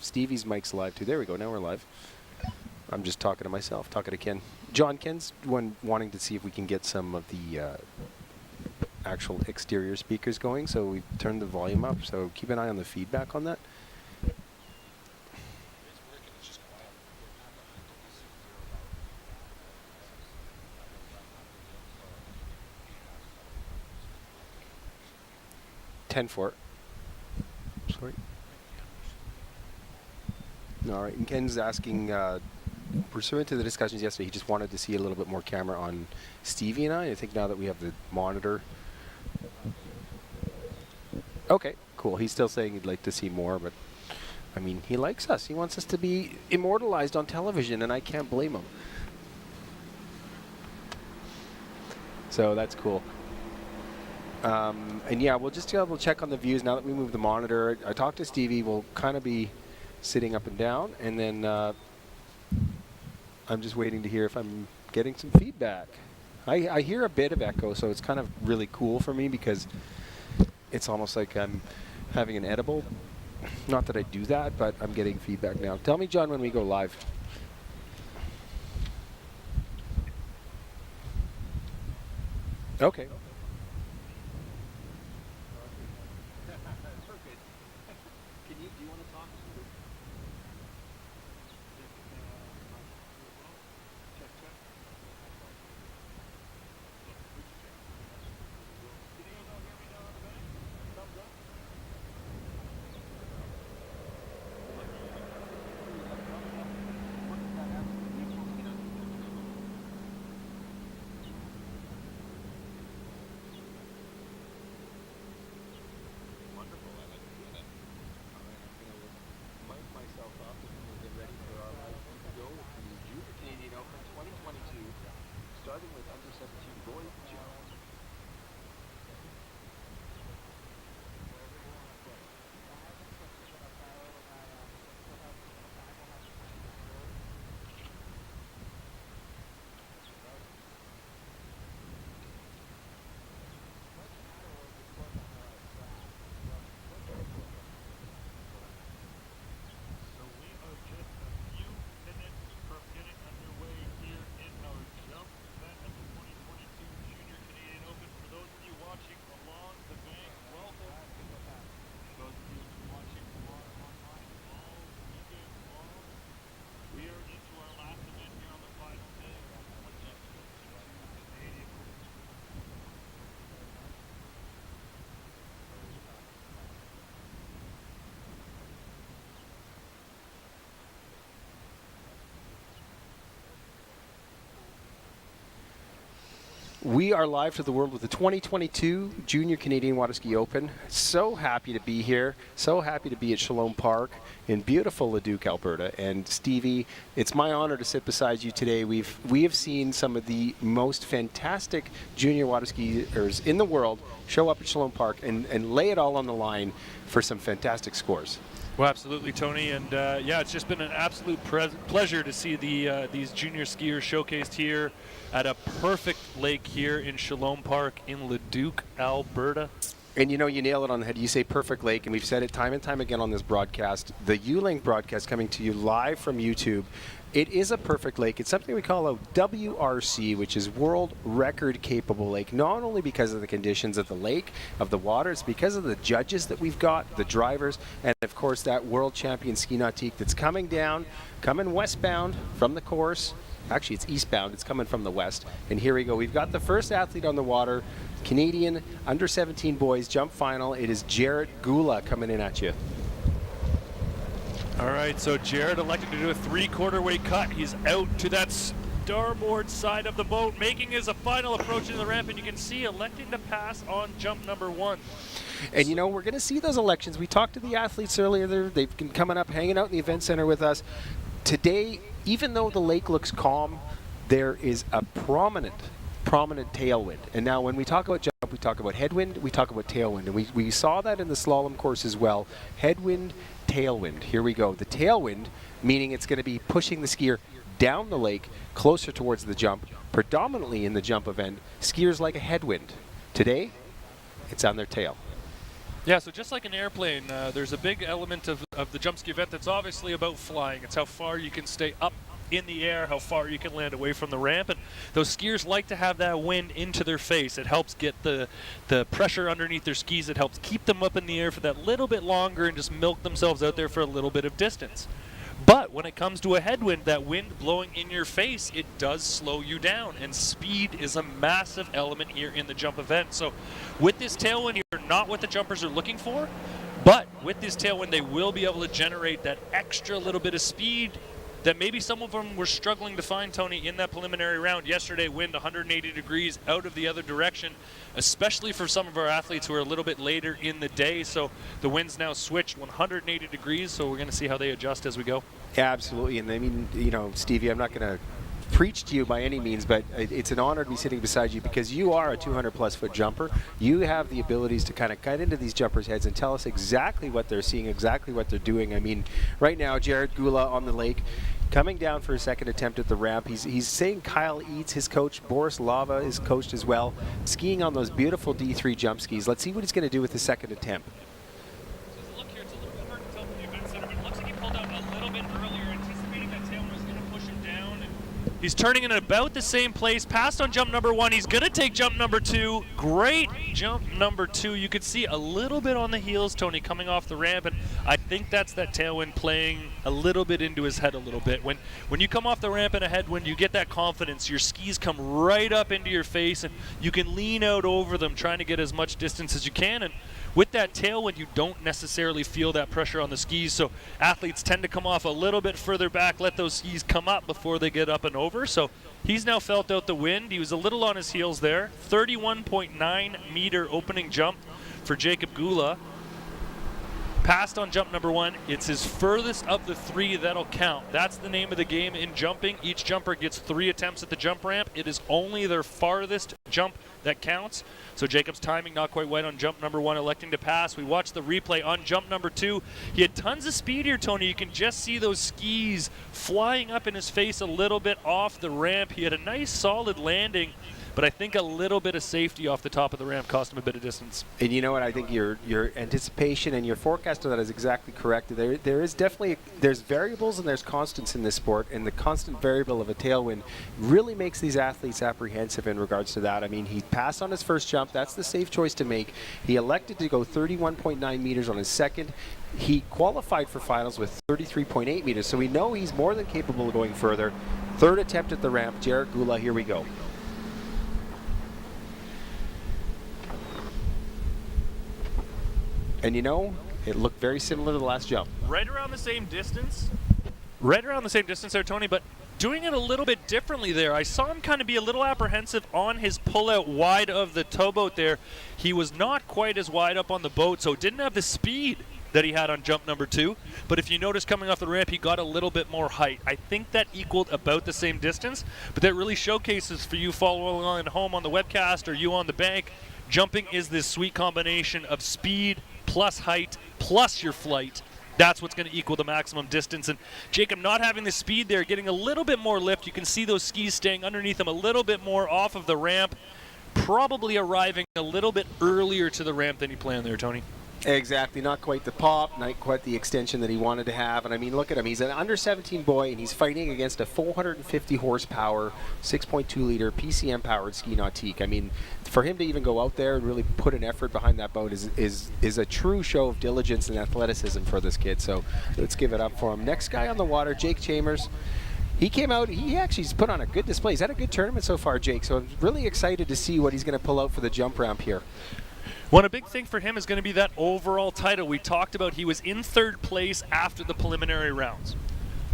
C: Stevie's mic's live too. There we go. Now we're live. I'm just talking to myself, talking to Ken. John, Ken's wanting to see if we can get some of the actual exterior speakers going. So we turned the volume up. So keep an eye on the feedback on that. 10-4. Sorry. All right. And Ken's asking, pursuant to the discussions yesterday, he just wanted to see a little bit more camera on Stevie and I. I think now that we have the monitor. Okay, cool. He's still saying he'd like to see more, but I mean, he likes us. He wants us to be immortalized on television, and I can't blame him. So that's cool. And yeah, we'll just double check on the views now that we move the monitor. I talked to Stevie. We'll kind of be sitting up and down, and then I'm just waiting to hear if I'm getting some feedback. I hear a bit of echo, so it's kind of really cool for me because it's almost like I'm having an edible. Not that I do that, but I'm getting feedback now. Tell me, John, when we go live. Okay. We are live to the world with the 2022 Junior Canadian Waterski Open. So happy to be here. So happy to be at Shalom Park in beautiful Leduc, Alberta. And Stevie, it's my honor to sit beside you today. We have seen some of the most fantastic junior water skiers in the world show up at Shalom Park and lay it all on the line for some fantastic scores.
B: Well, absolutely, Tony, and yeah, it's just been an absolute pleasure to see these junior skiers showcased here at a perfect lake here in Shalom Park in Leduc, Alberta.
C: And you know, you nail it on the head. You say perfect lake, and we've said it time and time again on this broadcast. The U-Link broadcast coming to you live from YouTube. It is a perfect lake. It's something we call a WRC, which is World Record Capable Lake, not only because of the conditions of the lake, of the water, it's because of the judges that we've got, the drivers, and of course that world champion ski nautique that's coming down, coming westbound from the course. Actually, it's eastbound. It's coming from the west. And here we go. We've got the first athlete on the water, Canadian under-17 boys jump final. It is Jarrett Gula coming in at you.
B: All right, so Jared elected to do a three-quarter weight cut. He's out to that starboard side of the boat, making his final approach to the ramp, and you can see electing to pass on jump number one.
C: And you know, we're going to see those elections. We talked to the athletes earlier. They've been coming up, hanging out in the event center with us. Today, even though the lake looks calm, there is a prominent tailwind. And now when we talk about jump, we talk about headwind, we talk about tailwind. And we saw that in the slalom course as well. Headwind, tailwind. Here we go. The tailwind, meaning it's going to be pushing the skier down the lake, closer towards the jump. Predominantly in the jump event, skiers like a headwind. Today, it's on their tail.
B: Yeah, so just like an airplane, there's a big element of the jump ski event that's obviously about flying. It's how far you can stay up in the air, how far you can land away from the ramp, and those skiers like to have that wind into their face. It helps get the pressure underneath their skis. It helps keep them up in the air for that little bit longer and just milk themselves out there for a little bit of distance. But when it comes to a headwind, that wind blowing in your face, it does slow you down, and speed is a massive element here in the jump event. So with this tailwind, you're not what the jumpers are looking for, but with this tailwind, they will be able to generate that extra little bit of speed that maybe some of them were struggling to find, Tony, in that preliminary round. Yesterday, wind 180 degrees out of the other direction, especially for some of our athletes who are a little bit later in the day. So the wind's now switched 180 degrees, so we're going to see how they adjust as we go.
C: Yeah, absolutely. And I mean, you know, Stevie, I'm not going to preach to you by any means, but it's an honor to be sitting beside you because you are a 200-plus foot jumper. You have the abilities to kind of cut into these jumpers' heads and tell us exactly what they're seeing, exactly what they're doing. I mean, right now, Jared Gula on the lake, coming down for a second attempt at the ramp. He's saying Kyle Eads, his coach, Boris Lava is coached as well, skiing on those beautiful D3 jump skis. Let's see what he's going to do with the second attempt.
B: So look here, it's a little bit hard to tell from the event center, but it looks like he pulled out a little bit earlier, anticipating that tailwind was going to push him down. And he's turning in about the same place, passed on jump number 1. He's going to take jump number 2. Great jump number 2. You could see a little bit on the heels, Tony, coming off the ramp, and I think that's that tailwind playing a little bit into his head a little bit. When you come off the ramp in a headwind, you get that confidence. Your skis come right up into your face, and you can lean out over them, trying to get as much distance as you can. And with that tailwind, you don't necessarily feel that pressure on the skis, so athletes tend to come off a little bit further back, let those skis come up before they get up and over. So he's now felt out the wind. He was a little on his heels there. 31.9 meter opening jump for Jacob Gula. Passed on jump number 1. It's his furthest of the 3 that'll count. That's the name of the game in jumping. Each jumper gets 3 attempts at the jump ramp. It is only their farthest jump that counts. So Jacob's timing not quite right on jump number 1, electing to pass. We watched the replay on jump number 2. He had tons of speed here, Tony. You can just see those skis flying up in his face a little bit off the ramp. He had a nice solid landing, but I think a little bit of safety off the top of the ramp cost him a bit of distance.
C: And you know what? I think your anticipation and your forecast of that is exactly correct. There is definitely, there's variables and there's constants in this sport, and the constant variable of a tailwind really makes these athletes apprehensive in regards to that. I mean, he passed on his first jump. That's the safe choice to make. He elected to go 31.9 meters on his second. He qualified for finals with 33.8 meters, so we know he's more than capable of going further. Third attempt at the ramp, Jared Gula, here we go. And you know, it looked very similar to the last jump.
B: Right around the same distance. Right around the same distance there, Tony, but doing it a little bit differently there. I saw him kind of be a little apprehensive on his pullout wide of the towboat there. He was not quite as wide up on the boat, so didn't have the speed that he had on jump number 2. But if you notice coming off the ramp, he got a little bit more height. I think that equaled about the same distance, but that really showcases for you following along at home on the webcast or you on the bank, jumping is this sweet combination of speed plus height plus your flight. That's what's going to equal the maximum distance. And Jacob not having the speed there, getting a little bit more lift. You can see those skis staying underneath him a little bit more off of the ramp, probably arriving a little bit earlier to the ramp than he planned there, Tony.
C: Exactly, not quite the pop, not quite the extension that he wanted to have. And I mean, look at him. He's an under 17 boy, and he's fighting against a 450 horsepower, 6.2 liter PCM powered ski nautique. I mean, for him to even go out there and really put an effort behind that boat is a true show of diligence and athleticism for this kid. So let's give it up for him. Next guy on the water, Jake Chambers. He came out, he actually's put on a good display. He's had a good tournament so far, Jake. So I'm really excited to see what he's going to pull out for the jump ramp here.
B: One big thing for him is going to be that overall title. We talked about he was in 3rd place after the preliminary rounds.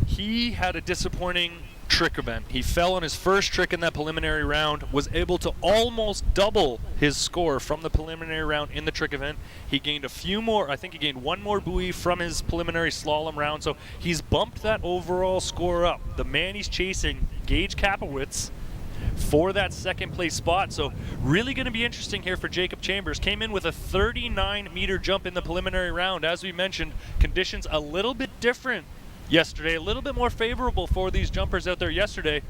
B: He had a disappointing trick event. He fell on his first trick in that preliminary round, was able to almost double his score from the preliminary round in the trick event. He gained a few more, I think he gained 1 more buoy from his preliminary slalom round, so he's bumped that overall score up. The man he's chasing, Gage Kapowitz, for that 2nd place spot. So really going to be interesting here for Jacob Chambers. Came in with a 39 meter jump in the preliminary round. As we mentioned, conditions a little bit different yesterday, a little bit more favorable for these jumpers out there yesterday.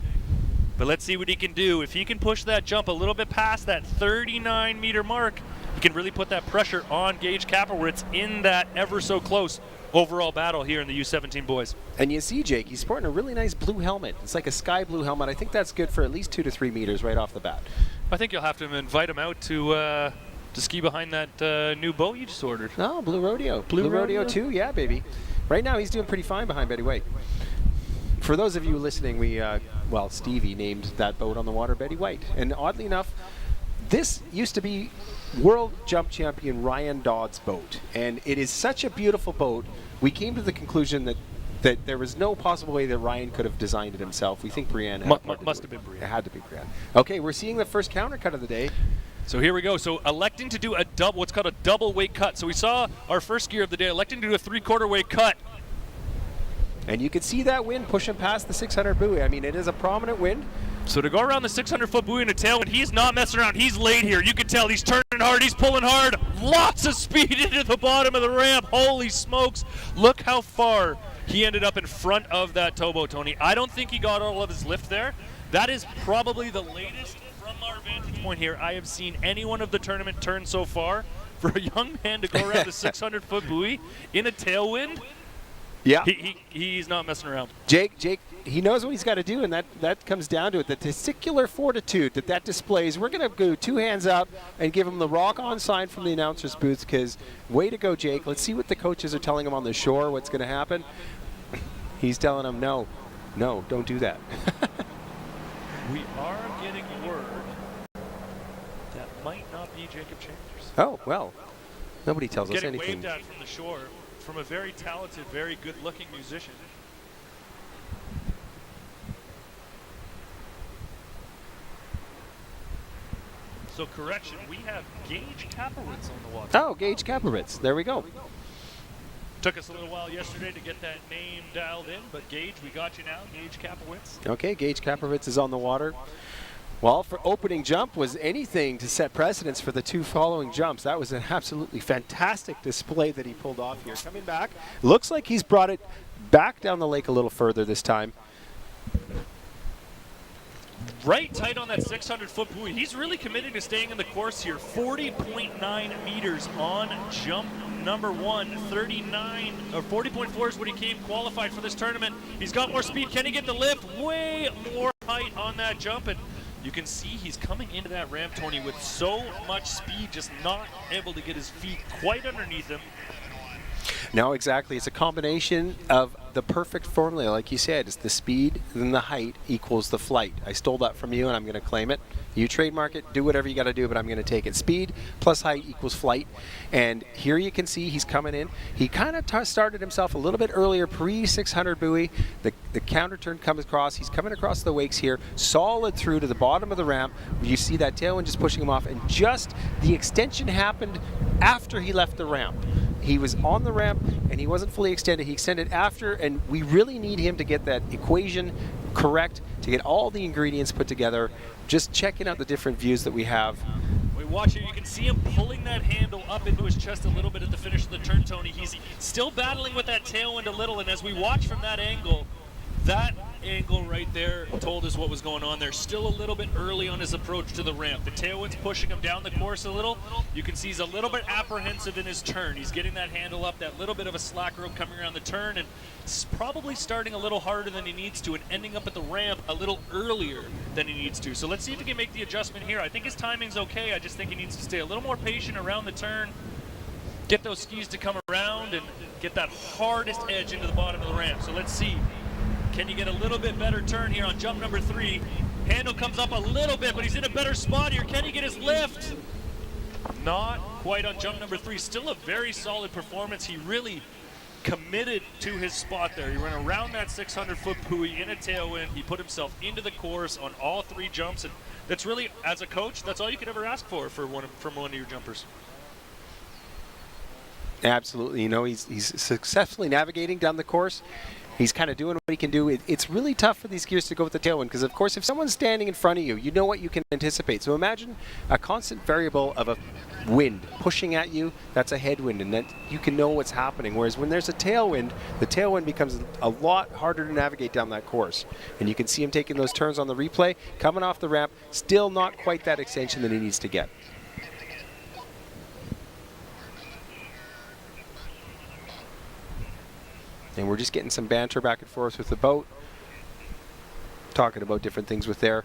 B: But let's see what he can do. If he can push that jump a little bit past that 39 meter mark, he can really put that pressure on Gage Kapowitz in that ever so close overall battle here in the U17 boys.
C: And you see, Jake, he's sporting a really nice blue helmet. It's like a sky blue helmet. I think that's good for at least 2 to 3 meters right off the bat.
B: I think you'll have to invite him out to ski behind that new boat you just ordered.
C: No, Blue Rodeo. Blue Rodeo 2, yeah, baby. Right now, he's doing pretty fine behind Betty White. For those of you listening, Stevie named that boat on the water Betty White. And oddly enough, this used to be world jump champion Ryan Dodd's boat. And it is such a beautiful boat. We came to the conclusion that there was no possible way that Ryan could have designed it himself. We think Brienne
B: must have been Brienne.
C: It had to be Brienne. Okay, we're seeing the first counter cut of the day.
B: So here we go. So electing to do a double, what's called a double weight cut. So we saw our first gear of the day, electing to do a 3/4 weight cut.
C: And you can see that wind pushing past the 600 buoy. I mean, it is a prominent wind.
B: So to go around the 600-foot buoy in a tailwind, he's not messing around. He's laid here. You can tell he's turning hard. He's pulling hard. Lots of speed into the bottom of the ramp. Holy smokes. Look how far he ended up in front of that towboat, Tony. I don't think he got all of his lift there. That is probably the latest from our vantage point here I have seen anyone of the tournament turn so far. For a young man to go around the 600-foot buoy in a tailwind,
C: yeah,
B: he's not messing around.
C: Jake, he knows what he's got to do, and that comes down to it. The testicular fortitude that displays. We're going to go 2 hands up and give him the rock on sign from the announcer's booth, because way to go, Jake. Let's see what the coaches are telling him on the shore, what's going to happen. He's telling him, no, don't do that.
B: We are getting word that might not be Jacob Chambers.
C: Oh, well, nobody tells us
B: anything.
C: anything.
B: Getting waved at from the shore from a very talented, very good-looking musician. So correction, we have Gage Kapowitz on the water.
C: Oh, Gage Kapowitz. There we go.
B: Took us a little while yesterday to get that name dialed in, but Gage, we got you now, Gage Kapowitz.
C: Okay, Gage Kapowitz is on the water. Well, for opening jump was anything to set precedence for the 2 following jumps. That was an absolutely fantastic display that he pulled off here. Coming back, looks like he's brought it back down the lake a little further this time.
B: Right tight on that 600-foot buoy. He's really committed to staying in the course here. 40.9 meters on jump number 1. 40.4 is what he came qualified for this tournament. He's got more speed. Can he get the lift? Way more height on that jump. And you can see he's coming into that ramp, Tony, with so much speed, just not able to get his feet quite underneath him.
C: No, exactly. It's a combination of the perfect formula, like you said. It's the speed and the height equals the flight. I stole that from you, and I'm going to claim it. You trademark it, do whatever you got to do, but I'm going to take it. Speed plus height equals flight. And here you can see he's coming in. He kind of started himself a little bit earlier, pre-600 buoy. The counter turn comes across. He's coming across the wakes here, solid through to the bottom of the ramp. You see that tailwind just pushing him off, and just the extension happened after he left the ramp. He was on the ramp, and he wasn't fully extended. He extended after, and we really need him to get that equation correct, to get all the ingredients put together. Just checking out the different views that we have.
B: We watch it. You can see him pulling that handle up into his chest a little bit at the finish of the turn, Tony. He's still battling with that tailwind a little, and as we watch from that angle right there told us what was going on there. Still a little bit early on his approach to the ramp. The tailwind's pushing him down the course a little. You can see he's a little bit apprehensive in his turn. He's getting that handle up, that little bit of a slack rope coming around the turn, and probably starting a little harder than he needs to and ending up at the ramp a little earlier than he needs to. So let's see if he can make the adjustment here. I think his timing's okay. I just think he needs to stay a little more patient around the turn, get those skis to come around, and get that hardest edge into the bottom of the ramp. So let's see. Can you get a little bit better turn here on jump number 3? Handle comes up a little bit, but he's in a better spot here. Can he get his lift? Not quite on jump number 3. Still a very solid performance. He really committed to his spot there. He ran around that 600-foot buoy in a tailwind. He put himself into the course on all 3 jumps, and that's really, as a coach, that's all you could ever ask for from one of your jumpers.
C: Absolutely. You know, he's successfully navigating down the course. He's kind of doing what he can do. It's really tough for these skiers to go with the tailwind because, of course, if someone's standing in front of you, you know what you can anticipate. So imagine a constant variable of a wind pushing at you. That's a headwind, and that you can know what's happening. Whereas when there's a tailwind, the tailwind becomes a lot harder to navigate down that course. And you can see him taking those turns on the replay, coming off the ramp, still not quite that extension that he needs to get. And we're just getting some banter back and forth with the boat, talking about different things with there.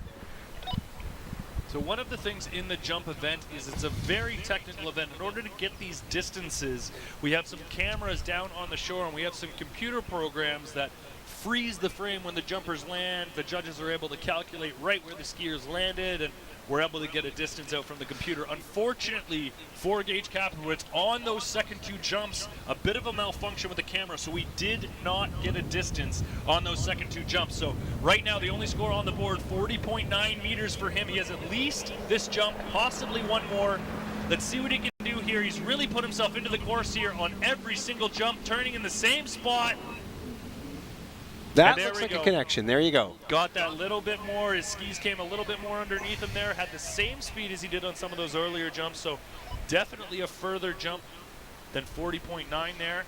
B: So one of the things in the jump event is it's a very technical event. In order to get these distances, we have some cameras down on the shore, and we have some computer programs that freeze the frame when the jumpers land. The judges are able to calculate right where the skiers landed, and we're able to get a distance out from the computer. Unfortunately for Gage Kapowitz, on those second 2 jumps, a bit of a malfunction with the camera, so we did not get a distance on those second 2 jumps. So right now, the only score on the board, 40.9 meters for him. He has at least this jump, possibly one more. Let's see what he can do here. He's really put himself into the course here on every single jump, turning in the same spot.
C: That looks like a connection. There you go.
B: Got that little bit more. His skis came a little bit more underneath him there. Had the same speed as he did on some of those earlier jumps. So definitely a further jump than 40.9 there.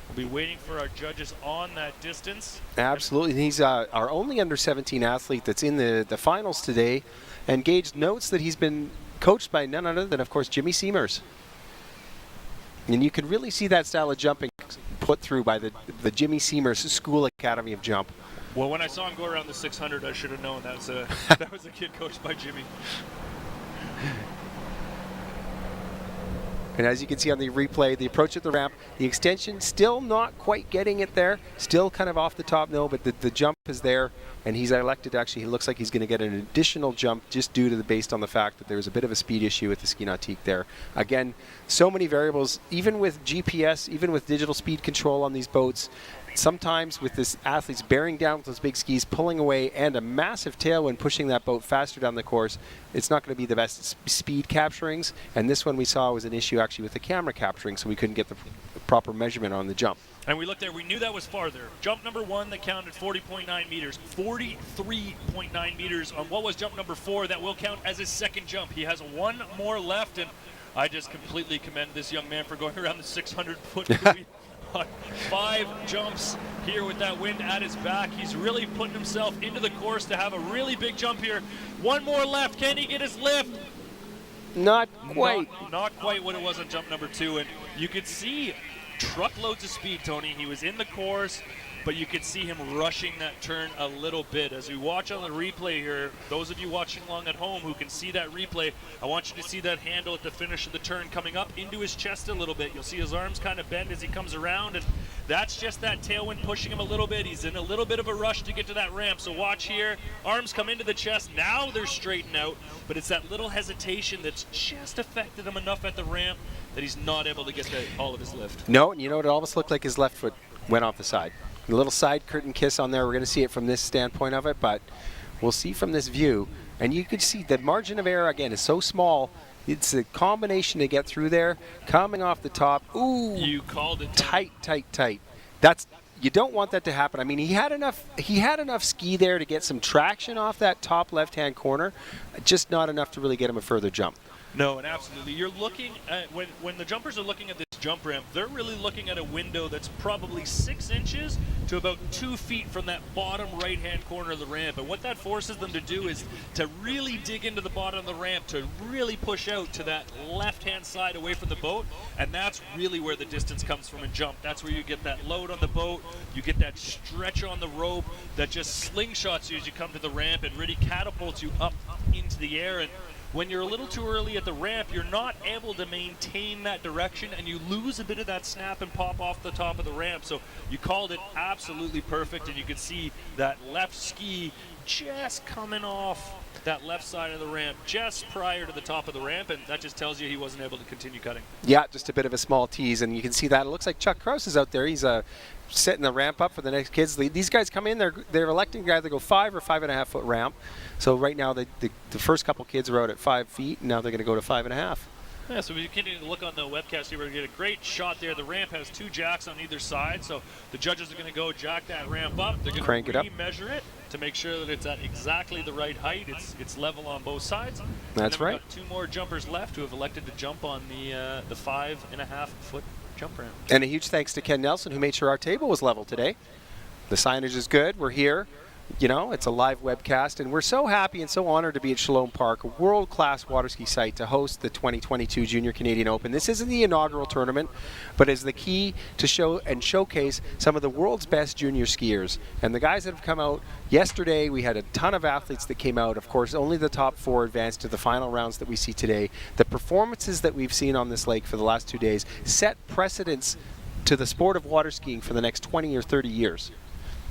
B: We'll be waiting for our judges on that distance.
C: Absolutely. He's our only under 17 athlete that's in the finals today. And Gage notes that he's been coached by none other than, of course, Jimmy Seamers. And you can really see that style of jumping put through by the Jimmy Seamers School Academy of Jump.
B: Well, when I saw him go around the 600, I should have known that was a kid coached by Jimmy.
C: And as you can see on the replay, the approach at the ramp, the extension still not quite getting it there. Still kind of off the top, no, but the jump is there. And he's elected, actually, he looks like he's going to get an additional jump just due to based on the fact that there's a bit of a speed issue with the ski nautique there. Again, so many variables, even with GPS, even with digital speed control on these boats, sometimes with this athletes bearing down with those big skis, pulling away, and a massive tailwind pushing that boat faster down the course, it's not going to be the best speed capturings. And this one we saw was an issue actually with the camera capturing, so we couldn't get the proper measurement on the jump.
B: And we looked there, we knew that was farther. Jump number 1 that counted 40.9 meters, 43.9 meters on what was jump number 4 that will count as his second jump. He has one more left, and I just completely commend this young man for going around the 600-foot buoy on 5 jumps here with that wind at his back. He's really putting himself into the course to have a really big jump here. One more left. Can he get his lift?
C: Not quite.
B: Not quite what it was on jump number 2. And you could see truckloads of speed, Tony. He was in the course, but you could see him rushing that turn a little bit. As we watch on the replay here, those of you watching along at home who can see that replay, I want you to see that handle at the finish of the turn coming up into his chest a little bit. You'll see his arms kind of bend as he comes around, and that's just that tailwind pushing him a little bit. He's in a little bit of a rush to get to that ramp. So watch here, arms come into the chest. Now they're straightened out, but it's that little hesitation that's just affected him enough at the ramp that he's not able to get all of his lift.
C: No, and you know what? It almost looked like his left foot went off the side. A little side curtain kiss on there. We're going to see it from this standpoint of it, but we'll see from this view. And you can see the margin of error, again, is so small. It's a combination to get through there. Coming off the top. Ooh.
B: You called it.
C: Tight, tight, tight. You don't want that to happen. I mean, he had enough ski there to get some traction off that top left-hand corner, just not enough to really get him a further jump.
B: No, and absolutely. You're looking at, when the jumpers are looking at this jump ramp, they're really looking at a window that's probably 6 inches to about 2 feet from that bottom right-hand corner of the ramp. And what that forces them to do is to really dig into the bottom of the ramp, to really push out to that left-hand side away from the boat. And that's really where the distance comes from in jump. That's where you get that load on the boat, you get that stretch on the rope that just slingshots you as you come to the ramp and really catapults you up into the air. And when you're a little too early at the ramp, you're not able to maintain that direction, and you lose a bit of that snap and pop off the top of the ramp. So you called it absolutely perfect, and you could see that left ski just coming off that left side of the ramp just prior to the top of the ramp, and that just tells you he wasn't able to continue cutting.
C: Yeah, just a bit of a small tease, and you can see that. It looks like Chuck Krause is out there. He's setting the ramp up for the next kids. These guys come in, they're electing to either go 5 or 5.5 foot ramp. So right now the first couple kids are out at 5 feet, and now they're going to go to 5.5.
B: Yeah, so if you continue to look on the webcast here, we're going to get a great shot there. The ramp has 2 jacks on either side, so the judges are going to go jack that ramp up. They're going
C: Crank
B: to
C: it up,
B: measure it to make sure that it's at exactly the right height. It's level on both sides.
C: That's right.
B: We've got 2 more jumpers left who have elected to jump on the 5.5 foot jump ramp.
C: And a huge thanks to Ken Nelson, who made sure our table was level today. The signage is good. We're here. You know, it's a live webcast, and we're so happy and so honored to be at Shalom Park, a world-class water ski site, to host the 2022 Junior Canadian Open. This isn't the inaugural tournament, but is the key to show and showcase some of the world's best junior skiers. And the guys that have come out yesterday, we had a ton of athletes that came out. Of course, only the top 4 advanced to the final rounds that we see today. The performances that we've seen on this lake for the last 2 days set precedents to the sport of water skiing for the next 20 or 30 years.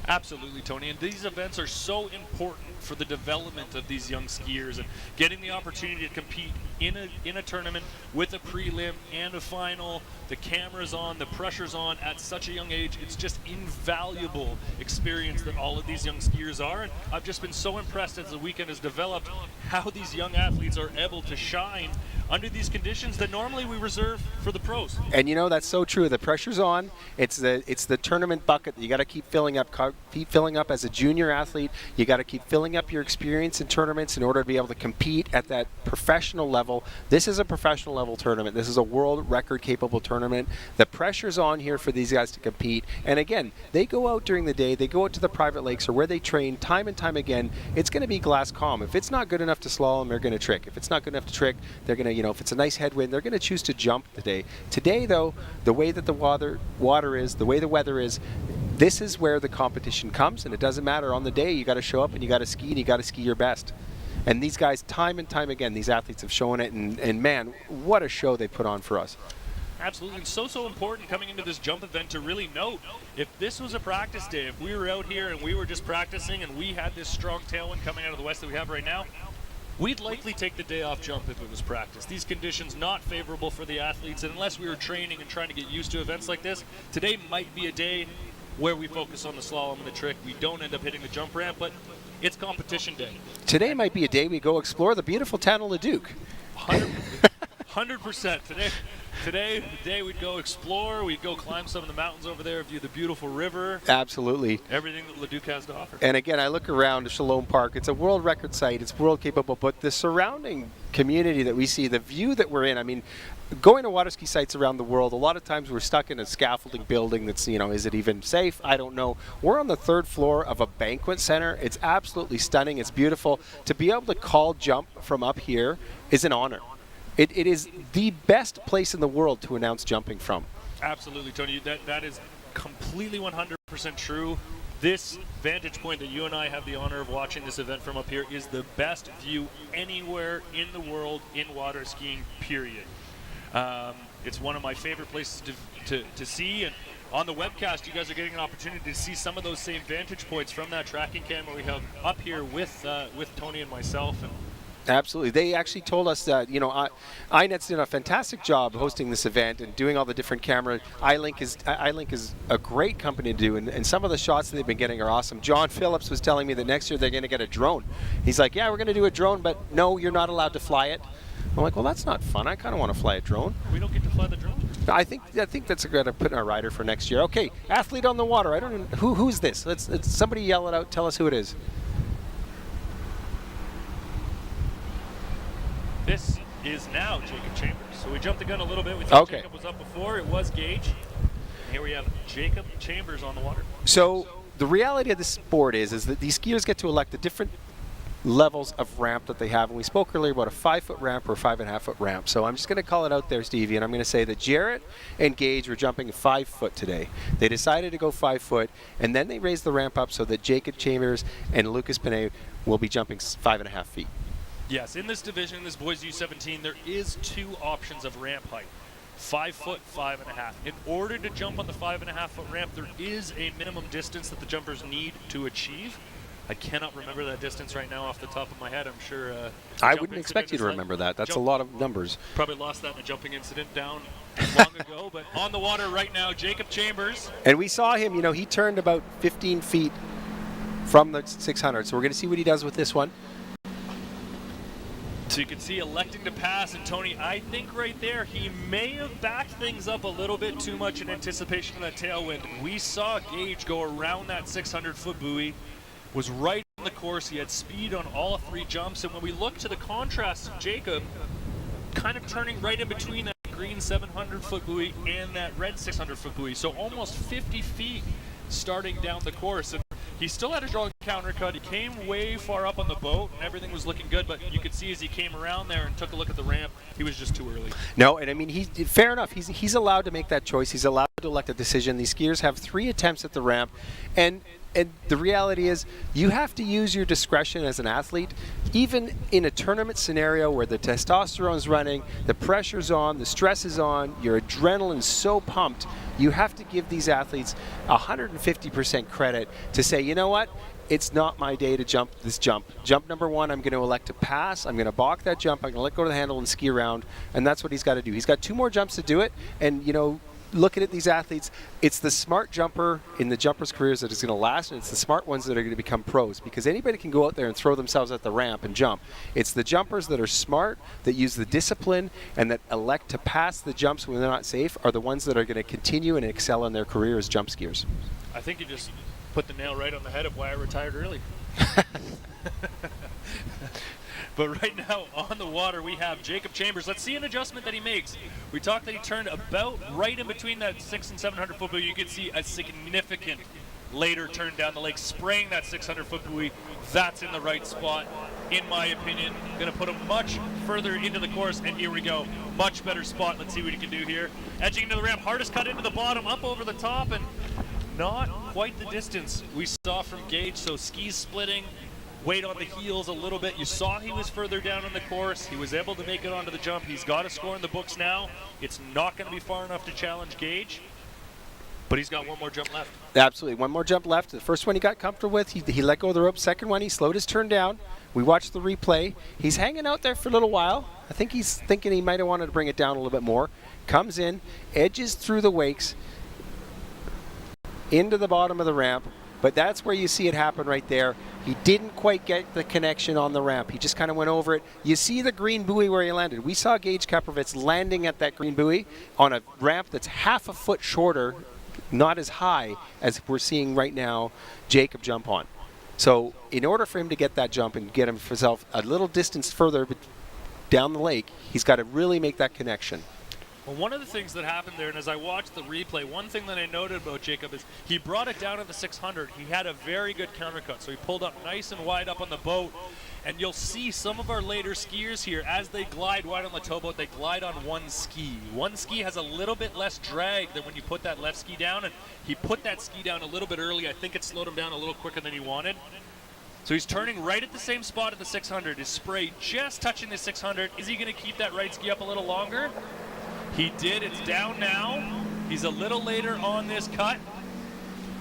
B: Absolutely, Tony, and these events are so important for the development of these young skiers and getting the opportunity to compete in a tournament with a prelim and a final. The camera's on, the pressure's on at such a young age. It's just invaluable experience that all of these young skiers are, and I've just been so impressed as the weekend has developed how these young athletes are able to shine under these conditions that normally we reserve for the pros.
C: And you know, that's so true. The pressure's on. It's the tournament bucket that you got to keep filling up as a junior athlete. You got to keep filling up your experience in tournaments in order to be able to compete at that professional level. This is a professional level tournament. This is a world record capable tournament. The pressure's on here for these guys to compete. And again, they go out during the day, they go out to the private lakes or where they train time and time again. It's going to be glass calm. If it's not good enough to slalom, they're going to trick. If it's not good enough to trick, they're going to, if it's a nice headwind, they're going to choose to jump today. Today, though, the way that the water is, the way the weather is, this is where the competition comes, and it doesn't matter. On the day, you got to show up and you got to ski, and you got to ski your best. And these guys, time and time again, these athletes have shown it, and man, what a show they put on for us.
B: Absolutely, and so important coming into this jump event to really note, if this was a practice day, if we were out here and we were just practicing and we had this strong tailwind coming out of the west that we have right now, we'd likely take the day off jump if it was practice. These conditions not favorable for the athletes, and unless we were training and trying to get used to events like this, today might be a day where we focus on the slalom and the trick. We don't end up hitting the jump ramp, but it's competition day.
C: Today might be a day we go explore the beautiful town of Leduc.
B: 100%. Today, the day we'd go explore, we'd go climb some of the mountains over there, view the beautiful river.
C: Absolutely.
B: Everything that Leduc has to offer.
C: And again, I look around Shalom Park. It's a world record site. It's world capable, but the surrounding community that we see, the view that we're in, I mean, going to water ski sites around the world, a lot of times we're stuck in a scaffolding building that's, is it even safe? I don't know. We're on the 3rd floor of a banquet center. It's absolutely stunning. It's beautiful. To be able to call jump from up here is an honor. It is the best place in the world to announce jumping from.
B: Absolutely, Tony. That is completely 100% true. This vantage point that you and I have the honor of watching this event from up here is the best view anywhere in the world in water skiing, period. It's one of my favorite places to see, and on the webcast you guys are getting an opportunity to see some of those same vantage points from that tracking camera we have up here with Tony and myself. And
C: absolutely. They actually told us that, iNet's done a fantastic job hosting this event and doing all the different camera. iLink is a great company to do, and some of the shots that they've been getting are awesome. John Phillips was telling me that next year they're going to get a drone. He's like, yeah, we're going to do a drone, but no, you're not allowed to fly it. I'm like, well, that's not fun. I kind of want to fly a drone.
B: We don't get to fly the drone?
C: I think that's going to put in our rider for next year. Okay, athlete on the water. I don't even, who's this? Let's somebody yell it out. Tell us who it is.
B: This is now Jacob Chambers. So we jumped the gun a little bit. We thought Jacob was up before. It was Gage. And here we have Jacob Chambers on the water.
C: So the reality of the sport is that these skiers get to elect the different levels of ramp that they have. And we spoke earlier about a 5-foot ramp or a 5.5-foot ramp. So I'm just going to call it out there, Stevie, and I'm going to say that Jarrett and Gage were jumping 5 foot today. They decided to go 5 foot, and then they raised the ramp up so that Jacob Chambers and Lucas Panay will be jumping 5.5 feet.
B: Yes, in this division, this boys U17, there is 2 options of ramp height. 5 foot, 5.5. In order to jump on the 5.5-foot ramp, there is a minimum distance that the jumpers need to achieve. I cannot remember that distance right now off the top of my head. I'm sure
C: I wouldn't expect you to remember that. That's a lot of numbers.
B: Probably lost that in a jumping incident down long ago, but on the water right now, Jacob Chambers.
C: And we saw him, he turned about 15 feet from the 600. So we're going to see what he does with this one.
B: So you can see electing to pass, and Tony, I think right there he may have backed things up a little bit too much in anticipation of that tailwind. We saw Gage go around that 600-foot buoy, was right on the course. He had speed on all 3 jumps, and when we look to the contrast of Jacob, kind of turning right in between that green 700-foot buoy and that red 600-foot buoy, so almost 50 feet starting down the course. And He still had a strong counter cut. He came way far up on the boat, and everything was looking good. But you could see as he came around there and took a look at the ramp, he was just too early.
C: No, and I mean, fair enough. He's allowed to make that choice. He's allowed to elect a decision. These skiers have 3 attempts at the ramp, and the reality is you have to use your discretion as an athlete, even in a tournament scenario where the testosterone's running, the pressure's on, the stress is on, your adrenaline's so pumped. You have to give these athletes 150% credit to say, you know what? It's not my day to jump this jump. Jump number 1, I'm going to elect to pass. I'm going to balk that jump. I'm going to let go of the handle and ski around, and that's what he's got to do. He's got 2 more jumps to do it, and you know, looking at these athletes, it's the smart jumper in the jumpers' careers that is going to last, and it's the smart ones that are going to become pros, because anybody can go out there and throw themselves at the ramp and jump. It's the jumpers that are smart, that use the discipline, and that elect to pass the jumps when they're not safe are the ones that are going to continue and excel in their career as jump skiers.
B: I think you just put the nail right on the head of why I retired early. But right now on the water we have Jacob Chambers. Let's see an adjustment that he makes. We talked that he turned about right in between that 600 and 700 foot buoy. You can see a significant later turn down the lake, spraying that 600 foot buoy. That's in the right spot, in my opinion. Going to put him much further into the course, and here we go. Much better spot. Let's see what he can do here. Edging into the ramp, hardest cut into the bottom, up over the top, and not quite the distance we saw from Gage. So skis splitting, weight on the heels a little bit. You saw he was further down in the course. He was able to make it onto the jump. He's got a score in the books now. It's not going to be far enough to challenge Gage, but he's got 1 more jump left.
C: Absolutely, 1 more jump left. The first one he got comfortable with. He let go of the rope. Second one, he slowed his turn down. We watched the replay. He's hanging out there for a little while. I think he's thinking he might have wanted to bring it down a little bit more. Comes in, edges through the wakes, into the bottom of the ramp. But that's where you see it happen right there. He didn't quite get the connection on the ramp. He just kind of went over it. You see the green buoy where he landed. We saw Gage Kapowitz landing at that green buoy on a ramp that's half a foot shorter, not as high as we're seeing right now Jacob jump on. So in order for him to get that jump and get himself a little distance further down the lake, he's got to really make that connection.
B: Well, one of the things that happened there, and as I watched the replay, one thing that I noted about Jacob is he brought it down to the 600. He had a very good counter cut, so he pulled up nice and wide up on the boat. And you'll see some of our later skiers here, as they glide wide on the towboat, they glide on 1 ski. 1 ski has a little bit less drag than when you put that left ski down, and he put that ski down a little bit early. I think it slowed him down a little quicker than he wanted. So he's turning right at the same spot at the 600. His spray just touching the 600. Is he going to keep that right ski up a little longer? He did. It's down now. He's a little later on this cut.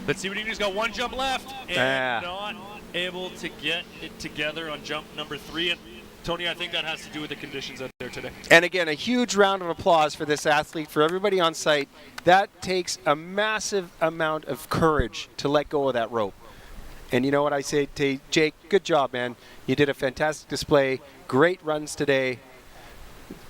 B: Let's see what he can do. He's got 1 jump left and not able to get it together on jump number 3. And Tony, I think that has to do with the conditions out there today.
C: And again, a huge round of applause for this athlete, for everybody on site. That takes a massive amount of courage to let go of that rope. And you know what I say to Jake? Good job, man. You did a fantastic display. Great runs today.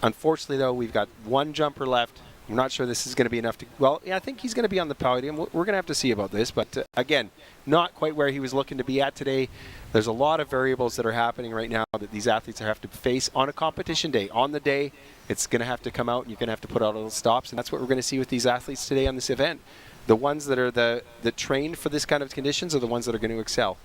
C: Unfortunately, though, we've got 1 jumper left. I'm not sure this is going to be enough to... Well, yeah, I think he's going to be on the podium. We're going to have to see about this. But, again, not quite where he was looking to be at today. There's a lot of variables that are happening right now that these athletes have to face on a competition day. On the day, it's going to have to come out, and you're going to have to put out all the stops. And that's what we're going to see with these athletes today on this event. The ones that are the trained for this kind of conditions are the ones that are going to excel.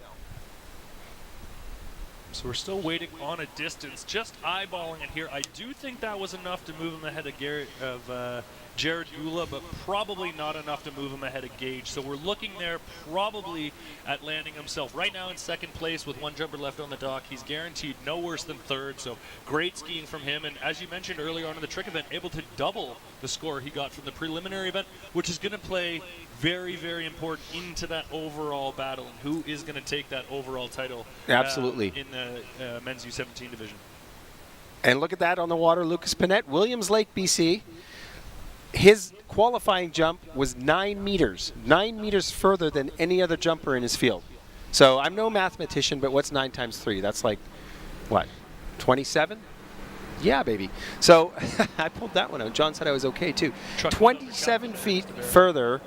B: So we're still waiting on a distance, just eyeballing it here. I do think that was enough to move him ahead of Jared Gula, but probably not enough to move him ahead of Gage. So we're looking there probably at landing himself right now in 2nd place with 1 jumper left on the dock. He's guaranteed no worse than 3rd, so great skiing from him. And as you mentioned earlier on in the trick event, able to double the score he got from the preliminary event, which is going to play very, very important into that overall battle and who is going to take that overall title.
C: Absolutely.
B: In the men's U17 division.
C: And look at that on the water, Lucas Panette, Williams Lake, BC. His qualifying jump was 9 meters further than any other jumper in his field. So I'm no mathematician, but what's 9 times 3? That's like, what, 27? Yeah, baby. So I pulled that one out. John said I was okay, too. 27 feet further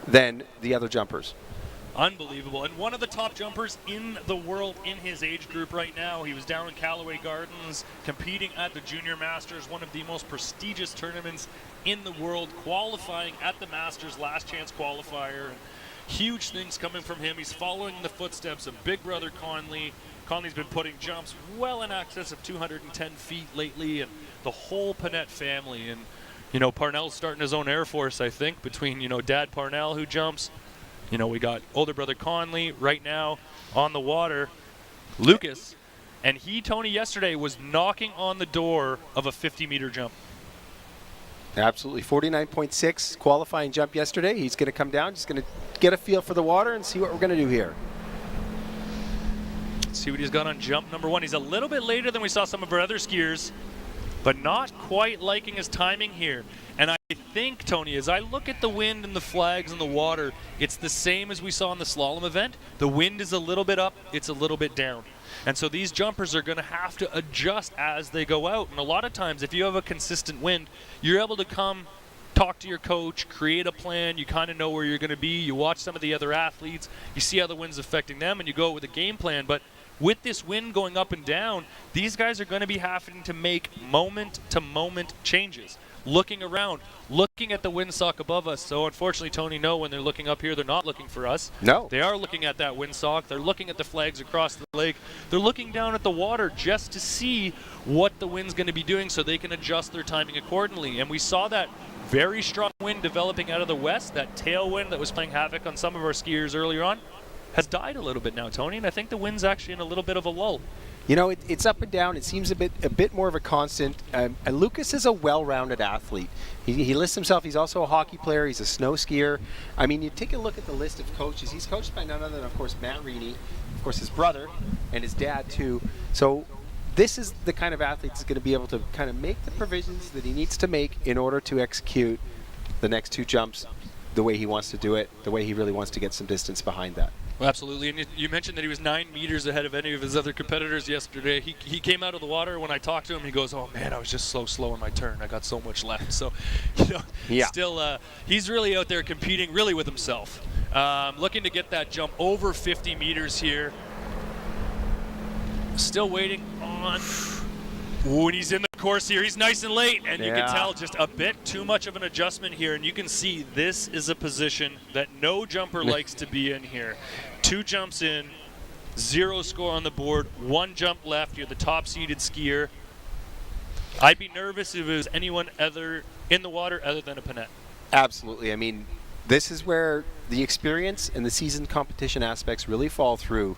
C: than the other jumpers.
B: Unbelievable. And one of the top jumpers in the world in his age group right now. He was down in Callaway Gardens competing at the Junior Masters, one of the most prestigious tournaments in the world, qualifying at the Masters, last chance qualifier. And huge things coming from him. He's following in the footsteps of big brother Conley. Conley's been putting jumps well in excess of 210 feet lately, and the whole Panett family. And, you know, Parnell's starting his own Air Force, I think, between, you know, Dad Parnell, who jumps. You know, we got older brother Conley right now on the water. Lucas. And he, Tony, yesterday was knocking on the door of a 50-meter jump.
C: Absolutely. 49.6 qualifying jump yesterday. He's going to come down, just going to get a feel for the water and see what we're going to do here.
B: See what he's got on jump number 1. He's a little bit later than we saw some of our other skiers, but not quite liking his timing here. And I think, Tony, as I look at the wind and the flags and the water, it's the same as we saw in the slalom event. The wind is a little bit up, it's a little bit down. And so these jumpers are going to have to adjust as they go out. And a lot of times, if you have a consistent wind, you're able to come, talk to your coach, create a plan. You kind of know where you're going to be. You watch some of the other athletes. You see how the wind's affecting them, and you go with a game plan. But with this wind going up and down, these guys are going to be having to make moment-to-moment changes. Looking around, looking at the windsock above us. So unfortunately, Tony, no, when they're looking up here, they're not looking for us.
C: No.
B: They are looking at that windsock. They're looking at the flags across the lake. They're looking down at the water just to see what the wind's going to be doing so they can adjust their timing accordingly. And we saw that very strong wind developing out of the west, that tailwind that was playing havoc on some of our skiers earlier on, has died a little bit now, Tony, and I think the wind's actually in a little bit of a lull.
C: You know, it's up and down. It seems a bit more of a constant. And Lucas is a well-rounded athlete. He lists himself. He's also a hockey player. He's a snow skier. I mean, you take a look at the list of coaches. He's coached by none other than, of course, Matt Reaney, of course, his brother, and his dad, too. So this is the kind of athlete that's going to be able to kind of make the provisions that he needs to make in order to execute the next 2 jumps the way he wants to do it, the way he really wants to get some distance behind that.
B: Well, absolutely, and you mentioned that he was 9 meters ahead of any of his other competitors yesterday. He came out of the water. When I talked to him, he goes, "Oh man, I was just so slow in my turn. I got so much left." So, you know, still, he's really out there competing really with himself, looking to get that jump over 50 meters here. Still waiting on. When he's in the course here, he's nice and late, and you can tell just a bit too much of an adjustment here, and you can see this is a position that no jumper likes to be in here. 2 jumps in, 0 score on the board, 1 jump left. You're the top-seeded skier. I'd be nervous if it was anyone other in the water other than a Panett.
C: Absolutely. I mean, this is where the experience and the seasoned competition aspects really fall through.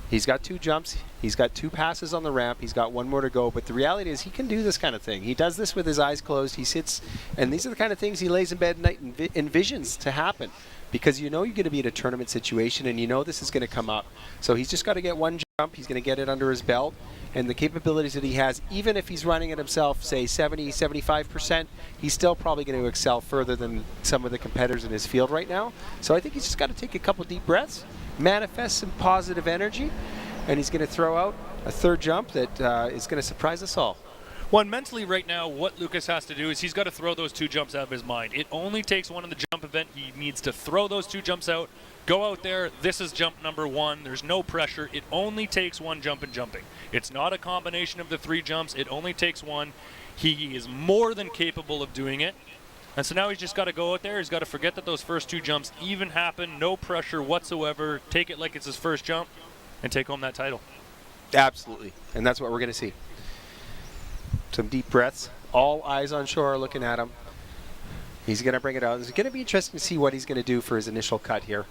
C: He's got 2 jumps. He's got 2 passes on the ramp. He's got 1 more to go. But the reality is he can do this kind of thing. He does this with his eyes closed. He sits, and these are the kind of things he lays in bed at night and envisions to happen. Because you know you're going to be in a tournament situation, and you know this is going to come up. So he's just got to get 1 jump. He's going to get it under his belt. And the capabilities that he has, even if he's running it himself, say 70, 75%, he's still probably going to excel further than some of the competitors in his field right now. So I think he's just got to take a couple deep breaths, manifest some positive energy, and he's going to throw out a 3rd jump that is going to surprise us all.
B: Well, mentally right now, what Lucas has to do is he's got to throw those 2 jumps out of his mind. It only takes one in the jump event. He needs to throw those 2 jumps out, go out there. This is jump number 1. There's no pressure. It only takes 1 jump in jumping. It's not a combination of the 3 jumps. It only takes 1. He is more than capable of doing it. And so now he's just got to go out there. He's got to forget that those first 2 jumps even happen. No pressure whatsoever. Take it like it's his first jump and take home that title.
C: Absolutely. And that's what we're going to see. Some deep breaths. All eyes on shore are looking at him. He's going to bring it out. It's going to be interesting to see what he's going to do for his initial cut here.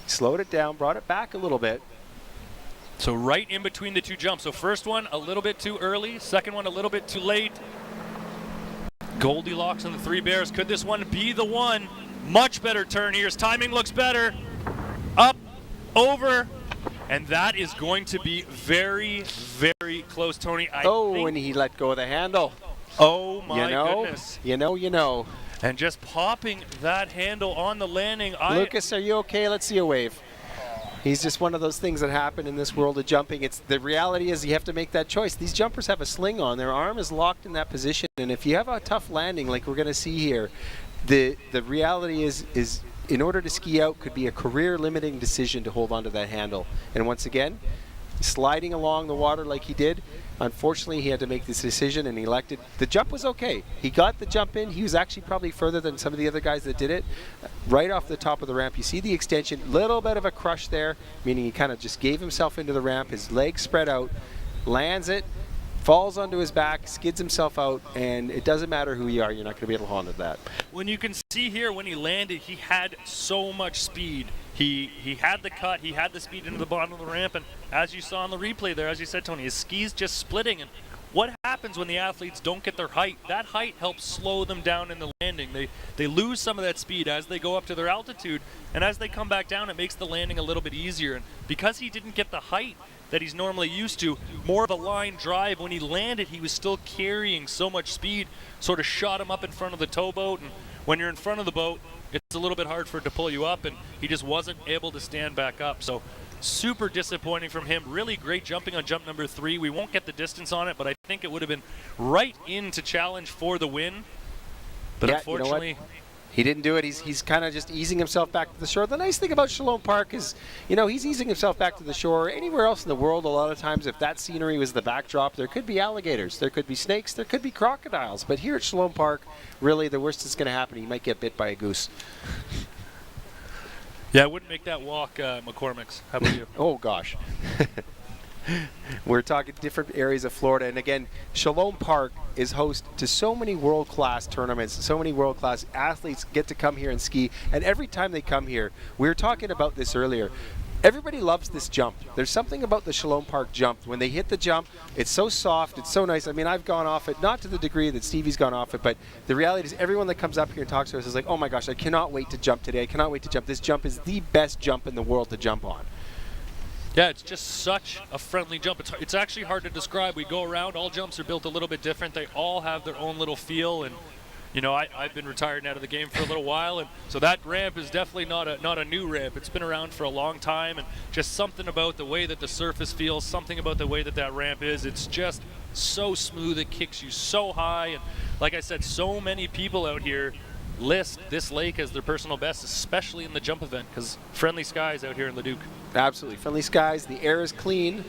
C: Slowed it down, brought it back a little bit.
B: So right in between the 2 jumps. So first one a little bit too early. Second one a little bit too late. Goldilocks and the 3 Bears. Could this one be the one? Much better turn here. His timing looks better. Up, over. And that is going to be very, very close, Tony.
C: And he let go of the handle.
B: Oh, my goodness.
C: You know.
B: And just popping that handle on the landing.
C: Lucas, are you okay? Let's see a wave. He's just one of those things that happen in this world of jumping. The reality is you have to make that choice. These jumpers have a sling on. Their arm is locked in that position. And if you have a tough landing like we're going to see here, the reality is in order to ski out could be a career-limiting decision to hold onto that handle. And once again, sliding along the water like he did, Unfortunately, he had to make this decision and he elected. The jump was okay. He got the jump in. He was actually probably further than some of the other guys that did it. Right off the top of the ramp, you see the extension, little bit of a crush there, meaning he kind of just gave himself into the ramp, his legs spread out, lands it, falls onto his back, skids himself out, and it doesn't matter who you are, you're not going to be able to hold on to that.
B: When you can see here, when he landed, he had so much speed. He had the cut, he had the speed into the bottom of the ramp, and as you saw in the replay there, as you said, Tony, his skis just splitting. And what happens when the athletes don't get their height? That height helps slow them down in the landing. They lose some of that speed as they go up to their altitude, and as they come back down, it makes the landing a little bit easier. And because he didn't get the height that he's normally used to, more of a line drive, when he landed, he was still carrying so much speed, sort of shot him up in front of the towboat, and when you're in front of the boat, it's a little bit hard for it to pull you up, and he just wasn't able to stand back up. So super disappointing from him. Really great jumping on jump number 3. We won't get the distance on it, but I think it would have been right into challenge for the win. But
C: yeah,
B: unfortunately,
C: you know what? He didn't do it. He's kind of just easing himself back to the shore. The nice thing about Shalom Park is, he's easing himself back to the shore. Anywhere else in the world, a lot of times, if that scenery was the backdrop, there could be alligators, there could be snakes, there could be crocodiles. But here at Shalom Park, really, the worst that's going to happen, he might get bit by a goose.
B: Yeah, I wouldn't make that walk, McCormick's. How about you?
C: Oh, gosh. We're talking different areas of Florida, and again, Shalom Park is host to so many world-class tournaments, so many world-class athletes get to come here and ski, and every time they come here, we were talking about this earlier, everybody loves this jump. There's something about the Shalom Park jump. When they hit the jump, it's so soft, it's so nice. I mean, I've gone off it, not to the degree that Stevie's gone off it, but the reality is everyone that comes up here and talks to us is like, oh my gosh, I cannot wait to jump today. I cannot wait to jump. This jump is the best jump in the world to jump on.
B: Yeah, it's just such a friendly jump. It's actually hard to describe. We go around, all jumps are built a little bit different. They all have their own little feel, and I've been retired and out of the game for a little while, and so that ramp is definitely not a new ramp. It's been around for a long time, and just something about the way that the surface feels, something about the way that ramp is. It's just so smooth. It kicks you so high, and like I said, so many people out here list this lake as their personal best, especially in the jump event, because friendly skies out here in Leduc.
C: Absolutely, friendly skies. The air is clean.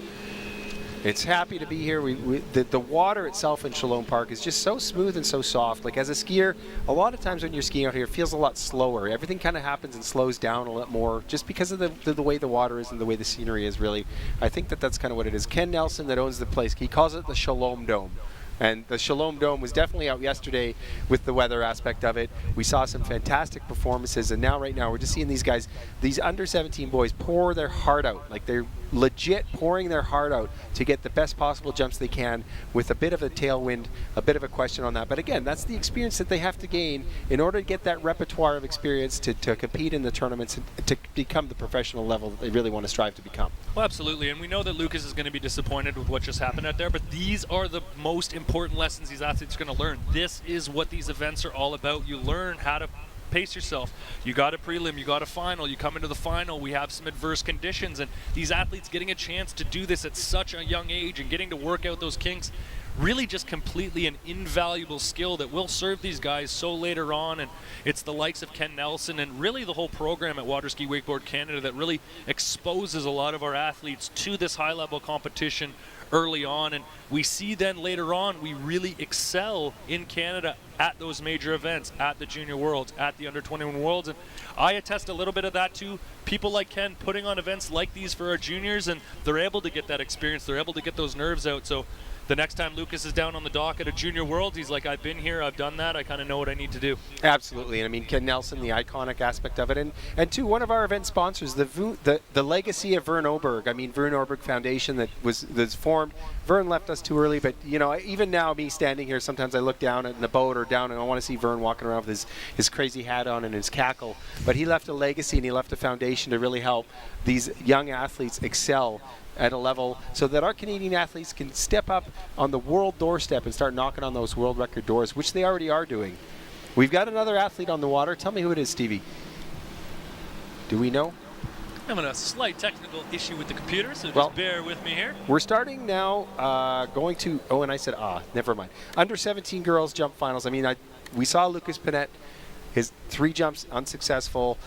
C: It's happy to be here. The water itself in Shalom Park is just so smooth and so soft. Like as a skier, a lot of times when you're skiing out here, it feels a lot slower. Everything kind of happens and slows down a lot more just because of the way the water is and the way the scenery is, really. I think that's kind of what it is. Ken Nelson, that owns the place, he calls it the Shalom Dome. And the Shalom Dome was definitely out yesterday with the weather aspect of it. We saw some fantastic performances, and right now, we're just seeing these guys, these under 17 boys, pour their heart out. Like they're legit pouring their heart out to get the best possible jumps they can with a bit of a tailwind, a bit of a question on that. But again, that's the experience that they have to gain in order to get that repertoire of experience to compete in the tournaments and to become the professional level that they really want to strive to become.
B: Well, absolutely, and we know that Lucas is going to be disappointed with what just happened out there, but these are the most important lessons these athletes are going to learn. This is what these events are all about. You learn how to pace yourself. You got a prelim, you got a final, you come into the final, we have some adverse conditions, and these athletes getting a chance to do this at such a young age and getting to work out those kinks, really just completely an invaluable skill that will serve these guys so later on. And it's the likes of Ken Nelson and really the whole program at Waterski Wakeboard Canada that really exposes a lot of our athletes to this high level competition early on, and we see then later on we really excel in Canada at those major events, at the Junior Worlds, at the Under 21 Worlds, and I attest a little bit of that too. People like Ken putting on events like these for our juniors, and they're able to get that experience, they're able to get those nerves out. So the next time Lucas is down on the dock at a Junior Worlds, he's like, I've been here, I've done that, I kind of know what I need to do.
C: Absolutely, and I mean, Ken Nelson, the iconic aspect of it, and two, one of our event sponsors, the legacy of Vern Oberg. I mean, Vern Oberg Foundation that was formed. Vern left us too early, but even now, me standing here, sometimes I look down in the boat or down, and I want to see Vern walking around with his crazy hat on and his cackle. But he left a legacy and he left a foundation to really help these young athletes excel at a level so that our Canadian athletes can step up on the world doorstep and start knocking on those world record doors, which they already are doing. We've got another athlete on the water. Tell me who it is, Stevie. Do we know?
B: I'm having a slight technical issue with the computer, so just bear with me here.
C: We're starting now going to, and I said, never mind. Under 17 girls jump finals. I mean, we saw Lucas Panette, his 3 jumps unsuccessful,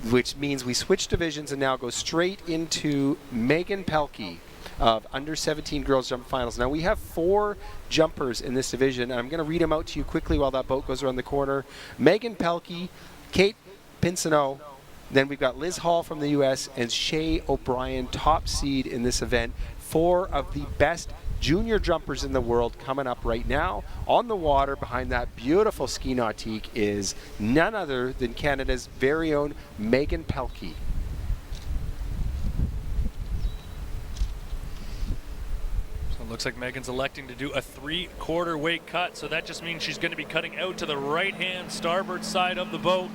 C: which means we switch divisions and now go straight into Megan Pelkey. of under 17 girls jump finals. Now we have 4 jumpers in this division, and I'm going to read them out to you quickly while that boat goes around the corner. Megan Pelkey, Kate Pinsonneau, then we've got Liz Hall from the U.S. and Shay O'Brien, top seed in this event. 4 of the best junior jumpers in the world coming up right now. On the water behind that beautiful ski nautique is none other than Canada's very own Megan Pelkey.
B: So it looks like Megan's electing to do a 3/4 weight cut, so that just means she's going to be cutting out to the right-hand starboard side of the boat,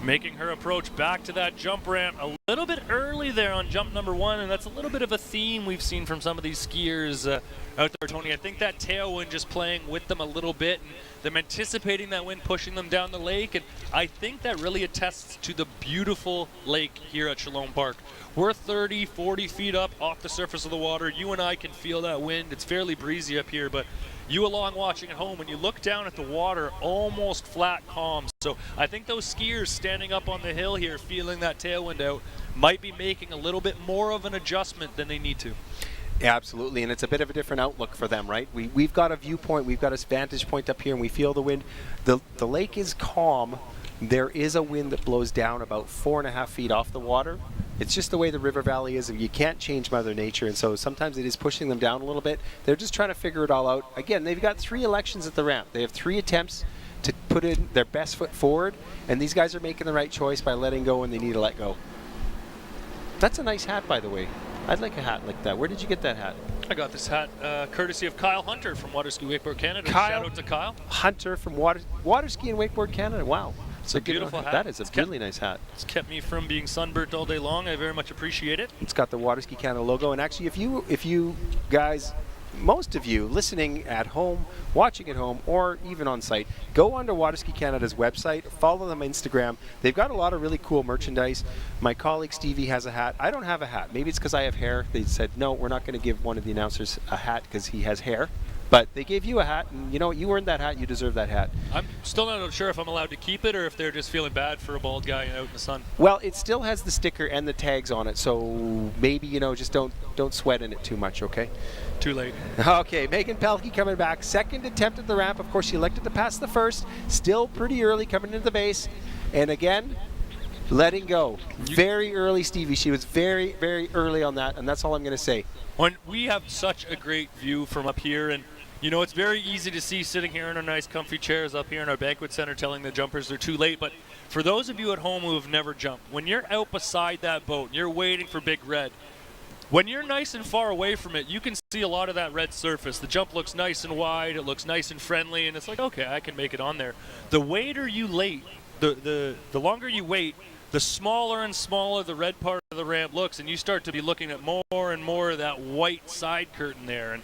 B: making her approach back to that jump ramp a little bit early there on jump number 1, and that's a little bit of a theme we've seen from some of these skiers out there, Tony. I think that tailwind just playing with them a little bit, and them anticipating that wind pushing them down the lake, and I think that really attests to the beautiful lake here at Shalom Park. We're 30, 40 feet up off the surface of the water. You and I can feel that wind. It's fairly breezy up here, but you along watching at home, when you look down at the water, almost flat calm. So I think those skiers standing up on the hill here, feeling that tailwind out, might be making a little bit more of an adjustment than they need to.
C: Yeah, absolutely, and it's a bit of a different outlook for them, right? We've got a viewpoint, we've got a vantage point up here, and we feel the wind. The lake is calm. There is a wind that blows down about 4.5 feet off the water. It's just the way the river valley is, and you can't change Mother Nature, and so sometimes it is pushing them down a little bit. They're just trying to figure it all out. Again, they've got 3 elections at the ramp. They have 3 attempts to put in their best foot forward, and these guys are making the right choice by letting go when they need to let go. That's a nice hat, by the way. I'd like a hat like that. Where did you get that hat?
B: I got this hat courtesy of Kyle Hunter from Waterski Wakeboard Canada.
C: Kyle
B: Shout out to Kyle.
C: Hunter from Waterski and Wakeboard Canada. Wow.
B: It's a beautiful hat.
C: That is a really nice hat.
B: It's kept me from being sunburnt all day long. I very much appreciate it.
C: It's got the Waterski Canada logo, and actually if you guys, most of you listening at home, watching at home, or even on site, go onto Waterski Canada's website, follow them on Instagram. They've got a lot of really cool merchandise. My colleague Stevie has a hat. I don't have a hat. Maybe it's because I have hair. They said, no, we're not going to give one of the announcers a hat because he has hair. But they gave you a hat, and you know what? You earned that hat. You deserve that hat.
B: I'm still not sure if I'm allowed to keep it or if they're just feeling bad for a bald guy out in the sun.
C: Well, it still has the sticker and the tags on it, so maybe, just don't sweat in it too much, okay?
B: Too late.
C: Okay, Megan Pelkey coming back. Second attempt at the ramp. Of course, she elected to pass the first. Still pretty early coming into the base. And again, letting go. Very early, Stevie. She was very, very early on that, and that's all I'm going to say.
B: When we have such a great view from up here, and it's very easy to see sitting here in our nice comfy chairs up here in our banquet center telling the jumpers they're too late, but for those of you at home who have never jumped, when you're out beside that boat and you're waiting for Big Red, when you're nice and far away from it, you can see a lot of that red surface. The jump looks nice and wide, it looks nice and friendly, and it's like, okay, I can make it on there. The later you wait, the longer you wait, the smaller and smaller the red part of the ramp looks, and you start to be looking at more and more of that white side curtain there, and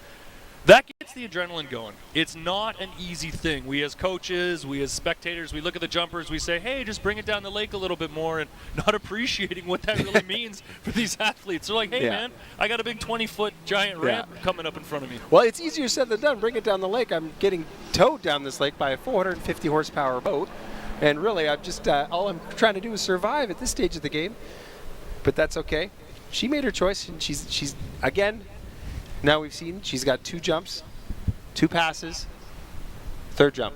B: that gets the adrenaline going. It's not an easy thing. We as coaches, we as spectators, we look at the jumpers, we say, hey, just bring it down the lake a little bit more, and not appreciating what that really means for these athletes. They're like, hey, man, I got a big 20-foot giant ramp coming up in front of me.
C: Well, it's easier said than done. Bring it down the lake. I'm getting towed down this lake by a 450 horsepower boat, and really, I'm just all I'm trying to do is survive at this stage of the game. But that's okay. She made her choice, and she's again. Now we've seen she's got 2 jumps, 2 passes, 3rd jump.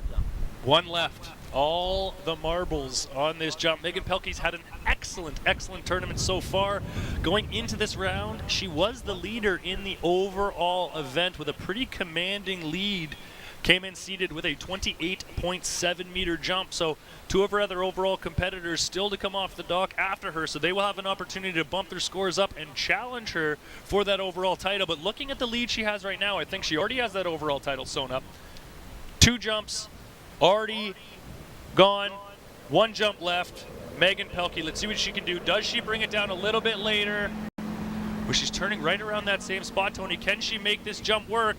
B: 1 left. All the marbles on this jump. Megan Pelkey's had an excellent tournament so far. Going into this round, she was the leader in the overall event with a pretty commanding lead. Came in seated with a 28.7 meter jump. So 2 of her other overall competitors still to come off the dock after her. So they will have an opportunity to bump their scores up and challenge her for that overall title. But looking at the lead she has right now, I think she already has that overall title sewn up. 2 jumps already gone. 1 jump left. Megan Pelkey, let's see what she can do. Does she bring it down a little bit later? Well, she's turning right around that same spot, Tony. Can she make this jump work?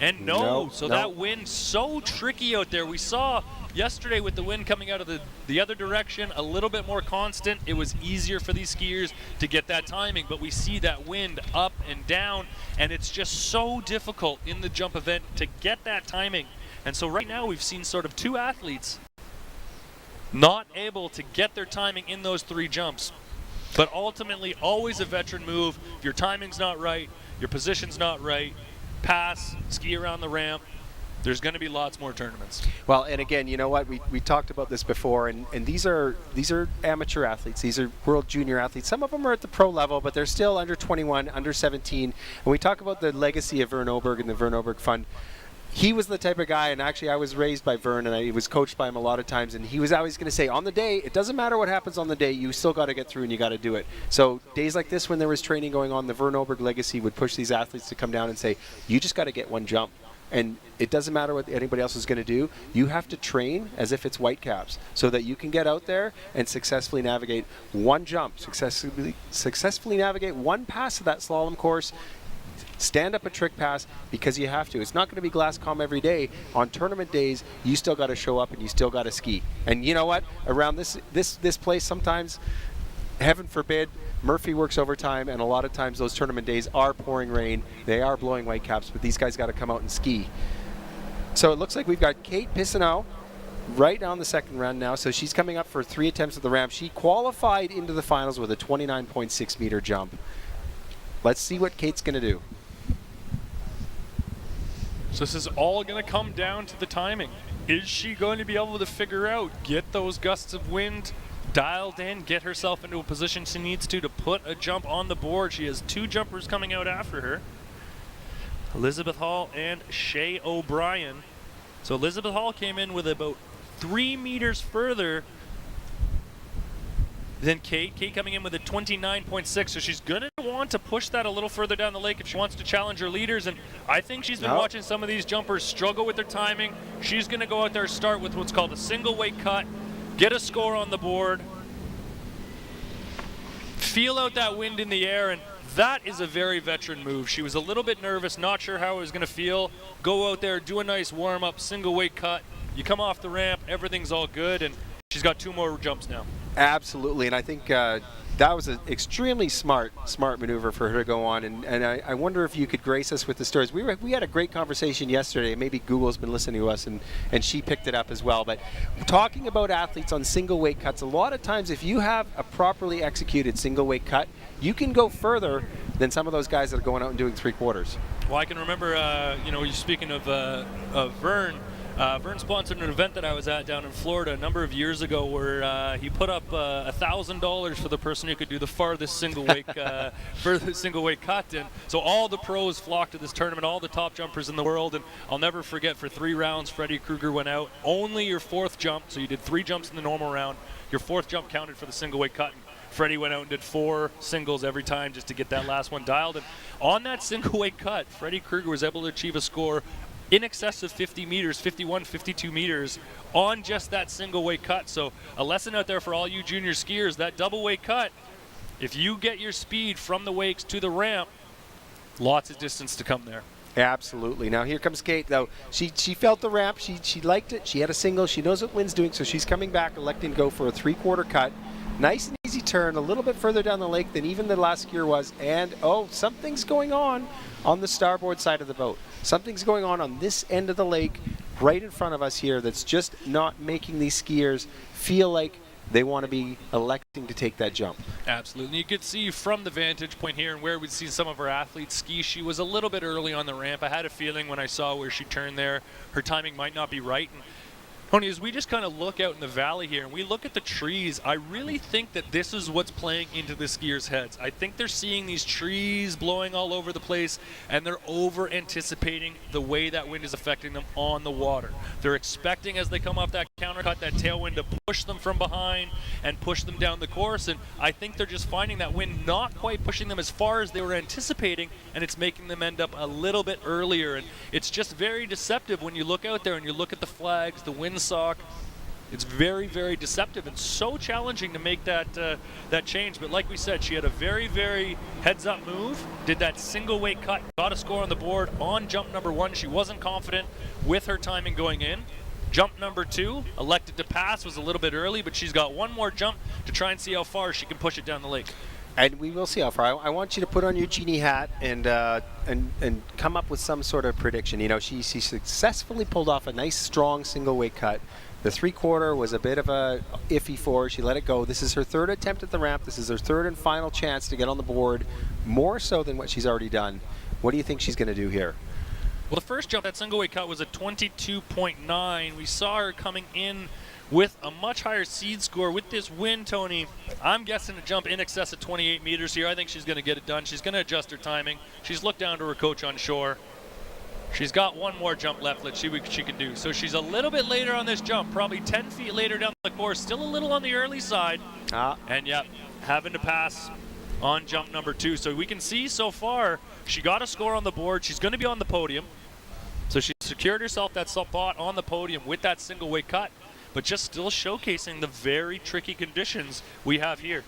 B: And no. That wind so tricky out there. We saw yesterday with the wind coming out of the other direction, a little bit more constant. It was easier for these skiers to get that timing, but we see that wind up and down, and it's just so difficult in the jump event to get that timing. And so right now we've seen sort of 2 athletes not able to get their timing in those 3 jumps. But ultimately, always a veteran move. If your timing's not right, your position's not right, pass, ski around the ramp. There's going to be lots more tournaments.
C: Well, and again, you know what? We talked about this before, and these are amateur athletes. These are world junior athletes. Some of them are at the pro level, but they're still under 21, under 17. And we talk about the legacy of Vern Oberg and the Vern Oberg Fund. He was the type of guy, and actually I was raised by Vern, and I was coached by him a lot of times, and he was always going to say, on the day, it doesn't matter what happens on the day, you still got to get through and you got to do it. So days like this when there was training going on, the Vern Oberg legacy would push these athletes to come down and say, you just got to get one jump. And it doesn't matter what anybody else is going to do. You have to train as if it's Whitecaps so that you can get out there and successfully navigate one jump, successfully navigate one pass of that slalom course, stand up a trick pass because you have to. It's not going to be glass calm every day. On tournament days, you still got to show up and you still got to ski. And you know what? Around this place sometimes, heaven forbid, Murphy works overtime, and a lot of times those tournament days are pouring rain. They are blowing Whitecaps, but these guys got to come out and ski. So it looks like we've got Kate Pissanow right on the second run now. So she's coming up for 3 attempts at the ramp. She qualified into the finals with a 29.6 meter jump. Let's see what Kate's going to do.
B: So this is all going to come down to the timing. Is she going to be able to figure out, get those gusts of wind dialed in, get herself into a position she needs to put a jump on the board? She has 2 jumpers coming out after her, Elizabeth Hall and Shay O'Brien. So Elizabeth Hall came in with about 3 meters further than Kate. Kate coming in with a 29.6, so she's going to want to push that a little further down the lake if she wants to challenge her leaders. And I think she's been watching some of these jumpers struggle with their timing. She's going to go out there, start with what's called a single weight cut, get a score on the board, feel out that wind in the air, and that is a very veteran move. She was a little bit nervous, not sure how it was going to feel. Go out there, do a nice warm-up, single weight cut. You come off the ramp, everything's all good, and she's got 2 more jumps now.
C: Absolutely, and I think that was an extremely smart maneuver for her to go on, and I wonder if you could grace us with the stories. We had a great conversation yesterday, and maybe Google's been listening to us, and she picked it up as well. But talking about athletes on single weight cuts, a lot of times if you have a properly executed single weight cut, you can go further than some of those guys that are going out and doing 3/4.
B: Well, I can remember, you're speaking of Vern. Vern sponsored an event that I was at down in Florida a number of years ago where he put up $1,000 for the person who could do the farthest single weight cut. And so all the pros flocked to this tournament, all the top jumpers in the world. And I'll never forget, for 3 rounds, Freddie Krueger went out. Only your 4th jump, so you did 3 jumps in the normal round. Your 4th jump counted for the single weight cut. And Freddie went out and did 4 singles every time just to get that last one dialed. And on that single weight cut, Freddie Krueger was able to achieve a score in excess of 50 meters, 51, 52 meters on just that single weight cut. So a lesson out there for all you junior skiers, that double weight cut, if you get your speed from the wakes to the ramp, lots of distance to come there.
C: Absolutely. Now here comes Kate, though. She felt the ramp. She liked it. She had a single. She knows what wind's doing, so she's coming back, electing to go for a 3/4 cut. Nice and easy turn, a little bit further down the lake than even the last skier was. And, something's going on the starboard side of the boat. Something's going on this end of the lake right in front of us here that's just not making these skiers feel like they want to be electing to take that jump.
B: Absolutely. You could see from the vantage point here and where we'd seen some of our athletes ski, she was a little bit early on the ramp. I had a feeling when I saw where she turned there, her timing might not be right. And Tony, as we just kind of look out in the valley here and we look at the trees, I really think that this is what's playing into the skiers' heads. I think they're seeing these trees blowing all over the place, and they're over-anticipating the way that wind is affecting them on the water. They're expecting, as they come off that countercut, that tailwind to push them from behind and push them down the course, and I think they're just finding that wind not quite pushing them as far as they were anticipating, and it's making them end up a little bit earlier. And it's just very deceptive when you look out there and you look at the flags, the wind sock. It's very, very deceptive and so challenging to make that change. But like we said, she had a very, very heads-up move, did that single weight cut, got a score on the board on jump number 1. She wasn't confident with her timing going in. Jump number 2, elected to pass, was a little bit early, but she's got 1 more jump to try and see how far she can push it down the lake.
C: And we will see how far. I want you to put on your genie hat and come up with some sort of prediction. You know, she successfully pulled off a nice, strong single weight cut. The 3/4 was a bit of a iffy for her. She let it go. This is her 3rd attempt at the ramp. This is her 3rd and final chance to get on the board, more so than what she's already done. What do you think she's going to do here?
B: Well, the first jump, that single weight cut was a 22.9. We saw her coming in with a much higher seed score. With this win, Tony, I'm guessing a jump in excess of 28 meters here. I think she's going to get it done. She's going to adjust her timing. She's looked down to her coach on shore. She's got one more jump left that she can do. So she's a little bit later on this jump, probably 10 feet later down the course, still a little on the early side. And yeah, having to pass on jump number 2. So we can see so far, she got a score on the board. She's going to be on the podium. So she secured herself that spot on the podium with that single weight cut, but just still showcasing the very tricky conditions we have here.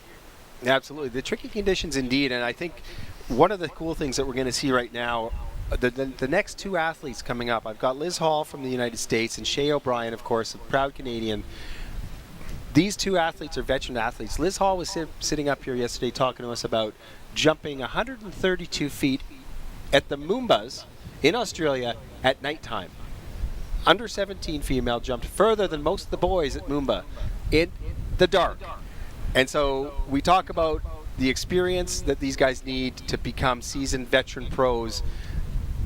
C: Absolutely. The tricky conditions indeed. And I think one of the cool things that we're going to see right now, the next 2 athletes coming up, I've got Liz Hall from the United States and Shay O'Brien, of course, a proud Canadian. These 2 athletes are veteran athletes. Liz Hall was sitting up here yesterday talking to us about jumping 132 feet at the Moombas in Australia at nighttime. Under 17 female jumped further than most of the boys at Moomba in the dark. And so we talk about the experience that these guys need to become seasoned veteran pros.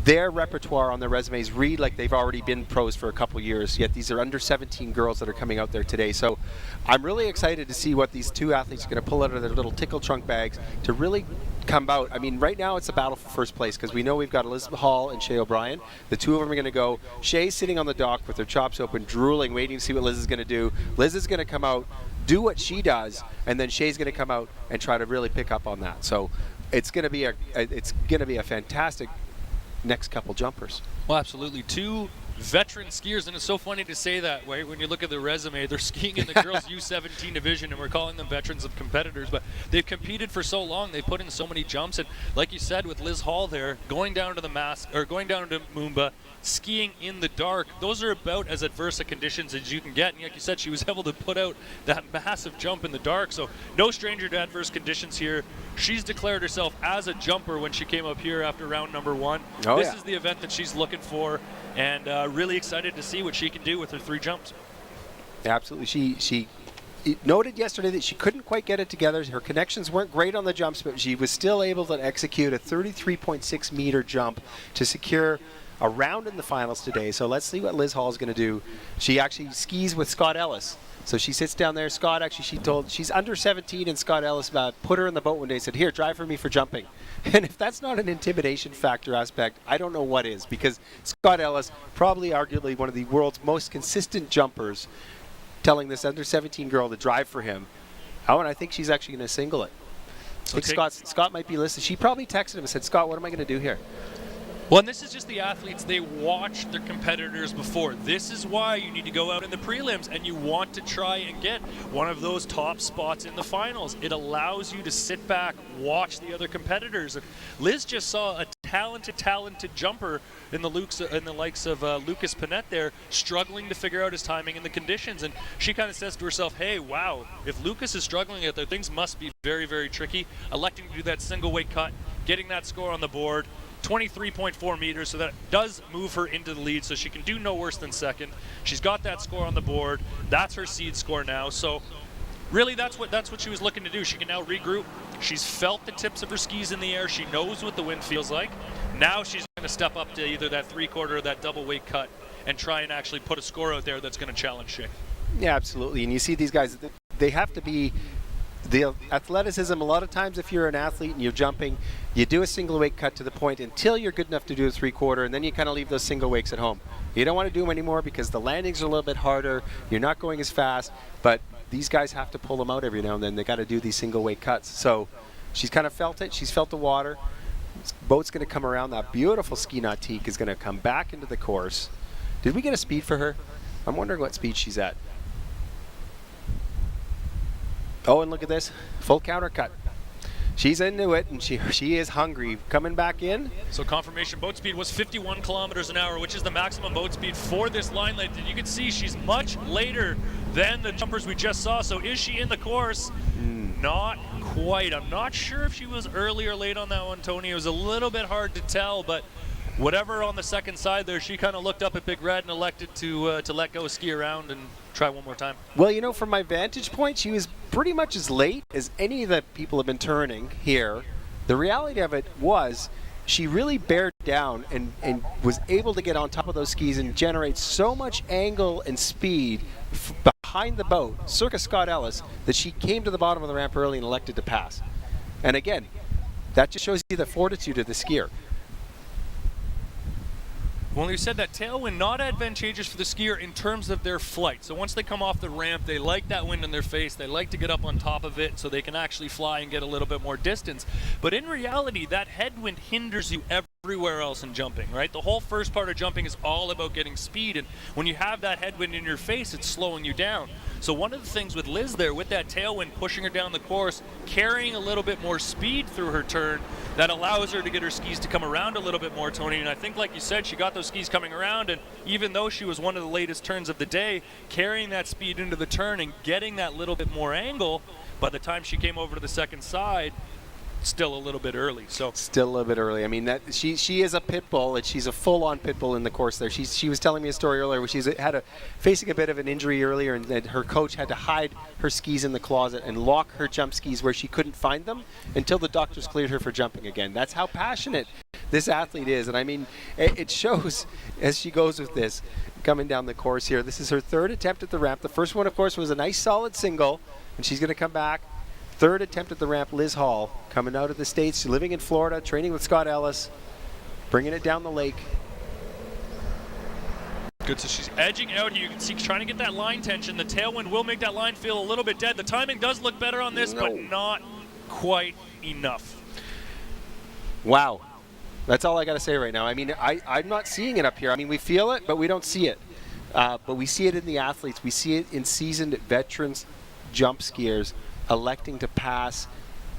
C: Their repertoire on their resumes read like they've already been pros for a couple years, yet these are under 17 girls that are coming out there today. So I'm really excited to see what these 2 athletes are going to pull out of their little tickle trunk bags to really come out. I mean, right now it's a battle for first place because we know we've got Elizabeth Hall and Shay O'Brien. The 2 of them are going to go. Shay's sitting on the dock with her chops open, drooling, waiting to see what Liz is going to do. Liz is going to come out, do what she does, and then Shay's going to come out and try to really pick up on that. So it's going to be a fantastic next couple jumpers.
B: Well, absolutely. 2 veteran skiers, and it's so funny to say that, right? When you look at the resume, they're skiing in the girls U17 division, and we're calling them veterans of competitors, but they've competed for so long. They put in so many jumps, and like you said, with Liz Hall there, going down to Moomba, skiing in the dark, those are about as adverse a conditions as you can get. And like you said, she was able to put out that massive jump in the dark, so no stranger to adverse conditions here. She's declared herself as a jumper when she came up here after round number 1. This is the event that she's looking for, and really excited to see what she can do with her 3 jumps.
C: Absolutely. She noted yesterday that she couldn't quite get it together. Her connections weren't great on the jumps, but she was still able to execute a 33.6 meter jump to secure a round in the finals today. So let's see what Liz Hall is going to do. She actually skis with Scott Ellis. So she sits down there. Scott, actually, she's under 17, and Scott Ellis put her in the boat one day and said, "Here, drive for me for jumping." And if that's not an intimidation factor aspect, I don't know what is, because Scott Ellis, probably arguably one of the world's most consistent jumpers, telling this under 17 girl to drive for him. Oh, and I think she's actually going to single it. So I think Scott might be listening. She probably texted him and said, "Scott, what am I going to do here?"
B: Well, and this is just the athletes. They watched their competitors before. This is why you need to go out in the prelims and you want to try and get one of those top spots in the finals. It allows you to sit back, watch the other competitors. And Liz just saw a talented jumper in the likes of Lucas Panette there, struggling to figure out his timing and the conditions. And she kind of says to herself, hey, wow, if Lucas is struggling out there, things must be very, very tricky. Electing to do that single weight cut, getting that score on the board, 23.4 meters, so that does move her into the lead, so she can do no worse than second. She's got that score on the board. That's her seed score now. So really that's what she was looking to do. She can now regroup. She's felt the tips of her skis in the air. She knows what the wind feels like. Now she's going to step up to either that 3/4 or that double weight cut and try and actually put a score out there that's going to challenge Shay. Yeah,
C: absolutely. And you see these guys, they have to be the athleticism. A lot of times if you're an athlete and you're jumping, you do a single weight cut to the point until you're good enough to do a 3/4, and then you kind of leave those single weights at home. You don't want to do them anymore because the landings are a little bit harder. You're not going as fast, but these guys have to pull them out every now and then. They got to do these single weight cuts. So she's kind of felt it. She's felt the water. This boat's going to come around. That beautiful ski nautique is going to come back into the course. Did we get a speed for her? I'm wondering what speed she's at. Oh, and look at this. Full counter cut. She's into it, and she is hungry. Coming back in.
B: So confirmation boat speed was 51 kilometers an hour, which is the maximum boat speed for this line length. And you can see she's much later than the jumpers we just saw. So is she in the course? Not quite. I'm not sure if she was early or late on that one, Tony. It was a little bit hard to tell, but whatever on the second side there, she kind of looked up at Big Red and elected to let go, ski around, and try one more time.
C: Well, you know, from my vantage point, she was pretty much as late as any of the people have been turning here. The reality of it was, she really bared down and was able to get on top of those skis and generate so much angle and speed behind the boat, circa Scott Ellis, that she came to the bottom of the ramp early and elected to pass. And again, that just shows you the fortitude of the skier.
B: Well, you said that tailwind not advantageous for the skier in terms of their flight. So once they come off the ramp, they like that wind in their face. They like to get up on top of it so they can actually fly and get a little bit more distance. But in reality, that headwind hinders you everywhere else in jumping, right? The whole first part of jumping is all about getting speed, and when you have that headwind in your face, it's slowing you down. So one of the things with Liz there, with that tailwind pushing her down the course, carrying a little bit more speed through her turn, that allows her to get her skis to come around a little bit more, Tony. And I think, like you said, she got those skis coming around, and even though she was one of the latest turns of the day, carrying that speed into the turn and getting that little bit more angle, by the time she came over to the second side, still a little bit early. So
C: still a little bit early. I mean, that she is a pit bull, and she's a full-on pit bull in the course there. She was telling me a story earlier where she's facing a bit of an injury earlier, and that her coach had to hide her skis in the closet and lock her jump skis where she couldn't find them until the doctors cleared her for jumping again. That's how passionate this athlete is, and I mean, it shows as she goes with this, coming down the course here. This is her third attempt at the ramp. The first one, of course, was a nice solid single, and she's going to come back. Third attempt at the ramp, Liz Hall, coming out of the States, living in Florida, training with Scott Ellis, bringing it down the lake.
B: Good, so she's edging out here. You can see trying to get that line tension. The tailwind will make that line feel a little bit dead. The timing does look better on this, but not quite enough.
C: Wow. That's all I got to say right now. I mean, I'm not seeing it up here. I mean, we feel it, but we don't see it. But we see it in the athletes. We see it in seasoned veterans jump skiers electing to pass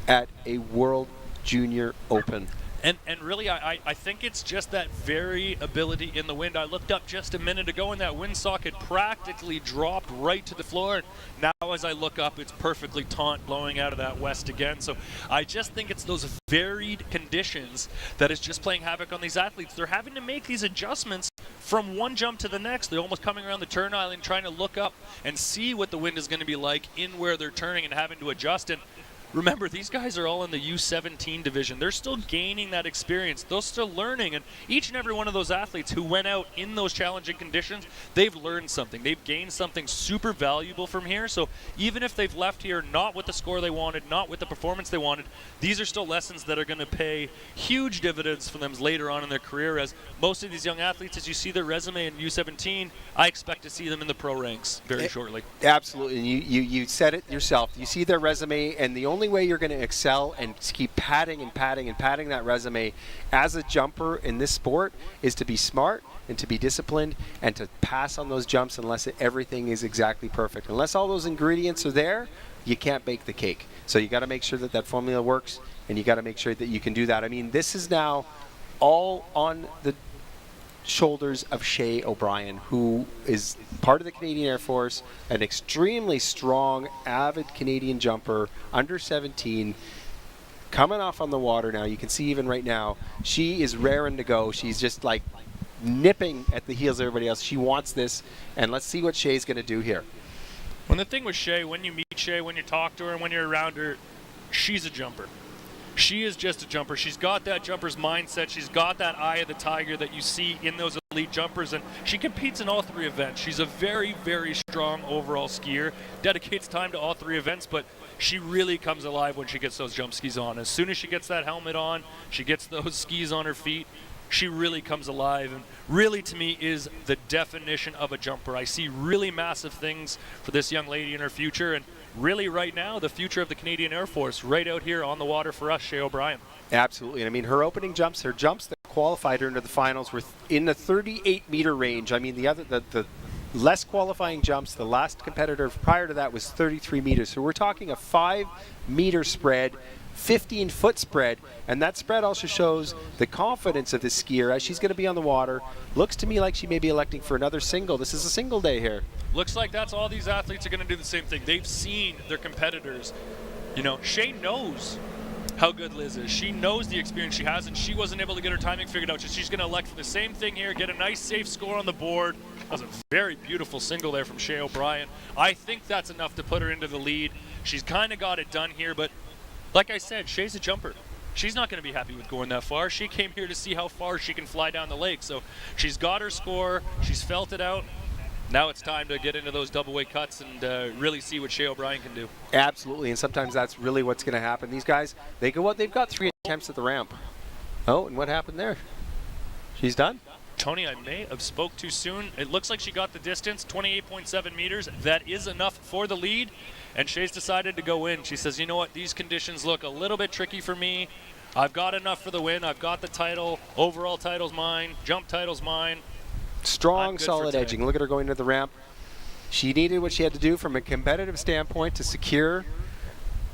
C: at a World Junior Open.
B: And really, I think it's just that variability in the wind. I looked up just a minute ago, and that windsock practically dropped right to the floor. And now as I look up, it's perfectly taut, blowing out of that west again. So I just think it's those varied conditions that is just playing havoc on these athletes. They're having to make these adjustments from one jump to the next. They're almost coming around the turn island, trying to look up and see what the wind is going to be like in where they're turning and having to adjust. And remember, these guys are all in the U17 division. They're still gaining that experience. They're still learning. And each and every one of those athletes who went out in those challenging conditions, they've learned something. They've gained something super valuable from here. So even if they've left here not with the score they wanted, not with the performance they wanted, these are still lessons that are going to pay huge dividends for them later on in their career. As most of these young athletes, as you see their resume in U17, I expect to see them in the pro ranks very shortly.
C: Absolutely. And you said it yourself. You see their resume, and the only way you're going to excel and keep padding that resume as a jumper in this sport is to be smart and to be disciplined and to pass on those jumps unless everything is exactly perfect. Unless all those ingredients are there, you can't bake the cake. So you got to make sure that that formula works, and you got to make sure that you can do that. I mean, this is now all on the shoulders of Shay O'Brien, who is part of the Canadian Air Force, an extremely strong, avid Canadian jumper, under 17, coming off on the water now. You can see even right now, she is raring to go. She's just like nipping at the heels of everybody else. She wants this, and let's see what Shay's going to do here.
B: Well, the thing with Shay, when you meet Shay, when you talk to her, and when you're around her, she's a jumper. She is just a jumper. She's got that jumper's mindset. She's got that eye of the tiger that you see in those elite jumpers, and she competes in all three events. She's a very, very strong overall skier, dedicates time to all three events, but she really comes alive when she gets those jump skis on. As soon as she gets that helmet on, she gets those skis on her feet, she really comes alive, and really, to me, is the definition of a jumper. I see really massive things for this young lady in her future, and really right now, the future of the Canadian Air Force right out here on the water for us, Shay O'Brien.
C: Absolutely. And I mean, her opening jumps, her jumps that qualified her into the finals were in the 38-meter range. I mean, the less qualifying jumps, the last competitor prior to that was 33 meters. So we're talking a 5-meter spread, 15-foot spread, and that spread also shows the confidence of this skier as she's going to be on the water. Looks to me like she may be electing for another single. This is a single day here.
B: Looks like that's all these athletes are going to do the same thing. They've seen their competitors. You know, Shay knows how good Liz is. She knows the experience she has, and she wasn't able to get her timing figured out. So she's going to elect for the same thing here, get a nice, safe score on the board. That was a very beautiful single there from Shay O'Brien. I think that's enough to put her into the lead. She's kind of got it done here, but like I said, Shay's a jumper. she's not going to be happy with going that far. She came here to see how far she can fly down the lake. So she's got her score. She's felt it out. Now it's time to get into those double weight cuts and really see what Shea O'Brien can do.
C: Absolutely, and sometimes that's really what's going to happen. These guys, they go out, they've got 3 attempts at the ramp. Oh, and what happened there? She's done?
B: Tony, I may have spoke too soon. It looks like she got the distance, 28.7 meters. That is enough for the lead, and Shea's decided to go in. She says, you know what, these conditions look a little bit tricky for me. I've got enough for the win. I've got the title. Overall title's mine. Jump title's mine.
C: Strong, solid edging. Look at her going to the ramp. She needed what she had to do from a competitive standpoint to secure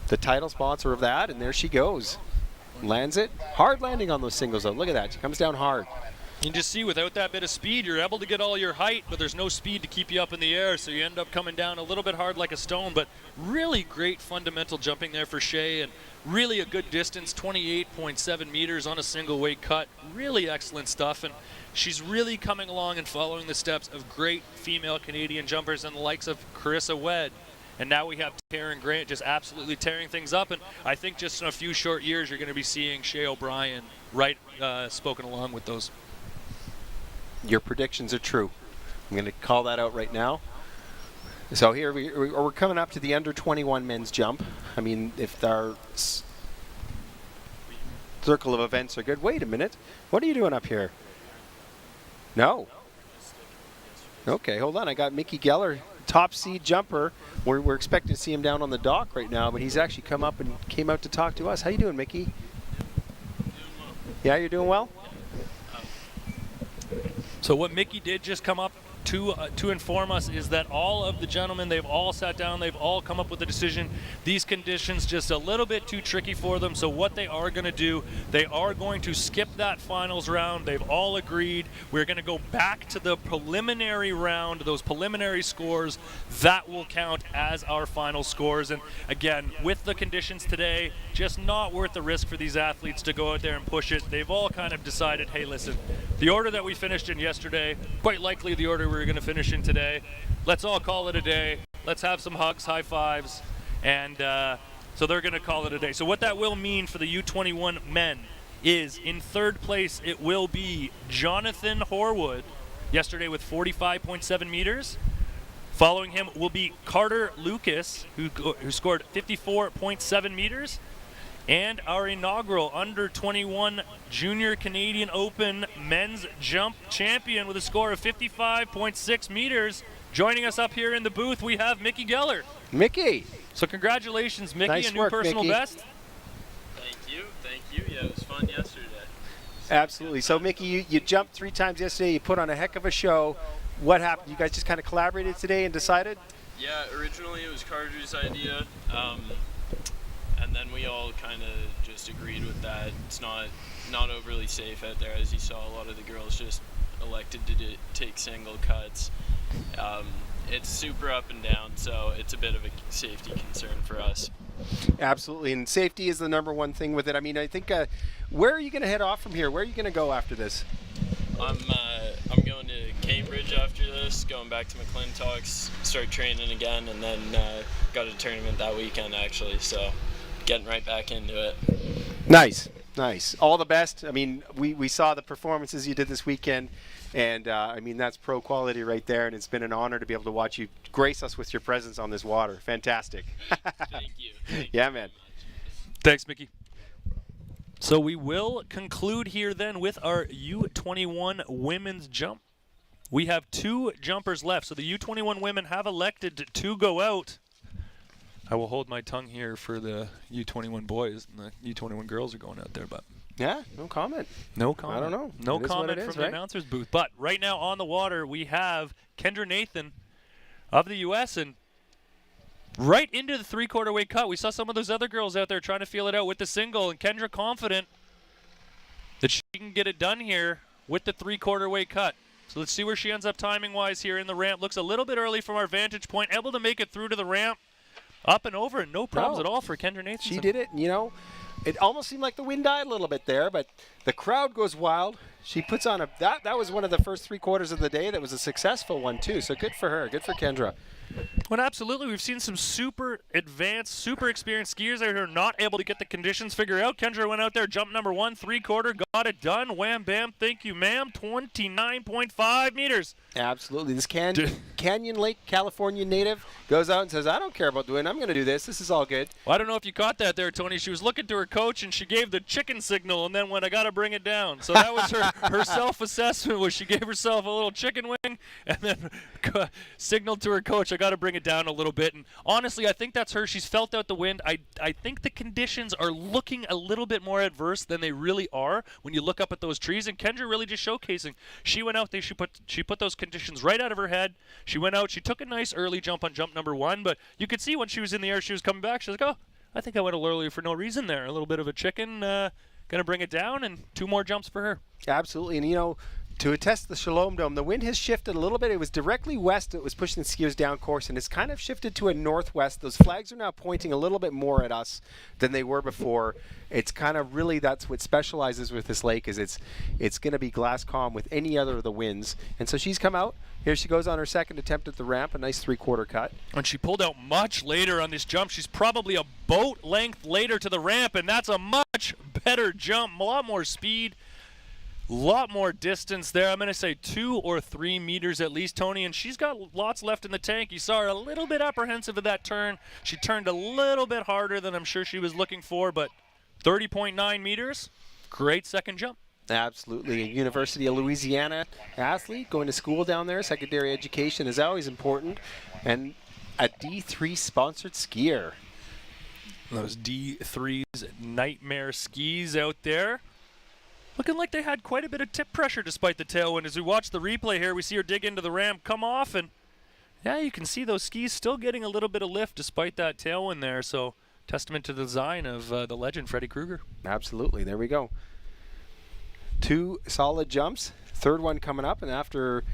C: the title sponsor of that, and there she goes. Lands it. Hard landing on those singles, though. Look at that. She comes down hard.
B: You can just see without that bit of speed, you're able to get all your height, but there's no speed to keep you up in the air, so you end up coming down a little bit hard like a stone. But really great fundamental jumping there for Shea, and really a good distance, 28.7 meters on a single weight cut. Really excellent stuff, and she's really coming along and following the steps of great female Canadian jumpers and the likes of Carissa Wedd. And now we have Taryn Grant just absolutely tearing things up, and I think just in a few short years you're going to be seeing Shea O'Brien spoken along with those.
C: Your predictions are true. I'm going to call that out right now. So here we're coming up to the under 21 men's jump. I mean, if our circle of events are good. Wait a minute. What are you doing up here? No. Okay, hold on. I got Mickey Geller, top seed jumper. We're expecting to see him down on the dock right now, but he's actually come up and came out to talk to us. How you doing, Mickey? Yeah, you're doing well?
B: So what Mickey did just come up to inform us is that all of the gentlemen, they've all sat down, they've all come up with a decision. These conditions just a little bit too tricky for them, so what they are going to do, they are going to skip that finals round. They've all agreed. We're going to go back to the preliminary round, those preliminary scores. That will count as our final scores. And again, with the conditions today, just not worth the risk for these athletes to go out there and push it. They've all kind of decided, hey, listen, the order that we finished in yesterday, quite likely the order we're going to finish in today. Let's all call it a day. Let's have some hugs, high fives, and so they're going to call it a day. So what that will mean for the U21 men is in third place it will be Jonathan Horwood, yesterday with 45.7 meters. Following him will be Carter Lucas, who scored 54.7 meters. And our inaugural under-21 Junior Canadian Open men's jump champion with a score of 55.6 meters. Joining us up here in the booth, we have Mickey Geller.
C: Mickey.
B: So congratulations, Mickey,
C: Nice
B: a new
C: work,
B: personal
C: Mickey.
B: best.
F: Thank you. Yeah, it was fun yesterday.
C: Absolutely. So, Mickey, you jumped 3 times yesterday. You put on a heck of a show. What happened? You guys just kind of collaborated today and decided?
F: Yeah, originally it was Carter's idea, and then we all kind of just agreed with that. It's not overly safe out there, as you saw. A lot of the girls just elected to take single cuts. It's super up and down, so it's a bit of a safety concern for us.
C: Absolutely, and safety is the number one thing with it. I mean, I think, where are you going to head off from here? Where are you going to go after this?
F: I'm going to Cambridge after this, going back to McClintock's, start training again, and then got a tournament that weekend actually, so getting right back into it.
C: Nice. All the best. I mean, we saw the performances you did this weekend, and I mean, that's pro quality right there, and it's been an honor to be able to watch you grace us with your presence on this water. Fantastic.
F: Thank you.
C: Yeah, man.
B: Thanks, Mickey. So we will conclude here then with our U21 women's jump. We have 2 jumpers left, so the U21 women have elected to go out. I will hold my tongue here for the U21 boys, and the U21 girls are going out there, but
C: Yeah, no comment.
B: no comment.
C: I don't know.
B: No
C: It is what
B: comment
C: it is,
B: from the
C: right?
B: announcer's booth. But right now on the water, we have Kendra Nathan of the U.S. and right into the 3/4 weight cut. We saw some of those other girls out there trying to feel it out with the single, and Kendra confident that she can get it done here with the 3/4 weight cut. So let's see where she ends up timing-wise here in the ramp. Looks a little bit early from our vantage point. Able to make it through to the ramp. Up and over, and no problems at all for Kendra Nathan.
C: She did it, you know. It almost seemed like the wind died a little bit there, but The crowd goes wild. She puts on that was one of the first 3 quarters of the day that was a successful one too. So good for her. Good for Kendra.
B: Well, absolutely. We've seen some super advanced, super experienced skiers out here not able to get the conditions figured out. Kendra went out there, jump number 1, 3/4, got it done. Wham, bam, thank you, ma'am. 29.5 meters.
C: Absolutely. This Canyon Lake, California native goes out and says, I don't care about doing it. I'm going to do this. This is all good.
B: Well, I don't know if you caught that there, Tony. She was looking to her coach, and she gave the chicken signal, and then when I got to bring it down. So that was her self-assessment, was she gave herself a little chicken wing and then signaled to her coach, I got to bring it down a little bit. And honestly, I think that's her. She's felt out the wind. I think the conditions are looking a little bit more adverse than they really are when you look up at those trees. And Kendra really just showcasing. She went out there. She put those conditions right out of her head. She went out. She took a nice early jump on jump number 1. But you could see when she was in the air, she was coming back. She was like, oh, I think I went a little early for no reason there. A little bit of a chicken. Going to bring it down, and 2 more jumps for her.
C: Absolutely. And, you know, to attest the Shalom Dome, the wind has shifted a little bit. It was directly west. It was pushing the skiers down course, and it's kind of shifted to a northwest. Those flags are now pointing a little bit more at us than they were before. It's kind of really, that's what specializes with this lake, is it's going to be glass calm with any other of the winds. And so she's come out. Here she goes on her second attempt at the ramp, a nice 3/4 cut.
B: And she pulled out much later on this jump. She's probably a boat length later to the ramp, and that's a much better jump, a lot more speed. Lot more distance there. I'm going to say 2 or 3 meters at least, Tony, and she's got lots left in the tank. You saw her a little bit apprehensive of that turn. She turned a little bit harder than I'm sure she was looking for, but 30.9 meters, great second jump.
C: Absolutely. A University of Louisiana athlete going to school down there. Secondary education is always important. And a D3 sponsored skier.
B: Those D3's nightmare skis out there. Looking like they had quite a bit of tip pressure despite the tailwind. As we watch the replay here, we see her dig into the ramp, come off, and yeah, you can see those skis still getting a little bit of lift despite that tailwind there. So testament to the design of the legend, Freddy Krueger.
C: Absolutely. There we go. 2 solid jumps. Third one coming up, and after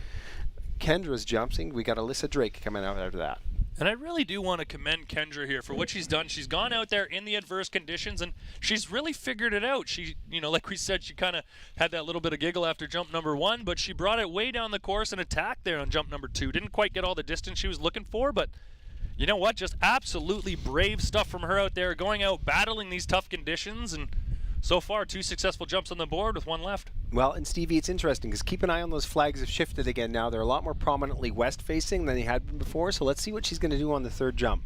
C: Kendra's jumping, we got Alyssa Drake coming out after that.
B: And I really do want to commend Kendra here for what she's done. She's gone out there in the adverse conditions, and she's really figured it out. She, you know, like we said, she kind of had that little bit of giggle after jump number 1, but she brought it way down the course and attacked there on jump number 2. Didn't quite get all the distance she was looking for, but you know what? Just absolutely brave stuff from her out there, going out, battling these tough conditions, and so far 2 successful jumps on the board with 1 left.
C: Well, and Stevie, it's interesting because keep an eye on those flags have shifted again now. They're a lot more prominently west-facing than they had been before, so let's see what she's going to do on the 3rd jump.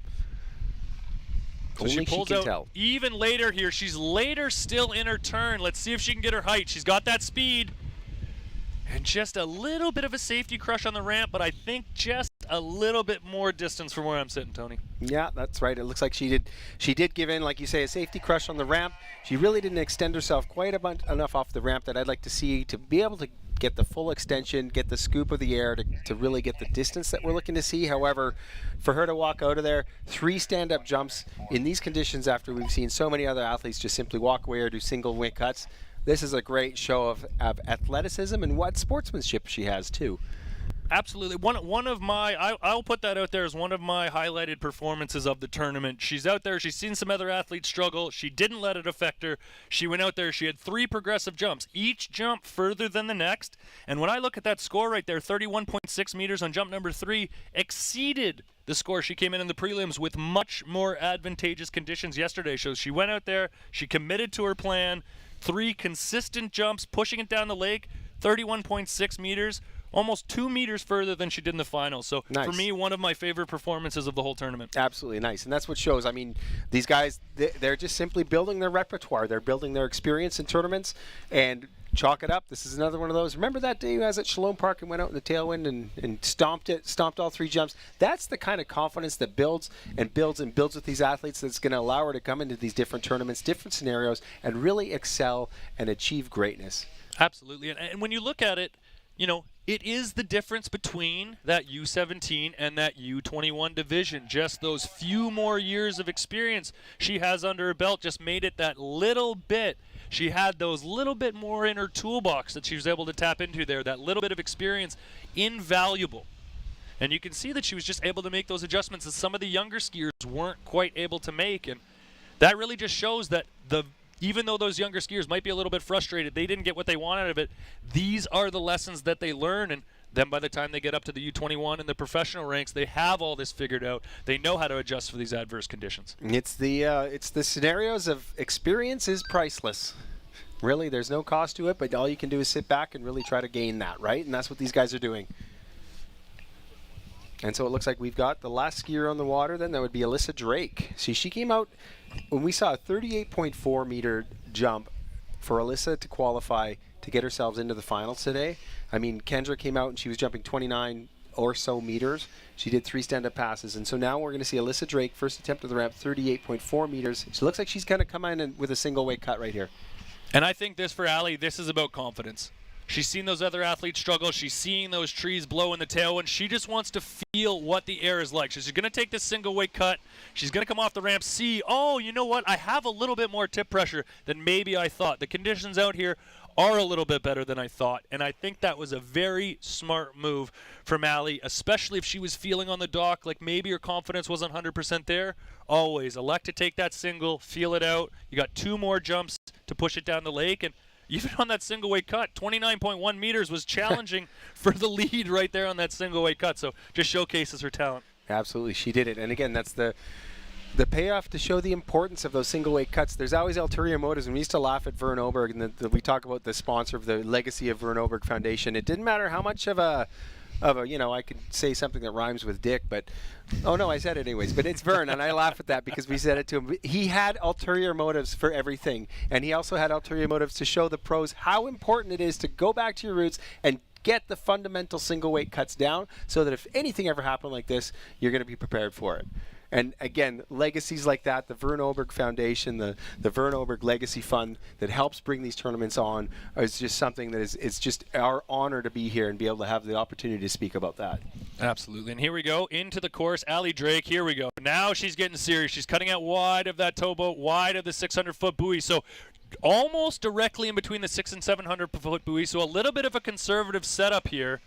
B: So she pulls out even later here. She's later still in her turn. Let's see if she can get her height. She's got that speed. And just a little bit of a safety crush on the ramp, but I think just a little bit more distance from where I'm sitting, Tony.
C: Yeah, that's right. It looks like she did give in, like you say, a safety crush on the ramp. She really didn't extend herself quite enough off the ramp that I'd like to see to be able to get the full extension, get the scoop of the air to really get the distance that we're looking to see. However, for her to walk out of there, 3 stand-up jumps in these conditions after we've seen so many other athletes just simply walk away or do single wing cuts, this is a great show of athleticism and what sportsmanship she has too.
B: Absolutely. One of my, I'll put that out there as one of my highlighted performances of the tournament. She's out there. She's seen some other athletes struggle. She didn't let it affect her. She went out there. She had 3 progressive jumps, each jump further than the next. And when I look at that score right there, 31.6 meters on jump number 3, exceeded the score she came in the prelims with much more advantageous conditions yesterday. So she went out there. She committed to her plan. 3 consistent jumps, pushing it down the lake, 31.6 meters, almost 2 meters further than she did in the finals. So nice. For me, one of my favorite performances of the whole tournament.
C: Absolutely nice. And that's what shows. I mean, these guys, they're just simply building their repertoire. They're building their experience in tournaments and chalk it up. This is another one of those. Remember that day I was at Shalom Park and went out in the tailwind and stomped all 3 jumps? That's the kind of confidence that builds with these athletes that's going to allow her to come into these different tournaments, different scenarios, and really excel and achieve greatness.
B: Absolutely. And when you look at it, you know, it is the difference between that U17 and that U21 division. Just those few more years of experience she has under her belt just made it that little bit. She had those little bit more in her toolbox that she was able to tap into there, that little bit of experience, invaluable. And you can see that she was just able to make those adjustments that some of the younger skiers weren't quite able to make. And that really just shows that the even though those younger skiers might be a little bit frustrated, they didn't get what they want out of it. These are the lessons that they learn, and then by the time they get up to the U21 and the professional ranks, they have all this figured out. They know how to adjust for these adverse conditions.
C: It's the scenarios of experience is priceless. Really, there's no cost to it, but all you can do is sit back and really try to gain that, right? And that's what these guys are doing. And so it looks like we've got the last skier on the water then. That would be Alyssa Drake. See, she came out when we saw a 38.4 meter jump for Alyssa to qualify to get herself into the finals today. I mean, Kendra came out and she was jumping 29 or so meters. She did 3 stand-up passes. And so now we're going to see Alyssa Drake, first attempt of the ramp, 38.4 meters. She looks like she's going to come in with a single weight cut right here.
B: And I think this for Allie, this is about confidence. She's seen those other athletes struggle. She's seeing those trees blow in the tailwind. She just wants to feel what the air is like. So she's going to take this single weight cut. She's going to come off the ramp, see, oh, you know what? I have a little bit more tip pressure than maybe I thought. The conditions out here are a little bit better than I thought. And I think that was a very smart move from Allie, especially if she was feeling on the dock like maybe her confidence wasn't 100% there. Always elect to take that single, feel it out. You got 2 more jumps to push it down the lake. And even on that single weight cut, 29.1 meters was challenging for the lead right there on that single weight cut. So just showcases her talent.
C: Absolutely, she did it. And again, that's the payoff to show the importance of those single weight cuts. There's always ulterior motives. And we used to laugh at Vern Oberg, and we talk about the sponsor of the legacy of Vern Oberg Foundation. It didn't matter how much of a, you know, I could say something that rhymes with dick, but, oh no, I said it anyways. But it's Vern, and I laugh at that because we said it to him. He had ulterior motives for everything, and he also had ulterior motives to show the pros how important it is to go back to your roots and get the fundamental single weight cuts down so that if anything ever happened like this, you're going to be prepared for it. And again, legacies like that, the Vern Oberg Foundation, the Vern Oberg Legacy Fund that helps bring these tournaments on is just something that is, it's just our honor to be here and be able to have the opportunity to speak about that.
B: Absolutely. And here we go into the course. Allie Drake, here we go. Now she's getting serious. She's cutting out wide of that towboat, wide of the 600-foot buoy. So almost directly in between the 600 and 700-foot buoy. So a little bit of a conservative setup here.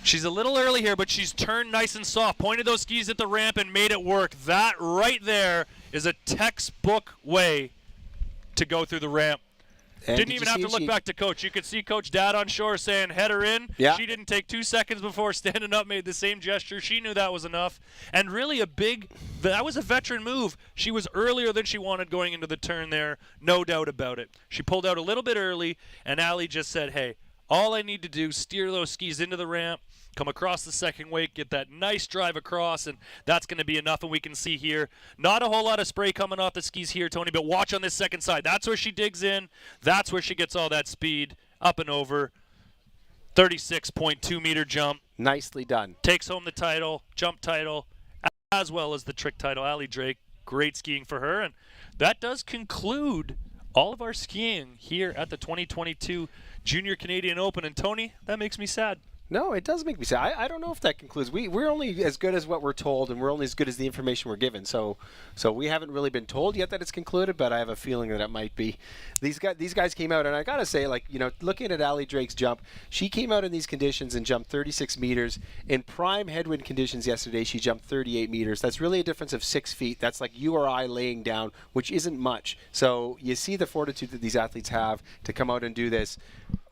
B: She's a little early here, but she's turned nice and soft. Pointed those skis at the ramp and made it work. That right there is a textbook way to go through the ramp. And didn't even have to look back to Coach. You could see Coach Dad on shore saying, head her in.
C: Yeah.
B: She didn't take 2 seconds before standing up, made the same gesture. She knew that was enough. And really that was a veteran move. She was earlier than she wanted going into the turn there, no doubt about it. She pulled out a little bit early, and Allie just said, hey, all I need to do is steer those skis into the ramp, come across the second wake, get that nice drive across, and that's going to be enough. And we can see here, not a whole lot of spray coming off the skis here, Tony, but watch on this second side. That's where she digs in. That's where she gets all that speed up and over. 36.2 meter jump.
C: Nicely done.
B: Takes home the title, jump title, as well as the trick title. Allie Drake, great skiing for her. And that does conclude all of our skiing here at the 2022 Junior Canadian Open. And Tony, that makes me sad.
C: No, it does make me sad. I don't know if that concludes. We're only as good as what we're told, and we're only as good as the information we're given. So we haven't really been told yet that it's concluded, but I have a feeling that it might be. These guys came out, and I gotta say, like, you know, looking at Allie Drake's jump, she came out in these conditions and jumped 36 meters. In prime headwind conditions yesterday, she jumped 38 meters. That's really a difference of 6 feet. That's like you or I laying down, which isn't much. So you see the fortitude that these athletes have to come out and do this.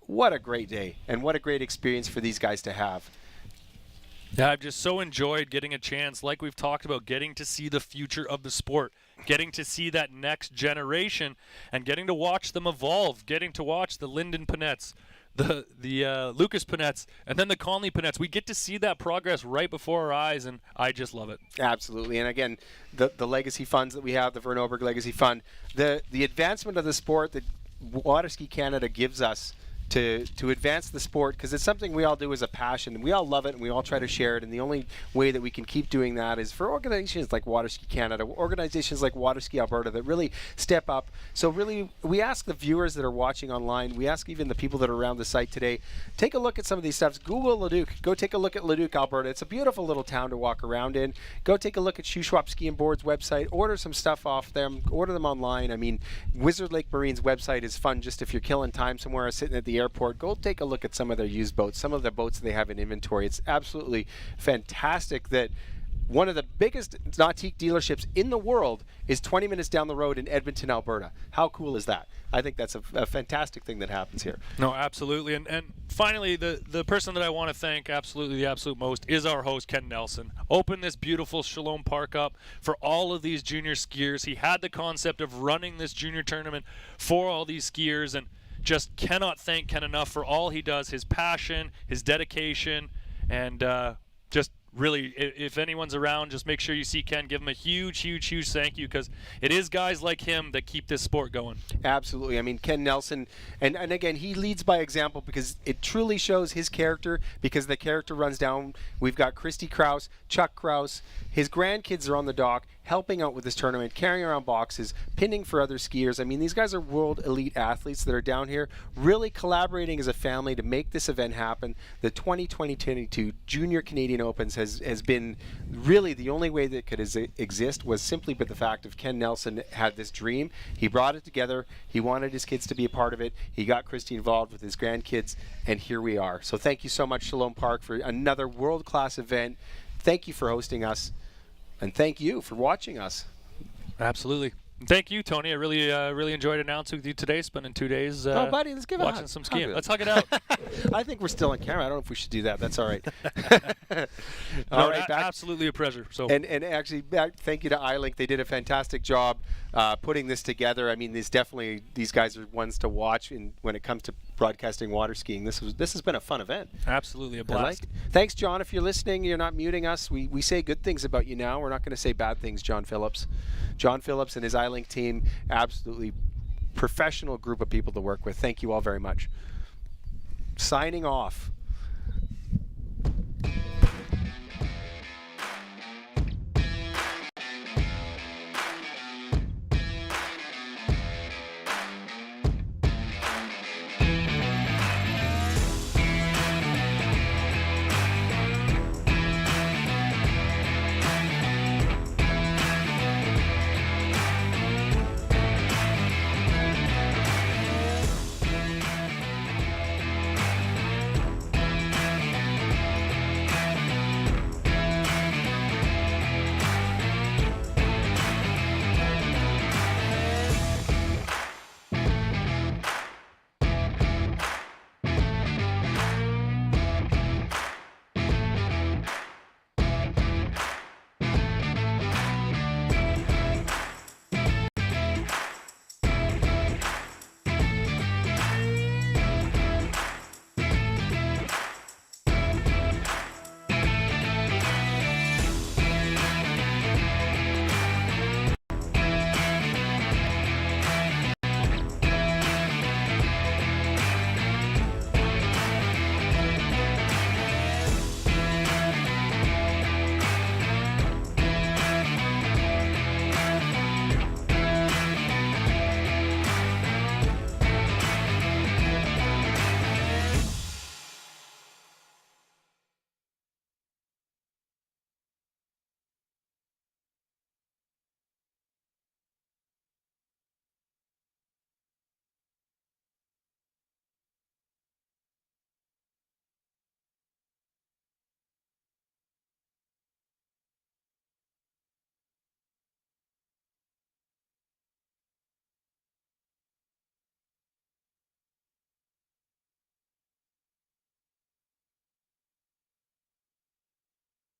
C: What a great day, and what a great experience for these guys to have.
B: Yeah, I've just so enjoyed getting a chance, like we've talked about, getting to see the future of the sport, getting to see that next generation, and getting to watch them evolve, getting to watch the Lyndon Panettes, the Lucas Panettes, and then the Conley Panettes. We get to see that progress right before our eyes, and I just love it.
C: Absolutely. And again, the legacy funds that we have, the Vern Oberg Legacy Fund, the advancement of the sport that Waterski Canada gives us to advance the sport, because it's something we all do as a passion. We all love it, and we all try to share it, and the only way that we can keep doing that is for organizations like Waterski Canada, organizations like Waterski Alberta that really step up. So really, we ask the viewers that are watching online, we ask even the people that are around the site today, take a look at some of these stuff. Google Leduc. Go take a look at Leduc, Alberta. It's a beautiful little town to walk around in. Go take a look at Shuswap Ski and Board's website. Order some stuff off them. Order them online. I mean, Wizard Lake Marine's website is fun just if you're killing time somewhere, sitting at the airport. Go take a look at some of their used boats, some of the boats they have in inventory. It's absolutely fantastic that one of the biggest Nautique dealerships in the world is 20 minutes down the road in Edmonton, Alberta. How cool is that? I think that's a fantastic thing that happens here.
B: No, absolutely. And finally, the person that I want to thank absolutely the absolute most is our host, Ken Nelson. Opened this beautiful Shalom Park up for all of these junior skiers. He had the concept of running this junior tournament for all these skiers, and just cannot thank Ken enough for all he does, his passion, his dedication, and just really, if anyone's around, just make sure you see Ken. Give him a huge, huge, huge thank you, because it is guys like him that keep this sport going.
C: Absolutely. I mean, Ken Nelson, and again, he leads by example, because it truly shows his character, because the character runs down. We've got Christy Krause, Chuck Krause. His grandkids are on the dock, helping out with this tournament, carrying around boxes, pinning for other skiers. I mean, these guys are world elite athletes that are down here really collaborating as a family to make this event happen. The 2022 Junior Canadian Opens has been really the only way that could exist was simply by the fact of Ken Nelson had this dream. He brought it together. He wanted his kids to be a part of it. He got Christy involved with his grandkids, and here we are. So thank you so much, Shalom Park, for another world-class event. Thank you for hosting us. And thank you for watching us.
B: Absolutely. And thank you, Tony. I really enjoyed announcing with you today, spending 2 days
C: oh, buddy, let's give
B: watching some skiing. Let's hug it out.
C: I think we're still on camera. I don't know if we should do that. That's all right.
B: All right, absolutely a pleasure. So
C: and actually, thank you to iLink. They did a fantastic job putting this together. I mean, these guys are ones to watch when it comes to broadcasting water skiing. This has been a fun event.
B: Absolutely a blast.
C: Thanks, John. If you're listening, you're not muting us. We say good things about you now. We're not going to say bad things, John Phillips. John Phillips and his iLink team, absolutely professional group of people to work with. Thank you all very much. Signing off.